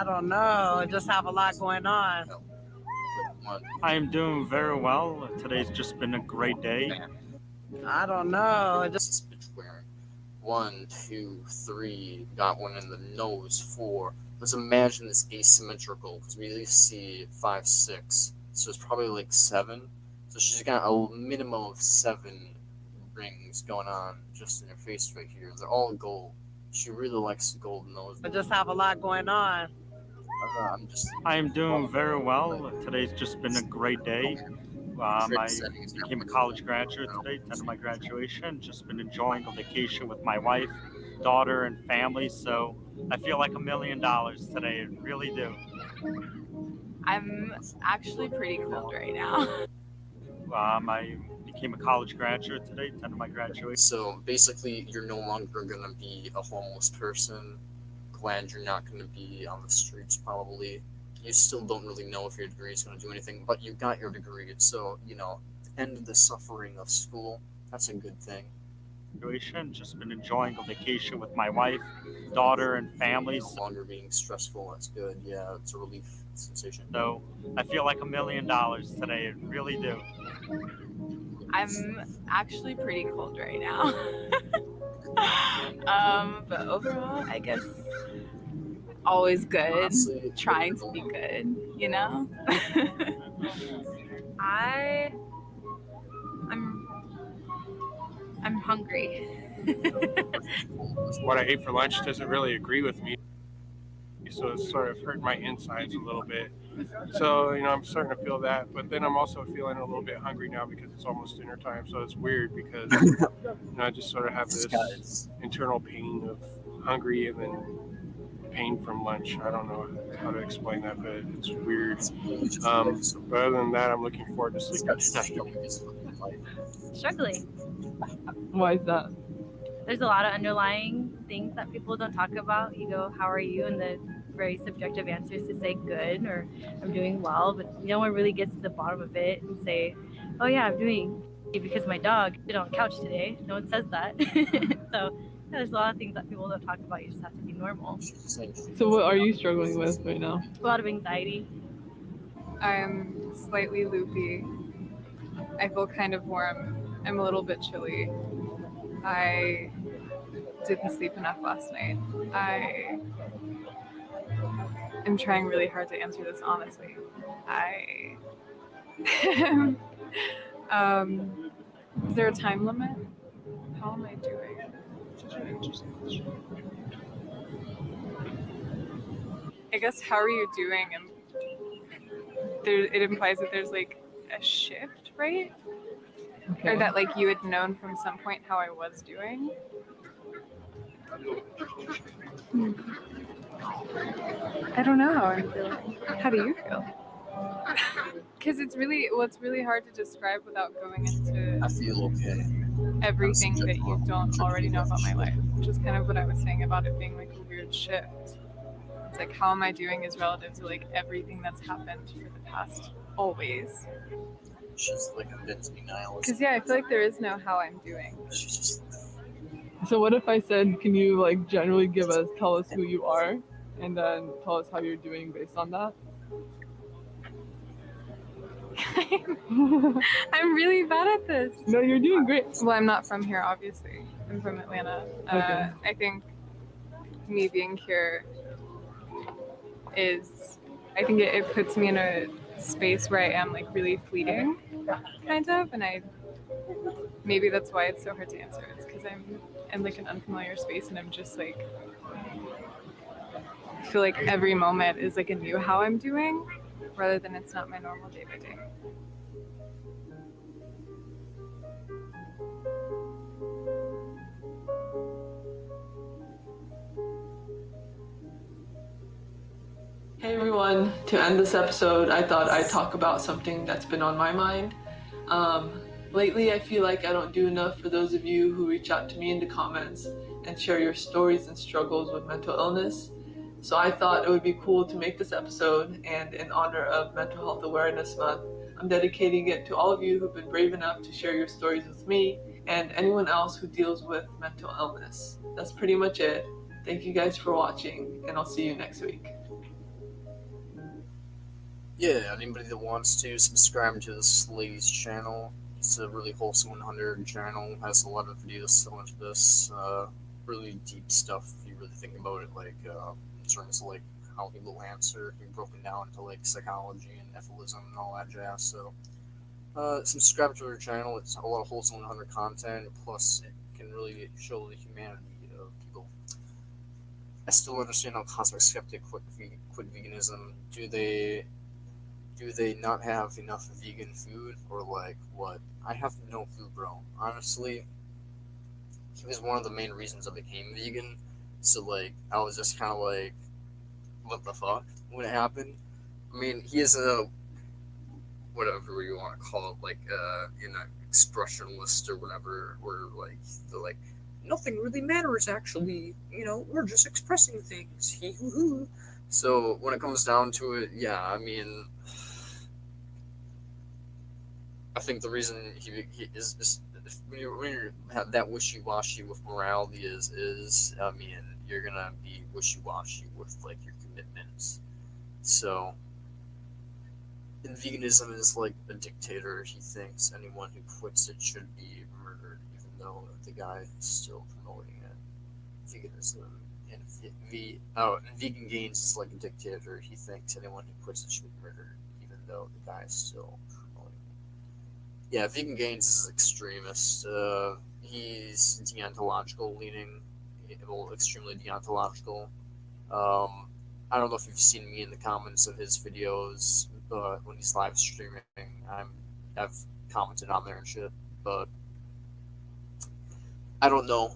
don't know. I just have a lot going on.
I am doing very well. Today's just been a great day.
I don't know.
This bitch wearing 1, 2, 3, got one in the nose, 4. Let's imagine this asymmetrical, because we at least see 5, 6. So it's probably like 7. So she's got a minimum of 7 rings going on just in her face right here. They're all gold. She really likes the gold nose.
I just have a lot going on.
I am doing very well. Today's just been a great day. I became a college graduate today, attended my graduation. Just been enjoying a vacation with my wife, daughter, and family. So I feel like $1 million today. I really do.
I'm actually pretty cold right now.
I became a college graduate today, attended my graduation.
So basically, you're no longer gonna be a homeless person. Glad you're not gonna be on the streets, probably. You still don't really know if your degree is gonna do anything, but you got your degree, so end the suffering of school. That's a good thing.
Just been enjoying a vacation with my wife, daughter, and family.
No longer being stressful. That's good. Yeah, it's a relief sensation.
So I feel like $1 million today. I really do.
I'm actually pretty cold right now. But overall, I guess always good. Honestly, trying to be good, I'm hungry.
What I ate for lunch doesn't really agree with me, so it's sort of hurt my insides a little bit. So, I'm starting to feel that, but then I'm also feeling a little bit hungry now because it's almost dinner time, so it's weird because I just sort of have this internal pain of hungry and then pain from lunch. I don't know how to explain that, but it's weird. But other than that, I'm looking forward to sleeping tonight.
Struggling.
Why is that?
There's a lot of underlying things that people don't talk about. You go, how are you? And the very subjective answer is to say good or I'm doing well, but no one really gets to the bottom of it and say, oh yeah, I'm doing because my dog did on the couch today. No one says that. So there's a lot of things that people don't talk about. You just have to be normal.
So what are you struggling with right now?
A lot of anxiety.
I'm slightly loopy. I feel kind of warm. I'm a little bit chilly. I didn't sleep enough last night. I am trying really hard to answer this honestly. Is there a time limit? How am I doing? I guess how are you doing? And it implies that there's like a shift, right?
Okay.
Or that like you had known from some point how I was doing. I don't know how I'm feeling. How do you feel? Because it's really hard to describe without going into
I feel okay.
everything that you don't already know about my life, which is kind of what I was saying about it being like a weird shift. It's like how am I doing is relative to like everything that's happened for the past always.
She's like a identity nihilist.
Because yeah, I feel like there is no how I'm doing.
She's just
So what if I said, can you like generally tell us who you are, and then tell us how you're doing based on that?
I'm really bad at this.
No, you're doing great.
Well, I'm not from here, obviously. I'm from Atlanta.
Okay.
I think me being here I think it puts me in a space where I am like really fleeting, kind of, and maybe that's why it's so hard to answer. It's because I'm in like an unfamiliar space, and I'm just like, I feel like every moment is like a new how I'm doing, rather than it's not my normal day by day.
Hey everyone, to end this episode, I thought I'd talk about something that's been on my mind. Lately, I feel like I don't do enough for those of you who reach out to me in the comments and share your stories and struggles with mental illness. So I thought it would be cool to make this episode, and in honor of Mental Health Awareness Month, I'm dedicating it to all of you who've been brave enough to share your stories with me and anyone else who deals with mental illness. That's pretty much it. Thank you guys for watching, and I'll see you next week.
yeah. Anybody that wants to subscribe to this lady's channel, it's a really wholesome 100 channel. Has a lot of videos similar to this. Really deep stuff if you really think about it. Like in terms of like how people answer, being broken down into like psychology and natalism and all that jazz. So subscribe to her channel. It's a lot of wholesome 100 content. Plus, it can really show the humanity of people. I still understand how Cosmic Skeptic quit veganism. Do they not have enough vegan food, or like what? I have no clue, bro. Honestly, he was one of the main reasons I became vegan. So like, I was just kind of like, what the fuck when it happened? I mean, he is a whatever you want to call it, like expressionist or whatever, where like they're like, nothing really matters actually. We're just expressing things. Hee hoo hoo. So when it comes down to it, yeah, I mean, I think the reason he is when you have that wishy-washy with morality is I mean, you're gonna be wishy-washy with like your commitments. So, and veganism is like a dictator. He thinks anyone who quits it should be murdered, even though the guy is still promoting it. Veganism and Vegan Gains is like a dictator. He thinks anyone who quits it should be murdered, even though the guy is still promoting it. Yeah, Vegan Gains is extremist. He's deontological leaning, well, extremely deontological. I don't know if you've seen me in the comments of his videos, but when he's live streaming, I've commented on there and shit. But I don't know.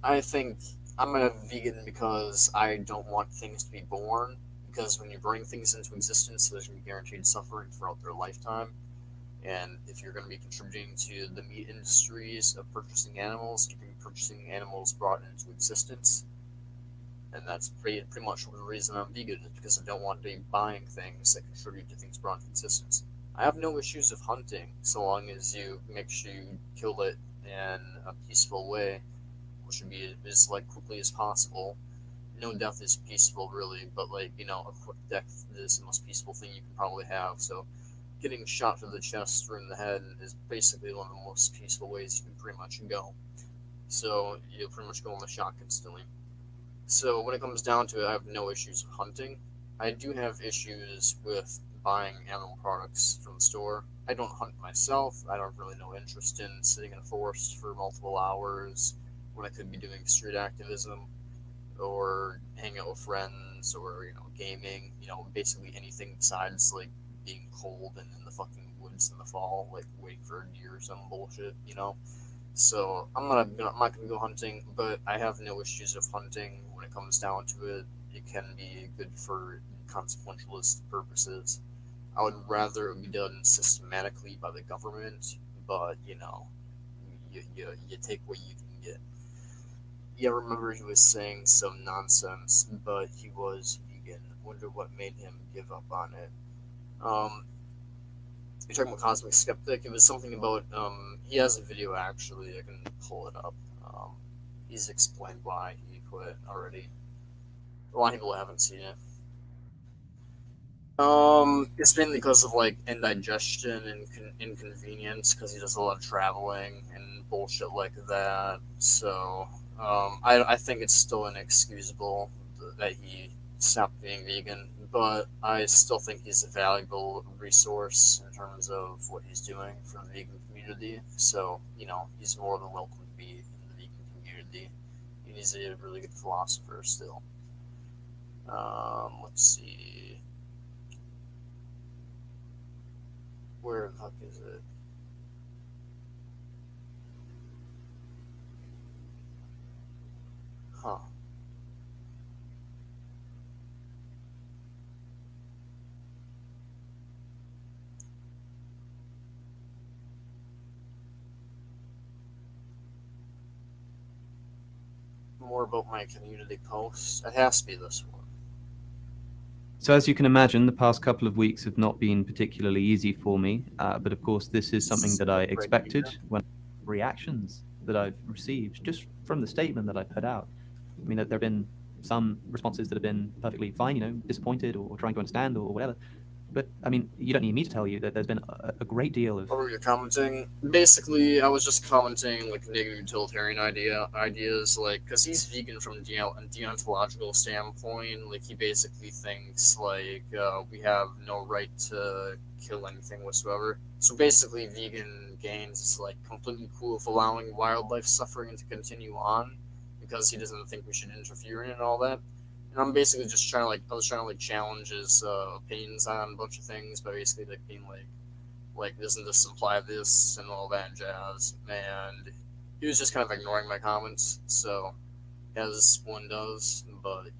I think I'm a vegan because I don't want things to be born. Because when you bring things into existence, there's going to be guaranteed suffering throughout their lifetime. And if you're going to be contributing to the meat industries of purchasing animals, you're going to be purchasing animals brought into existence. And that's pretty much the reason I'm vegan, is because I don't want to be buying things that contribute to things brought into existence. I have no issues with hunting, so long as you make sure you kill it in a peaceful way, which would be as like quickly as possible. No death is peaceful, really, but like, a quick death is the most peaceful thing you can probably have. So getting shot through the chest or in the head is basically one of the most peaceful ways you can pretty much go. So you'll pretty much go on the shot instantly. So when it comes down to it, I have no issues with hunting. I do have issues with buying animal products from the store. I don't hunt myself. I don't really no interest in sitting in a forest for multiple hours when I could be doing street activism or hanging out with friends or, gaming, basically anything besides like being cold and in the fucking woods in the fall, like waiting for a deer or some bullshit, So I'm not gonna go hunting, but I have no issues with hunting when it comes down to it. It can be good for consequentialist purposes. I would rather it be done systematically by the government, but you take what you can get. Yeah, I remember he was saying some nonsense, but he was vegan. Wonder what made him give up on it. You're talking about Cosmic Skeptic. It was something about he has a video actually. I can pull it up. He's explained why he quit already. A lot of people haven't seen it. It's mainly because of like indigestion and inconvenience because he does a lot of traveling and bullshit like that. So I think it's still inexcusable that he stopped being vegan, but I still think he's a valuable resource in terms of what he's doing for the vegan community. So he's more than welcome to be in the vegan community. He's a really good philosopher still. Let's see. Where the fuck is it? Huh. More about my community post. It has to be this one.
So as you can imagine, the past couple of weeks have not been particularly easy for me. But of course, this is something that I expected when reactions that I've received just from the statement that I put out. I mean, there have been some responses that have been perfectly fine, disappointed or trying to understand or whatever. But I mean, you don't need me to tell you that there's been a great deal of.
What were you commenting? Basically, I was just commenting like negative utilitarian ideas, like because he's vegan from a deontological standpoint. Like he basically thinks like we have no right to kill anything whatsoever. So basically, vegan gains is like completely cool with allowing wildlife suffering to continue on because he doesn't think we should interfere in it and all that. And I'm basically just trying to challenge his opinions on a bunch of things by basically like being like doesn't this imply this and all that jazz. And he was just kind of ignoring my comments, so as one does. But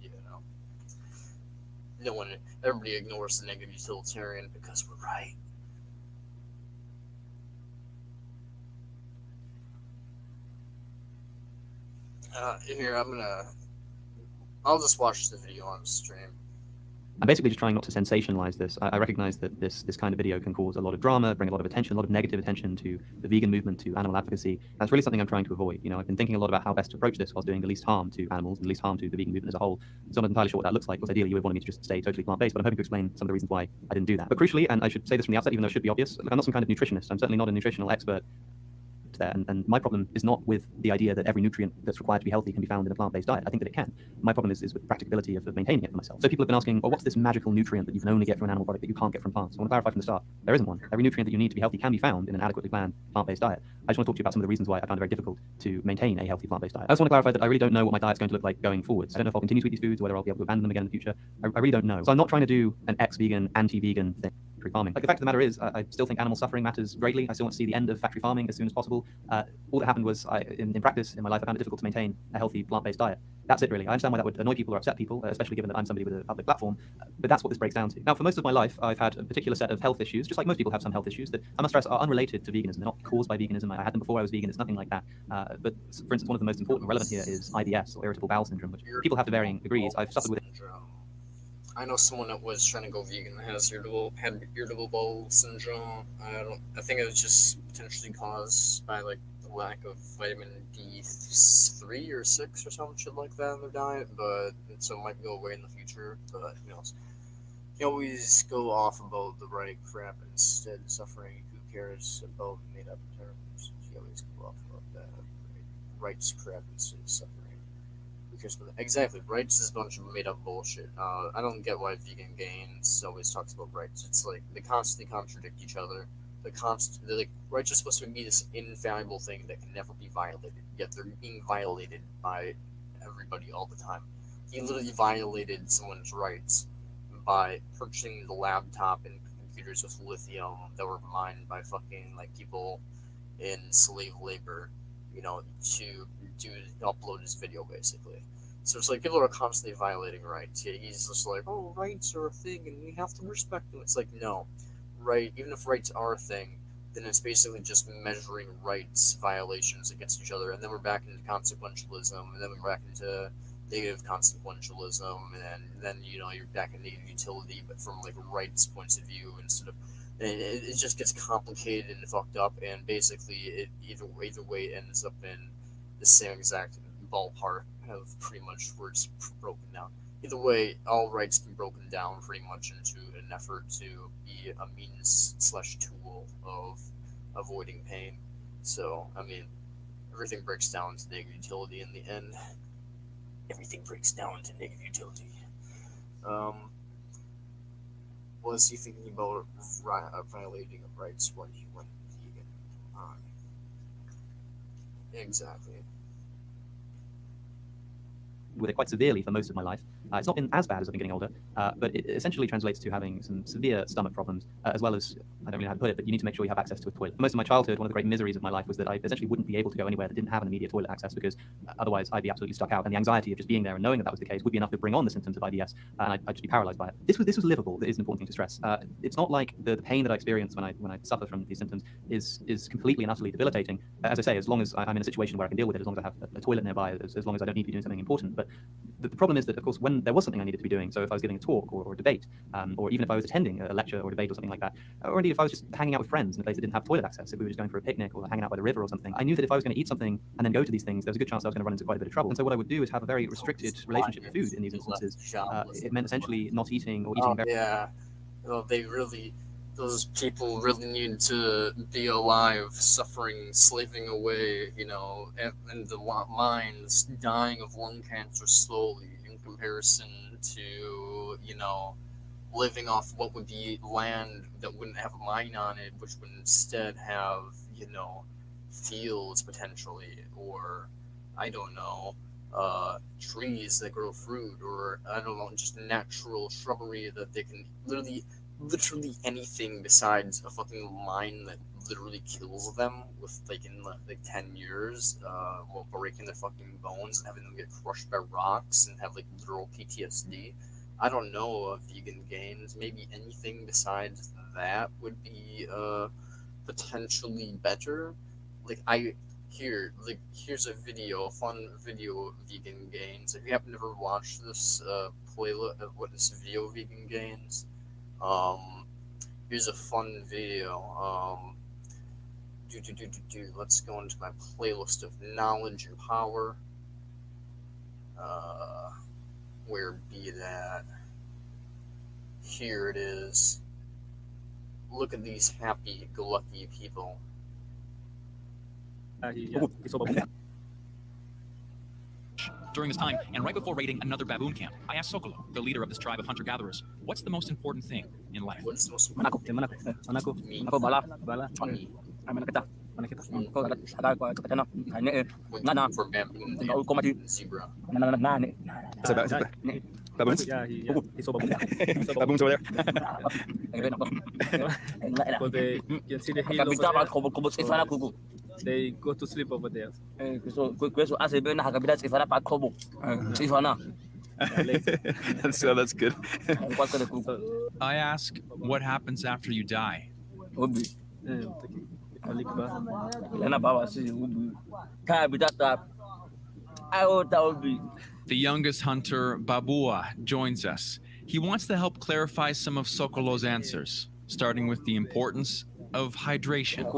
everybody ignores the negative utilitarian because we're right. Here I'll just watch the video on stream.
I'm basically just trying not to sensationalize this. I recognize that this kind of video can cause a lot of drama, bring a lot of attention, a lot of negative attention to the vegan movement, to animal advocacy. That's really something I'm trying to avoid. I've been thinking a lot about how best to approach this whilst doing the least harm to animals and the least harm to the vegan movement as a whole. So I'm not entirely sure what that looks like, because ideally you would want me to just stay totally plant-based, but I'm hoping to explain some of the reasons why I didn't do that. But crucially, and I should say this from the outset, even though it should be obvious, I'm not some kind of nutritionist. I'm certainly not a nutritional expert there. And my problem is not with the idea that every nutrient that's required to be healthy can be found in a plant-based diet. I think that it can. My problem is with the practicability of maintaining it for myself. So people have been asking, well, what's this magical nutrient that you can only get from an animal product that you can't get from plants? I want to clarify from the start, there isn't one. Every nutrient that you need to be healthy can be found in an adequately planned plant-based diet. I just want to talk to you about some of the reasons why I found it very difficult to maintain a healthy plant-based diet. I also want to clarify that I really don't know what my diet's going to look like going forwards. I don't know if I'll continue to eat these foods or whether I'll be able to abandon them again in the future. I really don't know. So I'm not trying to do an ex-vegan, anti-vegan thing. Farming. Like the fact of the matter is, I still think animal suffering matters greatly. I still want to see the end of factory farming as soon as possible. All that happened was, in practice, in my life, I found it difficult to maintain a healthy plant-based diet. That's it, really. I understand why that would annoy people or upset people, especially given that I'm somebody with a public platform, but that's what this breaks down to. Now, for most of my life, I've had a particular set of health issues, just like most people have some health issues, that I must stress are unrelated to veganism. They're not caused by veganism. I had them before I was vegan. It's nothing like that. But, for instance, one of the most important and relevant here is IBS, or irritable bowel syndrome, which people have to varying degrees. I've suffered with it.
I know someone that was trying to go vegan that had irritable bowel syndrome. I think it was just potentially caused by like the lack of vitamin D3 or 6 or some shit like that in their diet, but so it might go away in the future. But who knows? You always go off about the right crap instead of suffering. Who cares about made up terms? You always go off about that rights crap instead of suffering. Exactly, rights is a bunch of made up bullshit. I don't get why vegan gains always talks about rights. It's like they constantly contradict each other. They're like rights are supposed to be this infallible thing that can never be violated, yet they're being violated by everybody all the time. He literally violated someone's rights by purchasing the laptop and computers with lithium that were mined by fucking like people in slave labor, to upload his video basically. So it's like people are constantly violating rights. Yeah, he's just like, oh, rights are a thing and we have to respect them. It's like, no, right? Even if rights are a thing, then it's basically just measuring rights violations against each other, and then we're back into consequentialism, and then we're back into negative consequentialism, and then you're back in negative utility, but from like rights points of view instead of and it just gets complicated and fucked up, and basically it either way ends up in the same exact ballpark of pretty much where it's broken down. Either way, all rights can be broken down pretty much into an effort to be a means/tool of avoiding pain. So, I mean, everything breaks down to negative utility in the end. Everything breaks down to negative utility. Was he thinking about violating of rights when he went vegan? Exactly.
With it quite severely for most of my life. It's not been as bad as I've been getting older, but it essentially translates to having some severe stomach problems, as well as, I don't really know how to put it, but you need to make sure you have access to a toilet. For most of my childhood, one of the great miseries of my life was that I essentially wouldn't be able to go anywhere that didn't have an immediate toilet access, because otherwise I'd be absolutely stuck out. And the anxiety of just being there and knowing that that was the case would be enough to bring on the symptoms of IBS, and I'd just be paralyzed by it. This was livable. That is an important thing to stress. It's not like the pain that I experience when I suffer from these symptoms is completely and utterly debilitating. As I say, as long as I'm in a situation where I can deal with it, as long as I have a toilet nearby, as long as I don't need to be doing something important. But the problem is that, of course, when there was something I needed to be doing, so if I was giving a talk or a debate, or even if I was attending a lecture or debate or something like that, or indeed if I was just hanging out with friends in a place that didn't have toilet access, if we were just going for a picnic or hanging out by the river or something, I knew that if I was going to eat something and then go to these things, there was a good chance I was going to run into quite a bit of trouble. And so what I would do is have a very restricted relationship with food in these instances. It meant essentially not eating or eating very...
Yeah. Well, those people really need to be alive, suffering, slaving away, and the mines dying of lung cancer slowly in comparison to, living off what would be land that wouldn't have a mine on it, which would instead have, fields potentially, or, I don't know, trees that grow fruit, or, I don't know, just natural shrubbery that they can literally anything besides a fucking mine that literally kills them with in 10 years, while breaking their fucking bones and having them get crushed by rocks and have literal PTSD. I don't know vegan gains. Maybe anything besides that would be potentially better. Here's a fun video of vegan gains. If you happen to ever watch this playlist of what is video vegan gains, here's a fun video. Let's go into my playlist of knowledge and power. Where be that? Here it is. Look at these happy-go-lucky people.
During this time, and right before raiding another baboon camp, I asked Sokolo, the leader of this tribe of hunter-gatherers, what's the most important thing in life?
What's the most important for baboon and zebra?
Baboons? Baboons over there.
But they can see the hill over there. They go to sleep over there.
That's good.
I ask, what happens after you die? The youngest hunter, Babua, joins us. He wants to help clarify some of Sokolo's answers, starting with the importance of hydration.
The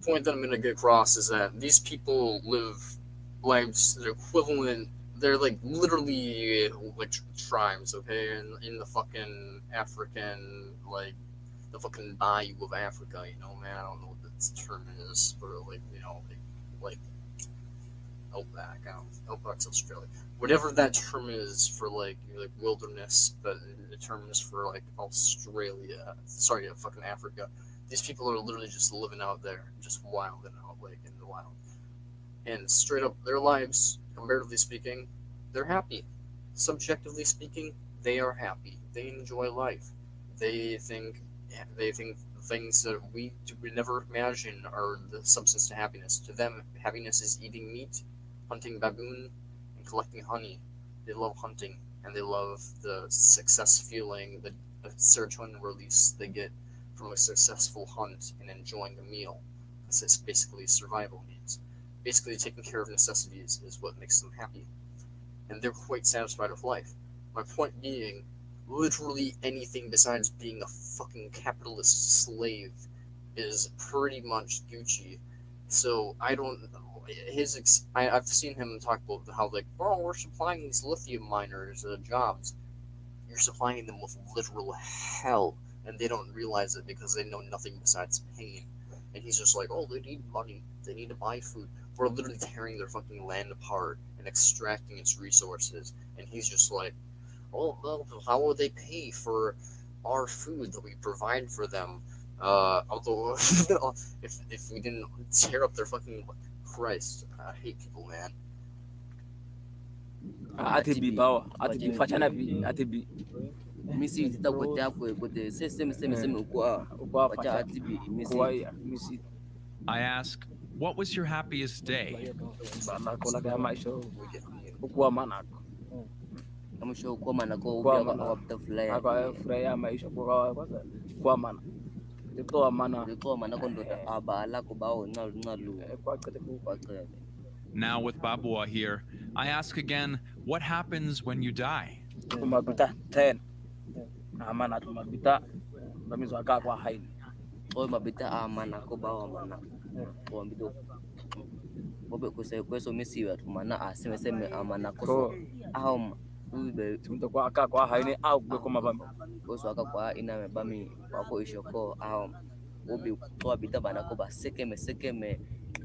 point that I'm going to get across is that these people live lives that are equivalent. They're literally tribes, okay? In the fucking African, the fucking bayou of Africa, man. I don't know what the term is, but outback. Outback's Australia. Whatever that term is for wilderness, but the term is for Australia. Sorry, fucking Africa. These people are literally just living out there, just wilding out in the wild. And straight up, their lives, comparatively speaking, they're happy. Subjectively speaking, they are happy. They enjoy life. They think things that we would never imagine are the substance to happiness. To them, happiness is eating meat, hunting baboon, and collecting honey. They love hunting, and they love the success feeling, the serotonin release they get from a successful hunt and enjoying a meal. It's basically survival needs. Basically, taking care of necessities is what makes them happy. And they're quite satisfied with life. My point being, literally anything besides being a fucking capitalist slave is pretty much Gucci. So I don't know. I've seen him talk about how like, oh, we're supplying these lithium miners jobs. You're supplying them with literal hell, and they don't realize it because they know nothing besides pain. And he's just like, oh, they need money. They need to buy food. We're literally tearing their fucking land apart and extracting its resources. And he's just like, oh, well, how will they pay for our food that we provide for them? Although, if we didn't tear up their fucking Christ, I hate people, man.
Atibi bawa, atibi fachana bi, atibi. Misi kita kote hapo kote seme kwa wacha atibi misi.
I ask, what was your happiest day?
Bana kona kaya maisha ukuwa manako. Mwisho ukuwa manako kwa butterfly. Kwa furaya maisha kwa mana. Kwa mana kondo abala ko bawo ngalu kwa kete kwa kete.
Now with Babua here, I ask again, what happens when you die?
Tumapita 10. Amana tumapita. Bamizo aka kwa haini. Oi mabita amana ko bawo amana. Ko mbido. Bobe ko se kweso misiwa tumana aseme amana ko. Ahom. Tumto kwa aka kwa haini au ko mabami. Ko so aka kwa ina mebami wako ishoko ahom. Bobe ko bita bana ko ba sekeme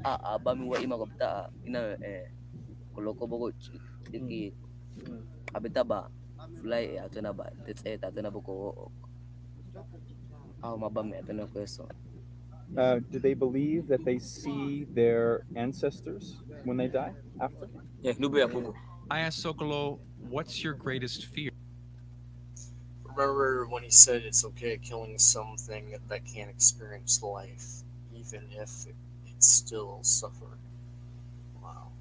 abami wa ima ko bita ina koloko bogo tiki abita ba fly atena ba tetsa atena boko mabami atena kweso.
Do they believe that they see their ancestors when they die after?
Yeah,
I asked Sokolo, what's your greatest fear?
Remember when he said it's okay killing something that can't experience life, even if it's still suffering? Wow.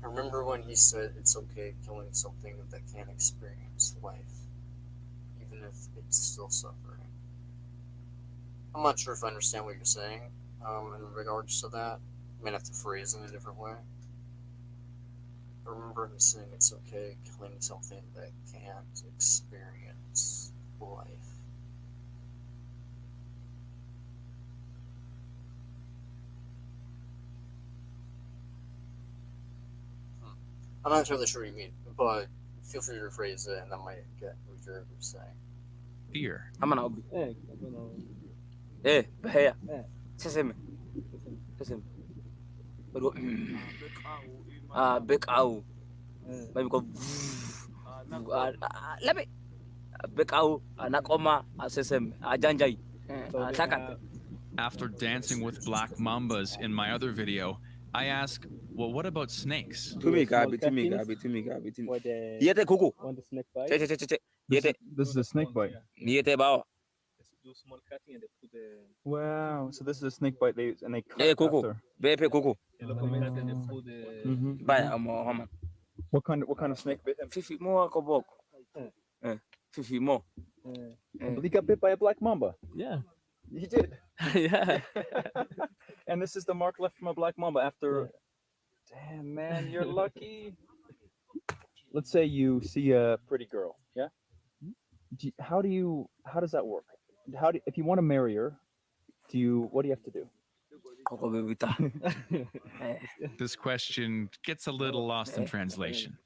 Remember when he said it's okay killing something that can't experience life, even if it's still suffering? I'm not sure if I understand what you're saying in regards to that. I might have to phrase it in a different way. I remember him saying it's okay killing something that can't experience life. I'm not entirely sure what you mean, but feel free to rephrase it and that might get what you're saying.
Fear.
I'm gonna bahaya. Seseme. Bekau. Babi ko. Labi. Bekau anakoma seseme ajanjai. Takat.
After dancing with black mambas in my other video, I ask, well, what about snakes?
Yete kuku.
This is a snake bite.
Yete bawa.
Wow. So this is a snake bite. They cut
kuku.
after.
Bepe kuku. What
kind of snake bit him?
Fifi mo kobok. Fifi mo.
He got bit by a black mamba.
Yeah.
He did.
Yeah.
And this is the mark left from a black mamba after. Damn, man, you're lucky. Let's say you see a pretty girl. Yeah. How does that work? If you want to marry her, what do you have to do?
This question gets a little lost in translation.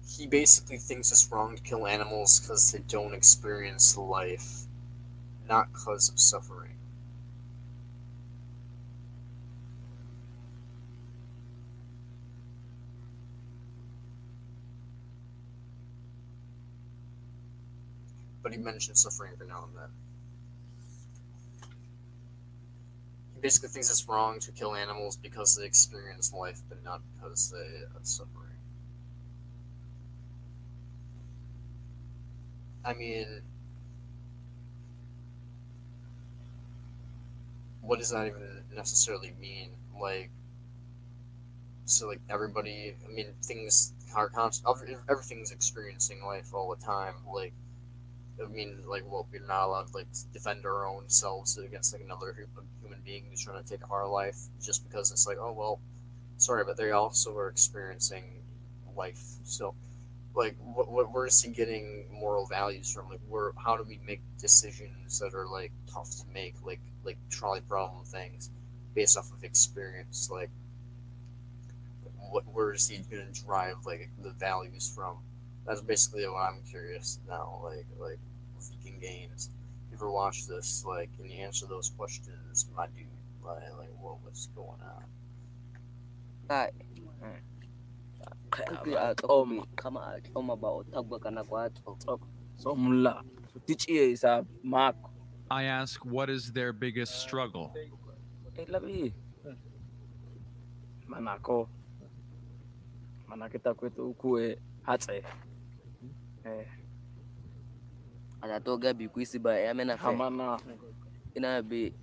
He basically thinks it's wrong to kill animals because they don't experience life, not because of suffering. But he mentions suffering every now and then. He basically thinks it's wrong to kill animals because they experience life, but not because they are suffering. I mean, what does that even necessarily mean? Like, so like everybody, I mean, things are constant. Everything's experiencing life all the time. Like, I mean, like, well, we're not allowed to like defend our own selves against like another human being who's trying to take our life just because it's like, oh well, sorry, but they also are experiencing life. So, like, where is he getting moral values from? Like, how do we make decisions that are like tough to make, like trolley problem things, based off of experience? Like, where is he gonna drive like the values from? That's basically what I'm curious now. Like freaking games. If you ever watch this, like, can you answer those questions, my dude? Like what's going on?
Kama ba otagba kana kwa so mulla teach is a mark.
I ask, what is their biggest struggle?
Labi manako manakita kwetu ukue hatse atatoga bikuisi ba yamena fe hamana ina be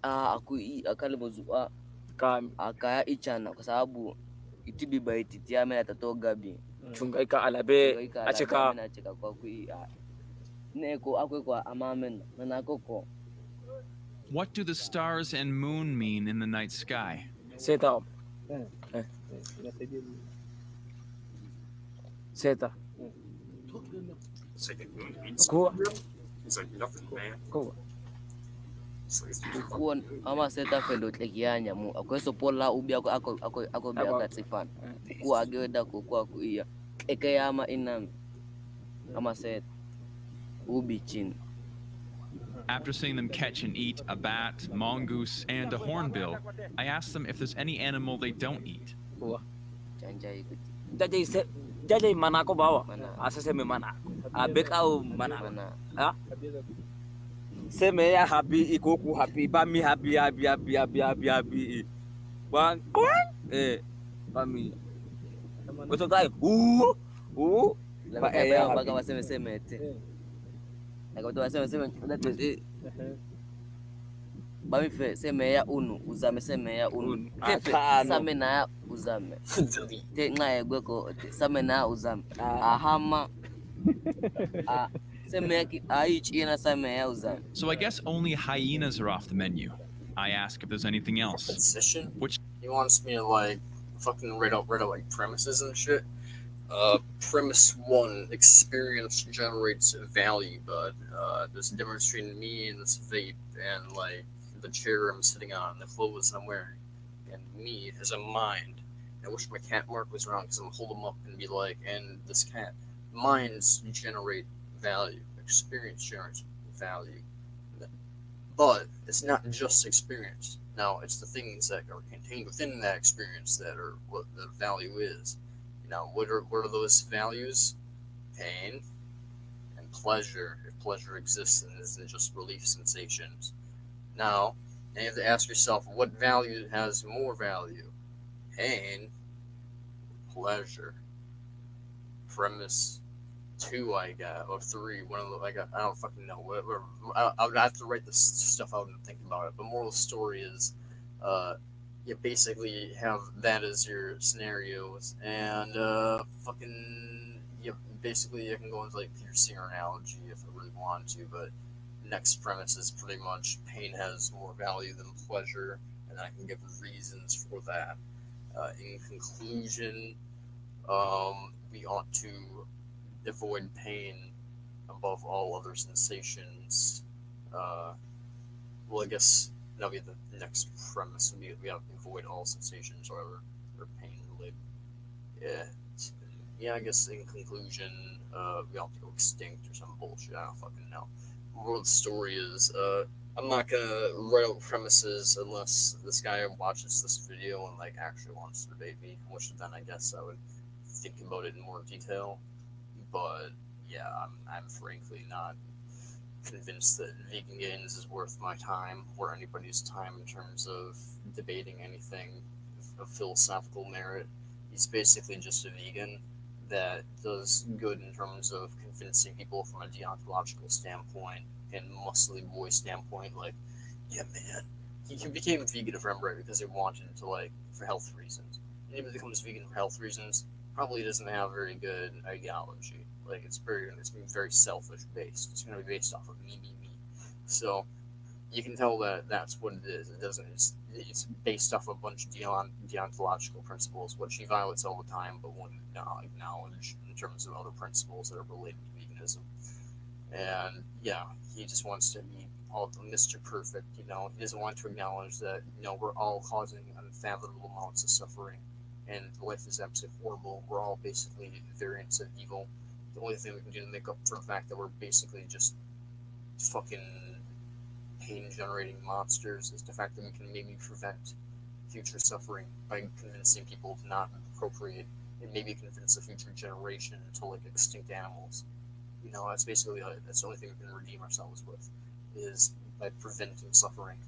aku akalibozua akaya ichana kwa sababu itibiba ititia mena atatoga bi chungaika alabe acheka kwa kui neko akwe kwa amamen manakoko.
What do the stars and moon mean in the night sky?
Seta. Seta. Cool.
It's like nothing, man.
Cool. Kuon ama seta felo tlekianya mu akweso pola ubi ako biaga tsifan ku ageda ku ku iya ekeyama inam ama set ubi chin.
After seeing them catch and eat a bat, mongoose, and a hornbill, I ask them if there's any animal they don't eat.
Jajai mana ko bawa asa seme mana abekau mana ha seme ya happy ikoku happy bami happy wan bami betul kai ba ya baga waseme seme te like watu waseme bami fe seme ya unu uzame seme ya unu same na ya uzame te ngaye gweko same na ya uzame ahama seme ya aichina same ya uzame.
So I guess only hyenas are off the menu. I ask if there's anything else. Which
he wants me to like fucking read out like premises and shit. Premise 1: experience generates value, but there's a difference between me and this vape and like the chair I'm sitting on, the clothes I'm wearing, and me as a mind. I wish my cat Mark was around because I'm gonna hold him up and be like, and this cat. Minds generate value. Experience generates value. But it's not just experience. Now, it's the things that are contained within that experience that are what the value is. Now, what are those values? Pain and pleasure, if pleasure exists and isn't just relief sensations. Now, you have to ask yourself, what value has more value? Pain, pleasure. Premise 2 I got, or 3, one of the, I don't fucking know. Whatever. I would have to write this stuff out and think about it. But moral of the story is, you basically have that as your scenarios, and fucking, basically you can go into like piercing or analogy if I really want to, but next premise is pretty much pain has more value than pleasure, and I can give reasons for that. In conclusion, we ought to avoid pain above all other sensations. Well, I guess that'll be the next premise. We have to avoid all sensations or pain related. Yeah, I guess in conclusion, we have to go extinct or some bullshit. I don't fucking know. The moral of the story is, I'm not gonna write out premises unless this guy watches this video and like actually wants to debate me, which then I guess I would think about it in more detail. But yeah, I'm frankly not convinced that Vegan Gains is worth my time or anybody's time in terms of debating anything of philosophical merit. He's basically just a vegan that does good in terms of convincing people from a deontological standpoint and muscly boy standpoint, like, yeah, man, he became vegan, if I remember right, because he wanted to, like, for health reasons. Anybody that becomes vegan for health reasons probably doesn't have very good ideology. Like it's gonna be very selfish based. It's gonna be based off of me. So you can tell that that's what it is. It doesn't. It's based off a bunch of deontological principles, which he violates all the time, but won't acknowledge in terms of other principles that are related to veganism. And yeah, he just wants to be all Mr. Perfect. He doesn't want to acknowledge that we're all causing unfathomable amounts of suffering, and life is absolutely horrible. We're all basically variants of evil. The only thing we can do to make up for the fact that we're basically just fucking pain-generating monsters is the fact that we can maybe prevent future suffering by convincing people to not procreate, and maybe convince a future generation to extinct animals. That's basically that's the only thing we can redeem ourselves with, is by preventing suffering.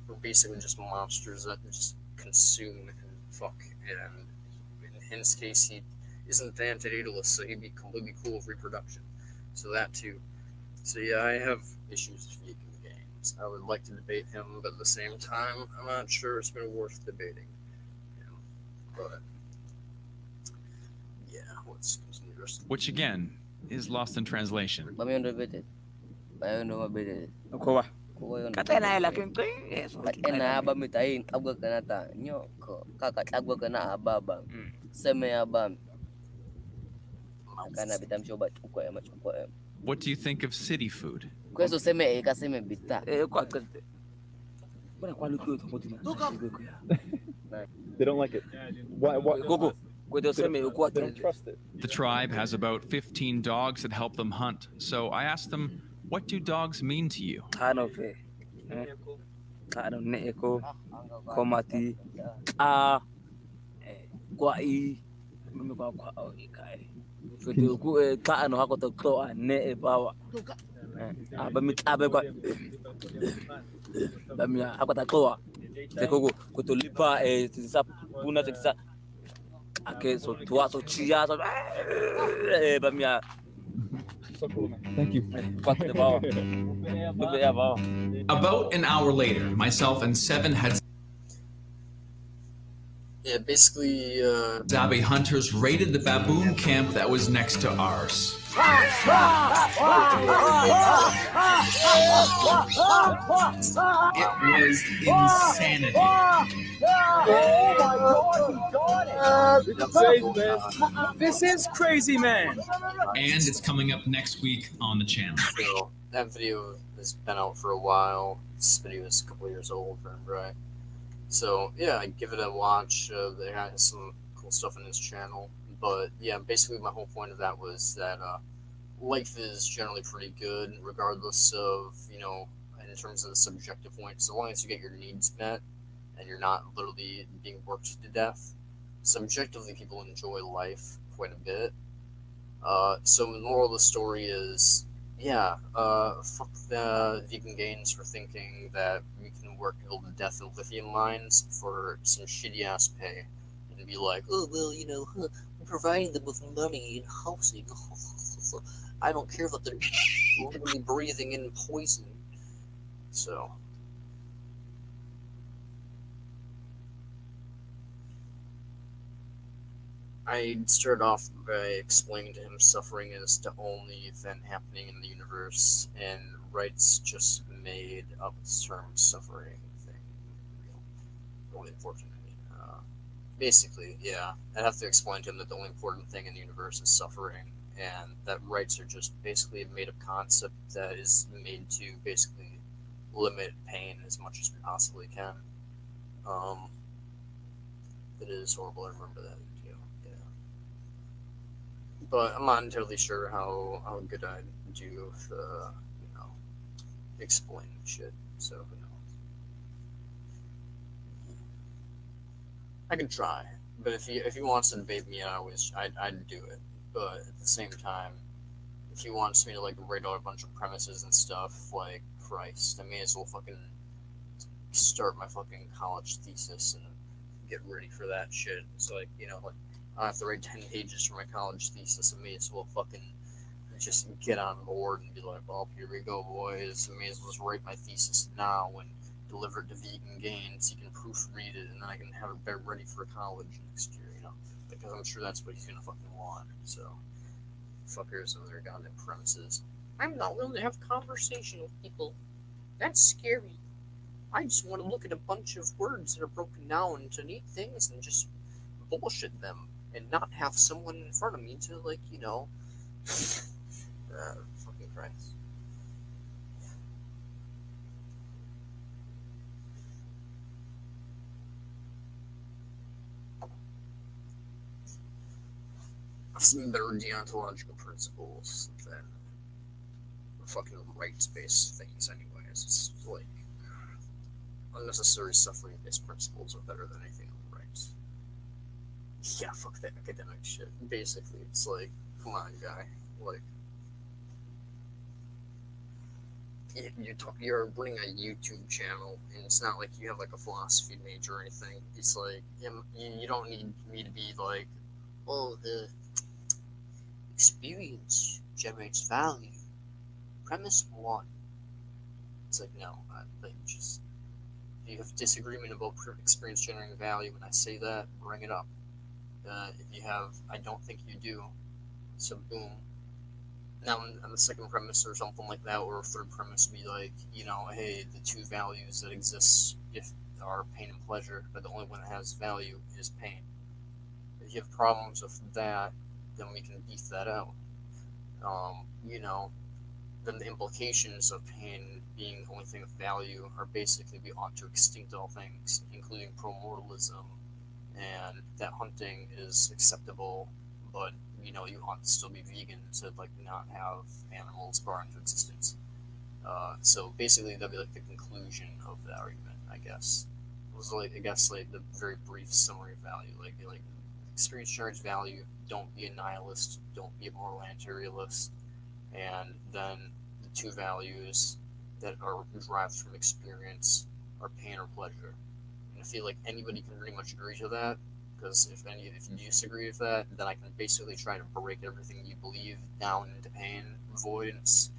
We're basically just monsters that just consume and fuck. And in his case, he isn't the antinatalist, so he'd be completely cool with reproduction. So that too. So yeah, I have issues with vegan games. I would like to debate him, but at the same time, I'm not sure it's been worth debating. But yeah, let's continue the rest.
Which again is lost in translation.
Katena lakin ko ena ba mitain abga kanata nyo ko kaka abga kana ababa seme abam kana bitam shoba chukwa ema chukwa ema.
What do you think of city food?
Kweso seme ka seme bita kwa kete.
They don't like it. Why?
Gogo.
They don't trust it.
The tribe has about 15 dogs that help them hunt. So I asked them, what do dogs mean to you?
Komati kwai ku ka ano hako to klo ne bawa abami abe kwa bamia hako ta klo te kogo ko to lipa tisa puna tisa ake so tua so chia so bamia.
So cool, man. Thank you.
About an hour later, myself and Seven had
basically
Zabe hunters raided the baboon camp that was next to ours. It was insanity.
Oh my God, he got it. This is crazy, man.
And it's coming up next week on the channel.
So that video has been out for a while. This video is a couple years old, right? So yeah, give it a watch. They have some cool stuff in his channel. But yeah, basically my whole point of that was that life is generally pretty good, regardless of, in terms of the subjective point. So long as you get your needs met and you're not literally being worked to death, subjectively people enjoy life quite a bit. So the moral of the story is, fuck the vegan gains for thinking that we can work to death in lithium mines for some shitty ass pay, and be like, oh well, we're providing them with money and housing. I don't care that they're literally breathing in poison. So. I started off by explaining to him suffering is the only event happening in the universe, and Wright's just made up this term suffering thing really important to me. Basically, yeah, I'd have to explain to him that the only important thing in the universe is suffering, and that rights are just basically a made-up concept that is made to basically limit pain as much as we possibly can. It is horrible, I remember that. But I'm not entirely sure how good I'd do with, explaining shit. So who knows? I can try, but if he wants to debate me, I'd do it. But at the same time, if he wants me to write out a bunch of premises and stuff, Christ, I may as well fucking start my fucking college thesis and get ready for that shit. So I have to write 10 pages for my college thesis. I may as well fucking just get on board and be like, well, here we go, boys. I may as well just write my thesis now and deliver it to Vegan Gains. You can proofread it, and then I can have it ready for college next year, because I'm sure that's what he's gonna fucking want. So, fuckers on their goddamn premises. I'm not willing to have a conversation with people. That's scary. I just want to look at a bunch of words that are broken down into neat things and just bullshit them and not have someone in front of me to, like, you know, fucking Christ. Some better deontological principles than fucking rights-based things anyways. It's like unnecessary suffering-based principles are better than anything on the rights. Yeah, fuck that academic shit. Basically, it's like, come on, guy. Like, you're running a YouTube channel, and it's not like you have like a philosophy major or anything. It's like, you don't need me to be like, oh, the experience generates value. Premise 1. It's like, no, like, just, if you have disagreement about experience generating value, when I say that, bring it up. If you have, I don't think you do, so boom. Now, on the second premise or something like that, or a third premise would be like, you know, hey, the two values that exist are pain and pleasure, but the only one that has value is pain. If you have problems with that, then we can beef that out. You know, then the implications of pain being the only thing of value are basically we ought to extinct all things, including pro-mortalism, and that hunting is acceptable, but, you know, you ought to still be vegan to, like, not have animals brought into existence. So basically that'd be like the conclusion of the argument, I guess. It was like, I guess, like the very brief summary of value, like experience generates value, don't be a nihilist, don't be a moral anti-realist, and then the two values that are derived from experience are pain or pleasure. And I feel like anybody can pretty much agree to that, because if you disagree with that, then I can basically try to break everything you believe down into pain, avoidance,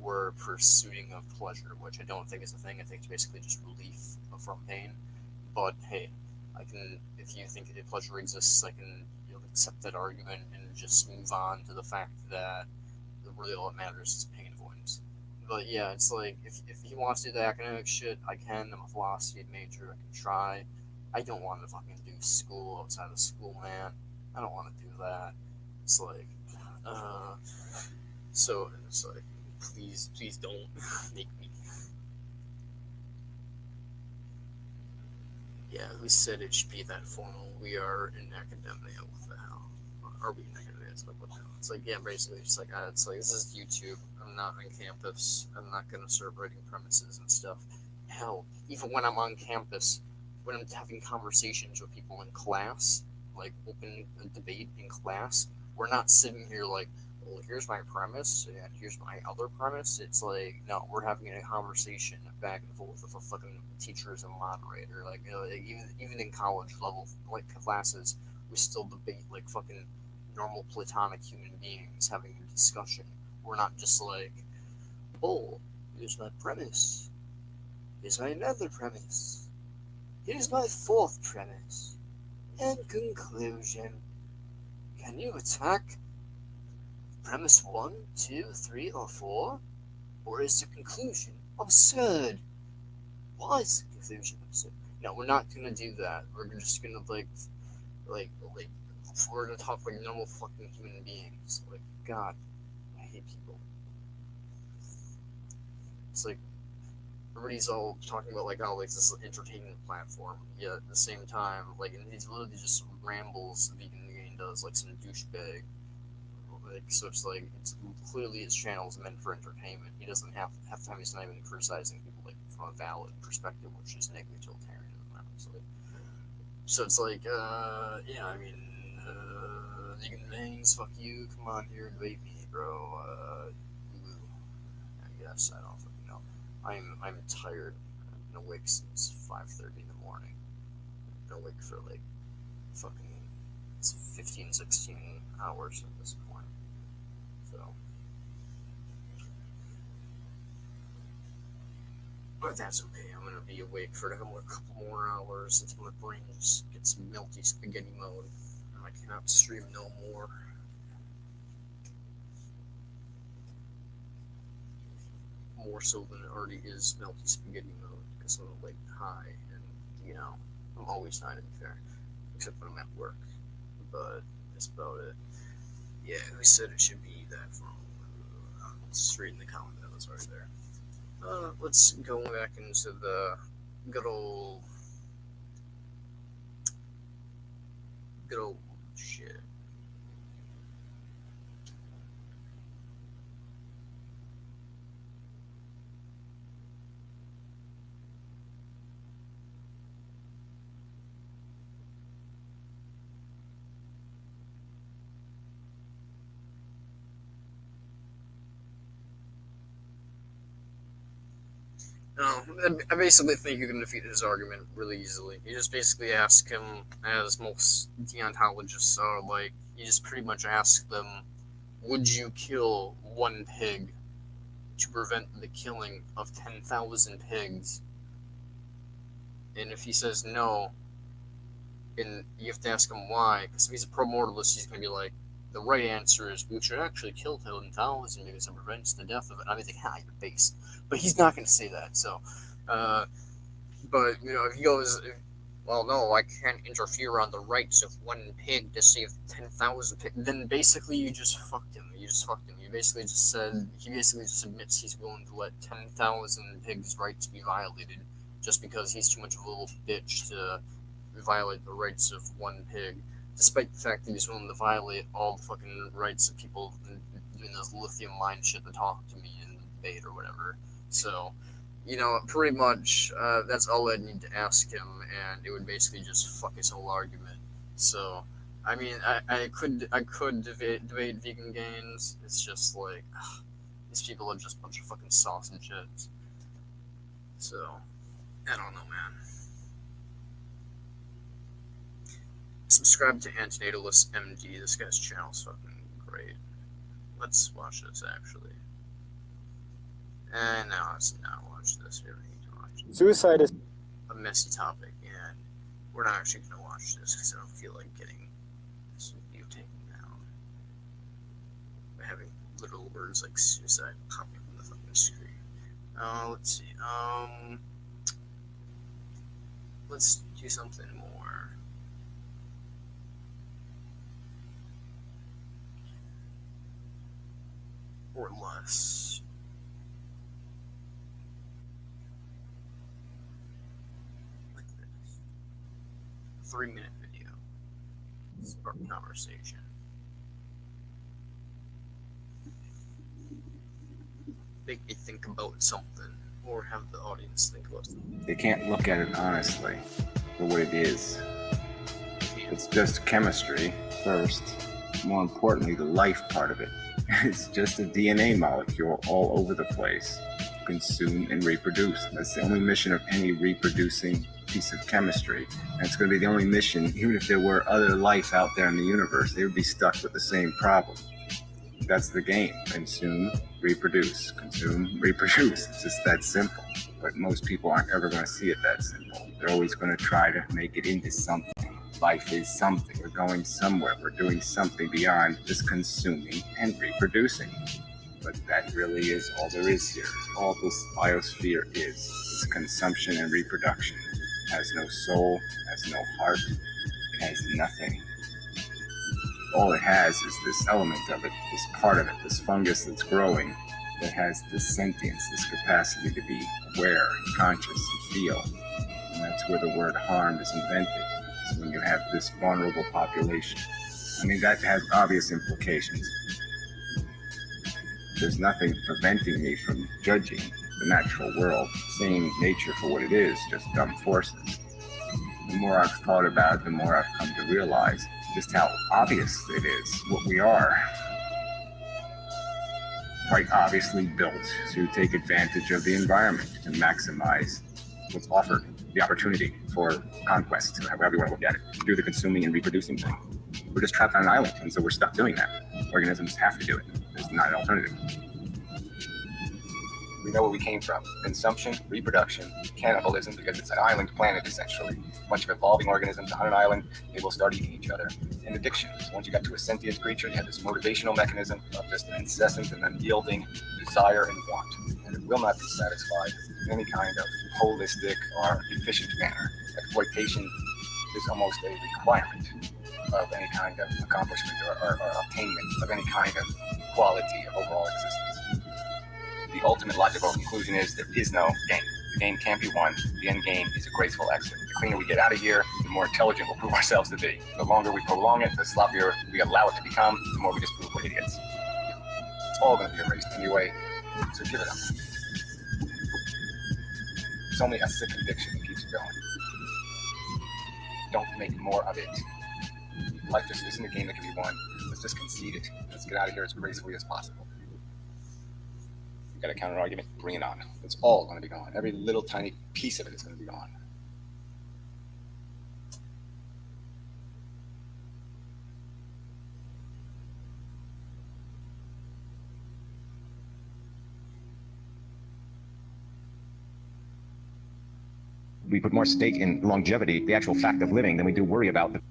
or pursuing of pleasure, which I don't think is a thing. I think it's basically just relief from pain. But hey, I can, if you think that pleasure exists, I can, you know, accept that argument and just move on to the fact that really all that matters is pain avoidance. But yeah, it's like, if he wants to do the academic shit, I can. I'm a philosophy major, I can try. I don't want to fucking do school outside of school, man. I don't want to do that. It's like, so it's like, please don't make me. Yeah, who said it should be that formal? We are in academia. What the hell? Are we in academia? It's like, what the hell? It's like, yeah, basically, it's like this is YouTube. I'm not on campus. I'm not gonna start writing premises and stuff. Hell, even when I'm on campus, when I'm having conversations with people in class, like open debate in class, we're not sitting here like, well, here's my premise and here's my other premise. It's like, no, we're having a conversation back and forth with a fucking teachers and moderator. Like, you know, even in college level like classes, we still debate like fucking normal platonic human beings having a discussion. We're not just like, oh, here's my premise. Here's my another premise. Here's my fourth premise. And conclusion. Can you attack premise 1, 2, 3, or 4? Or is the conclusion absurd? Why is the conclusion absurd? No, we're not gonna do that. We're just gonna like we're gonna talk like normal fucking human beings. Like, God, I hate people. It's like everybody's all talking about like, oh, like this entertainment platform. Yet at the same time, like, and he's literally just rambles the vegan game does, like some douchebag. Like, so it's like, it's clearly his channel is meant for entertainment. He doesn't have half the time he's not even criticizing people like from a valid perspective, which is negative utilitarianism, honestly. So it's like, yeah, I mean, vegan things, fuck you, come on here and debate me, bro. I guess, I don't fucking know. I'm tired. I've been awake since 5:30 in the morning. I've been awake for like fucking 15, 16 hours at this point. So, but that's okay. I'm gonna be awake for a couple more hours until my brain just gets melty spaghetti mode and I cannot stream no more. more so than it already is melty spaghetti mode, because I'm like high, and you know, I'm always high to be fair, except when I'm at work. But that's about it. Yeah, who said it should be that from? It's right in the comment that was right there. Let's go back into the good old shit. No, I basically think you can defeat his argument really easily. You just basically ask him, as most deontologists are, like, you just pretty much ask them, would you kill one pig to prevent the killing of 10,000 pigs? And if he says no, and you have to ask him why, because if he's a pro-mortalist, he's going to be like, the right answer is we should actually kill 10,000 because it prevents the death of it. And I'm thinking, you're base. But he's not going to say that. So, but you know, if he goes, well, no, I can't interfere on the rights of one pig to save 10,000 pigs, then basically you just fucked him. You basically just said, he basically just admits he's willing to let 10,000 pigs' rights be violated just because he's too much of a little bitch to violate the rights of one pig. Despite the fact that he's willing to violate all the fucking rights of people doing this lithium mine shit to talk to me in debate or whatever. So, you know, pretty much that's all I'd need to ask him, and it would basically just fuck his whole argument. So, I mean, I could debate vegan gains. It's just like, these people are just a bunch of fucking sausage heads. So, I don't know, man. Subscribe to Antinatalist MD. This guy's channel's fucking great. Let's watch this, actually. And no, let's not watch this. We don't need to watch it.
Suicide is
a messy topic, and we're not actually going to watch this because I don't feel like getting this video taken down by having literal words like suicide popping up on the fucking screen. Let's see. Let's do something more. Or less. Like this. 3-minute video. Spark conversation. Make me think about something, or have the audience think about something.
They can't look at it honestly for what it is. It's just chemistry first. More importantly, the life part of it. It's just a DNA molecule all over the place. Consume and reproduce. That's the only mission of any reproducing piece of chemistry. And it's going to be the only mission, even if there were other life out there in the universe, they would be stuck with the same problem. That's the game. Consume, reproduce. Consume, reproduce. It's just that simple. But most people aren't ever going to see it that simple. They're always going to try to make it into something. Life is something. We're going somewhere. We're doing something beyond just consuming and reproducing. But that really is all there is here. All this biosphere is consumption and reproduction. It has no soul, has no heart, it has nothing. All it has is this element of it, this part of it, this fungus that's growing, that has this sentience, this capacity to be aware, conscious, and feel. And that's where the word harm is invented. When you have this vulnerable population. I mean, that has obvious implications. There's nothing preventing me from judging the natural world, seeing nature for what it is, just dumb forces. The more I've thought about it, the more I've come to realize just how obvious it is what we are. Quite obviously built to take advantage of the environment, to maximize what's offered, the opportunity for conquest, however you want to look at it, to do the consuming and reproducing thing. We're just trapped on an island, and so we're stuck doing that. Organisms have to do it. There's not an alternative. We know where we came from. Consumption, reproduction, cannibalism, because it's an island planet, essentially. A bunch of evolving organisms on an island, they will start eating each other. And addiction. So once you got to a sentient creature, you have this motivational mechanism of just an incessant and unyielding desire and want. And it will not be satisfied in any kind of holistic or efficient manner. Exploitation is almost a requirement of any kind of accomplishment or obtainment of any kind of quality of overall existence. The ultimate logical conclusion is there is no game. The game can't be won. The end game is a graceful exit. The cleaner we get out of here, the more intelligent we'll prove ourselves to be. The longer we prolong it, the sloppier we allow it to become, the more we just prove we're idiots. It's all going to be erased anyway, so give it up. It's only a sick addiction that keeps it going. Don't make more of it. Life just isn't a game that can be won. Let's just concede it. Let's get out of here as gracefully as possible. You got a counter argument? Bring it on. It's all going to be gone. Every little tiny piece of it is going to be gone. We put more stake in longevity, the actual fact of living, than we do worry about the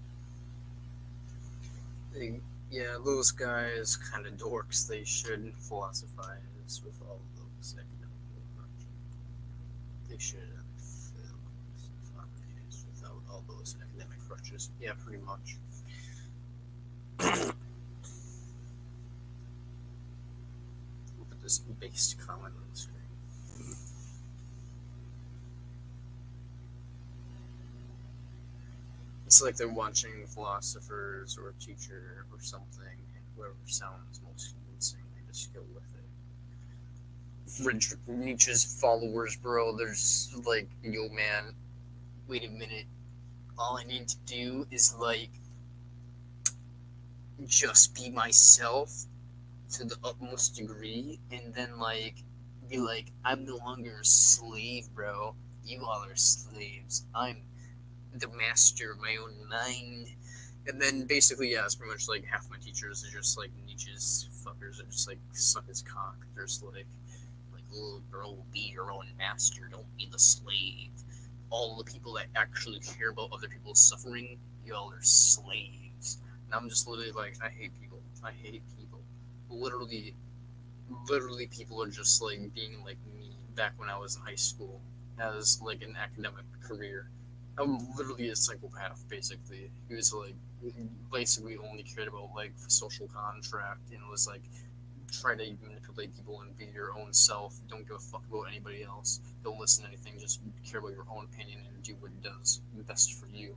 Yeah, those guys kind of dorks. They shouldn't philosophize with all of those academic approaches. They should philosophize without all those academic crutches. Yeah, pretty much. We'll put this based comment on the screen. It's like they're watching philosophers or a teacher or something, and whoever sounds most convincing, they just go with it. Friedrich Nietzsche's followers, bro, there's like, yo man, wait a minute, all I need to do is like, just be myself to the utmost degree, and then like, be like, I'm no longer a slave, bro, you all are slaves, I'm the master of my own mind. And then basically, yeah, it's pretty much like half my teachers are just like Nietzsche's fuckers that just like suck his cock. They're just like, oh, bro, be your own master, don't be the slave. All the people that actually care about other people's suffering, y'all are slaves. And I'm just literally like, I hate people. I hate people. Literally people are just like being like me back when I was in high school as like an academic career. I'm literally a psychopath, basically. He was like, basically only cared about like social contract and was like, try to manipulate people and be your own self. Don't give a fuck about anybody else. Don't listen to anything. Just care about your own opinion and do what does best for you.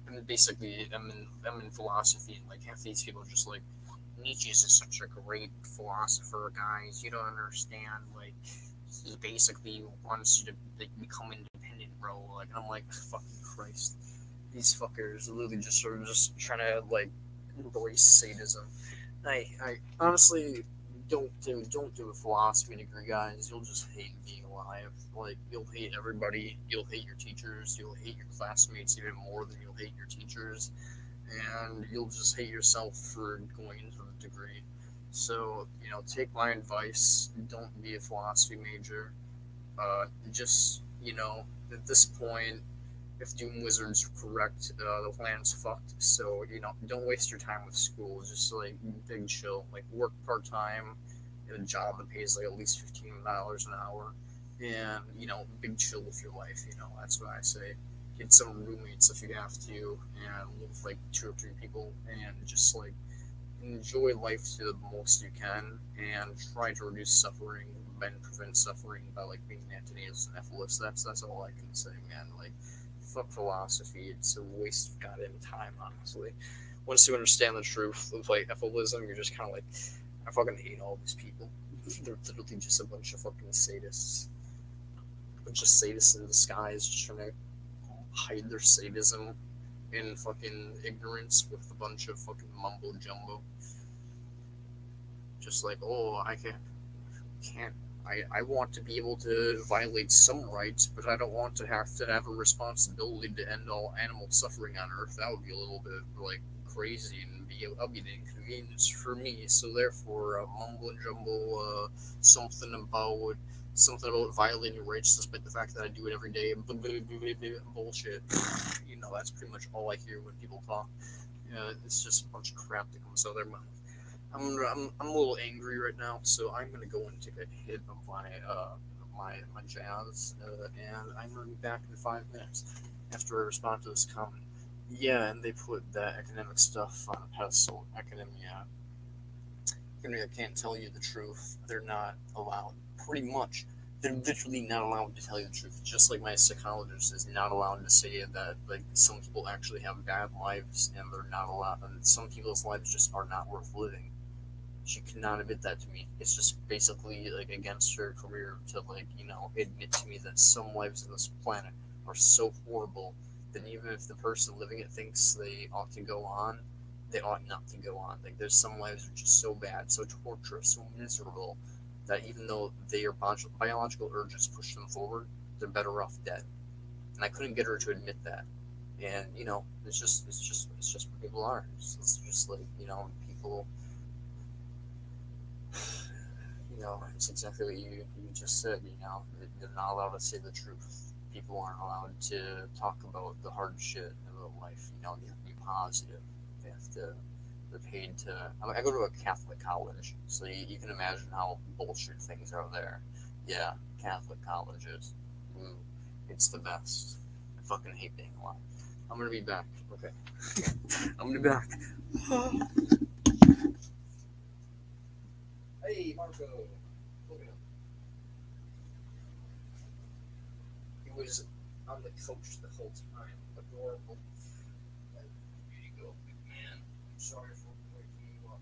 And basically, I'm in philosophy, and like half these people are just like, Nietzsche is such a great philosopher, guys. You don't understand. Like, he basically wants you to like, become independent, bro. Like, I'm like, fucking Christ, these fuckers literally just are just trying to like embrace sadism. I honestly don't do a philosophy degree, guys. You'll just hate being alive. Like, you'll hate everybody. You'll hate your teachers. You'll hate your classmates even more than you'll hate your teachers, and you'll just hate yourself for going into the degree. So, you know, take my advice. Don't be a philosophy major. Just, you know, at this point, if Doom Wizard's correct, the plan's fucked. So, you know, don't waste your time with school. Just like big chill. Like, work part time in a job that pays like at least $15 an hour, and you know, big chill with your life. You know, that's what I say. Get some roommates if you have to, and live with like 2 or 3 people, and just like enjoy life to the most you can, and try to reduce suffering and prevent suffering by like being natalism and natalism. That's all I can say, man. Like, fuck philosophy. It's a waste of goddamn time, honestly. Once you understand the truth of like natalism, you're just kind of like, I fucking hate all these people. They're literally just a bunch of fucking sadists. A bunch of sadists in disguise, just trying to hide their sadism in fucking ignorance with a bunch of fucking mumbo jumbo. Just like, oh, I want to be able to violate some rights, but I don't want to have a responsibility to end all animal suffering on Earth. That would be a little bit like crazy, and that'll be an inconvenience for me. So therefore, mumbo jumbo, something about something about violating rights despite the fact that I do it every day. Bullshit. You know, that's pretty much all I hear when people talk. It's just a bunch of crap that comes out of their mouth. I'm a little angry right now, so I'm gonna go and take a hit of my jazz, and I'm gonna be back in 5 minutes after I respond to this comment. Yeah, and they put that academic stuff on a pedestal. Academia can't tell you the truth. They're not allowed. Pretty much, they're literally not allowed to tell you the truth. Just like my psychologist is not allowed to say that like some people actually have bad lives, and they're not allowed. And some people's lives just are not worth living. She cannot admit that to me. It's just basically like against her career to like admit to me that some lives on this planet are so horrible that even if the person living it thinks they ought to go on, they ought not to go on. Like there's some lives which are so bad, so torturous, so miserable that even though their biological urges push them forward, they're better off dead. And I couldn't get her to admit that. And it's just what people are. It's just like people. It's exactly what you just said. They're not allowed to say the truth. People aren't allowed to talk about the hard shit about life. They have to be positive. They're paid to. I go to a Catholic college, so you can imagine how bullshit things are there. Yeah, Catholic colleges. Ooh, it's the best. I fucking hate being alive. I'm gonna be back. Okay. I'm gonna be back. Hey, Marco. Look at him. He was on the coach the whole time. Adorable. Here you go, big man. I'm sorry for waking you up.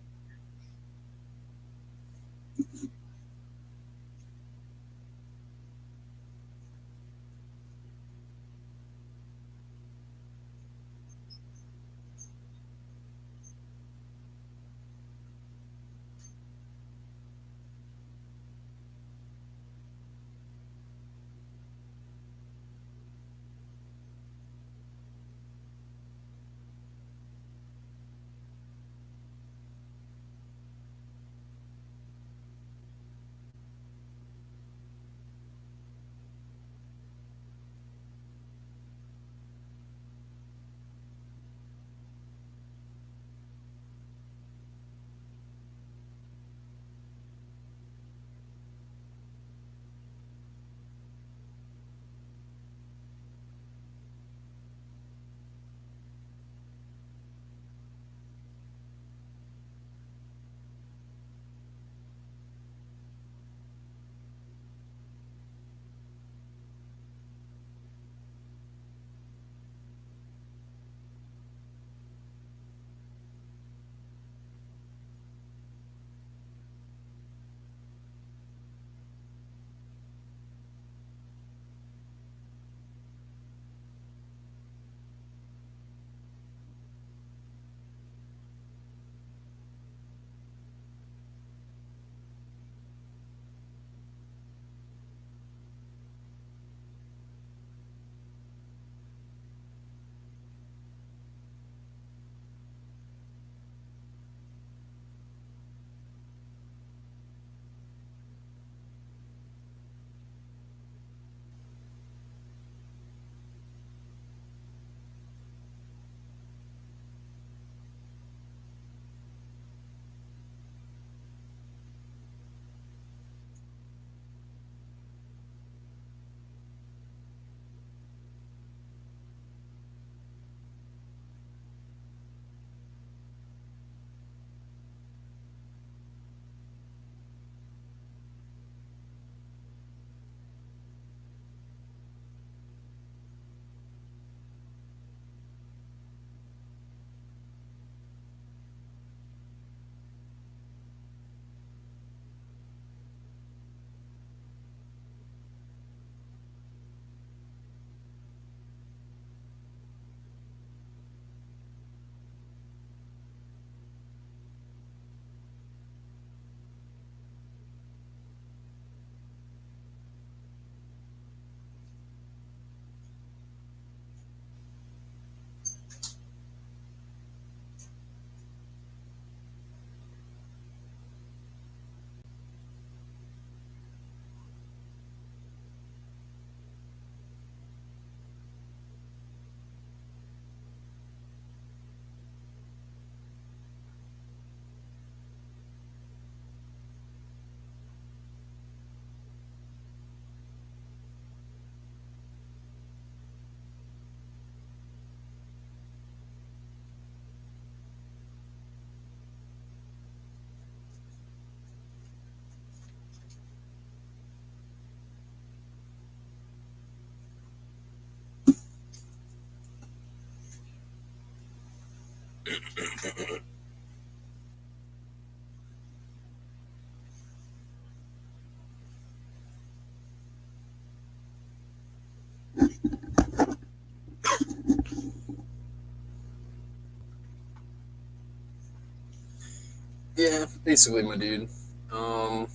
Yeah, basically, my dude. When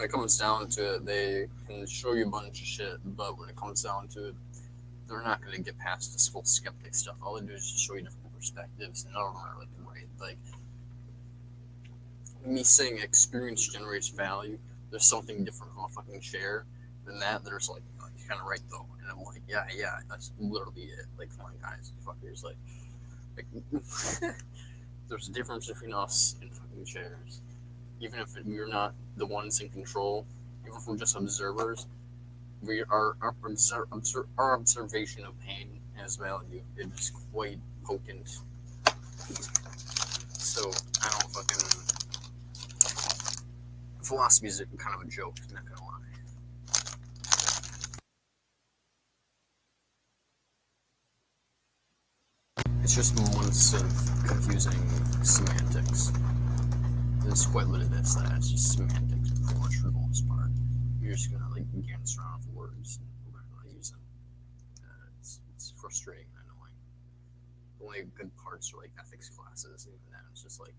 it comes down to it, they can show you a bunch of shit, but when it comes down to it, they're not going to get past this full skeptic stuff. All they do is just show you different perspectives, and none of them are like right. Like me saying experience generates value. There's something different from a fucking chair than that. There's like, oh, you're kind of right though, and I'm like, yeah, that's literally it. Like, come on, guys, fuckers, like there's a difference between us and fucking chairs. Even if we're not the ones in control, even if we're just observers, our observation of pain has value. It is quite potent. So I don't fucking. Philosophy is kind of a joke, not gonna lie. It's just months of confusing semantics. It's quite what it is. That it's just semantics, pretty much for the most part. You're just gonna like dance around with words and we're not use them. It's frustrating and annoying. The only good parts are like ethics classes, and even then it's just like.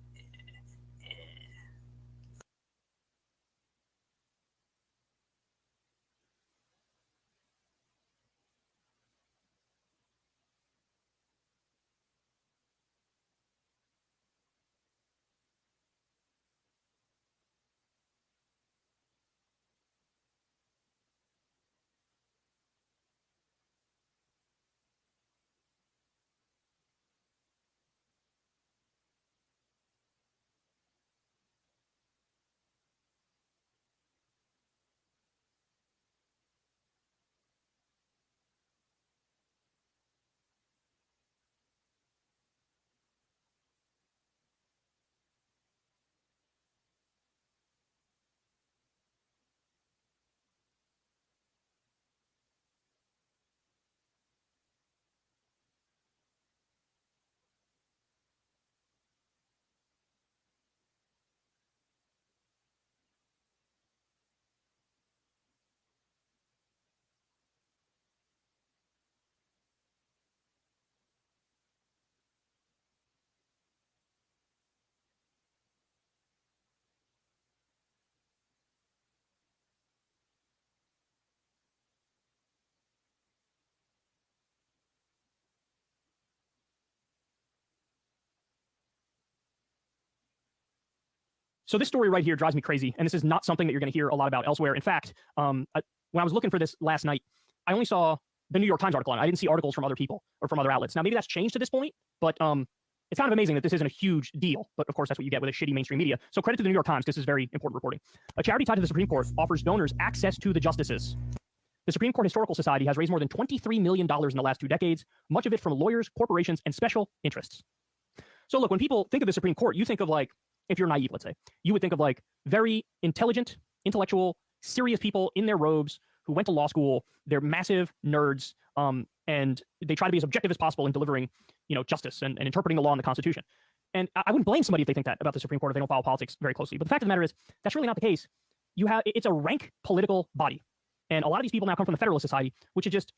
So this story right here drives me crazy, and this is not something that you're going to hear a lot about elsewhere. In fact, when I was looking for this last night, I only saw the New York Times article on it. I didn't see articles from other people or from other outlets. Now, maybe that's changed to this point, but it's kind of amazing that this isn't a huge deal. But of course, that's what you get with a shitty mainstream media. So credit to the New York Times. This is very important reporting. A charity tied to the Supreme Court offers donors access to the justices. The Supreme Court Historical Society has raised more than $23 million in the last 2 decades, much of it from lawyers, corporations, and special interests. So look, when people think of the Supreme Court, you think of like, if you're naive, let's say, you would think of like very intelligent, intellectual, serious people in their robes who went to law school. They're massive nerds, and they try to be as objective as possible in delivering, justice and interpreting the law and the Constitution. And I wouldn't blame somebody if they think that about the Supreme Court if they don't follow politics very closely. But the fact of the matter is, that's really not the case. It's a rank political body, and a lot of these people now come from the Federalist Society, which is just,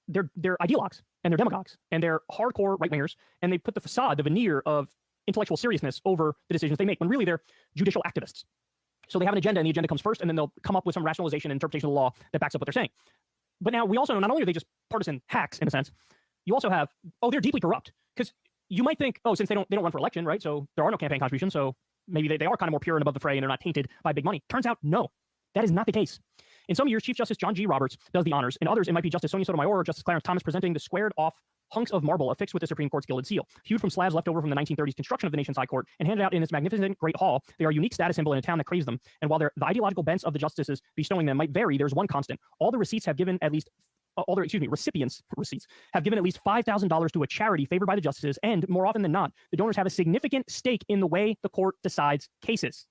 they're ideologues and they're demagogues and they're hardcore right wingers, and they put the facade, the veneer of intellectual seriousness over the decisions they make, when really they're judicial activists. So they have an agenda, and the agenda comes first, and then they'll come up with some rationalization and interpretation of the law that backs up what they're saying. But now we also know not only are they just partisan hacks in a sense, you also have, they're deeply corrupt. Because you might think, since they don't run for election, right? So there are no campaign contributions, so maybe they are kind of more pure and above the fray, and they're not tainted by big money. Turns out, no, that is not the case. In some years, Chief Justice John G. Roberts does the honors. In others, it might be Justice Sonia Sotomayor or Justice Clarence Thomas presenting the squared-off hunks of marble affixed with the Supreme Court's gilded seal, hewed from slabs left over from the 1930s construction of the nation's high court and handed out in its magnificent Great Hall. They are a unique status symbol in a town that craves them. And while the ideological bents of the justices bestowing them might vary, there's one constant. All the recipients have given at least $5,000 to a charity favored by the justices, and more often than not, the donors have a significant stake in the way the court decides cases.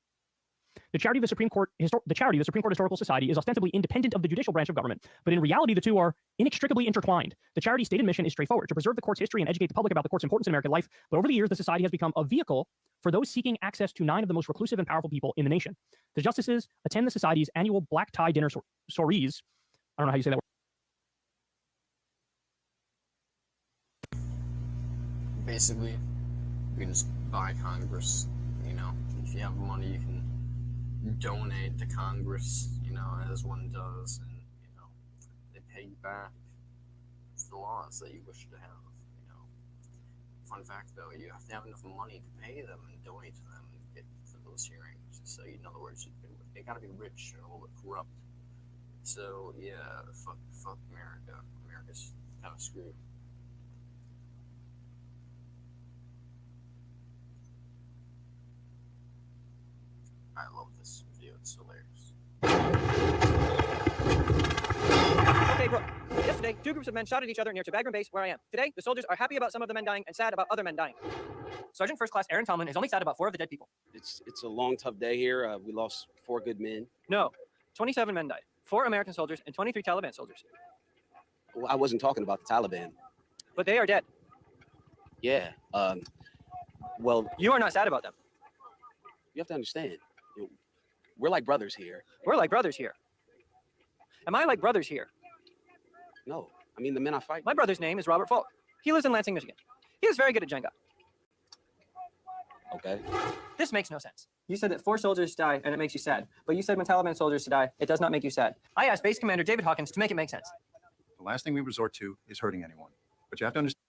The charity of the Supreme Court Historical Society is ostensibly independent of the judicial branch of government, but in reality, the two are inextricably intertwined. The charity's stated mission is straightforward: to preserve the court's history and educate the public about the court's importance in American life. But over the years, the society has become a vehicle for those seeking access to 9 of the most reclusive and powerful people in the nation. The justices attend the society's annual black tie dinner soirees. I don't know how you say that word.
Basically, you can just buy Congress. You know, if you have money, you can donate to Congress. You know, as one does, and you know, they pay you back for the laws that you wish to have. You know, fun fact though, you have to have enough money to pay them and donate to them and get for those hearings. So in other words, they gotta be rich and a little bit corrupt. So yeah, fuck America. America's kind of screwed. I love this video, it's hilarious.
Okay, bro. Yesterday, 2 groups of men shot at each other near Bagram Base, where I am. Today, the soldiers are happy about some of the men dying and sad about other men dying. Sergeant First Class Aaron Tomlin is only sad about 4 of the dead people.
It's a long, tough day here. We lost 4 good men.
No, 27 men died. 4 American soldiers and 23 Taliban soldiers.
Well, I wasn't talking about the Taliban.
But they are dead.
Yeah. Well,
you are not sad about them.
You have to understand. We're like brothers here.
We're like brothers here. Am I like brothers here?
No. I mean, the men I fight.
My brother's name is Robert Falk. He lives in Lansing, Michigan. He is very good at Jenga.
Okay.
This makes no sense. You said that 4 soldiers die and it makes you sad. But you said when Taliban soldiers die, it does not make you sad. I asked Base Commander David Hawkins to make it make sense.
The last thing we resort to is hurting anyone. But you have to understand.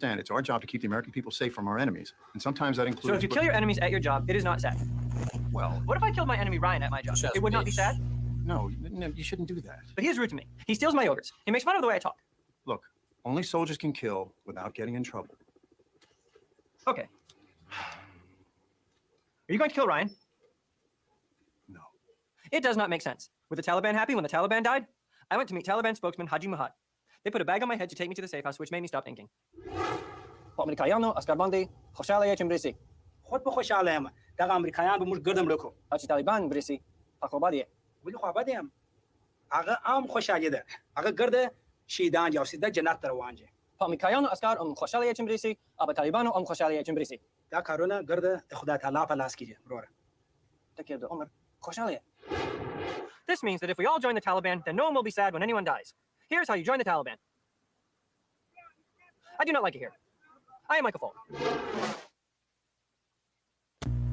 It's our job to keep the American people safe from our enemies. And sometimes that includes...
So if you kill your enemies at your job, it is not sad.
Well...
What if I killed my enemy Ryan at my job? It would not be sad?
No, you shouldn't do that.
But he is rude to me. He steals my yogurts. He makes fun of the way I talk.
Look, only soldiers can kill without getting in trouble.
Okay. Are you going to kill Ryan?
No.
It does not make sense. Were the Taliban happy when the Taliban died? I went to meet Taliban spokesman Haji Muhammad. They put a bag on my head to take me to the safe house, which made me stop thinking. آمریکایان و اسکرباندی خوشحالیه چون بریسی. خود به خوشحالیم. داغ آمریکایان به مش گردم لکو. هرچی طالبان بریسی. فخوبادیه. ولی خوابادیم. آقا ام خوشحالیه ده. آقا گرده شیدان یا سیده جنت روانجه. آمریکایان و اسکر خوشحالیه چون بریسی. آب طالبان و خوشحالیه چون بریسی. دا کارونا گرده خدا تعالی پلاس کیجه. برور. تکیه ده عمر خوشحالیه. This means that if we all join the Taliban, then no one will be sad when anyone dies. Here's how you join the Taliban. I do not like it here. I am Michael Falk.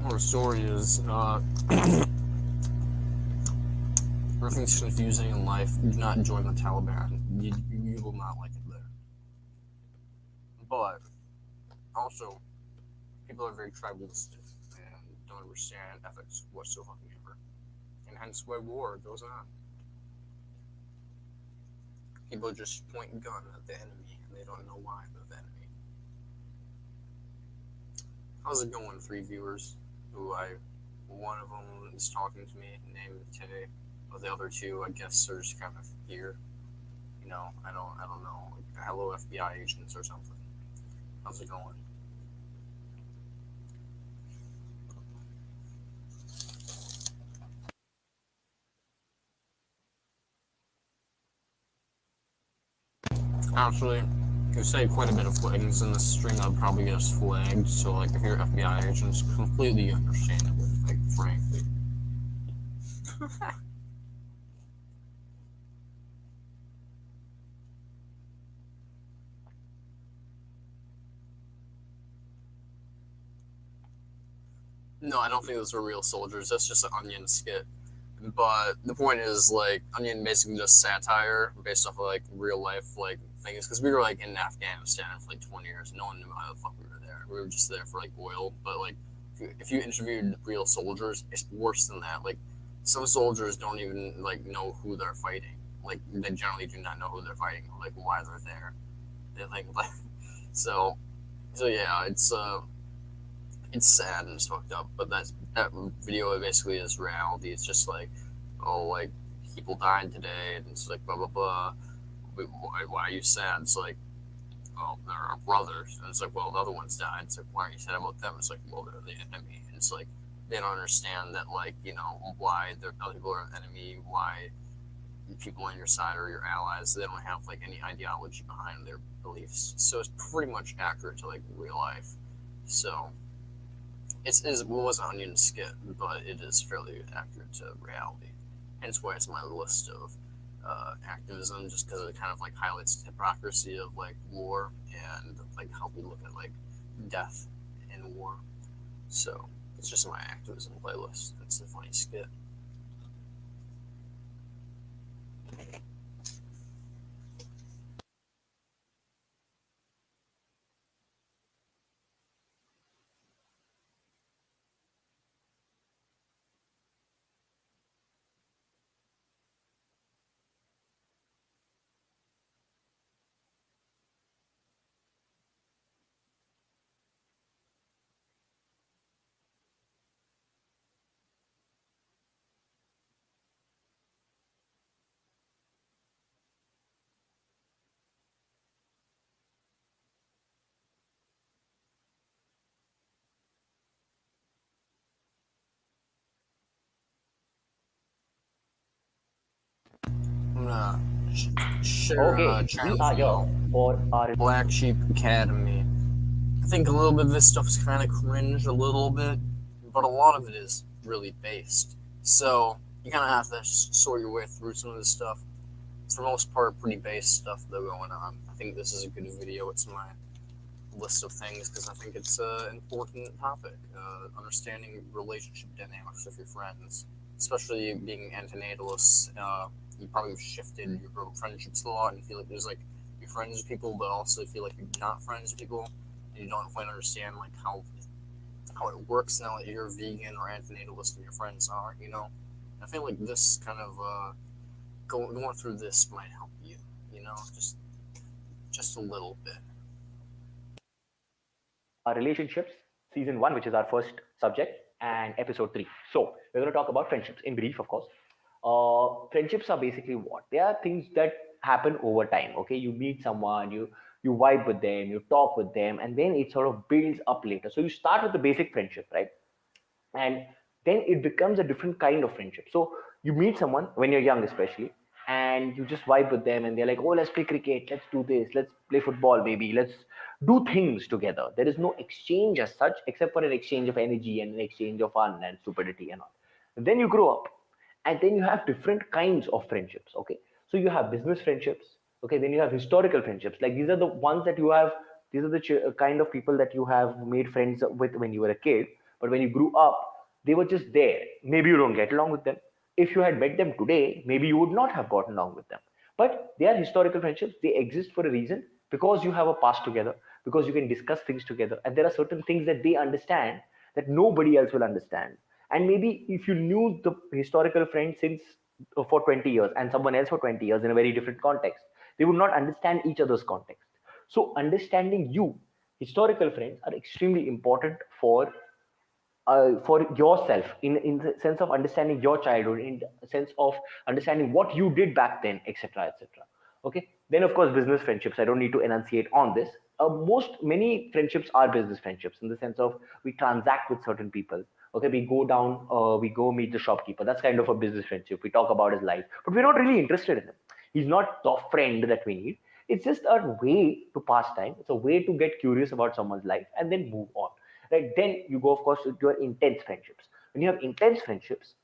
Our story is, everything's confusing in life. Do not join the Taliban. You will not like it there. But, also, people are very tribalistic and don't understand ethics whatsoever. And hence why war goes on. People just point a gun at the enemy, and they don't know why they're the enemy. How's it going, 3 viewers? One of them is talking to me, named Tay. But the other 2, I guess, are just kind of here. You know, I don't know. Like, hello, FBI agents or something. How's it going? Actually, you say quite a bit of flags in this stream that would probably get us flagged, so like if you're FBI agents, completely understandable, like frankly. No, I don't think those are real soldiers, that's just an Onion skit. But the point is, like, Onion basically does satire based off of, like, real life, like, things. Because we were, like, in Afghanistan for, like, 20 years. No one knew how the fuck we were there. We were just there for, like, oil. But, like, if you interviewed real soldiers, it's worse than that. Like, some soldiers don't even, like, know who they're fighting. Like, they generally do not know who they're fighting, or, like, why they're there. They think, like, so yeah, it's sad and it's fucked up, but that video basically is reality. It's just like, oh, like, people died today, and it's like, blah, blah, blah. Why are you sad? It's like,
well, they're our brothers. And it's like, well, the other ones died. It's like, why aren't you sad about them? It's like, well, they're the enemy. And it's like, they don't understand that, like, you know, why other people are an enemy, why people on your side are your allies. They don't have, like, any ideology behind their beliefs. So it's pretty much accurate to, like, real life. So it was an onion skit, but it is fairly accurate to reality. Hence why it's my list of activism, just because it kind of like highlights the hypocrisy of like war and like how we look at like death in war. So it's just my activism playlist. It's a funny skit. I'm gonna share a channel Black Sheep Academy. I think a little bit of this stuff is kind of cringe, a little bit, but a lot of it is really based. So you kind of have to sort your way through some of this stuff. For the most part, pretty based stuff though going on. I think this is a good video. It's my list of things because I think it's an important topic. Understanding relationship dynamics with your friends, especially being antinatalists. You probably shifted your friendships a lot and feel like there's like you're friends with people, but also feel like you're not friends with people, and you don't quite understand like how it works now that you're vegan or antinatalist and your friends are. You know, I feel like this kind of going through this might help you. You know, just a little bit.
Our relationships, season 1, which is our first subject, and episode 3. So we're going to talk about friendships in brief, of course. Friendships are basically what? They are things that happen over time. Okay, you meet someone, you vibe with them, you talk with them, and then it sort of builds up later. So you start with the basic friendship, right? And then it becomes a different kind of friendship. So you meet someone when you're young, especially, and you just vibe with them, and they're like, oh, let's play cricket, let's do this, let's play football, maybe let's do things together. There is no exchange as such, except for an exchange of energy and an exchange of fun and stupidity and all. Then you grow up, and then you have different kinds of friendships. Okay, so you have business friendships. Okay, then you have historical friendships. Like these are the ones that you have. These are the kind of people that you have made friends with when you were a kid, but when you grew up, they were just there. Maybe you don't get along with them. If you had met them today, maybe you would not have gotten along with them. But they are historical friendships. They exist for a reason, because you have a past together, because you can discuss things together, and there are certain things that they understand that nobody else will understand. And maybe if you knew the historical friend since for 20 years and someone else for 20 years in a very different context, they would not understand each other's context. So understanding you, historical friends are extremely important for yourself, in the sense of understanding your childhood, in the sense of understanding what you did back then, etc., etc. Okay, then of course business friendships, I don't need to enunciate on this. Many friendships are business friendships, in the sense of we transact with certain people. Okay, we go down, we go meet the shopkeeper, that's kind of a business friendship. We talk about his life, but we're not really interested in him. He's not the friend that we need. It's just a way to pass time. It's a way to get curious about someone's life and then move on. Right, then you go, of course, to your intense friendships. When you have intense friendships,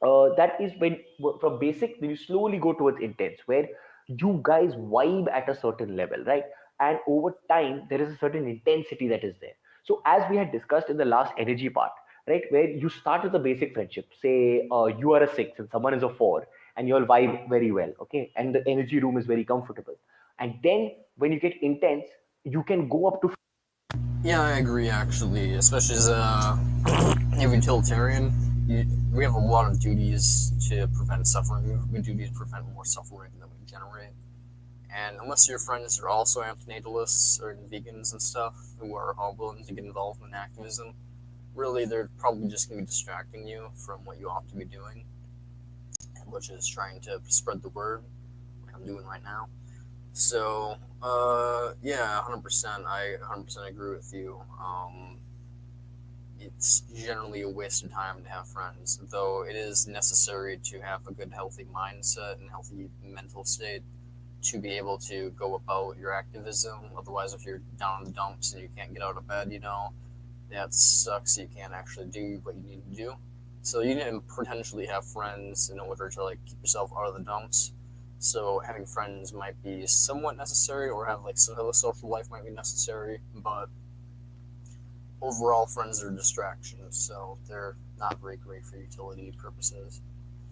that is when, from basic, then you slowly go towards intense, where you guys vibe at a certain level, right? And over time there is a certain intensity that is there. So as we had discussed in the last energy part, right, where you start with a basic friendship, say you are a 6 and someone is a 4, and you all vibe very well, okay, and the energy room is very comfortable. And then when you get intense, you can go up to.
Yeah, I agree actually, especially as a utilitarian. We have a lot of duties to prevent suffering. We have a duty to prevent more suffering than we generate. And unless your friends are also antinatalists or vegans and stuff who are all willing to get involved in activism, really they're probably just going to be distracting you from what you ought to be doing, which is trying to spread the word, like I'm doing right now.
So, yeah, 100%. I 100% agree with you. It's generally a waste of time to have friends, though it is necessary to have a good, healthy mindset and healthy mental state to be able to go about your activism. Otherwise, if you're down in the dumps and you can't get out of bed, that sucks. You can't actually do what you need to do. So you need to potentially have friends in order to like keep yourself out of the dumps. So having friends might be somewhat necessary, or have like some other social life might be necessary, but overall, friends are distractions, so they're not very great for utility purposes.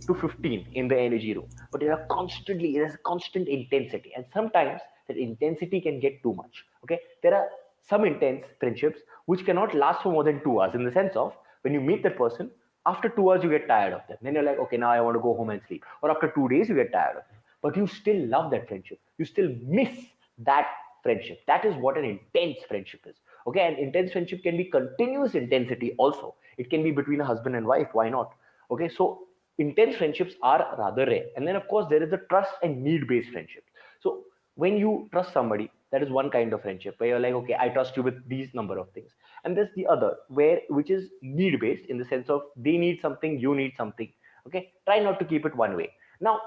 To 15 in the energy room, but there's constant intensity, and sometimes that intensity can get too much. Okay, there are some intense friendships which cannot last for more than 2 hours, in the sense of when you meet that person, after 2 hours you get tired of them, then you're like, okay, now I want to go home and sleep, or after 2 days you get tired of them, but you still love that friendship, you still miss that friendship. That is what an intense friendship is. Okay, and intense friendship can be continuous intensity also. It can be between a husband and wife, why not? Okay, so intense friendships are rather rare. And then, of course, there is the trust and need based friendship. So, when you trust somebody, that is one kind of friendship where you're like, okay, I trust you with these number of things. And there's the other, which is need based, in the sense of they need something, you need something. Okay, try not to keep it one way. Now,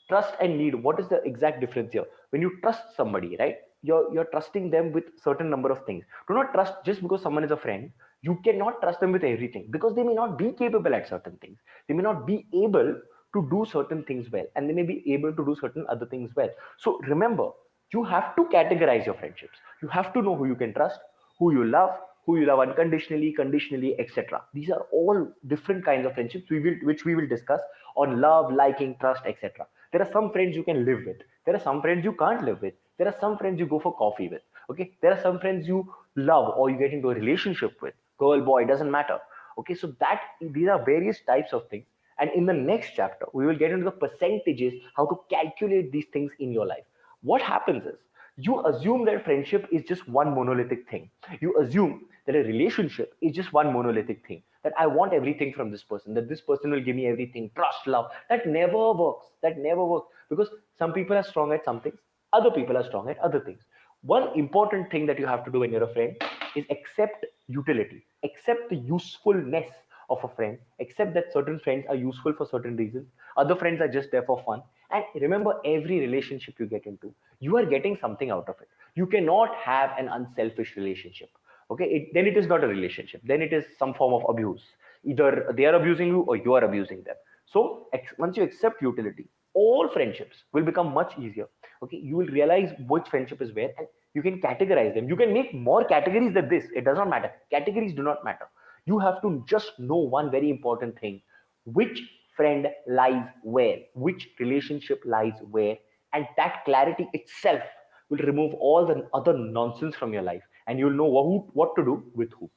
trust and need, what is the exact difference here? When you trust somebody, right, you're trusting them with certain number of things. Do not trust just because someone is a friend. You cannot trust them with everything, because they may not be capable at certain things, they may not be able to do certain things well, and they may be able to do certain other things well. So remember, you have to categorize your friendships. You have to know who you can trust, who you love unconditionally, conditionally, etc. These are all different kinds of friendships which we will discuss on love, liking, trust, etc. There are some friends you can live with, there are some friends you can't live with, there are some friends you go for coffee with. Okay, there are some friends you love or you get into a relationship with, girl, boy, doesn't matter. Okay, so that these are various types of things, and in the next chapter we will get into the percentages, how to calculate these things in your life. What happens is, you assume that friendship is just one monolithic thing. You assume that a relationship is just one monolithic thing, that I want everything from this person, that this person will give me everything, trust, love. That never works. That never works, because some people are strong at some things, other people are strong at other things. One important thing that you have to do when you're a friend is accept utility, accept the usefulness of a friend, accept that certain friends are useful for certain reasons, other friends are just there for fun. And remember, every relationship you get into, you are getting something out of it. You cannot have an unselfish relationship. Okay, then it is not a relationship, then it is some form of abuse. Either they are abusing you or you are abusing them. So once you accept utility, all friendships will become much easier. Okay, you will realize which friendship is where, and you can categorize them. You can make more categories than this, it does not matter, categories do not matter. You have to just know one very important thing: which friend lies where, which relationship lies where. And that clarity itself will remove all the other nonsense from your life, and you'll know what to do with who.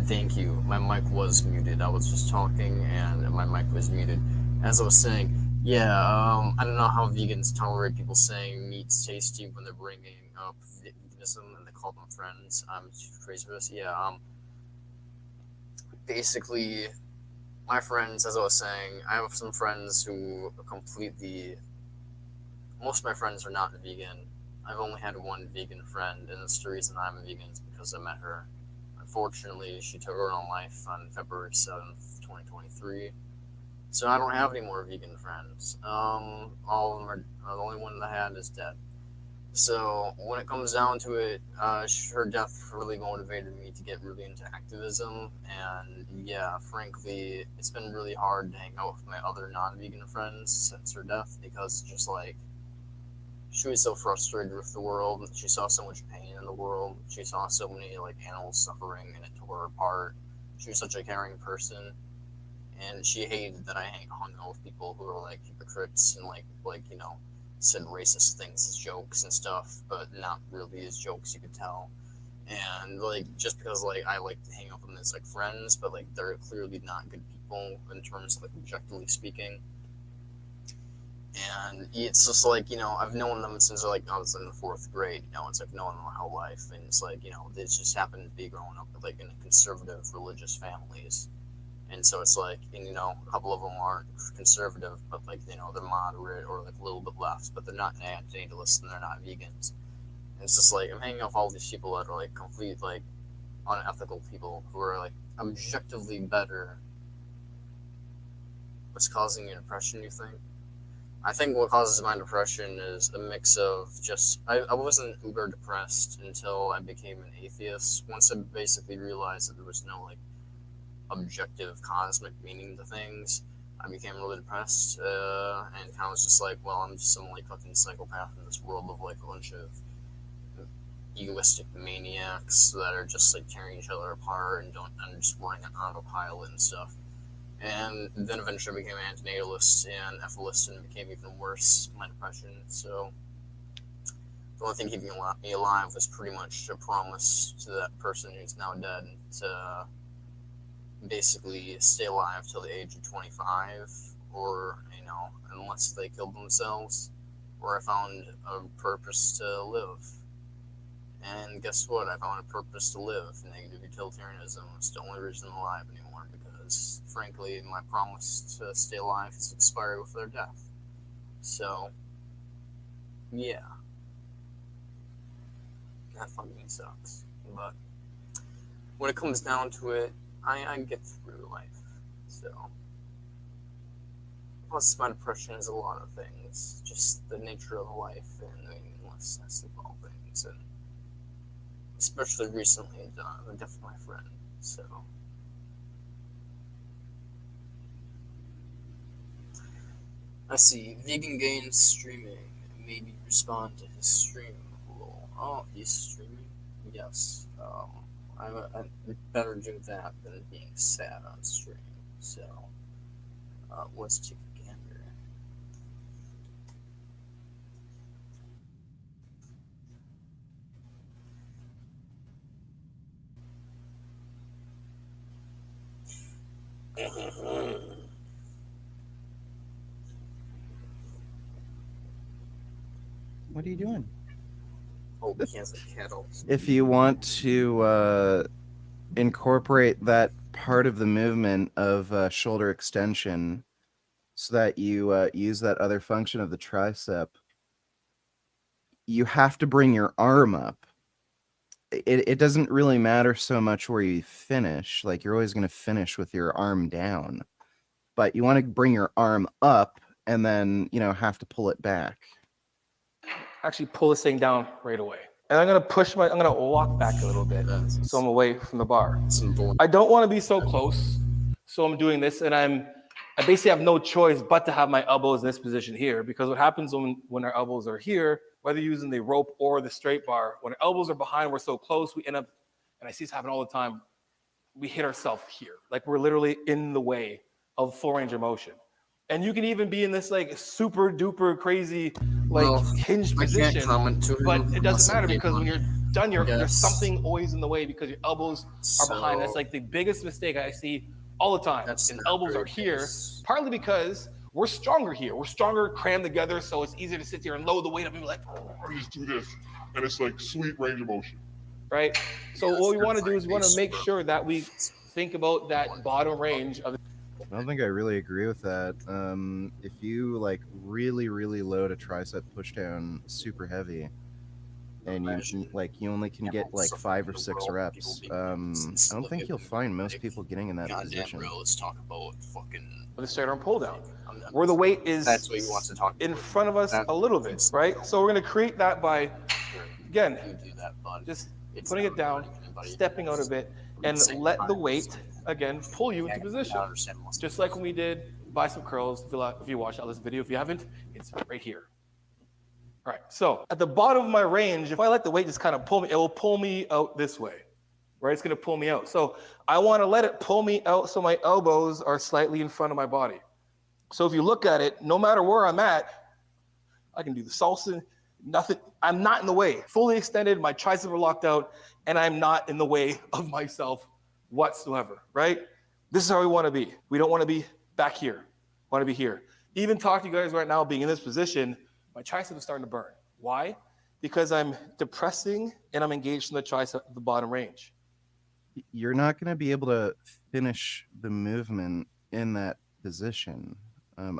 Thank you. My mic was muted. I was just talking and my mic was muted. As I was saying, yeah, I don't know how vegans tolerate people saying meat's tasty when they're bringing up veganism and they call them friends. I'm crazy for this. Yeah, basically, my friends, as I was saying, I have some friends who are completely. Most of my friends are not vegan. I've only had one vegan friend, and it's the reason I'm a vegan is because I met her. Unfortunately, she took her own life on February 7th, 2023. So I don't have any more vegan friends. All of them are, the only one that I had is dead. So when it comes down to it, her death really motivated me to get really into activism. And yeah, frankly, it's been really hard to hang out with my other non-vegan friends since her death because it's just like, she was so frustrated with the world. She saw so much pain in the world. She saw so many like animals suffering, and it tore her apart. She was such a caring person, and she hated that I hung out with people who were like hypocrites and like you know, said racist things as jokes and stuff, but not really as jokes. You could tell, and like just because like I like to hang out with them as like friends, but like they're clearly not good people in terms of like objectively speaking. And it's just like, you know, I've known them since like I was in the 4th grade, you know, it's like knowing them my whole life. And it's like, you know, they just happened to be growing up like in conservative religious families. And so it's like, and, you know, a couple of them aren't conservative, but like, you know, they're moderate or like a little bit left, but they're not antinatalists and they're not vegans. And it's just like, I'm hanging out with all these people that are like complete, like unethical people who are like objectively better. What's causing your depression, you think? I think what causes my depression is a mix of just, I wasn't uber depressed until I became an atheist. Once I basically realized that there was no like objective cosmic meaning to things, I became really depressed and kind of was just like, well, I'm just some like fucking psychopath in this world of like a bunch of egoistic maniacs that are just like tearing each other apart and just running on autopilot and stuff. And then eventually I became antinatalist and ethicist and became even worse, my depression. So the only thing keeping me alive was pretty much a promise to that person who's now dead to basically stay alive till the age of 25, or, you know, unless they killed themselves, or I found a purpose to live. And guess what? I found a purpose to live. Negative utilitarianism is the only reason I'm alive anymore, because frankly, my promise to stay alive has expired with their death. So, yeah. That fucking sucks. But when it comes down to it, I get through life. So, plus my depression is a lot of things. Just the nature of life and the meaninglessness of all things. And especially recently, the death of my friend. So, I see. Vegan Gains streaming. Maybe respond to his stream. Lol. Oh, he's streaming? Yes. I better do that than being sad on stream. So, let's take a gander.
What are you doing?
Oh, he has a kettle.
If you want to incorporate that part of the movement of shoulder extension so that you use that other function of the tricep, you have to bring your arm up. It doesn't really matter so much where you finish. Like, you're always going to finish with your arm down. But you want to bring your arm up and then, you know, have to pull it back.
Actually pull this thing down right away. And I'm gonna walk back a little bit so I'm away from the bar. I don't want to be so close, so I'm doing this, and I basically have no choice but to have my elbows in this position here, because what happens when our elbows are here, whether using the rope or the straight bar, when our elbows are behind, we're so close, we end up, and I see this happen all the time, we hit ourselves here. Like, we're literally in the way of full range of motion. And you can even be in this like super duper crazy like hinged position, but it doesn't matter, because when you're done, there's
Yes.
something always in the way because your elbows are behind. That's
So-
like the biggest mistake I see all the time.
That's
Is
not
elbows
very
are here,
close.
partly because we're stronger here. We're stronger crammed together, so it's easier to sit here and load the weight up and be like,
I just do this, and it's like sweet range of motion.
right? So what we want to do is we want to
nice
make
work.
sure that we think about that bottom range of.
I don't think I really agree with that. If you like really load a tricep pushdown super heavy, and you only can get like 5 or 6 reps, I don't think you'll find most people getting in that position.
Bro, let's talk about fucking
With a straight arm pull down, where the weight is
That's what he wants to talk
in front of us a little bit, right? So we're going to create that by, again, just putting it down, stepping out a bit, and let the weight, again, pull you into position. Just like when we did bicep curls, if you watched out this video. If you haven't, it's right here. All right, so at the bottom of my range, if I let the weight just kind of pull me, it will pull me out this way, right? It's going to pull me out. So I want to let it pull me out so my elbows are slightly in front of my body. So if you look at it, no matter where I'm at, I can do the salsa, nothing. I'm not in the way. Fully extended, my triceps are locked out, and I'm not in the way of myself whatsoever, right? This is how we want to be. We don't want to be back here. We want to be here. Even talk to you guys right now, being in this position, my tricep is starting to burn. Why? Because I'm depressing and I'm engaged in the tricep at the bottom range.
You're not going to be able to finish the movement in that position.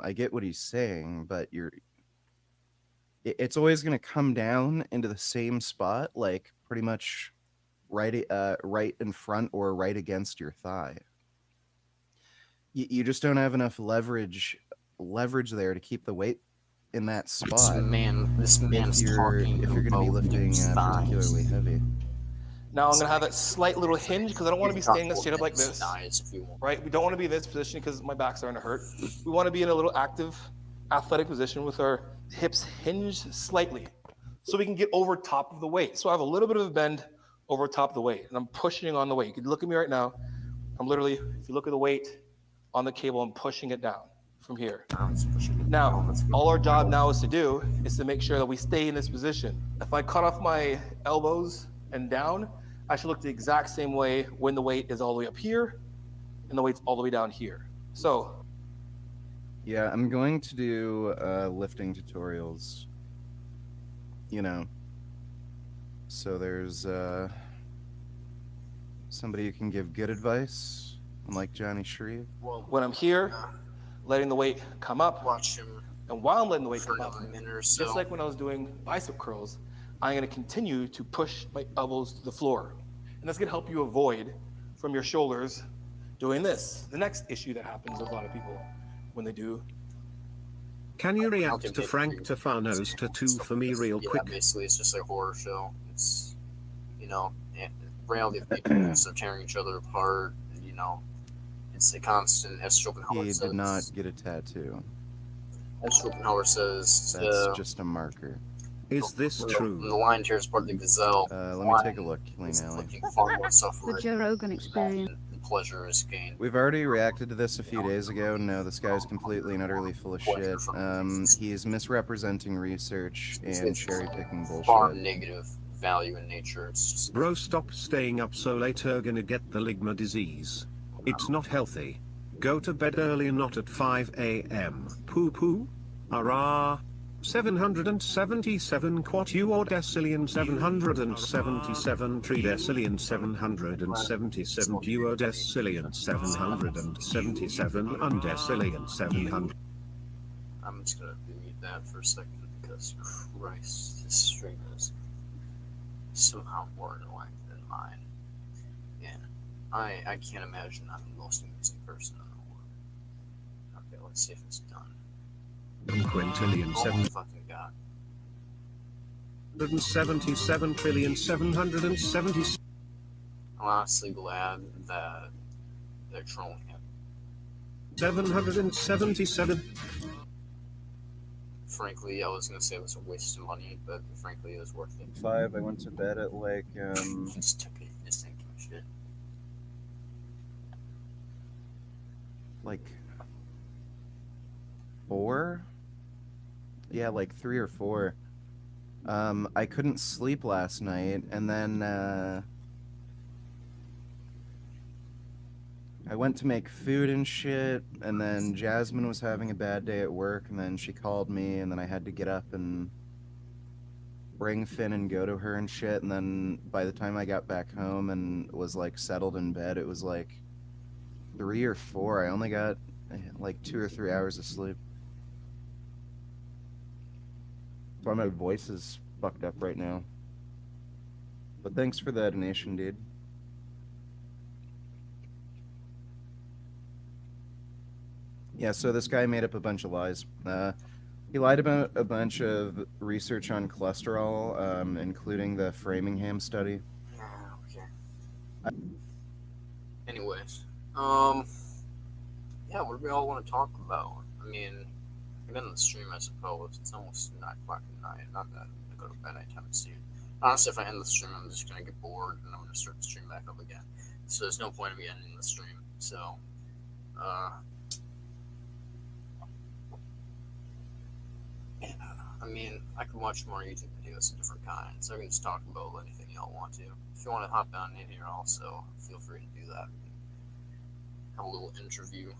I get what he's saying, but it's always going to come down into the same spot, like pretty much right in front or right against your thigh. You just don't have enough leverage there to keep the weight in that spot.
This man's
if you're going to be lifting particularly heavy.
Now I'm going to have that slight little hinge because I don't want to be standing straight up like this, right? We don't want to be in this position because my back's starting to hurt. We want to be in a little active, athletic position with our hips hinged slightly so we can get over top of the weight. So I have a little bit of a bend over top of the weight, and I'm pushing on the weight. You can look at me right now. I'm literally, if you look at the weight on the cable, I'm pushing it down from here. Now, all our job now is to make sure that we stay in this position. If I cut off my elbows and down, I should look the exact same way when the weight is all the way up here and the weight's all the way down here. So,
yeah, I'm going to do lifting tutorials, so there's somebody who can give good advice, like Johnny Shreve.
when I'm here, letting the weight come up, and while I'm letting the weight come up, just like when I was doing bicep curls, I'm going to continue to push my elbows to the floor. And that's going to help you avoid from your shoulders doing this. The next issue that happens with a lot of people when they do.
Can you react to Frank Tufano's tattoo for me real quick?
Basically, it's just a horror show. It's, reality of people just tearing each other apart. It's a constant, as Schopenhauer says.
He did not get a tattoo.
As Schopenhauer says,
that's just a marker.
Is this true?
The lion tears apart the gazelle.
Let me take a look, Clean Alley.
The Joe Rogan experience.
The pleasure is gained.
We've already reacted to this a few days ago. No, this guy's completely and utterly full of shit. He's misrepresenting research and cherry-picking bullshit.
Far negative value in nature. It's just...
Bro, stop staying up so late, you're gonna get the ligma disease. It's not healthy. Go to bed early and not at 5 a.m. Poo poo. Arrah. 777 quatuor decillion 777 tridecillion 777 duodecillion 777 undecillion 700.
I'm just gonna mute that for a second because Christ, this stream is somehow more annoying than mine. Yeah, I can't imagine I'm the most amusing person in the world. Okay, let's see if it's done.
Quintillion 7
fucking god.
177 trillion 770.
I'm honestly glad that they're trolling him.
777.
Frankly, I was gonna say it was a waste of money, but frankly, it was worth it.
5. I went to bed at like
Just took it. Just thinking shit.
like 4. Yeah, like 3 or 4. I couldn't sleep last night, and then I went to make food and shit, and then Jasmine was having a bad day at work, and then she called me, and then I had to get up and bring Finn and go to her and shit, and then by the time I got back home and was like settled in bed, it was like 3 or 4. I only got like 2 or 3 hours of sleep. That's why my voice is fucked up right now. But thanks for the donation, dude. Yeah, so this guy made up a bunch of lies. He lied about a bunch of research on cholesterol, including the Framingham study.
Okay. Anyways, yeah, what do we all want to talk about? I mean, I'm in the stream, I suppose. It's almost 9 o'clock at night. Not that I go to bed anytime soon. Honestly, if I end the stream, I'm just gonna get bored and I'm gonna start the stream back up again. So there's no point in me ending the stream. So, yeah, I mean, I can watch more YouTube videos of different kinds. I can just talk about anything y'all want to. If you want to hop down in here, also feel free to do that. Have a little interview.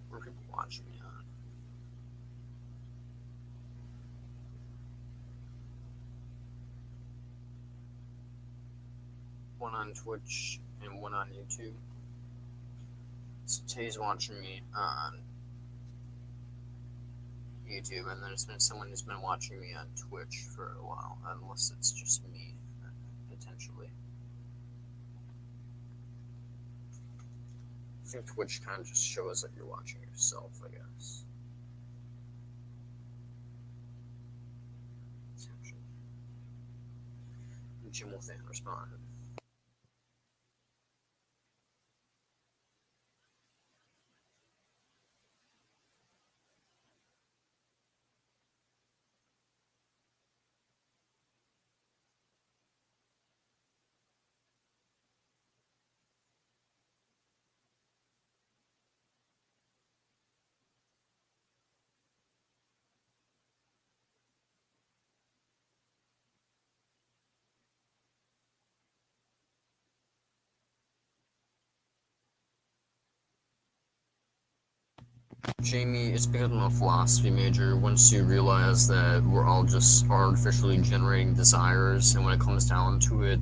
Where are people watching me on? One on Twitch and one on YouTube. So Tay's watching me on YouTube, and there's been someone who's been watching me on Twitch for a while, unless it's just me, potentially. I think Twitch kind of just shows that you're watching yourself, I guess. Jim will then respond. Jamie, it's because I'm a philosophy major. Once you realize that we're all just artificially generating desires, and when it comes down to it,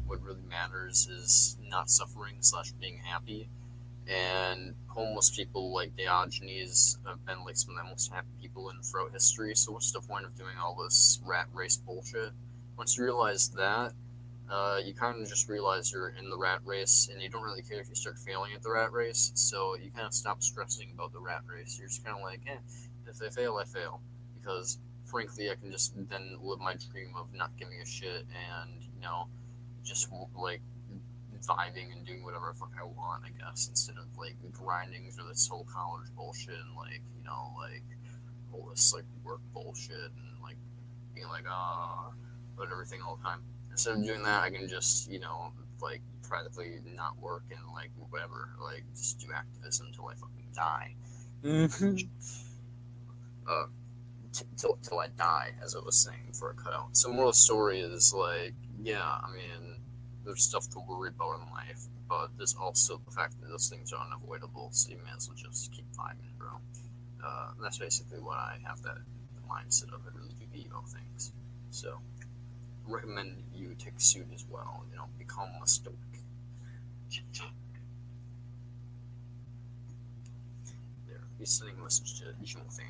what really matters is not suffering / being happy. And homeless people like Diogenes have been like some of the most happy people in throughout history. So what's the point of doing all this rat race bullshit? Once you realize that, you kind of just realize you're in the rat race, and you don't really care if you start failing at the rat race. So you kind of stop stressing about the rat race. You're just kind of like, if I fail, I fail, because frankly, I can just then live my dream of not giving a shit and just like vibing and doing whatever the fuck I want, I guess, instead of like grinding through this whole college bullshit and like all this like work bullshit and like being like about everything all the time. Instead of doing that, I can just like practically not work and like whatever, like just do activism until I fucking die. Till I die, as I was saying before I cut out. So moral story is like, yeah, I mean, there's stuff to worry about in life, but there's also the fact that those things are unavoidable, so you may as well just keep vibing, bro. That's basically what I have the mindset of. I really do be about things. So I recommend you take a suit as well, become a stoic. There, he's sending a message to Jim Fan.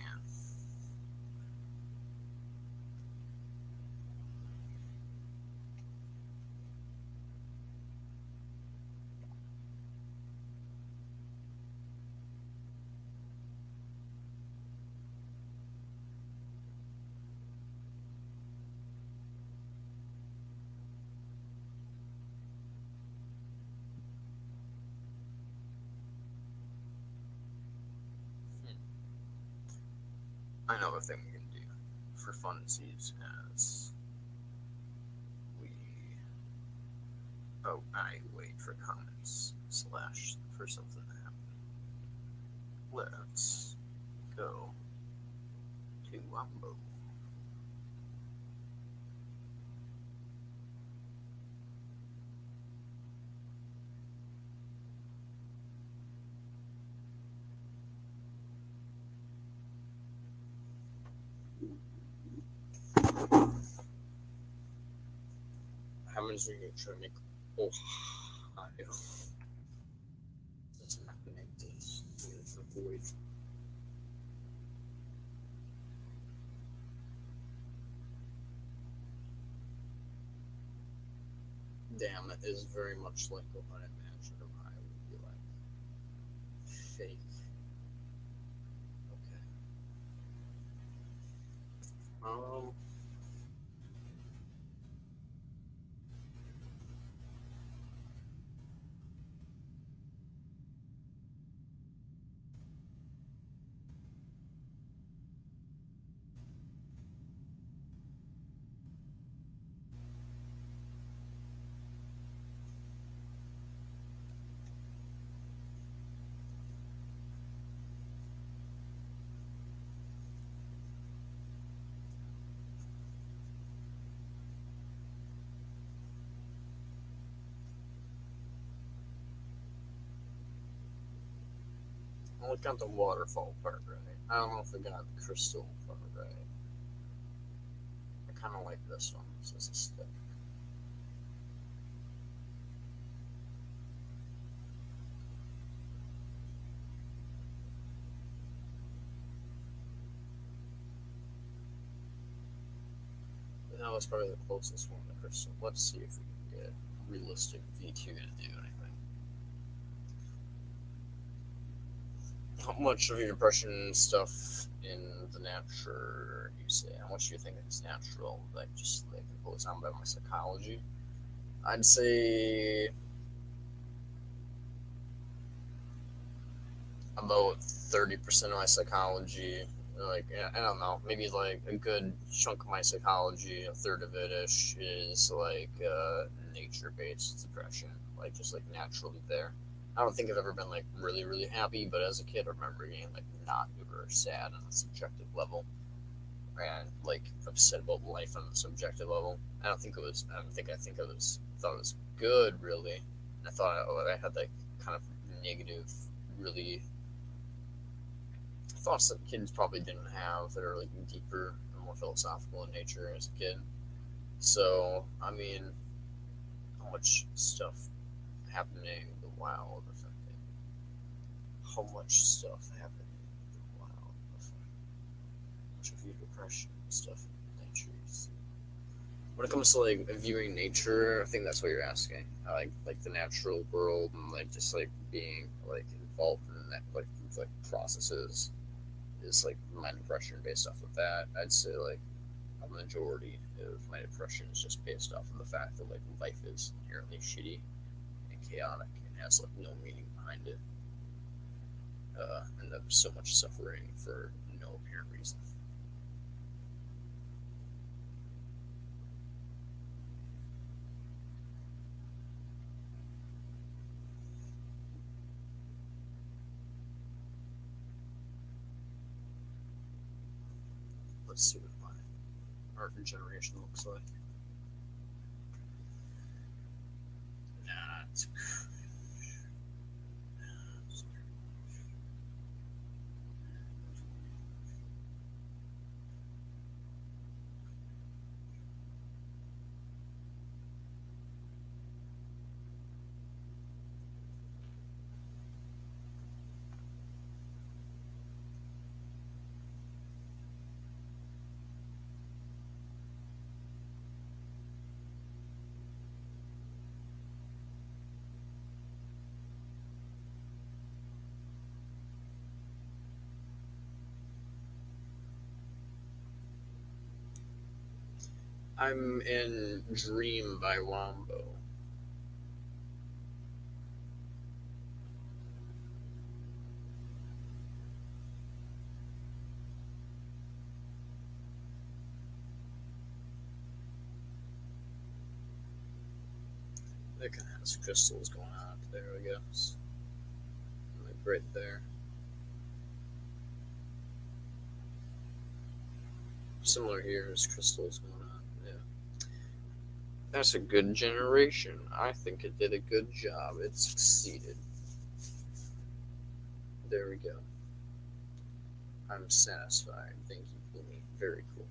I know a thing we can do for funsies as we I wait for comments / for something to happen.
let's go to Wombo. How many are you trying to make Ohio? Let's not make this. Let's avoid. Damn, that is very much like what I imagined Ohio would be like. Fake. Okay. I only got the waterfall part right. I don't know if I got the crystal part right. I kind of like this one. This is a stick. That was probably the closest one to crystal. Let's see if we can get realistic V2 to do anything. How much of your depression stuff in the natural, you say? How much do you think is natural? Like, just like goes on by my psychology? I'd say about 30% of my psychology. Like, I don't know, maybe like a good chunk of my psychology, a third of it ish, is like nature-based depression, like just like naturally there. I don't think I've ever been like really, really happy, but as a kid, I remember getting like not super sad on a subjective level, and like upset about life on the subjective level. I think it was thought it was good really. I thought I had like kind of negative, really thoughts that kids probably didn't have that are like deeper and more philosophical in nature as a kid. So, I mean, how much stuff happening in the wild affecting? How much stuff happening in the wild affecting? Much of your depression stuff in nature. When it comes to like viewing nature, I think that's what you're asking. I like the natural world and like just like being like involved in that like processes is like my depression based off of that. I'd say like a majority of my depression is just based off of the fact that like life is inherently shitty and chaotic and has like no meaning behind it, and there's so much suffering for no apparent reason. Let's see what my art regeneration looks like. Nah, it's I'm in Dream by Wombo. That kind of has crystals going on up there, I guess. Like right there.
Similar here, there's crystals going on. Yeah. That's a good generation. I think it did a good job. It succeeded. There we go. I'm satisfied. Thank you, Boomy. Very cool.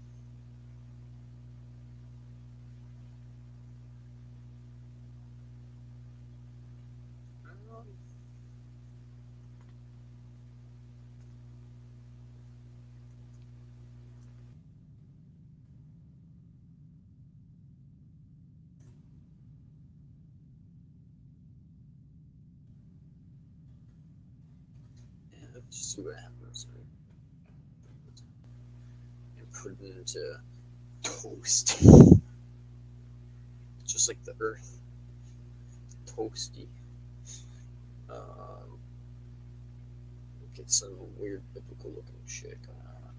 Just see what happens. And put it into toast. Just like the earth. Toasty. Get some weird biblical looking shit going on.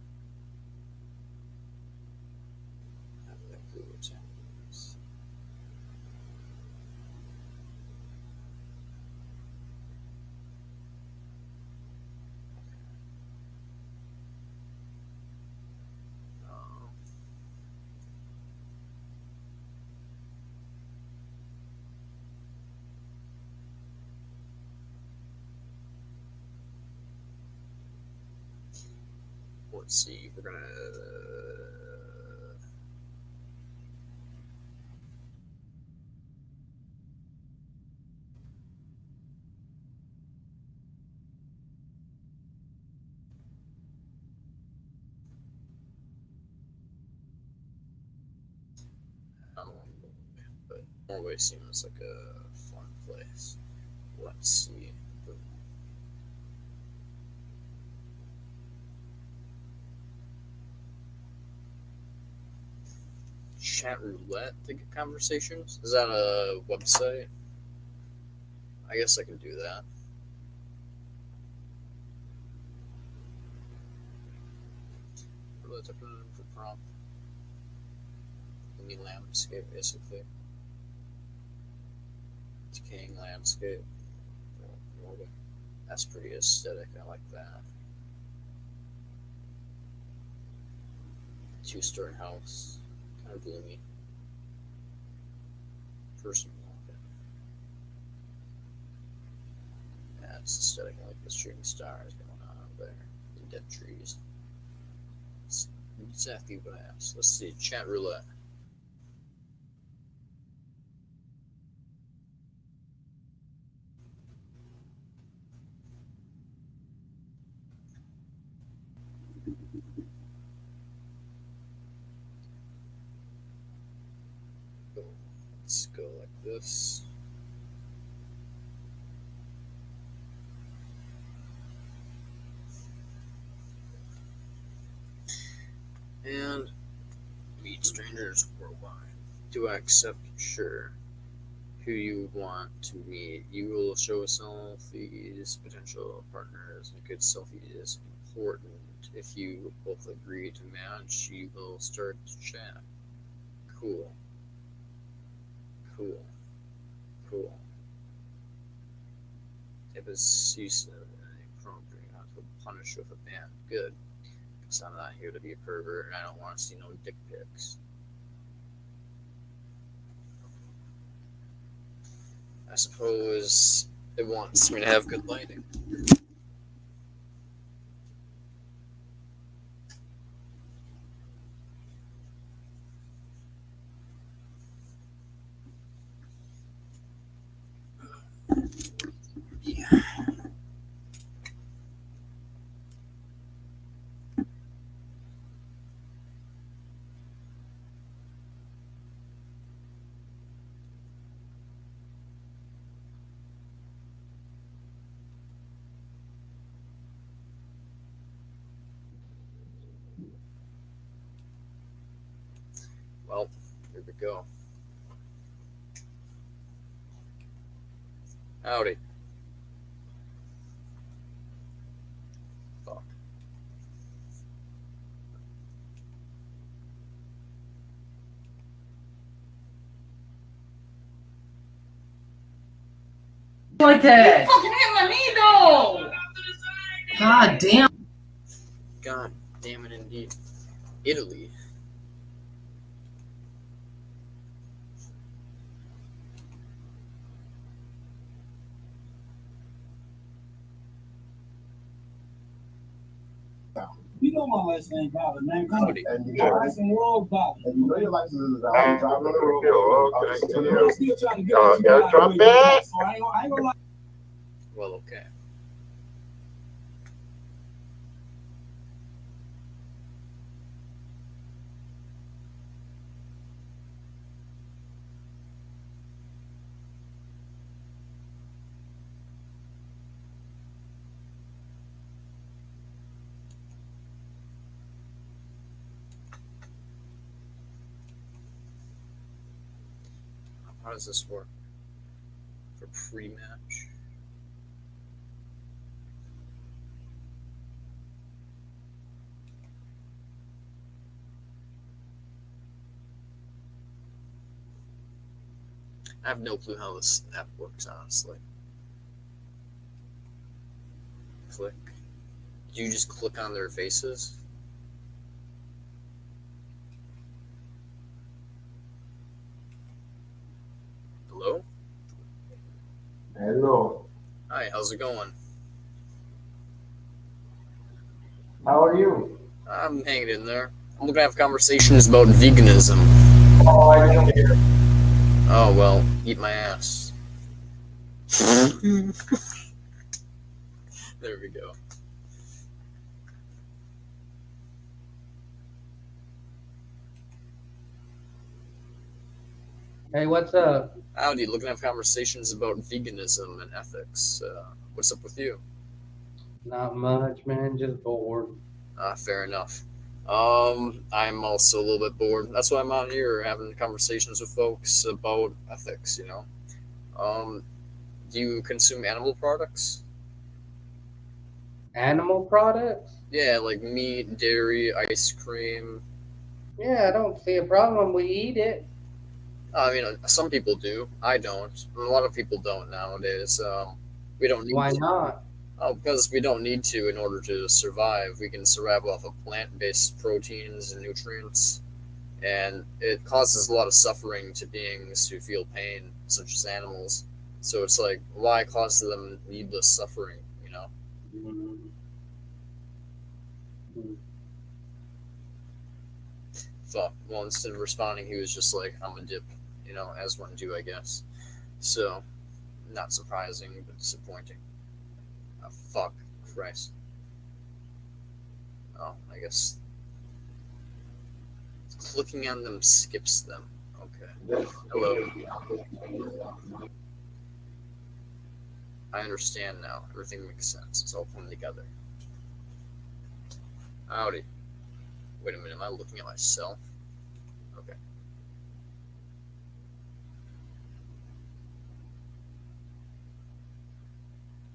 I have no clue what's happening. Let's see, we're gonna but Norway seems like a fun place. Let's see. Chat roulette to get conversations? Is that a website? I guess I can do that. Roulette for prompt. Any landscape, basically. Decaying landscape. That's pretty aesthetic. I like that. Two-story house. Kind of gloomy. Person walking. Yeah, it's aesthetic. I like the shooting stars going on over there. The dead trees. It's exactly what I asked. Let's see. Chat roulette. Let's go like this. And meet strangers worldwide. Do I accept? Sure. Who you want to meet? You will show selfies, potential partners. A good selfie is important. If you both agree to match, you will start to chat. Cool. Cool. Cool. It was used appropriate not to punish with a ban. Good. Because I'm not here to be a pervert and I don't want to see no dick pics. I suppose it wants me to have good lighting. Yeah. Well, here we go. Howdy. Fuck.
Like that.
You fucking hit my knee though.
God damn.
God damn it indeed. Italy.
You know my last name valid, man. Come on.
And
My last name world valid.
And you know your license is valid.
I'm still trying to get
Drop it.
So I ain't gonna lie.
Well, okay. How does this work? For pre-match? I have no clue how this app works, honestly. Click. Do you just click on their faces? Hello?
Hello.
Hi, how's it going?
How are you?
I'm hanging in there. I'm looking to have conversations about veganism.
Oh, I don't care.
Oh, well, eat my ass. There we go.
Hey, what's up?
Howdy, looking to have conversations about veganism and ethics. What's up with you?
Not much, man. Just bored.
Fair enough. I'm also a little bit bored. That's why I'm out here having conversations with folks about ethics, you know. Do you consume animal products?
Animal products?
Yeah, like meat, dairy, ice cream.
Yeah, I don't see a problem. We eat it.
I mean, some people do. I don't. A lot of people don't nowadays. We don't need
Why
to.
not?
Oh, because we don't need to in order to survive. We can survive off of plant-based proteins and nutrients, and it causes a lot of suffering to beings who feel pain, such as animals. So it's like, why cause them needless suffering, you know? Fuck. Well, instead of responding, he was just like, I'm a dip, you know, as one do, I guess. So, not surprising, but disappointing. Oh, fuck. Christ. Oh, I guess clicking on them skips them. Okay. Hello. I understand now. Everything makes sense. It's all coming together. Howdy. Wait a minute, am I looking at myself? Okay.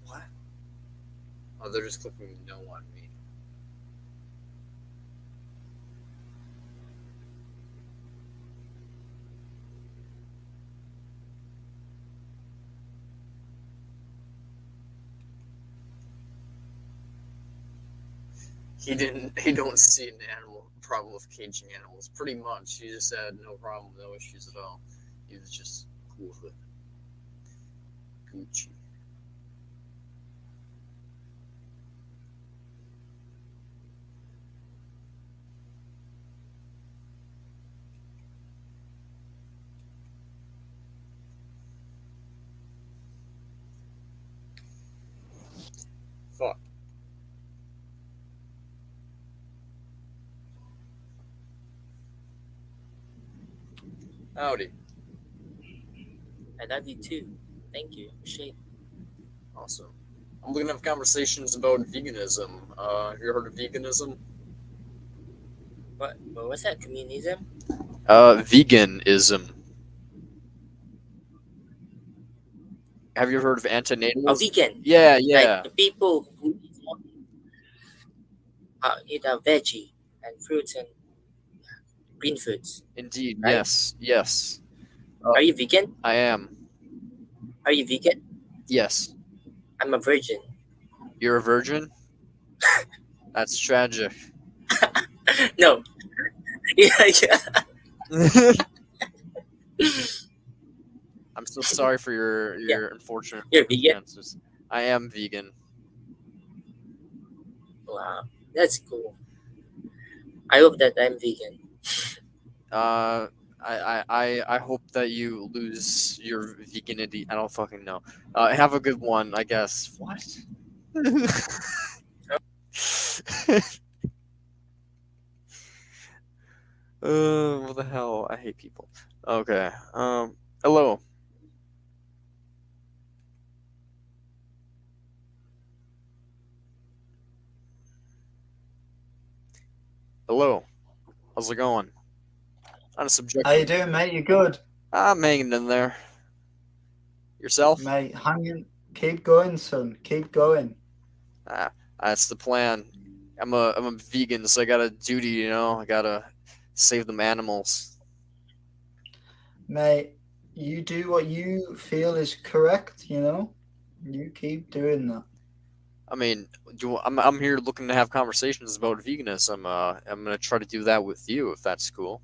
What? Oh, they're just clicking no on me. He don't see an animal problem with caging animals. Pretty much. He just had no problem, no issues at all. He was just cool with it. Gucci. Fuck. Howdy.
I love you too. Thank you. Appreciate.
Awesome. I'm looking to have conversations about veganism. Have you heard of veganism?
What's that? Communism?
Veganism. Have you heard of antinatalism?
Oh, vegan.
Yeah, yeah.
Like the people who eat veggie and fruits and green foods.
Indeed,
right?
yes, yes.
Are you vegan?
I am.
Are you vegan?
Yes.
I'm a virgin.
You're a virgin? That's tragic.
No. Yeah.
I'm so sorry for your unfortunate
You're vegan?
circumstances. I am vegan.
Wow. That's cool. I hope that I'm vegan.
I hope that you lose your veganity. I don't fucking know. Have a good one, I guess. What? What the hell? I hate people. Okay. Hello. Hello. How's it going? On a subjective.
How you doing, mate? You good?
I'm hanging in there. Yourself?
Mate, hanging. Keep going, son. Keep going.
That's the plan. I'm a vegan, so I got a duty, you know. I gotta save them animals.
Mate, you do what you feel is correct, you know? You keep doing that.
I mean, I'm here looking to have conversations about veganism. I'm gonna try to do that with you if that's cool.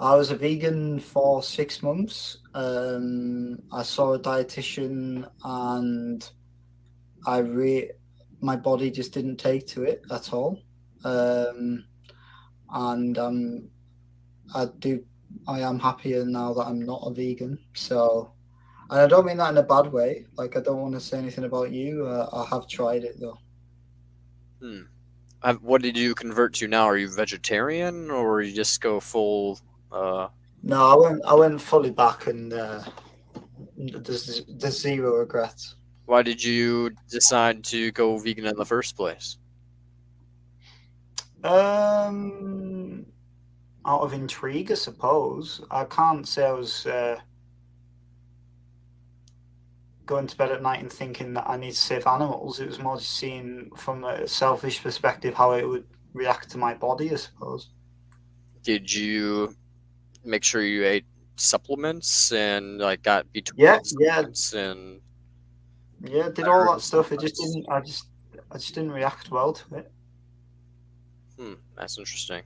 I was a vegan for 6 months. I saw a dietitian and my body just didn't take to it at all. And I am happier now that I'm not a vegan. So, and I don't mean that in a bad way. Like, I don't want to say anything about you. I have tried it though.
What did you convert to now? Are you vegetarian or you just go full?
No, I went fully back, and there's zero regrets.
Why did you decide to go vegan in the first place?
Out of intrigue, I suppose. I can't say I was going to bed at night and thinking that I need to save animals. It was more just seeing from a selfish perspective how it would react to my body, I suppose.
Did you make sure you ate supplements and like got between supplements and
did all that stuff. It just didn't. I just didn't react well to it.
That's interesting.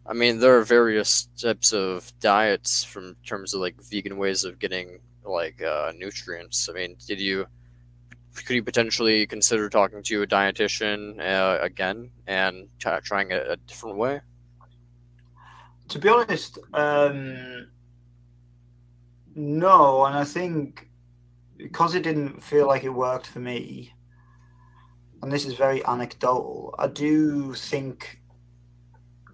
I mean, there are various types of diets from terms of like vegan ways of getting like nutrients. I mean, could you potentially consider talking to a dietitian again and trying a different way?
To be honest, no, and I think because it didn't feel like it worked for me, and this is very anecdotal, I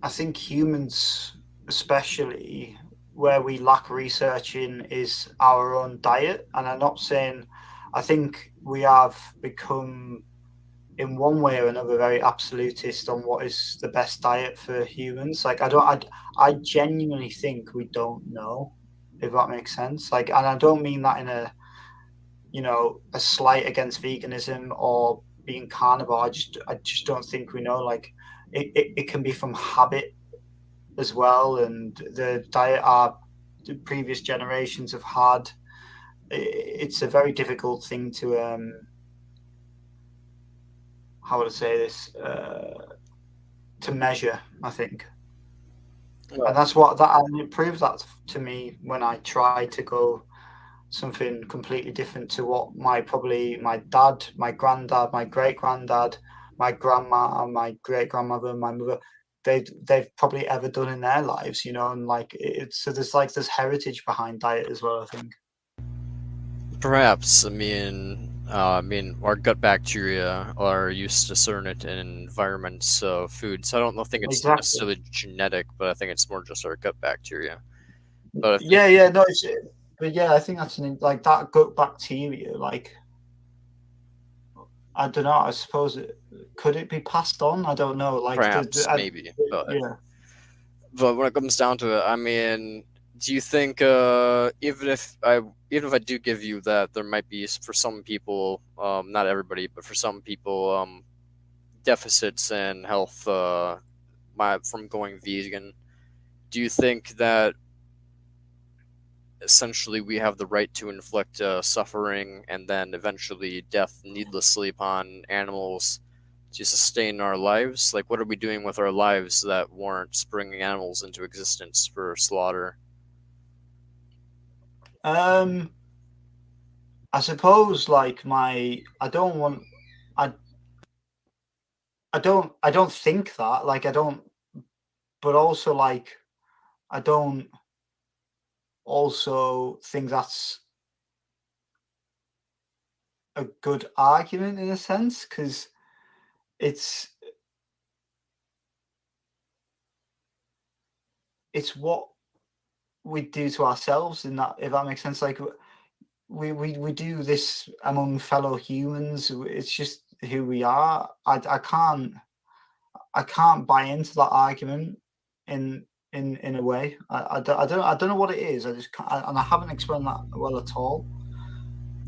think humans, especially where we lack research in, is our own diet. And I'm not saying, I think we have become, in one way or another, very absolutist on what is the best diet for humans. Like, I genuinely think we don't know, if that makes sense. Like, and I don't mean that in a slight against veganism or being carnivore. I just don't think we know. Like, it can be from habit as well, and the diet the previous generations have had. It's a very difficult thing to how would I say this, to measure, I think. And that's and it proved that to me when I tried to go something completely different to what my dad, my granddad, my great granddad, my grandma, my great grandmother, my mother, they've probably ever done in their lives, you know. And like there's heritage behind diet as well, I think.
Perhaps. I mean, our gut bacteria are used to certain environments of food, so I don't think it's necessarily genetic, but I think it's more just our gut bacteria. But
I think that's like that gut bacteria. Like, I don't know. I suppose could it be passed on? I don't know. Like,
perhaps, maybe. But,
yeah.
But when it comes down to it, I mean, do you think even if I do give you that, there might be for some people, not everybody, but for some people, deficits in health from going vegan? Do you think that essentially we have the right to inflict suffering and then eventually death needlessly upon animals to sustain our lives? Like, what are we doing with our lives that warrants bringing animals into existence for slaughter?
I suppose like I don't think that. Like, I don't. But also, like, I don't also think that's a good argument in a sense, because it's what we do to ourselves, in that, if that makes sense. Like, we do this among fellow humans. It's just who we are. I can't buy into that argument in a way. I don't know what it is. I just can't, and I haven't explained that well at all.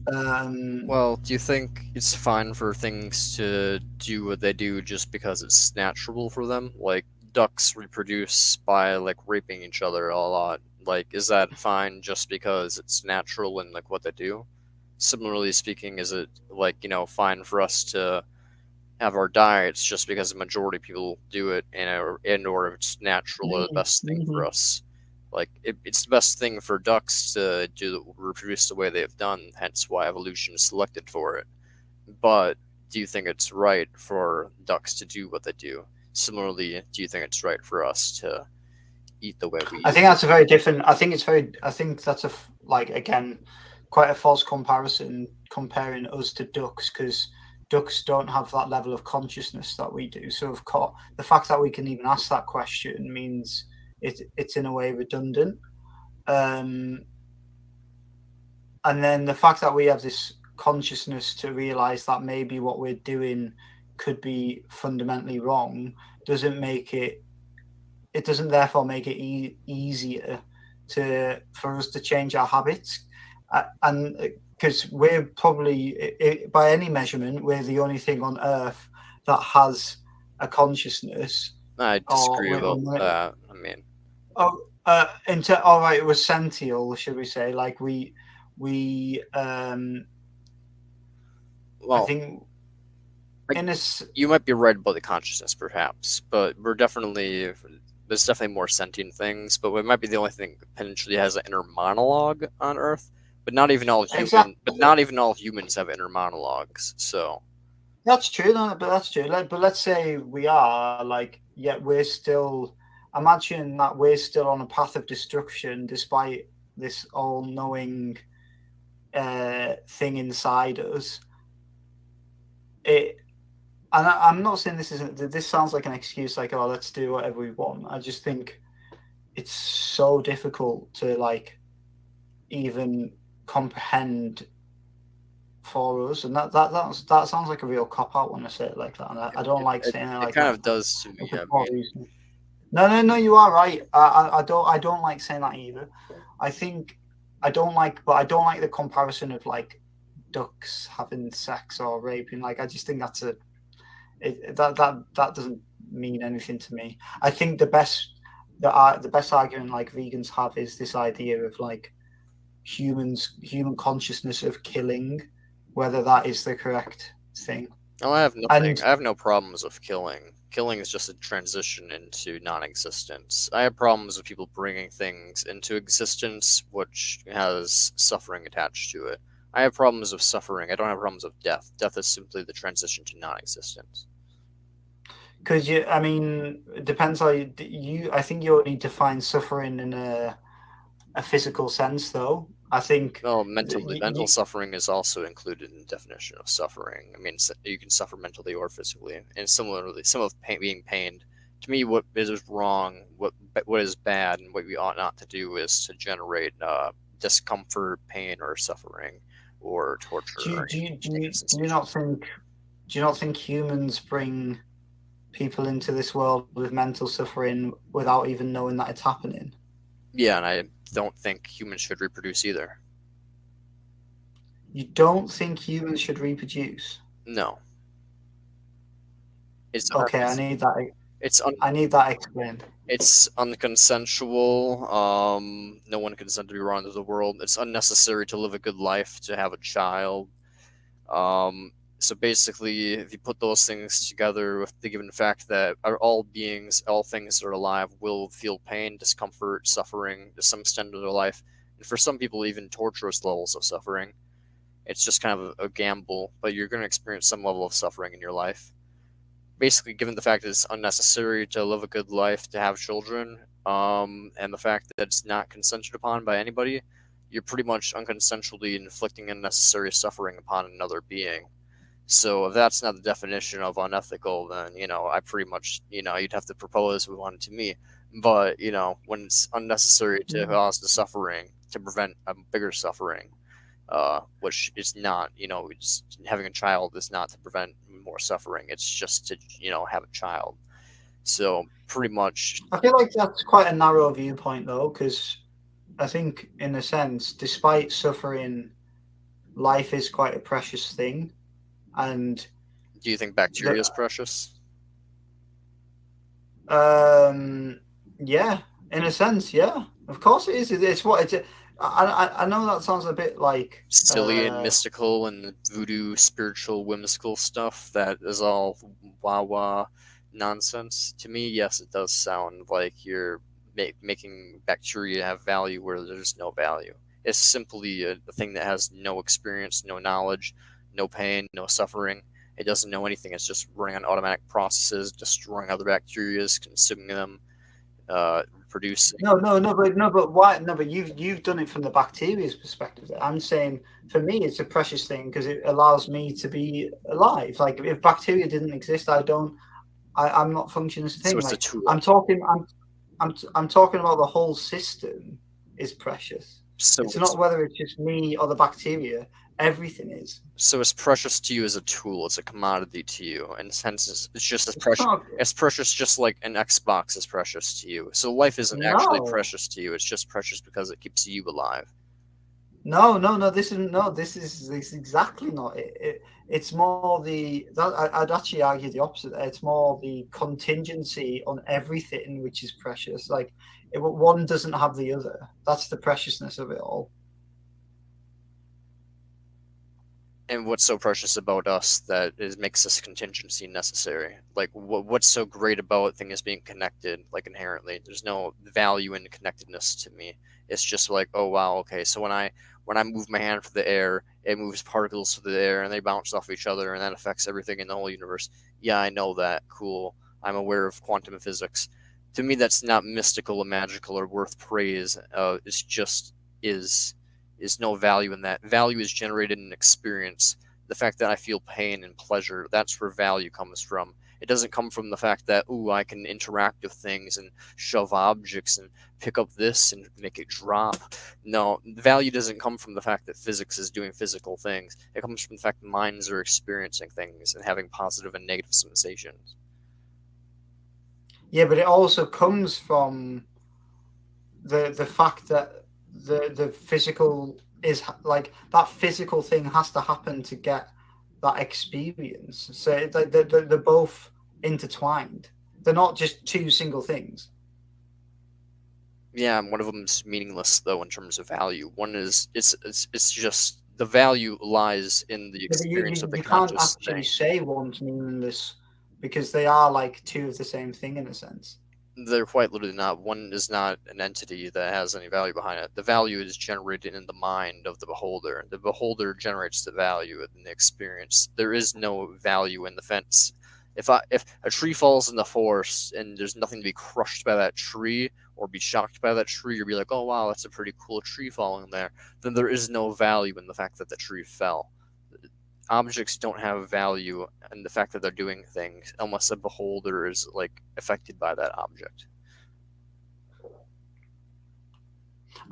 Well, do you think it's fine for things to do what they do just because it's natural for them? Like, ducks reproduce by, like, raping each other a lot. Like, is that fine just because it's natural in, like, what they do? Similarly speaking, is it, like, fine for us to have our diets just because the majority of people do it, or if it's natural or the best thing for us? Like, it's the best thing for ducks to reproduce the way they've done, hence why evolution selected for it. But do you think it's right for ducks to do what they do? Similarly, do you think it's right for us to eat the way we eat?
I think that's a very different. I think that's again, quite a false comparison, comparing us to ducks, because ducks don't have that level of consciousness that we do. So, of course, the fact that we can even ask that question means it's in a way redundant. And then the fact that we have this consciousness to realize that maybe what we're doing could be fundamentally wrong doesn't therefore make it easier for us to change our habits. And because we're probably, by any measure, we're the only thing on Earth that has a consciousness.
I disagree about that. I mean,
all right, it was sentient, should we say? Like, I think
you might be right about the consciousness, perhaps, but there's definitely more sentient things. But we might be the only thing that potentially has an inner monologue on Earth. But not even all humans have inner monologues. So
that's true. No, but that's true. But let's say we are, like, yet we're still. Imagine that we're still on a path of destruction despite this all-knowing thing inside us. And I'm not saying this sounds like an excuse, like, oh, let's do whatever we want. I just think it's so difficult to, like, even comprehend for us, and that sounds like a real cop out when I say it like that. And I don't like saying it like that.
It kind of does to me.
No, you are right. I don't like saying that either. I don't like the comparison of, like, ducks having sex or raping. Like, I just think that doesn't mean anything to me. I think the best argument, like, vegans have is this idea of, like, human consciousness of killing, whether that is the correct thing.
Oh, I have no problems with killing. Killing is just a transition into non-existence. I have problems with people bringing things into existence which has suffering attached to it. I have problems with suffering. I don't have problems with death. Death is simply the transition to non-existence.
Because it depends how I think you only define suffering in a physical sense, though. I think.
No, mental suffering is also included in the definition of suffering. I mean, you can suffer mentally or physically, and similarly, some of being pained. To me, what is wrong, what is bad, and what we ought not to do is to generate discomfort, pain, or suffering, or torture.
Do you not think humans bring people into this world with mental suffering without even knowing that it's happening?
Yeah, and I don't think humans should reproduce either.
You don't think humans should reproduce?
No.
Okay, I need that. I need that explained.
It's unconsensual. No one consent to be brought into the world. It's unnecessary to live a good life, to have a child. So basically, if you put those things together with the given fact that all things that are alive will feel pain, discomfort, suffering to some extent of their life, and for some people even torturous levels of suffering, it's just kind of a gamble, but you're going to experience some level of suffering in your life. basically, given the fact that it's unnecessary to live a good life, to have children, and the fact that it's not consented upon by anybody, you're pretty much unconsensually inflicting unnecessary suffering upon another being. So if that's not the definition of unethical, then, I pretty much, you'd have to propose one to me. But, when it's unnecessary to cause the suffering, to prevent a bigger suffering, which is not, having a child is not to prevent more suffering. It's just to, have a child. So pretty much.
I feel like that's quite a narrow viewpoint, though, because I think, in a sense, despite suffering, life is quite a precious thing. And
do you think bacteria is precious?
Yeah, in a sense, yeah. Of course it is. It's what it. I know that sounds a bit like
silly and mystical and voodoo, spiritual, whimsical stuff. That is all wah nonsense. To me, yes, it does sound like you're making bacteria have value where there's no value. It's simply a thing that has no experience, no knowledge, no pain, no suffering. It doesn't know anything. It's just running on automatic processes, destroying other bacteria, consuming them, producing.
But why? No, but you've done it from the bacteria's perspective. I'm saying, for me, it's a precious thing because it allows me to be alive. Like, if bacteria didn't exist, I'm not functioning as a thing.
So it's
like,
a tool.
I'm talking about the whole system is precious.
So
it's not whether it's just me or the bacteria. Everything is.
So it's precious to you as a tool. It's a commodity to you, and hence it's just as precious. It's precious, just like an Xbox is precious to you. So life isn't actually precious to you. It's just precious because it keeps you alive.
No. This is exactly not it. It's more I'd actually argue the opposite. It's more the contingency on everything which is precious. Like, one doesn't have the other. That's the preciousness of it all.
And what's so precious about us that makes this contingency necessary? Like, what's so great about things being connected, like, inherently? There's no value in connectedness to me. It's just like, oh, wow, okay, so when I move my hand through the air, it moves particles through the air, and they bounce off each other, and that affects everything in the whole universe. Yeah, I know that. Cool. I'm aware of quantum physics. To me, that's not mystical or magical or worth praise. It's just is no value in that. Value is generated in experience. The fact that I feel pain and pleasure, that's where value comes from. It doesn't come from the fact that, I can interact with things and shove objects and pick up this and make it drop. No, value doesn't come from the fact that physics is doing physical things. It comes from the fact that minds are experiencing things and having positive and negative sensations.
Yeah, but it also comes from the fact that the physical is like that physical thing has to happen to get that experience. So they're both intertwined. They're not just two single things.
Yeah, one of them's meaningless though in terms of value. One is it's just the value lies in the experience of the conscious thing.
You can't actually say one's meaningless because they are like two of the same thing in a sense.
They're quite literally not. One is not an entity that has any value behind it. The value is generated in the mind of the beholder. The beholder generates the value in the experience. There is no value in the fence. If a tree falls in the forest and there's nothing to be crushed by that tree or be shocked by that tree or be like, oh wow, that's a pretty cool tree falling there, then there is no value in the fact that the tree fell. Objects don't have value in the fact that they're doing things unless a beholder is like affected by that object.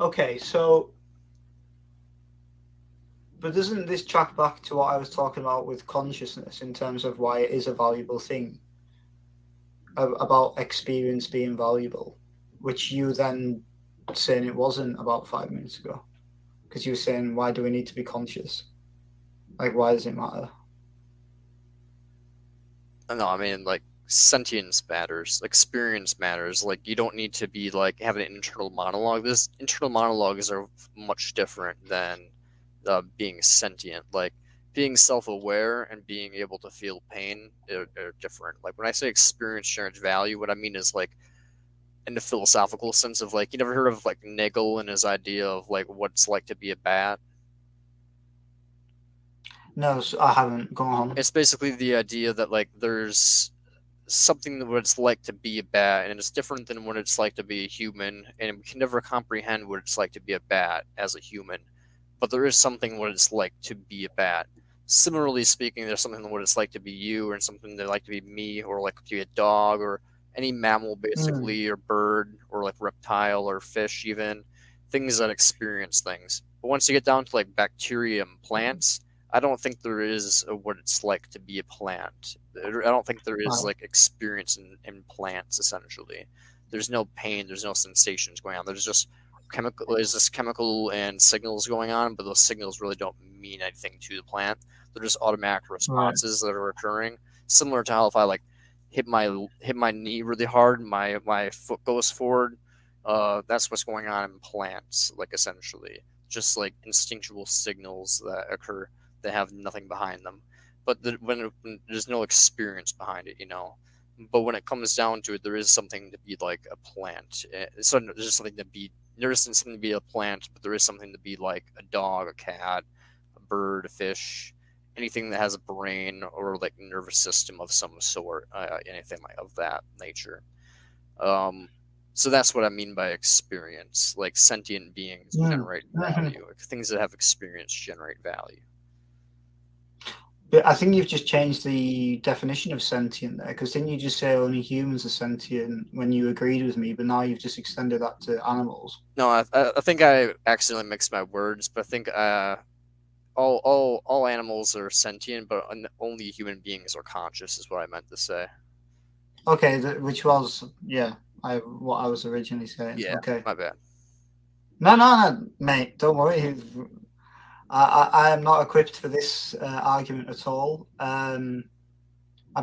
Okay, so but doesn't this track back to what I was talking about with consciousness in terms of why it is a valuable thing, about experience being valuable, which you then saying it wasn't about 5 minutes ago, because you were saying, why do we need to be conscious? Like, why does it matter?
No, I mean, like, sentience matters, experience matters. Like, you don't need to be like having an internal monologue. This internal monologues are much different than being sentient. Like, being self-aware and being able to feel pain are different. Like, when I say experience generates value, what I mean is like in the philosophical sense of like, you never heard of like Nagel and his idea of like what it's like to be a bat?
No, I haven't. Go on.
It's basically the idea that like there's something that what it's like to be a bat, and it's different than what it's like to be a human, and we can never comprehend what it's like to be a bat as a human. But there is something what it's like to be a bat. Similarly speaking, there's something what it's like to be you, and something that like to be me, or like to be a dog, or any mammal basically, or bird, or like reptile, or fish even. Things that experience things. But once you get down to like bacteria and plants, I don't think there is what it's like to be a plant. I don't think there is like experience in plants essentially. There's no pain, there's no sensations going on. There's just chemical and signals going on, but those signals really don't mean anything to the plant. They're just automatic responses that are occurring. Similar to how if I like hit my knee really hard, my foot goes forward. That's what's going on in plants, like essentially. Just like instinctual signals that occur that have nothing behind them. But when there's no experience behind it, But when it comes down to it, there is something to be like a plant. So there's something to be. There isn't something to be a plant, but there is something to be like a dog, a cat, a bird, a fish, anything that has a brain or like nervous system of some sort, anything of that nature. So that's what I mean by experience. Like sentient beings generate value. Like, things that have experience generate value.
But I think you've just changed the definition of sentient there, because didn't you just say only humans are sentient when you agreed with me, but now you've just extended that to animals?
No, I think I accidentally mixed my words, but I think all animals are sentient, but only human beings are conscious is what I meant to say.
Okay, which was what I was originally saying.
Yeah,
okay,
my bad.
No, mate, don't worry. I am not equipped for this argument at all. I'm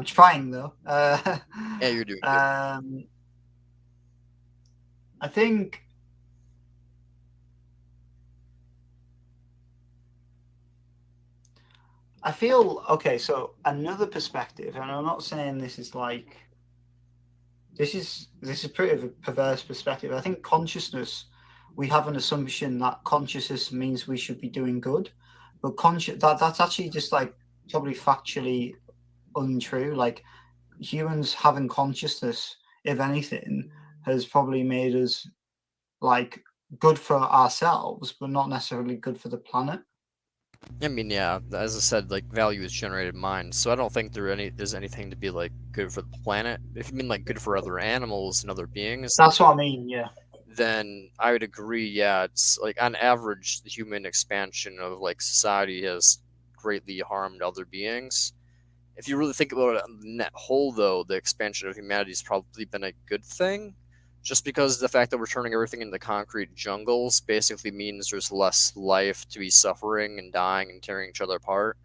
trying though.
Yeah, you're doing good.
I think I feel okay. So another perspective, and I'm not saying this is like this is pretty of a perverse perspective. I think consciousness. We have an assumption that consciousness means we should be doing good, but that's actually just like probably factually untrue. Like humans having consciousness, if anything, has probably made us like good for ourselves, but not necessarily good for the planet.
I mean, yeah, as I said, like value is generated in mind, so I don't think there's anything to be like good for the planet. If you mean like good for other animals and other beings,
that's what I mean. Yeah.
Then I would agree. Yeah, it's like on average, the human expansion of like society has greatly harmed other beings. If you really think about it on the net whole, though, the expansion of humanity has probably been a good thing. Just because the fact that we're turning everything into concrete jungles basically means there's less life to be suffering and dying and tearing each other apart.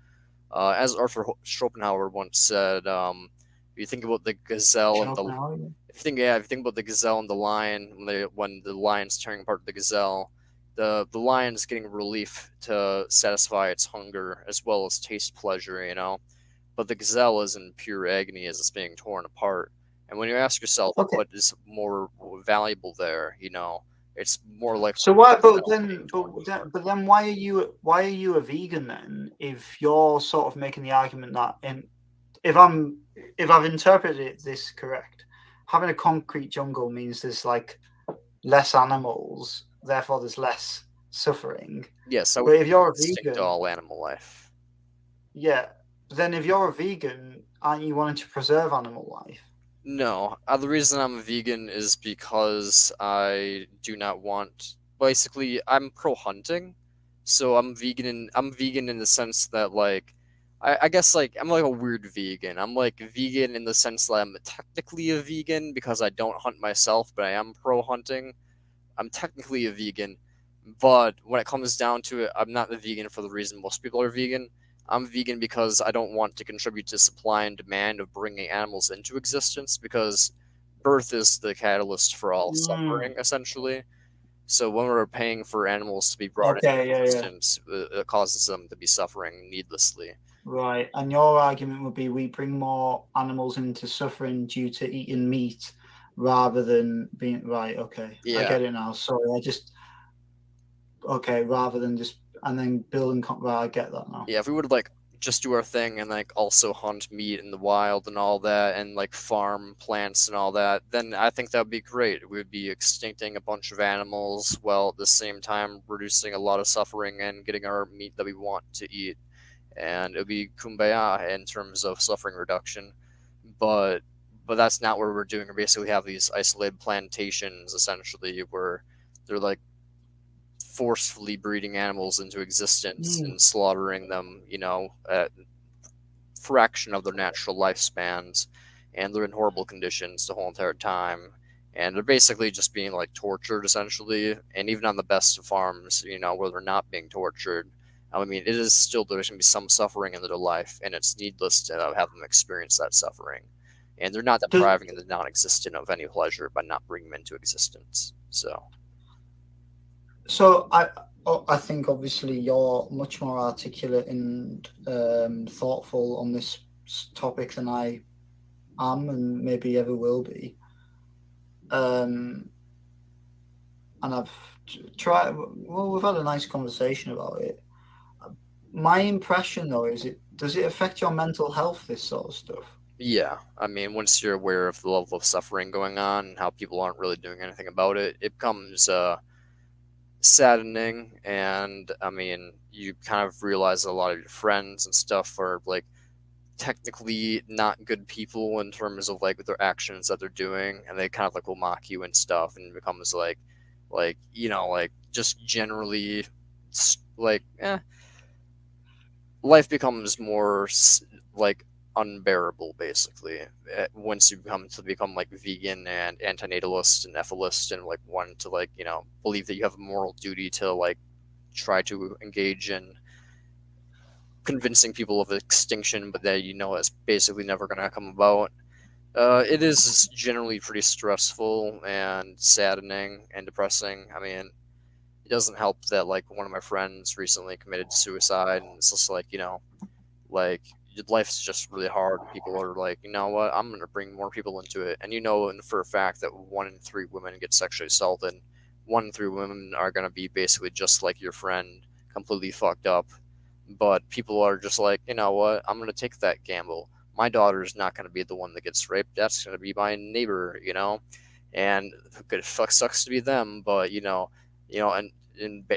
As Arthur Schopenhauer once said, if you think about the gazelle and the if you think about the gazelle and the lion, when the lion's tearing apart the gazelle, the lion's getting relief to satisfy its hunger as well as taste pleasure, But the gazelle is in pure agony as it's being torn apart. And when you ask yourself what is more valuable there, it's more like.
So why? But then why are you a vegan then? If you're sort of making the argument that, if I've interpreted this correct, having a concrete jungle means there's like less animals, therefore there's less suffering.
Yes,
but if you're a vegan,
all animal life.
Yeah, but then if you're a vegan, aren't you wanting to preserve animal life?
No, the reason I'm a vegan is because I do not want. Basically, I'm pro hunting, so I'm vegan. I'm vegan in the sense that like. I guess like I'm like a weird vegan. I'm like vegan in the sense that I'm technically a vegan because I don't hunt myself, but I am pro hunting. I'm technically a vegan, but when it comes down to it, I'm not a vegan for the reason most people are vegan. I'm vegan because I don't want to contribute to supply and demand of bringing animals into existence, because birth is the catalyst for all suffering, essentially. So when we're paying for animals to be brought into existence, it causes them to be suffering needlessly.
Right, and your argument would be we bring more animals into suffering due to eating meat rather than being right. Okay, I get it now. Sorry, rather than just and then building. Right, I get that now.
Yeah, if we would like just do our thing and like also hunt meat in the wild and all that and like farm plants and all that, then I think that would be great. We would be extincting a bunch of animals while at the same time reducing a lot of suffering and getting our meat that we want to eat. And it would be kumbaya in terms of suffering reduction. But that's not what we're doing. We basically have these isolated plantations essentially where they're like forcefully breeding animals into existence and slaughtering them, at fraction of their natural lifespans, and they're in horrible conditions the whole entire time. And they're basically just being like tortured essentially, and even on the best of farms, where they're not being tortured, I mean, it is still, there's going to be some suffering in their life, and it's needless to have them experience that suffering. And they're not depriving the non-existent of any pleasure by not bringing them into existence.
So I think obviously you're much more articulate and thoughtful on this topic than I am and maybe ever will be. And I've tried. Well, we've had a nice conversation about it. My impression, though, is does it affect your mental health? This sort of stuff.
Yeah, I mean, once you're aware of the level of suffering going on and how people aren't really doing anything about it, it becomes saddening. And I mean, you kind of realize a lot of your friends and stuff are like technically not good people in terms of like their actions that they're doing, and they kind of like will mock you and stuff, and it becomes like just generally like life becomes more like unbearable basically once you become like vegan and antinatalist and ethicist and like want to like believe that you have a moral duty to like try to engage in convincing people of extinction, but that it's basically never going to come about. It is generally pretty stressful and saddening and depressing. I mean, it doesn't help that like one of my friends recently committed suicide, and it's just like like life's just really hard. People are like, you know what, I'm going to bring more people into it. And and for a fact that 1 in 3 women get sexually assaulted. 1 in 3 women are going to be basically just like your friend, completely fucked up. But people are just like, you know what, I'm going to take that gamble. My daughter's not going to be the one that gets raped. That's going to be my neighbor, and it sucks to be them, but and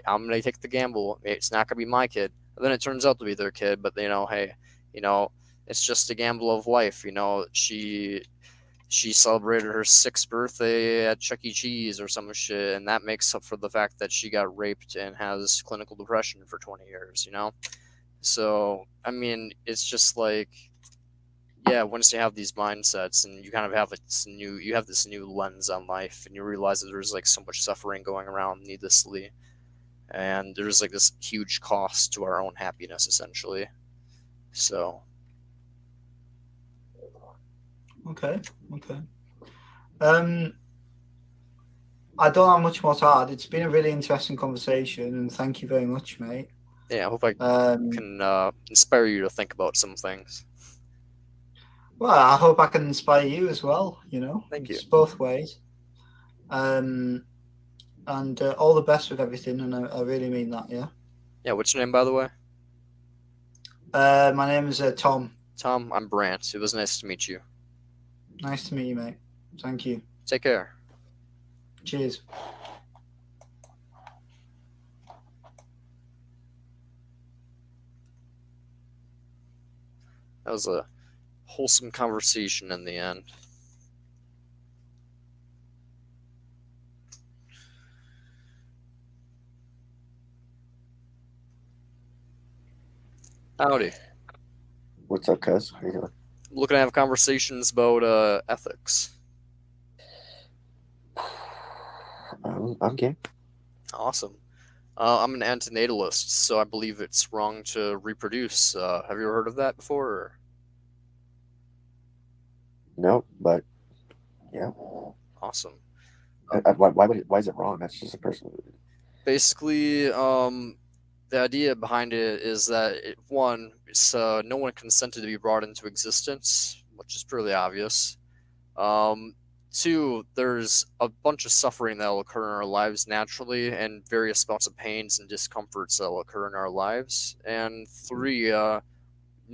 I'm going to take the gamble. It's not going to be my kid. But then it turns out to be their kid, but hey, it's just a gamble of life. She celebrated her 6th birthday at Chuck E. Cheese or some shit, and that makes up for the fact that she got raped and has clinical depression for 20 years, So, I mean, it's just like, yeah, once you have these mindsets and you kind of have this new lens on life, and you realize that there's like so much suffering going around needlessly, and there's like this huge cost to our own happiness, essentially. So.
Okay. I don't have much more to add. It's been a really interesting conversation, and thank you very much, mate.
Yeah, I hope I can inspire you to think about some things.
Well, I hope I can inspire you as well.
Thank you.
It's both ways. And all the best with everything, and I really mean that. Yeah.
Yeah. What's your name, by the way?
My name is Tom.
Tom, I'm Brant. It was nice to meet you.
Nice to meet you, mate. Thank you.
Take care.
Cheers.
That was a wholesome conversation in the end. Howdy.
What's up, cuz? How you doing?
I'm looking to have conversations about ethics.
I'm game.
Awesome. I'm an antinatalist, so I believe it's wrong to reproduce. Have you ever heard of that before? Or?
No, but yeah.
Awesome.
Why is it wrong? That's just a personal.
Basically, the idea behind it is that no one consented to be brought into existence, which is purely obvious. 2, there's a bunch of suffering that will occur in our lives naturally, and various amounts of pains and discomforts that will occur in our lives. And 3,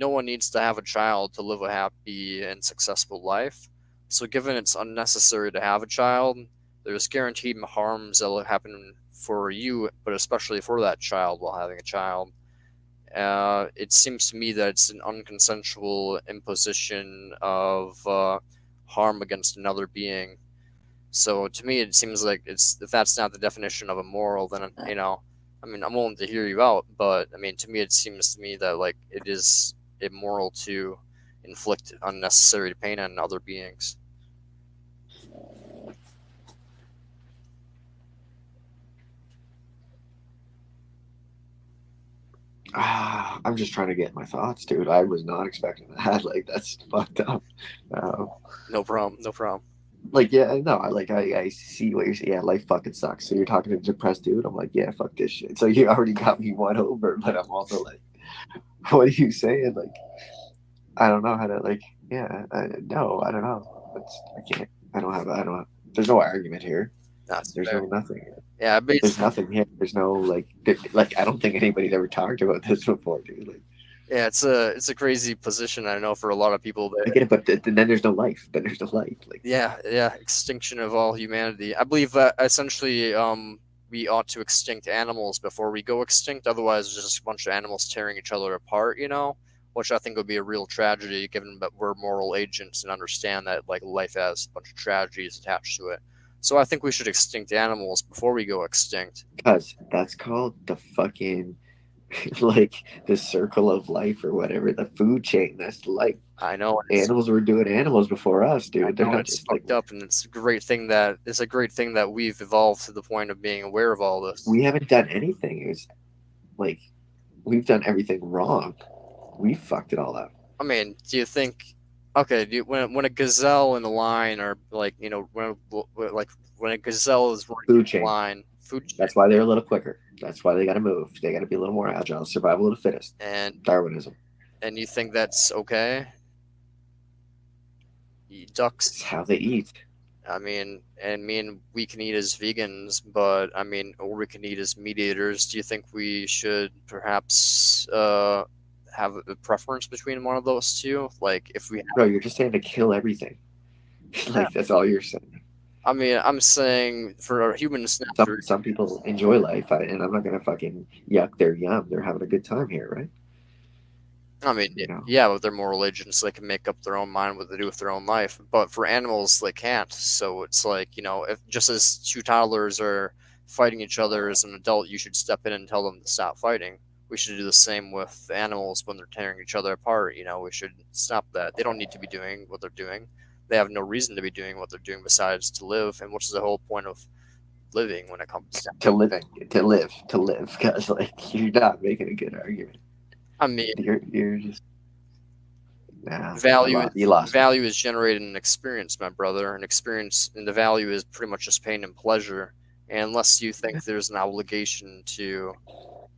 no one needs to have a child to live a happy and successful life. So given it's unnecessary to have a child, there's guaranteed harms that will happen for you, but especially for that child while having a child. It seems to me that it's an unconsensual imposition of harm against another being. So to me, it seems like if that's not the definition of immoral, then I mean, I'm willing to hear you out, but I mean, to me, it seems to me that like it is immoral to inflict unnecessary pain on other beings.
I'm just trying to get my thoughts, dude. I was not expecting that. Like, that's fucked up.
No problem. No problem.
Like, yeah, no, I see what you're saying. Yeah, life fucking sucks. So you're talking to a depressed dude. I'm like, yeah, fuck this shit. So you already got me won over, but I'm also like, what are you saying? Like, I don't know how to, like, yeah, no, I don't know. I can't. I don't have. There's no argument here.
That's
There's
fair.
no nothing.
Yeah,
there's nothing here. There's no like I don't think anybody's ever talked about this before, dude. Like,
yeah, it's a crazy position. I know for a lot of people that
I get it, but then there's no life. Then there's no life. Like,
yeah, extinction of all humanity. I believe essentially we ought to extinct animals before we go extinct. Otherwise, there's just a bunch of animals tearing each other apart. Which I think would be a real tragedy, given that we're moral agents and understand that like life has a bunch of tragedies attached to it. So I think we should extinct animals before we go extinct.
Because that's called the fucking like the circle of life or whatever, the food chain. That's life.
I know
animals were doing animals before us, dude. They're not
it's
just
fucked up, and it's a great thing that we've evolved to the point of being aware of all this.
We haven't done anything. It's like we've done everything wrong. We fucked it all up.
I mean, do you think? Okay, when a gazelle and a lion are like, when a gazelle is running a line, food chain.
That's why they're a little quicker. That's why they got to move. They got to be a little more agile. Survival of the fittest.
And
Darwinism.
And you think that's okay? Ducks.
It's how they eat.
I mean, we can eat as vegans, but I mean, or we can eat as meat eaters. Do you think we should perhaps have a preference between one of those two? Like, if we
no, you're just saying to kill everything. Like, that's all you're saying.
I mean, I'm saying for humans,
some people enjoy life, and I'm not gonna fucking yuck their yum. They're having a good time here, right?
I mean, yeah, with their moral agents, they can make up their own mind what they do with their own life. But for animals, they can't. So it's like, if just as two toddlers are fighting each other as an adult, you should step in and tell them to stop fighting. We should do the same with animals when they're tearing each other apart. We should stop that. They don't need to be doing what they're doing. They have no reason to be doing what they're doing besides to live. And what's the whole point of living when it comes
to live? Because like you're not making a good argument.
I mean,
you're just
value is generated in experience, my brother. And experience and the value is pretty much just pain and pleasure. And unless you think there's an obligation to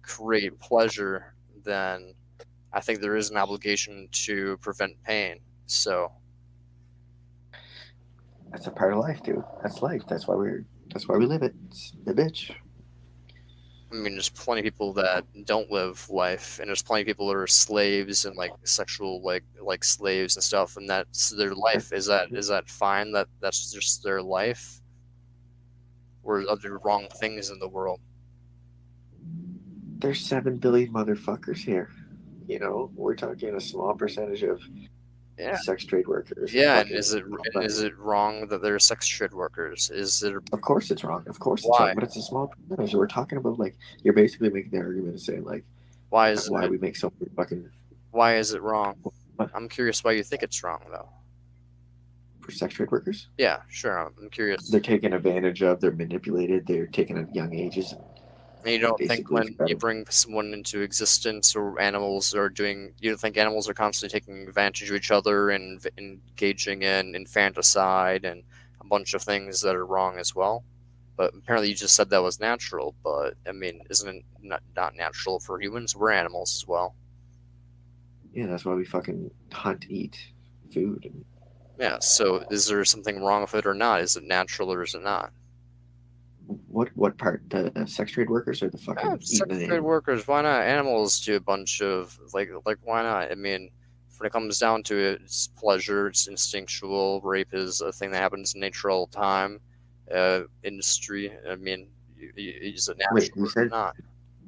create pleasure, then I think there is an obligation to prevent pain. So
that's a part of life, dude. That's life. That's why we live it. It's a bitch.
I mean, there's plenty of people that don't live life, and there's plenty of people that are slaves and like sexual, like slaves and stuff, and that's their life. Is that fine? That's just their life, or are there wrong things in the world?
There's 7 billion motherfuckers here. We're talking a small percentage of sex trade workers.
Yeah, and is it wrong that they're sex trade workers? Is it?
Of course it's wrong. Of course
Why?
It's wrong, but it's a small percentage. We're talking about like you're basically making the argument and saying like,
why
we make so many fucking.
Why is it wrong? I'm curious why you think it's wrong though.
For sex trade workers?
Yeah, sure. I'm curious.
They're taken advantage of. They're manipulated. They're taken at young ages.
And you don't think when you bring someone into existence or animals are doing, you don't think animals are constantly taking advantage of each other and engaging in infanticide and a bunch of things that are wrong as well? But apparently you just said that was natural, but I mean, isn't it not natural for humans? We're animals as well.
Yeah, that's why we fucking hunt, eat food.
Yeah, so is there something wrong with it or not? Is it natural or is it not?
What part? The sex trade workers or the fucking eating
Sex
the
trade
animal?
workers. Why not? Animals do a bunch of like why not? I mean, when it comes down to it, it's pleasure. It's instinctual. Rape is a thing that happens in nature all the time. Industry. I mean, is it natural
Wait, you
or
said?
not?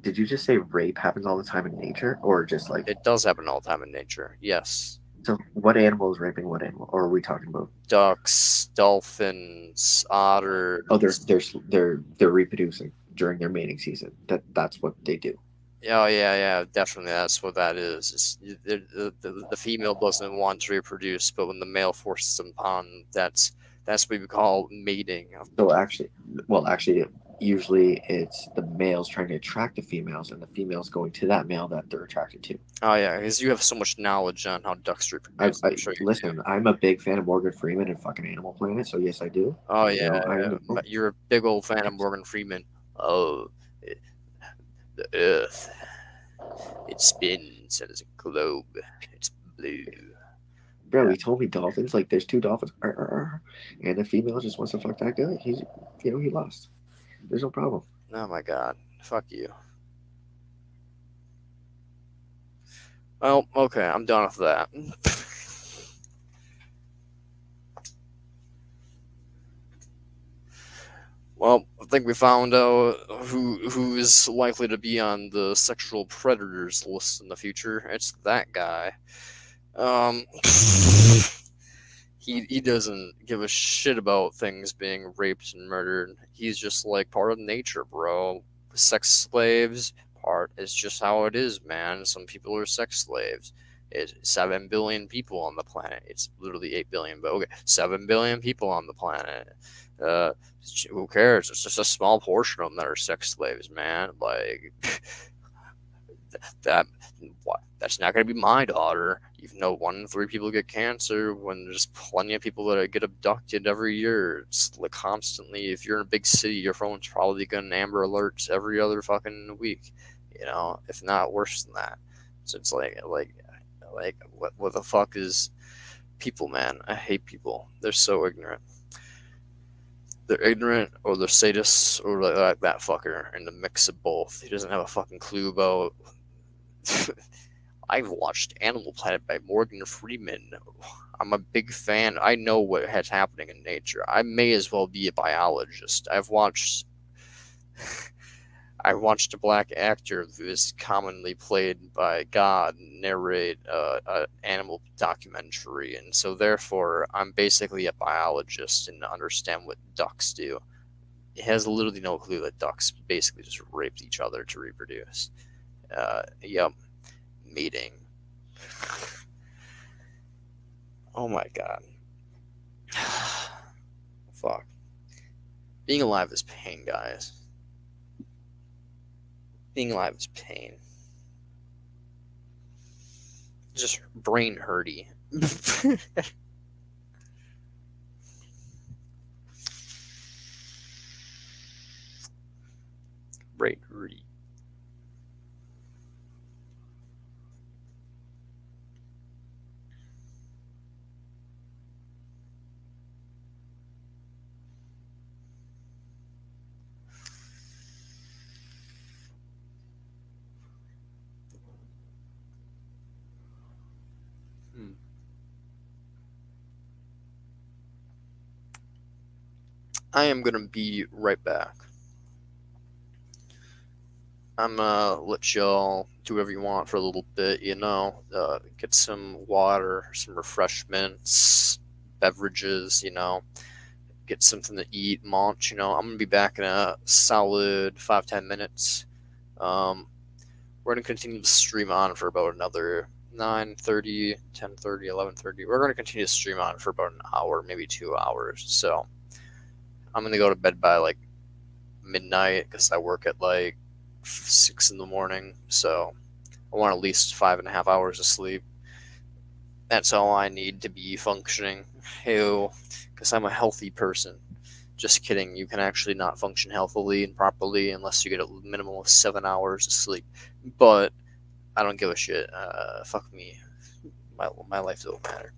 Did you just say rape happens all the time in nature, or just like?
It does happen all the time in nature. Yes.
So what animal is raping what animal? Or are we talking about?
Ducks, dolphins, otters.
Oh, they're reproducing during their mating season. That's what they do.
Oh yeah, definitely. That's what that is. The female doesn't want to reproduce, but when the male forces them upon, that's what we call mating.
So actually, usually it's the males trying to attract the females, and the females going to that male that they're attracted to.
Oh yeah, because you have so much knowledge on how ducks reproduce. I'm sure you
Listen, I'm a big fan of Morgan Freeman and fucking Animal Planet, so yes, I do.
Oh
You
yeah,
know,
but you're a big old fan of Morgan Freeman. Oh, the Earth, it spins as a globe. It's blue.
Bro, he told me dolphins. Like, there's two dolphins, and the female just wants to fuck that guy. He lost. There's no problem.
Oh my god, fuck you. Well, okay, I'm done with that. Well, I think we found out who is likely to be on the sexual predators list in the future. It's that guy. He doesn't give a shit about things being raped and murdered. He's just like part of nature, bro. Sex slaves, it's just how it is, man. Some people are sex slaves. It's 7 billion people on the planet. It's literally 8 billion, but okay, 7 billion people on the planet. Who cares? It's just a small portion of them that are sex slaves, man. Like that's not gonna be my daughter. Even though 1 in 3 people get cancer, when there's plenty of people that get abducted every year. It's like constantly. If you're in a big city, your phone's probably getting Amber Alerts every other fucking week. You know, if not worse than that. So it's like what the fuck is people, man? I hate people. They're so ignorant. They're ignorant, or they're sadists, or like that fucker, and the mix of both. He doesn't have a fucking clue about. I've watched Animal Planet by Morgan Freeman. I'm a big fan. I know what is happening in nature. I may as well be a biologist. I watched a black actor who is commonly played by God narrate an animal documentary, and so therefore I'm basically a biologist and understand what ducks do. It has literally no clue that ducks basically just raped each other to reproduce. Yep. Meeting. Oh my god. Fuck. Being alive is pain, guys. Being alive is pain. Just brain hurty. Brain hurty. I am gonna be right back. I'm gonna let y'all do whatever you want for a little bit, you know. Get some water, some refreshments, beverages, you know. Get something to eat, munch, you know. I'm gonna be back in a solid 5-10 minutes. We're gonna continue to stream on for about another 9:30, 10:30, 11:30. We're gonna continue to stream on for about an hour, maybe 2 hours. So I'm gonna go to bed by like midnight because I work at like 6 in the morning. So I want at least 5.5 hours of sleep. That's all I need to be functioning. Ew, because I'm a healthy person. Just kidding. You can actually not function healthily and properly unless you get a minimum of 7 hours of sleep. But I don't give a shit. Fuck me. My life don't matter.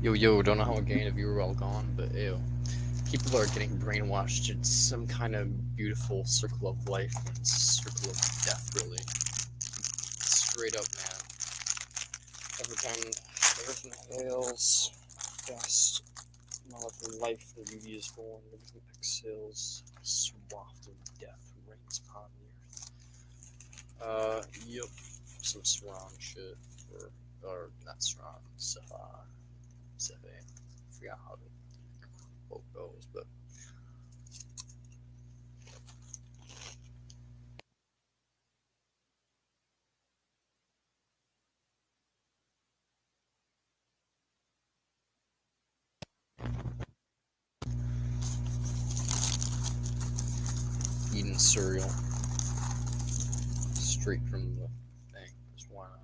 Yo, don't know how again if you were all gone, but ew. People are getting brainwashed. It's some kind of beautiful circle of life and circle of death, really. Straight up, man. Every time everything fails, fast, life and beauty is born, everything exhales, swathed in death reigns upon the earth. Yep. Some Saran shit. Or not Saran, Sefe. Forgot how the quote goes, but. Eating cereal straight from the thing. Just why not?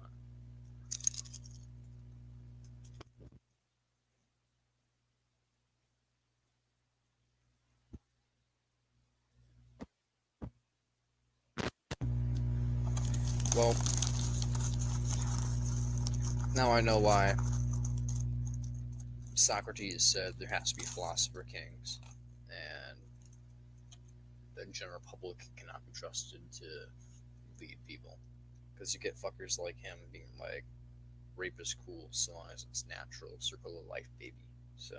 Well, now I know why Socrates said there has to be philosopher kings, and the general public cannot be trusted to lead people, because you get fuckers like him being like, rape is cool so long as it's natural, circle of life, baby. So.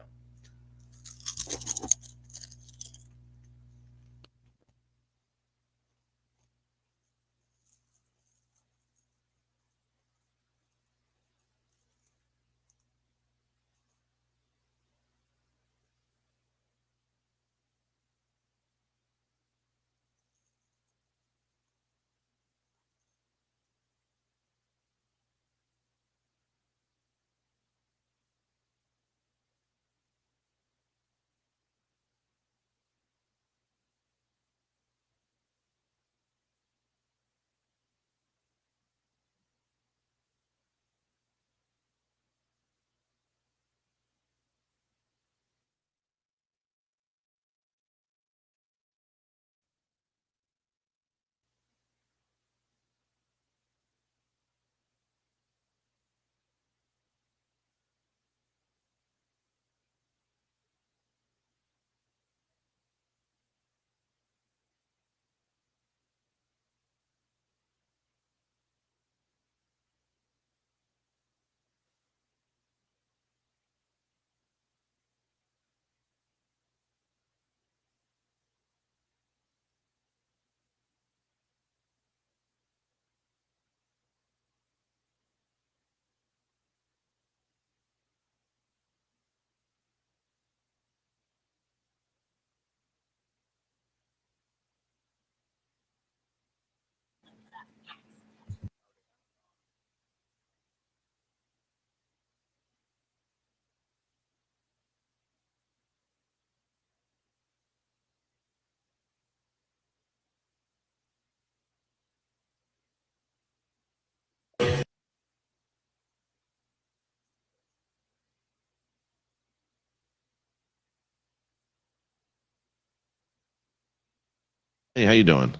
Hey, how you doing?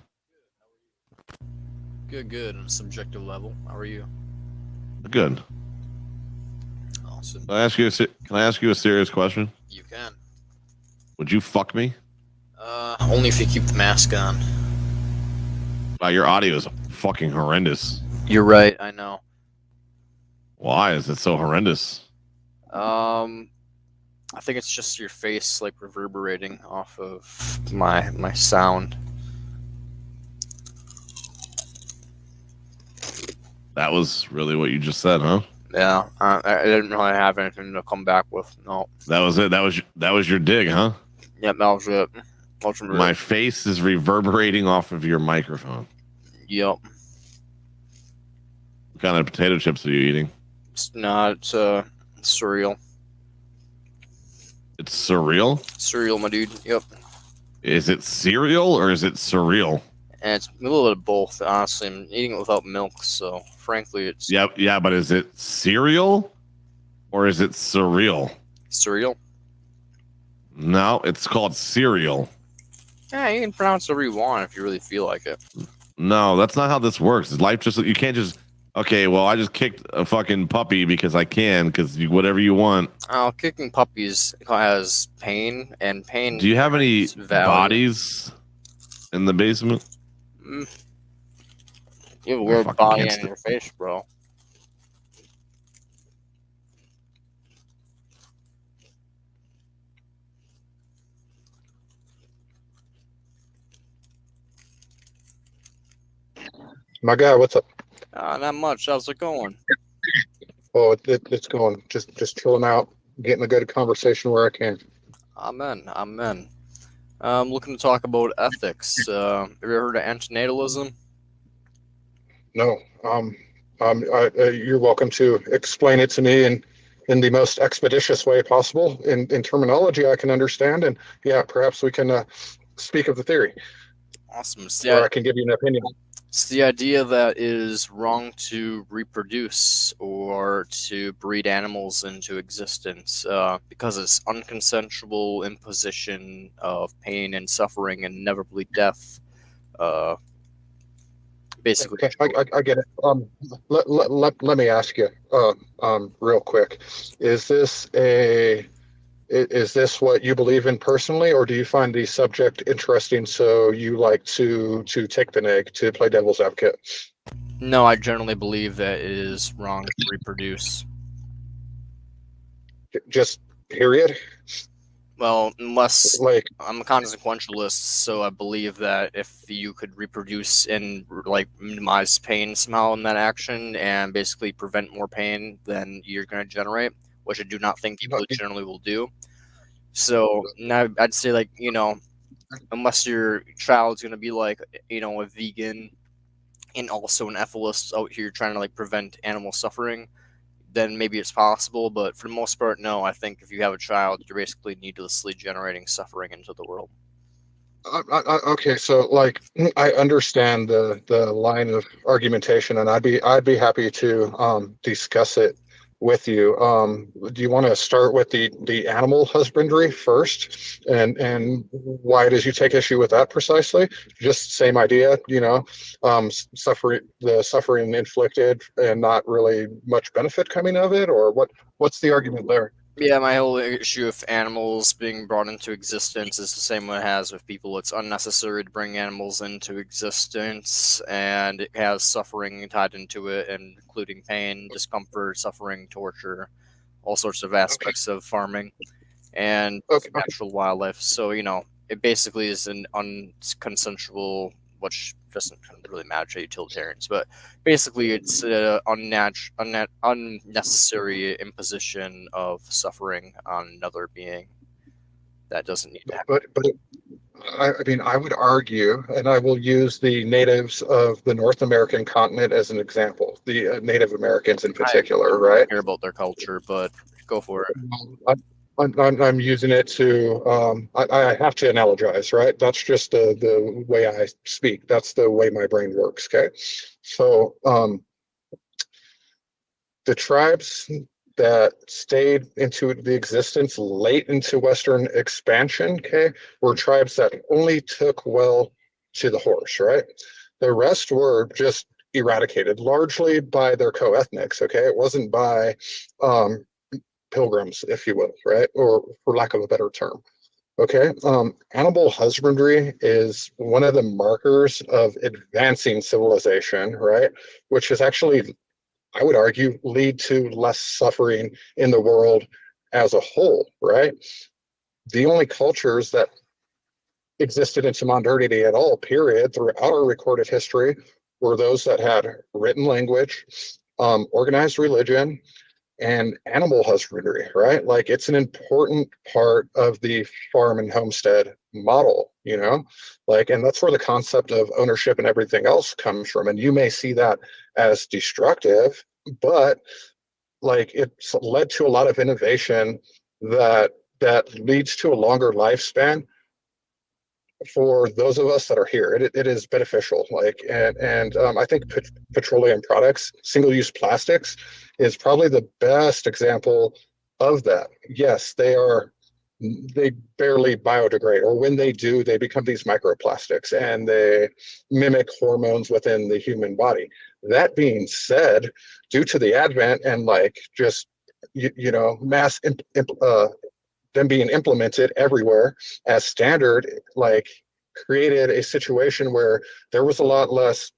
Good on a subjective level. How are you?
Good.
Awesome.
Can I ask you a serious question?
You can.
Would you fuck me?
Only if you keep the mask on.
Wow, your audio is fucking horrendous.
You're right, I know.
Why is it so horrendous?
I think it's just your face like reverberating off of my sound.
That was really what you just said, huh?
Yeah, I didn't really have anything to come back with. No.
That was it. That was your dig, huh?
Yep, that was it.
My face is reverberating off of your microphone.
Yep.
What kind of potato chips are you eating?
It's not cereal.
It's cereal?
Cereal, my dude. Yep.
Is it cereal or is it surreal?
And it's a little bit of both, honestly. I'm eating it without milk, so frankly, it's
Yeah, but is it cereal or is it surreal?
cereal.
No, it's called cereal.
Yeah, you can pronounce whatever you want if you really feel like it.
No, that's not how this works. Life just you can't just Okay, well, I just kicked a fucking puppy because I can, because whatever you want.
Oh, kicking puppies has pain, and pain.
Do you have any
value.
bodies in the basement?
You have a weird body on your face, bro.
My guy, what's up?
Not much. How's it going?
Oh, it's going. Just chilling out, getting a good conversation where I can.
Amen. I'm looking to talk about ethics. Have you ever heard of antinatalism?
No. You're welcome to explain it to me in the most expeditious way possible in terminology I can understand. And yeah, perhaps we can speak of the theory.
Awesome.
Or I can give you an opinion.
It's the idea that it is wrong to reproduce or to breed animals into existence because it's unconsensual imposition of pain and suffering and inevitably death. Basically,
okay, I get it. Let me ask you real quick. Is this what you believe in personally, or do you find the subject interesting so you like to take the neg to play devil's advocate?
No, I generally believe that it is wrong to reproduce.
Just period?
Well, unless I'm a consequentialist, so I believe that if you could reproduce and like minimize pain somehow in that action and basically prevent more pain than you're going to generate, which I do not think people generally will do. So now I'd say, like, you know, unless your child's going to be like, you know, a vegan and also an ethicist out here trying to like prevent animal suffering, then maybe it's possible. But for the most part, no. I think if you have a child, you're basically needlessly generating suffering into the world.
Okay, so like I understand the line of argumentation, and I'd be happy to discuss it with you. Do you want to start with the animal husbandry first, and why did you take issue with that precisely? Just same idea, you know, the suffering inflicted and not really much benefit coming of it, or what's the argument there?
Yeah, my whole issue with animals being brought into existence is the same one it has with people. It's unnecessary to bring animals into existence, and it has suffering tied into it, including pain, discomfort, suffering, torture, all sorts of aspects of farming and natural wildlife. So, you know, it basically is an unconsensual, which doesn't really matter to utilitarians, but basically it's an unnecessary imposition of suffering on another being that doesn't need to happen.
But I mean, I would argue, and I will use the natives of the North American continent as an example, the Native Americans in particular, right? I
don't care about their culture, but go for it.
I'm using it to, I have to analogize, right? That's just the way I speak. That's the way my brain works, okay? So the tribes that stayed into the existence late into Western expansion, okay, were tribes that only took well to the horse, right? The rest were just eradicated, largely by their co-ethnics, okay? It wasn't by pilgrims, if you will, right? Or for lack of a better term. Okay. Animal husbandry is one of the markers of advancing civilization, right? Which is actually, I would argue, lead to less suffering in the world as a whole, right? The only cultures that existed into modernity at all, period, throughout our recorded history, were those that had written language, organized religion, and animal husbandry, right? Like it's an important part of the farm and homestead model, you know, like, and that's where the concept of ownership and everything else comes from. And you may see that as destructive, but like it's led to a lot of innovation that leads to a longer lifespan for those of us that are here. It is beneficial. Like, and I think petroleum products, single-use plastics, is probably the best example of that. Yes, they barely biodegrade, or when they do, they become these microplastics and they mimic hormones within the human body. That being said, due to the advent and like just mass them being implemented everywhere as standard, like created a situation where there was a lot less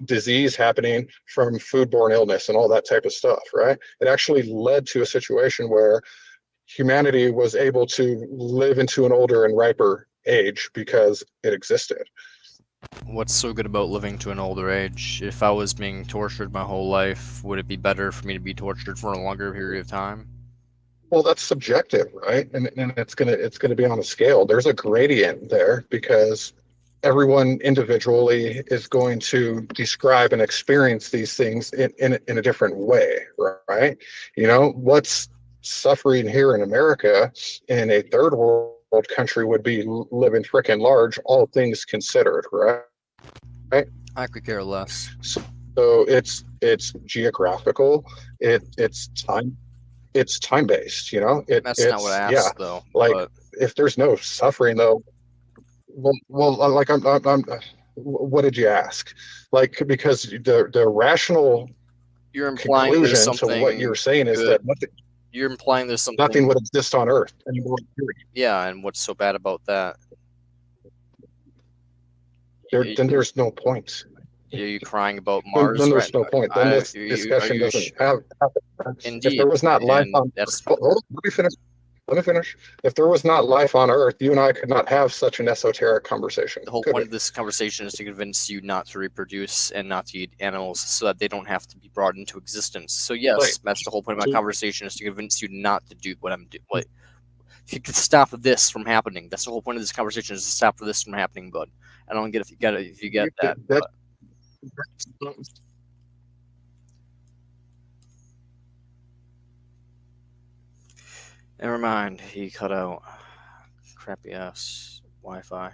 disease happening from foodborne illness and all that type of stuff, right? It actually led to a situation where humanity was able to live into an older and riper age because it existed.
What's so good about living to an older age? If I was being tortured my whole life, would it be better for me to be tortured for a longer period of time?
Well, that's subjective, right? And it's gonna be on a scale. There's a gradient there because everyone individually is going to describe and experience these things in a different way, right? What's suffering here in America in a third world country would be living frickin' large, all things considered, right?
I could care less.
So it's geographical, it's time based,
That's not what I asked, though.
Like
but
if there's no suffering though, well like I'm what did you ask? Like, because the rational
you're implying there's
conclusion to
something
what you're saying is
good.
that
You're implying there's something.
nothing would exist on Earth anymore.
Yeah, and what's so bad about that?
Then there's no point.
Are you crying about Mars?
Then there's no point. Then this discussion doesn't happen.
Indeed.
If there was not life on
that's
Earth, let me finish. If there was not life on Earth, you and I could not have such an esoteric conversation.
The whole point of this conversation is to convince you not to reproduce and not to eat animals so that they don't have to be brought into existence. So yes,
Right.
that's the whole point of my conversation, is to convince you not to do what I'm doing. Like, if you could stop this from happening, that's the whole point of this conversation, is to stop this from happening, bud. I don't get if you get it, if you get that. But never mind, he cut out. Crappy ass Wi-Fi.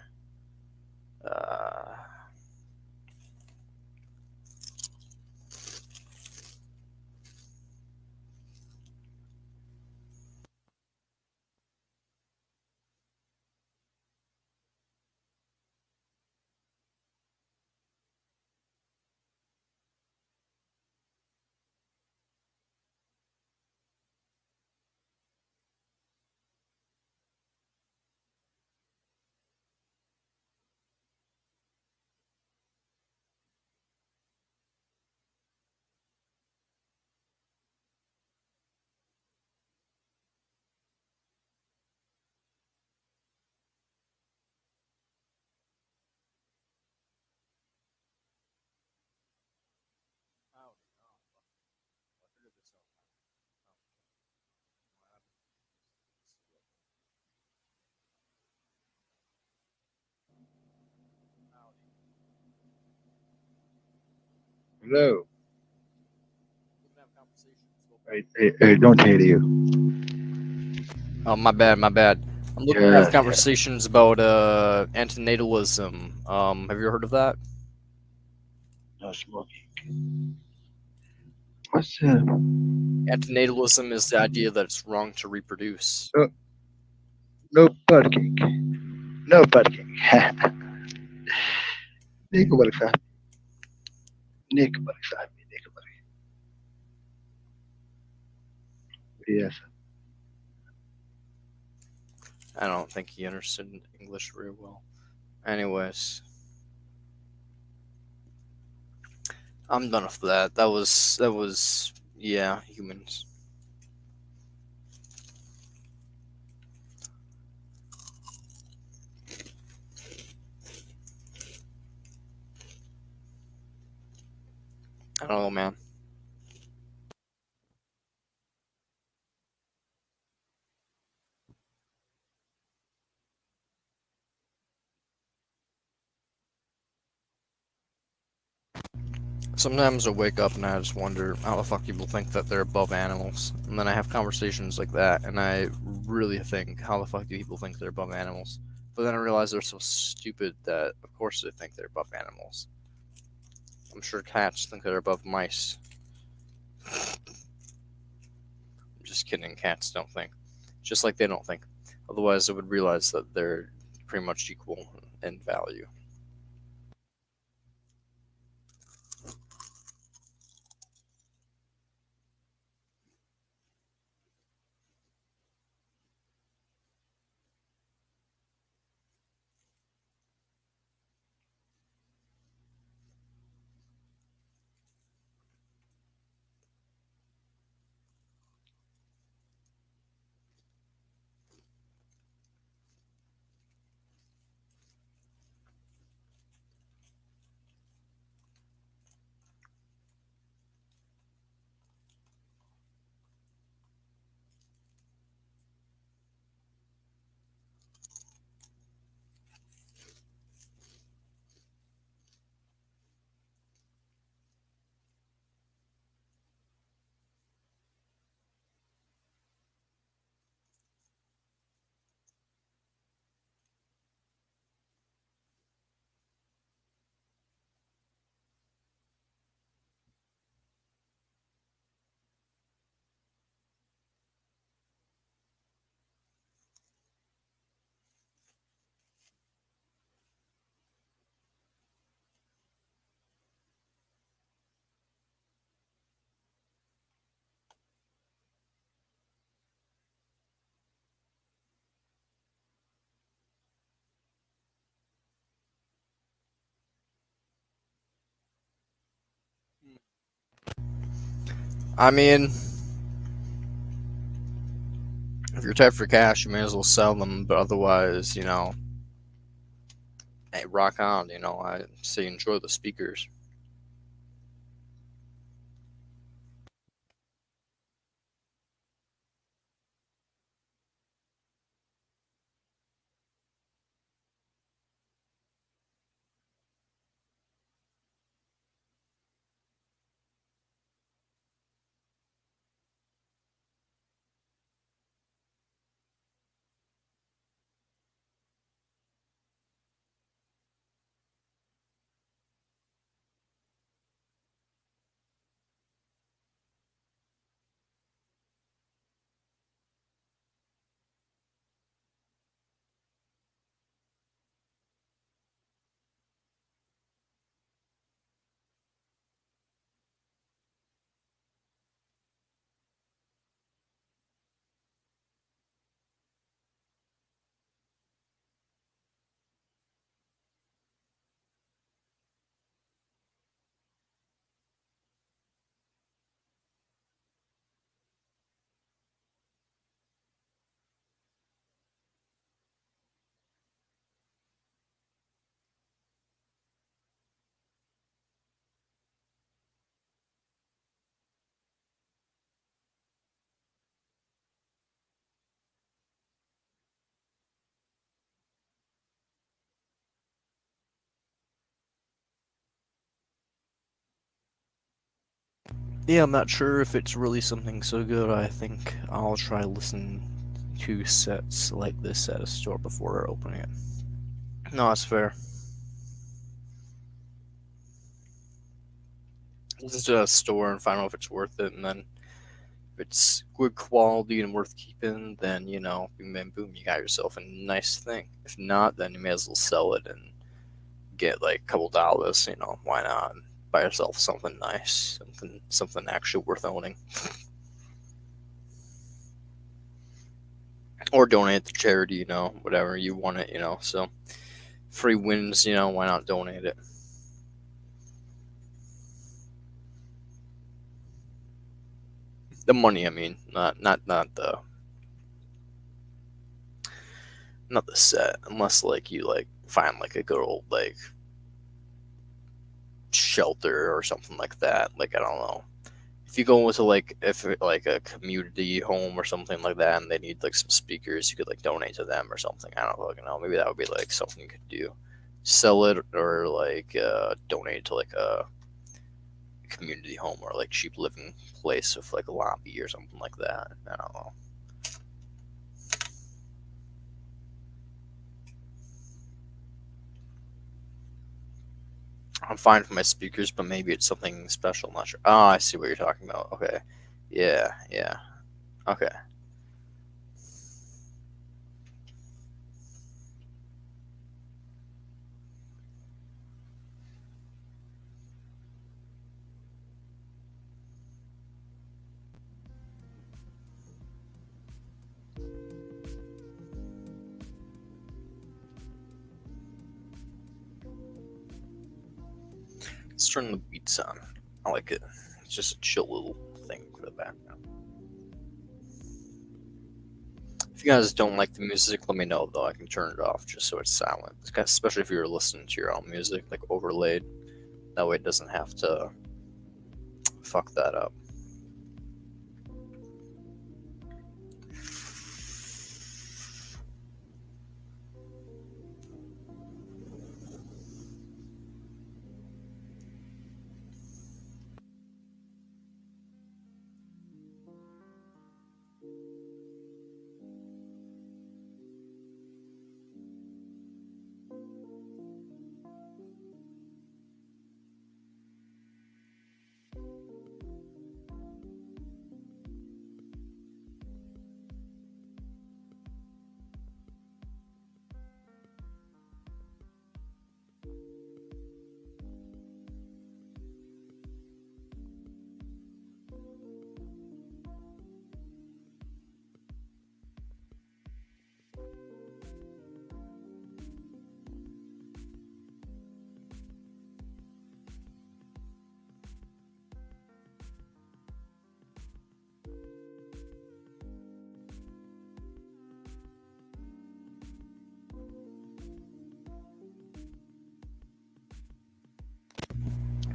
Hello. I don't hear you.
Oh, my bad. I'm looking to
Yeah.
have conversations about antinatalism. Have you heard of that?
No smoking. What's
Antinatalism is the idea that it's wrong to reproduce.
no parking? No parking. ليك وبالك فاهم ليك وبالك فاهم ليك وبالك yes.
I don't think he understood English very well. Anyways, I'm done with that. That was yeah, humans. I don't know, man. Sometimes I wake up and I just wonder how the fuck people think that they're above animals. And then I have conversations like that, and I really think, how the fuck do people think they're above animals? But then I realize they're so stupid that, of course, they think they're above animals. I'm sure cats think they're above mice. I'm just kidding, cats don't think. Just like they don't think. Otherwise, I would realize that they're pretty much equal in value. I mean, if you're tight for cash, you may as well sell them. But otherwise, hey, rock on. I say enjoy the speakers. Yeah, I'm not sure if it's really something so good. I think I'll try listen to sets like this at a store before opening it. No, that's fair. Listen to a store and find out if it's worth it, and then if it's good quality and worth keeping, then boom, bam, boom, you got yourself a nice thing. If not, then you may as well sell it and get like a couple dollars. Why not? Buy yourself something nice, something actually worth owning. Or donate to charity, whatever you want it, so free wins, why not donate it? The money, I mean, not the set, unless like you like find like a good old like shelter or something like that. Like I don't know. If you go into like like a community home or something like that, and they need like some speakers, you could like donate to them or something. I don't fucking know. Maybe that would be like something you could do. Sell it or like donate to like a community home or like cheap living place with like a lobby or something like that. I don't know. I'm fine for my speakers, but maybe it's something special. I'm not sure. Oh, I see what you're talking about. Okay. Yeah, yeah. Okay. Let's turn the beats on. I like it. It's just a chill little thing for the background. If you guys don't like the music, let me know though. I can turn it off just so it's silent. Especially if you're listening to your own music, like overlaid. That way it doesn't have to fuck that up.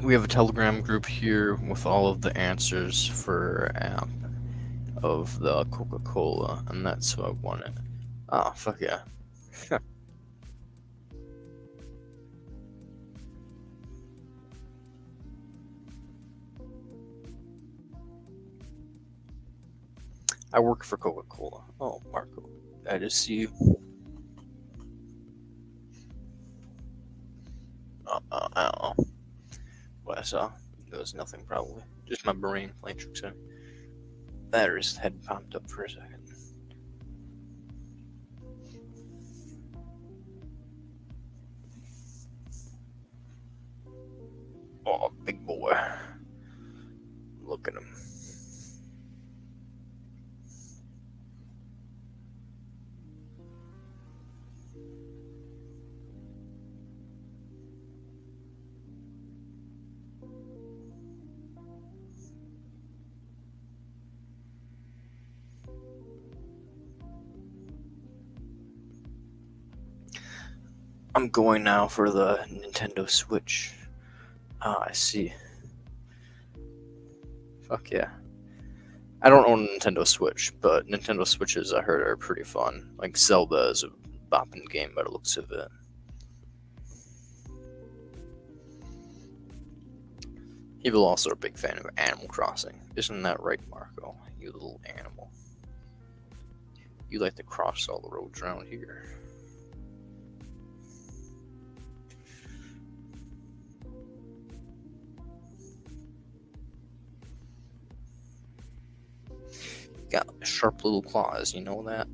We have a Telegram group here with all of the answers for app of the Coca-Cola, and that's who I wanted. Ah, fuck yeah. I work for Coca-Cola. Oh, Marco, I just see you. Oh. What I saw, it was nothing probably. Just my brain playing tricks on me. Batteries had popped up for a second. Oh, big boy. Look at him. I'm going now for the Nintendo Switch. Ah, I see. Fuck yeah. I don't own a Nintendo Switch, but Nintendo Switches I heard are pretty fun. Like Zelda is a bopping game by the looks of it. People also are a big fan of Animal Crossing. Isn't that right, Marco? You little animal. You like to cross all the roads around here. Got sharp little claws, you know that?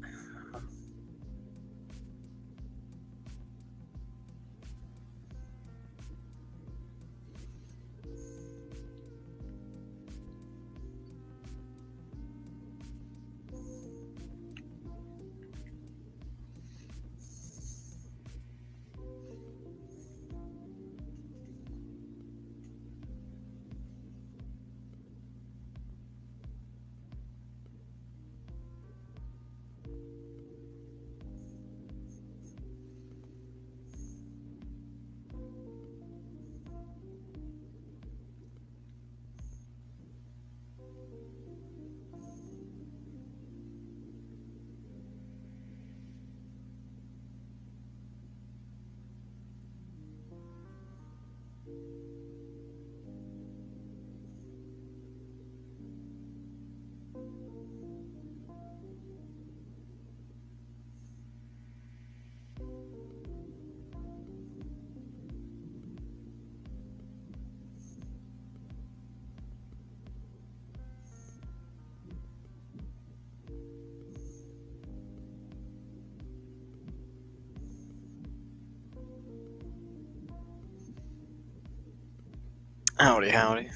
Howdy, howdy.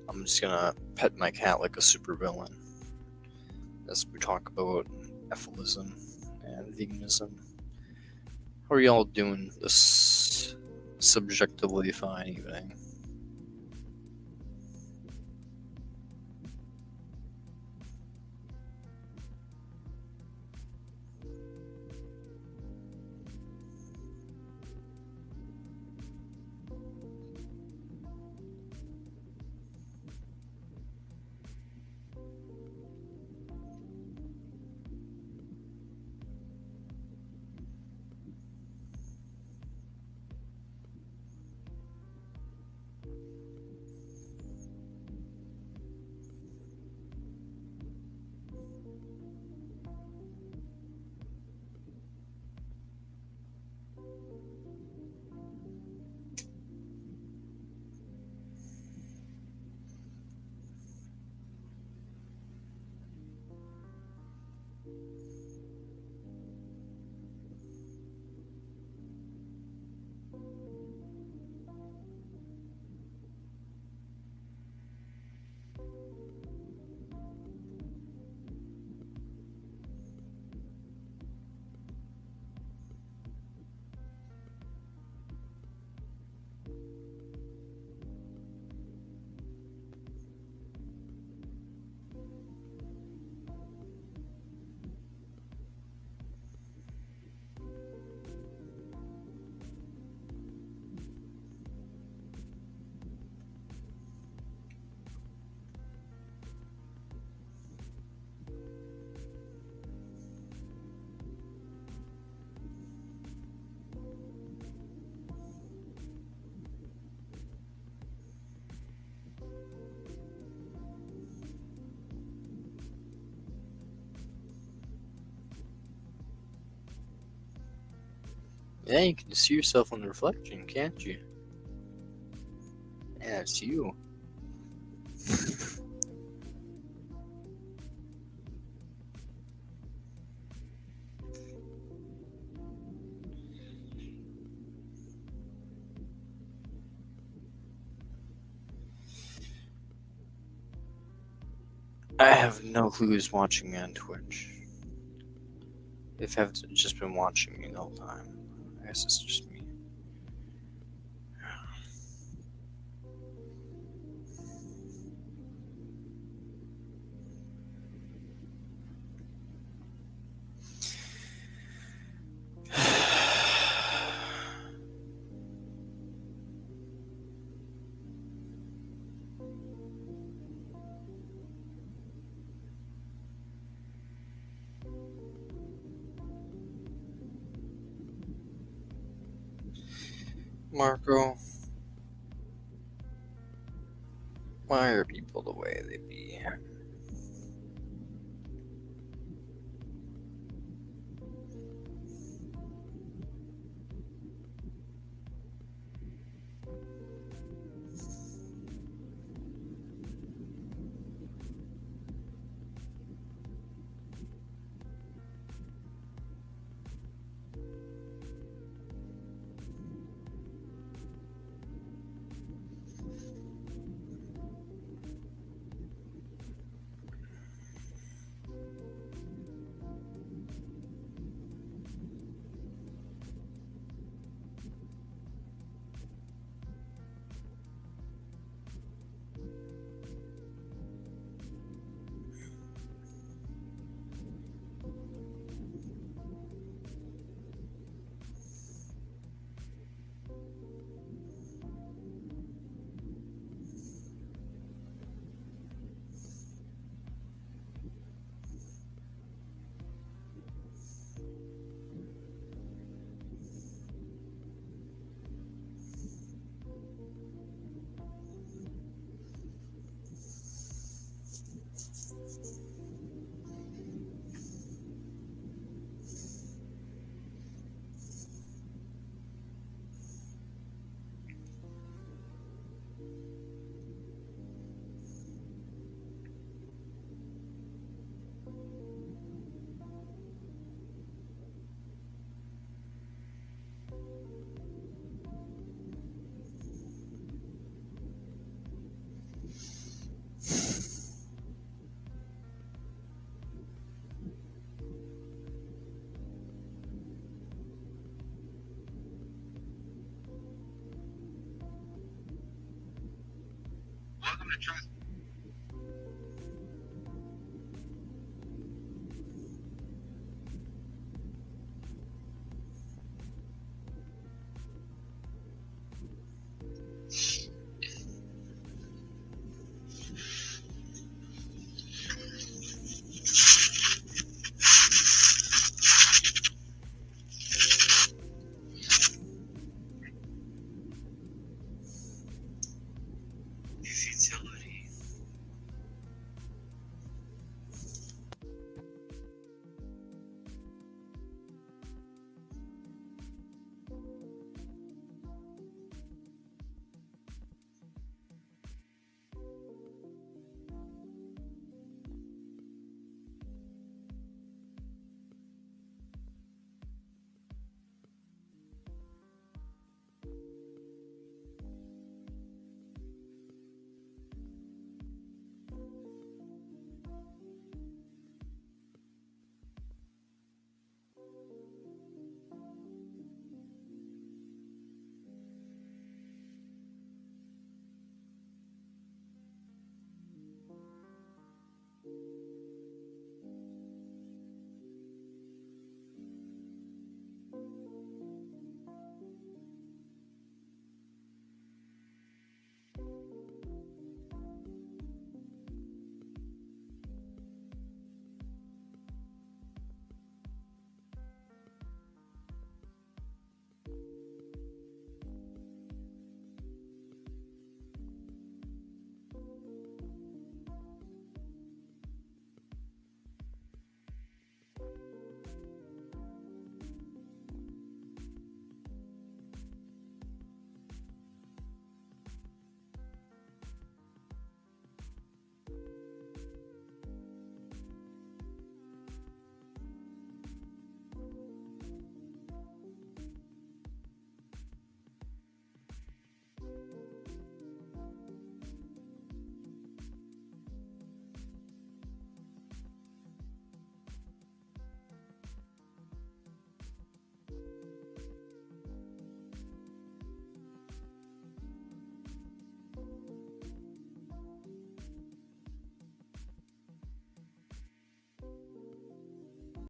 I'm just gonna pet my cat like a supervillain as we talk about ethylism and veganism. How are y'all doing this subjectively fine evening? Yeah, you can see yourself in the reflection, can't you? Yeah, it's you. I have no clue who's watching me on Twitch. If I've just been watching me the whole time. I guess it's just me. Marco, why are people the way they be?
Welcome to Trust.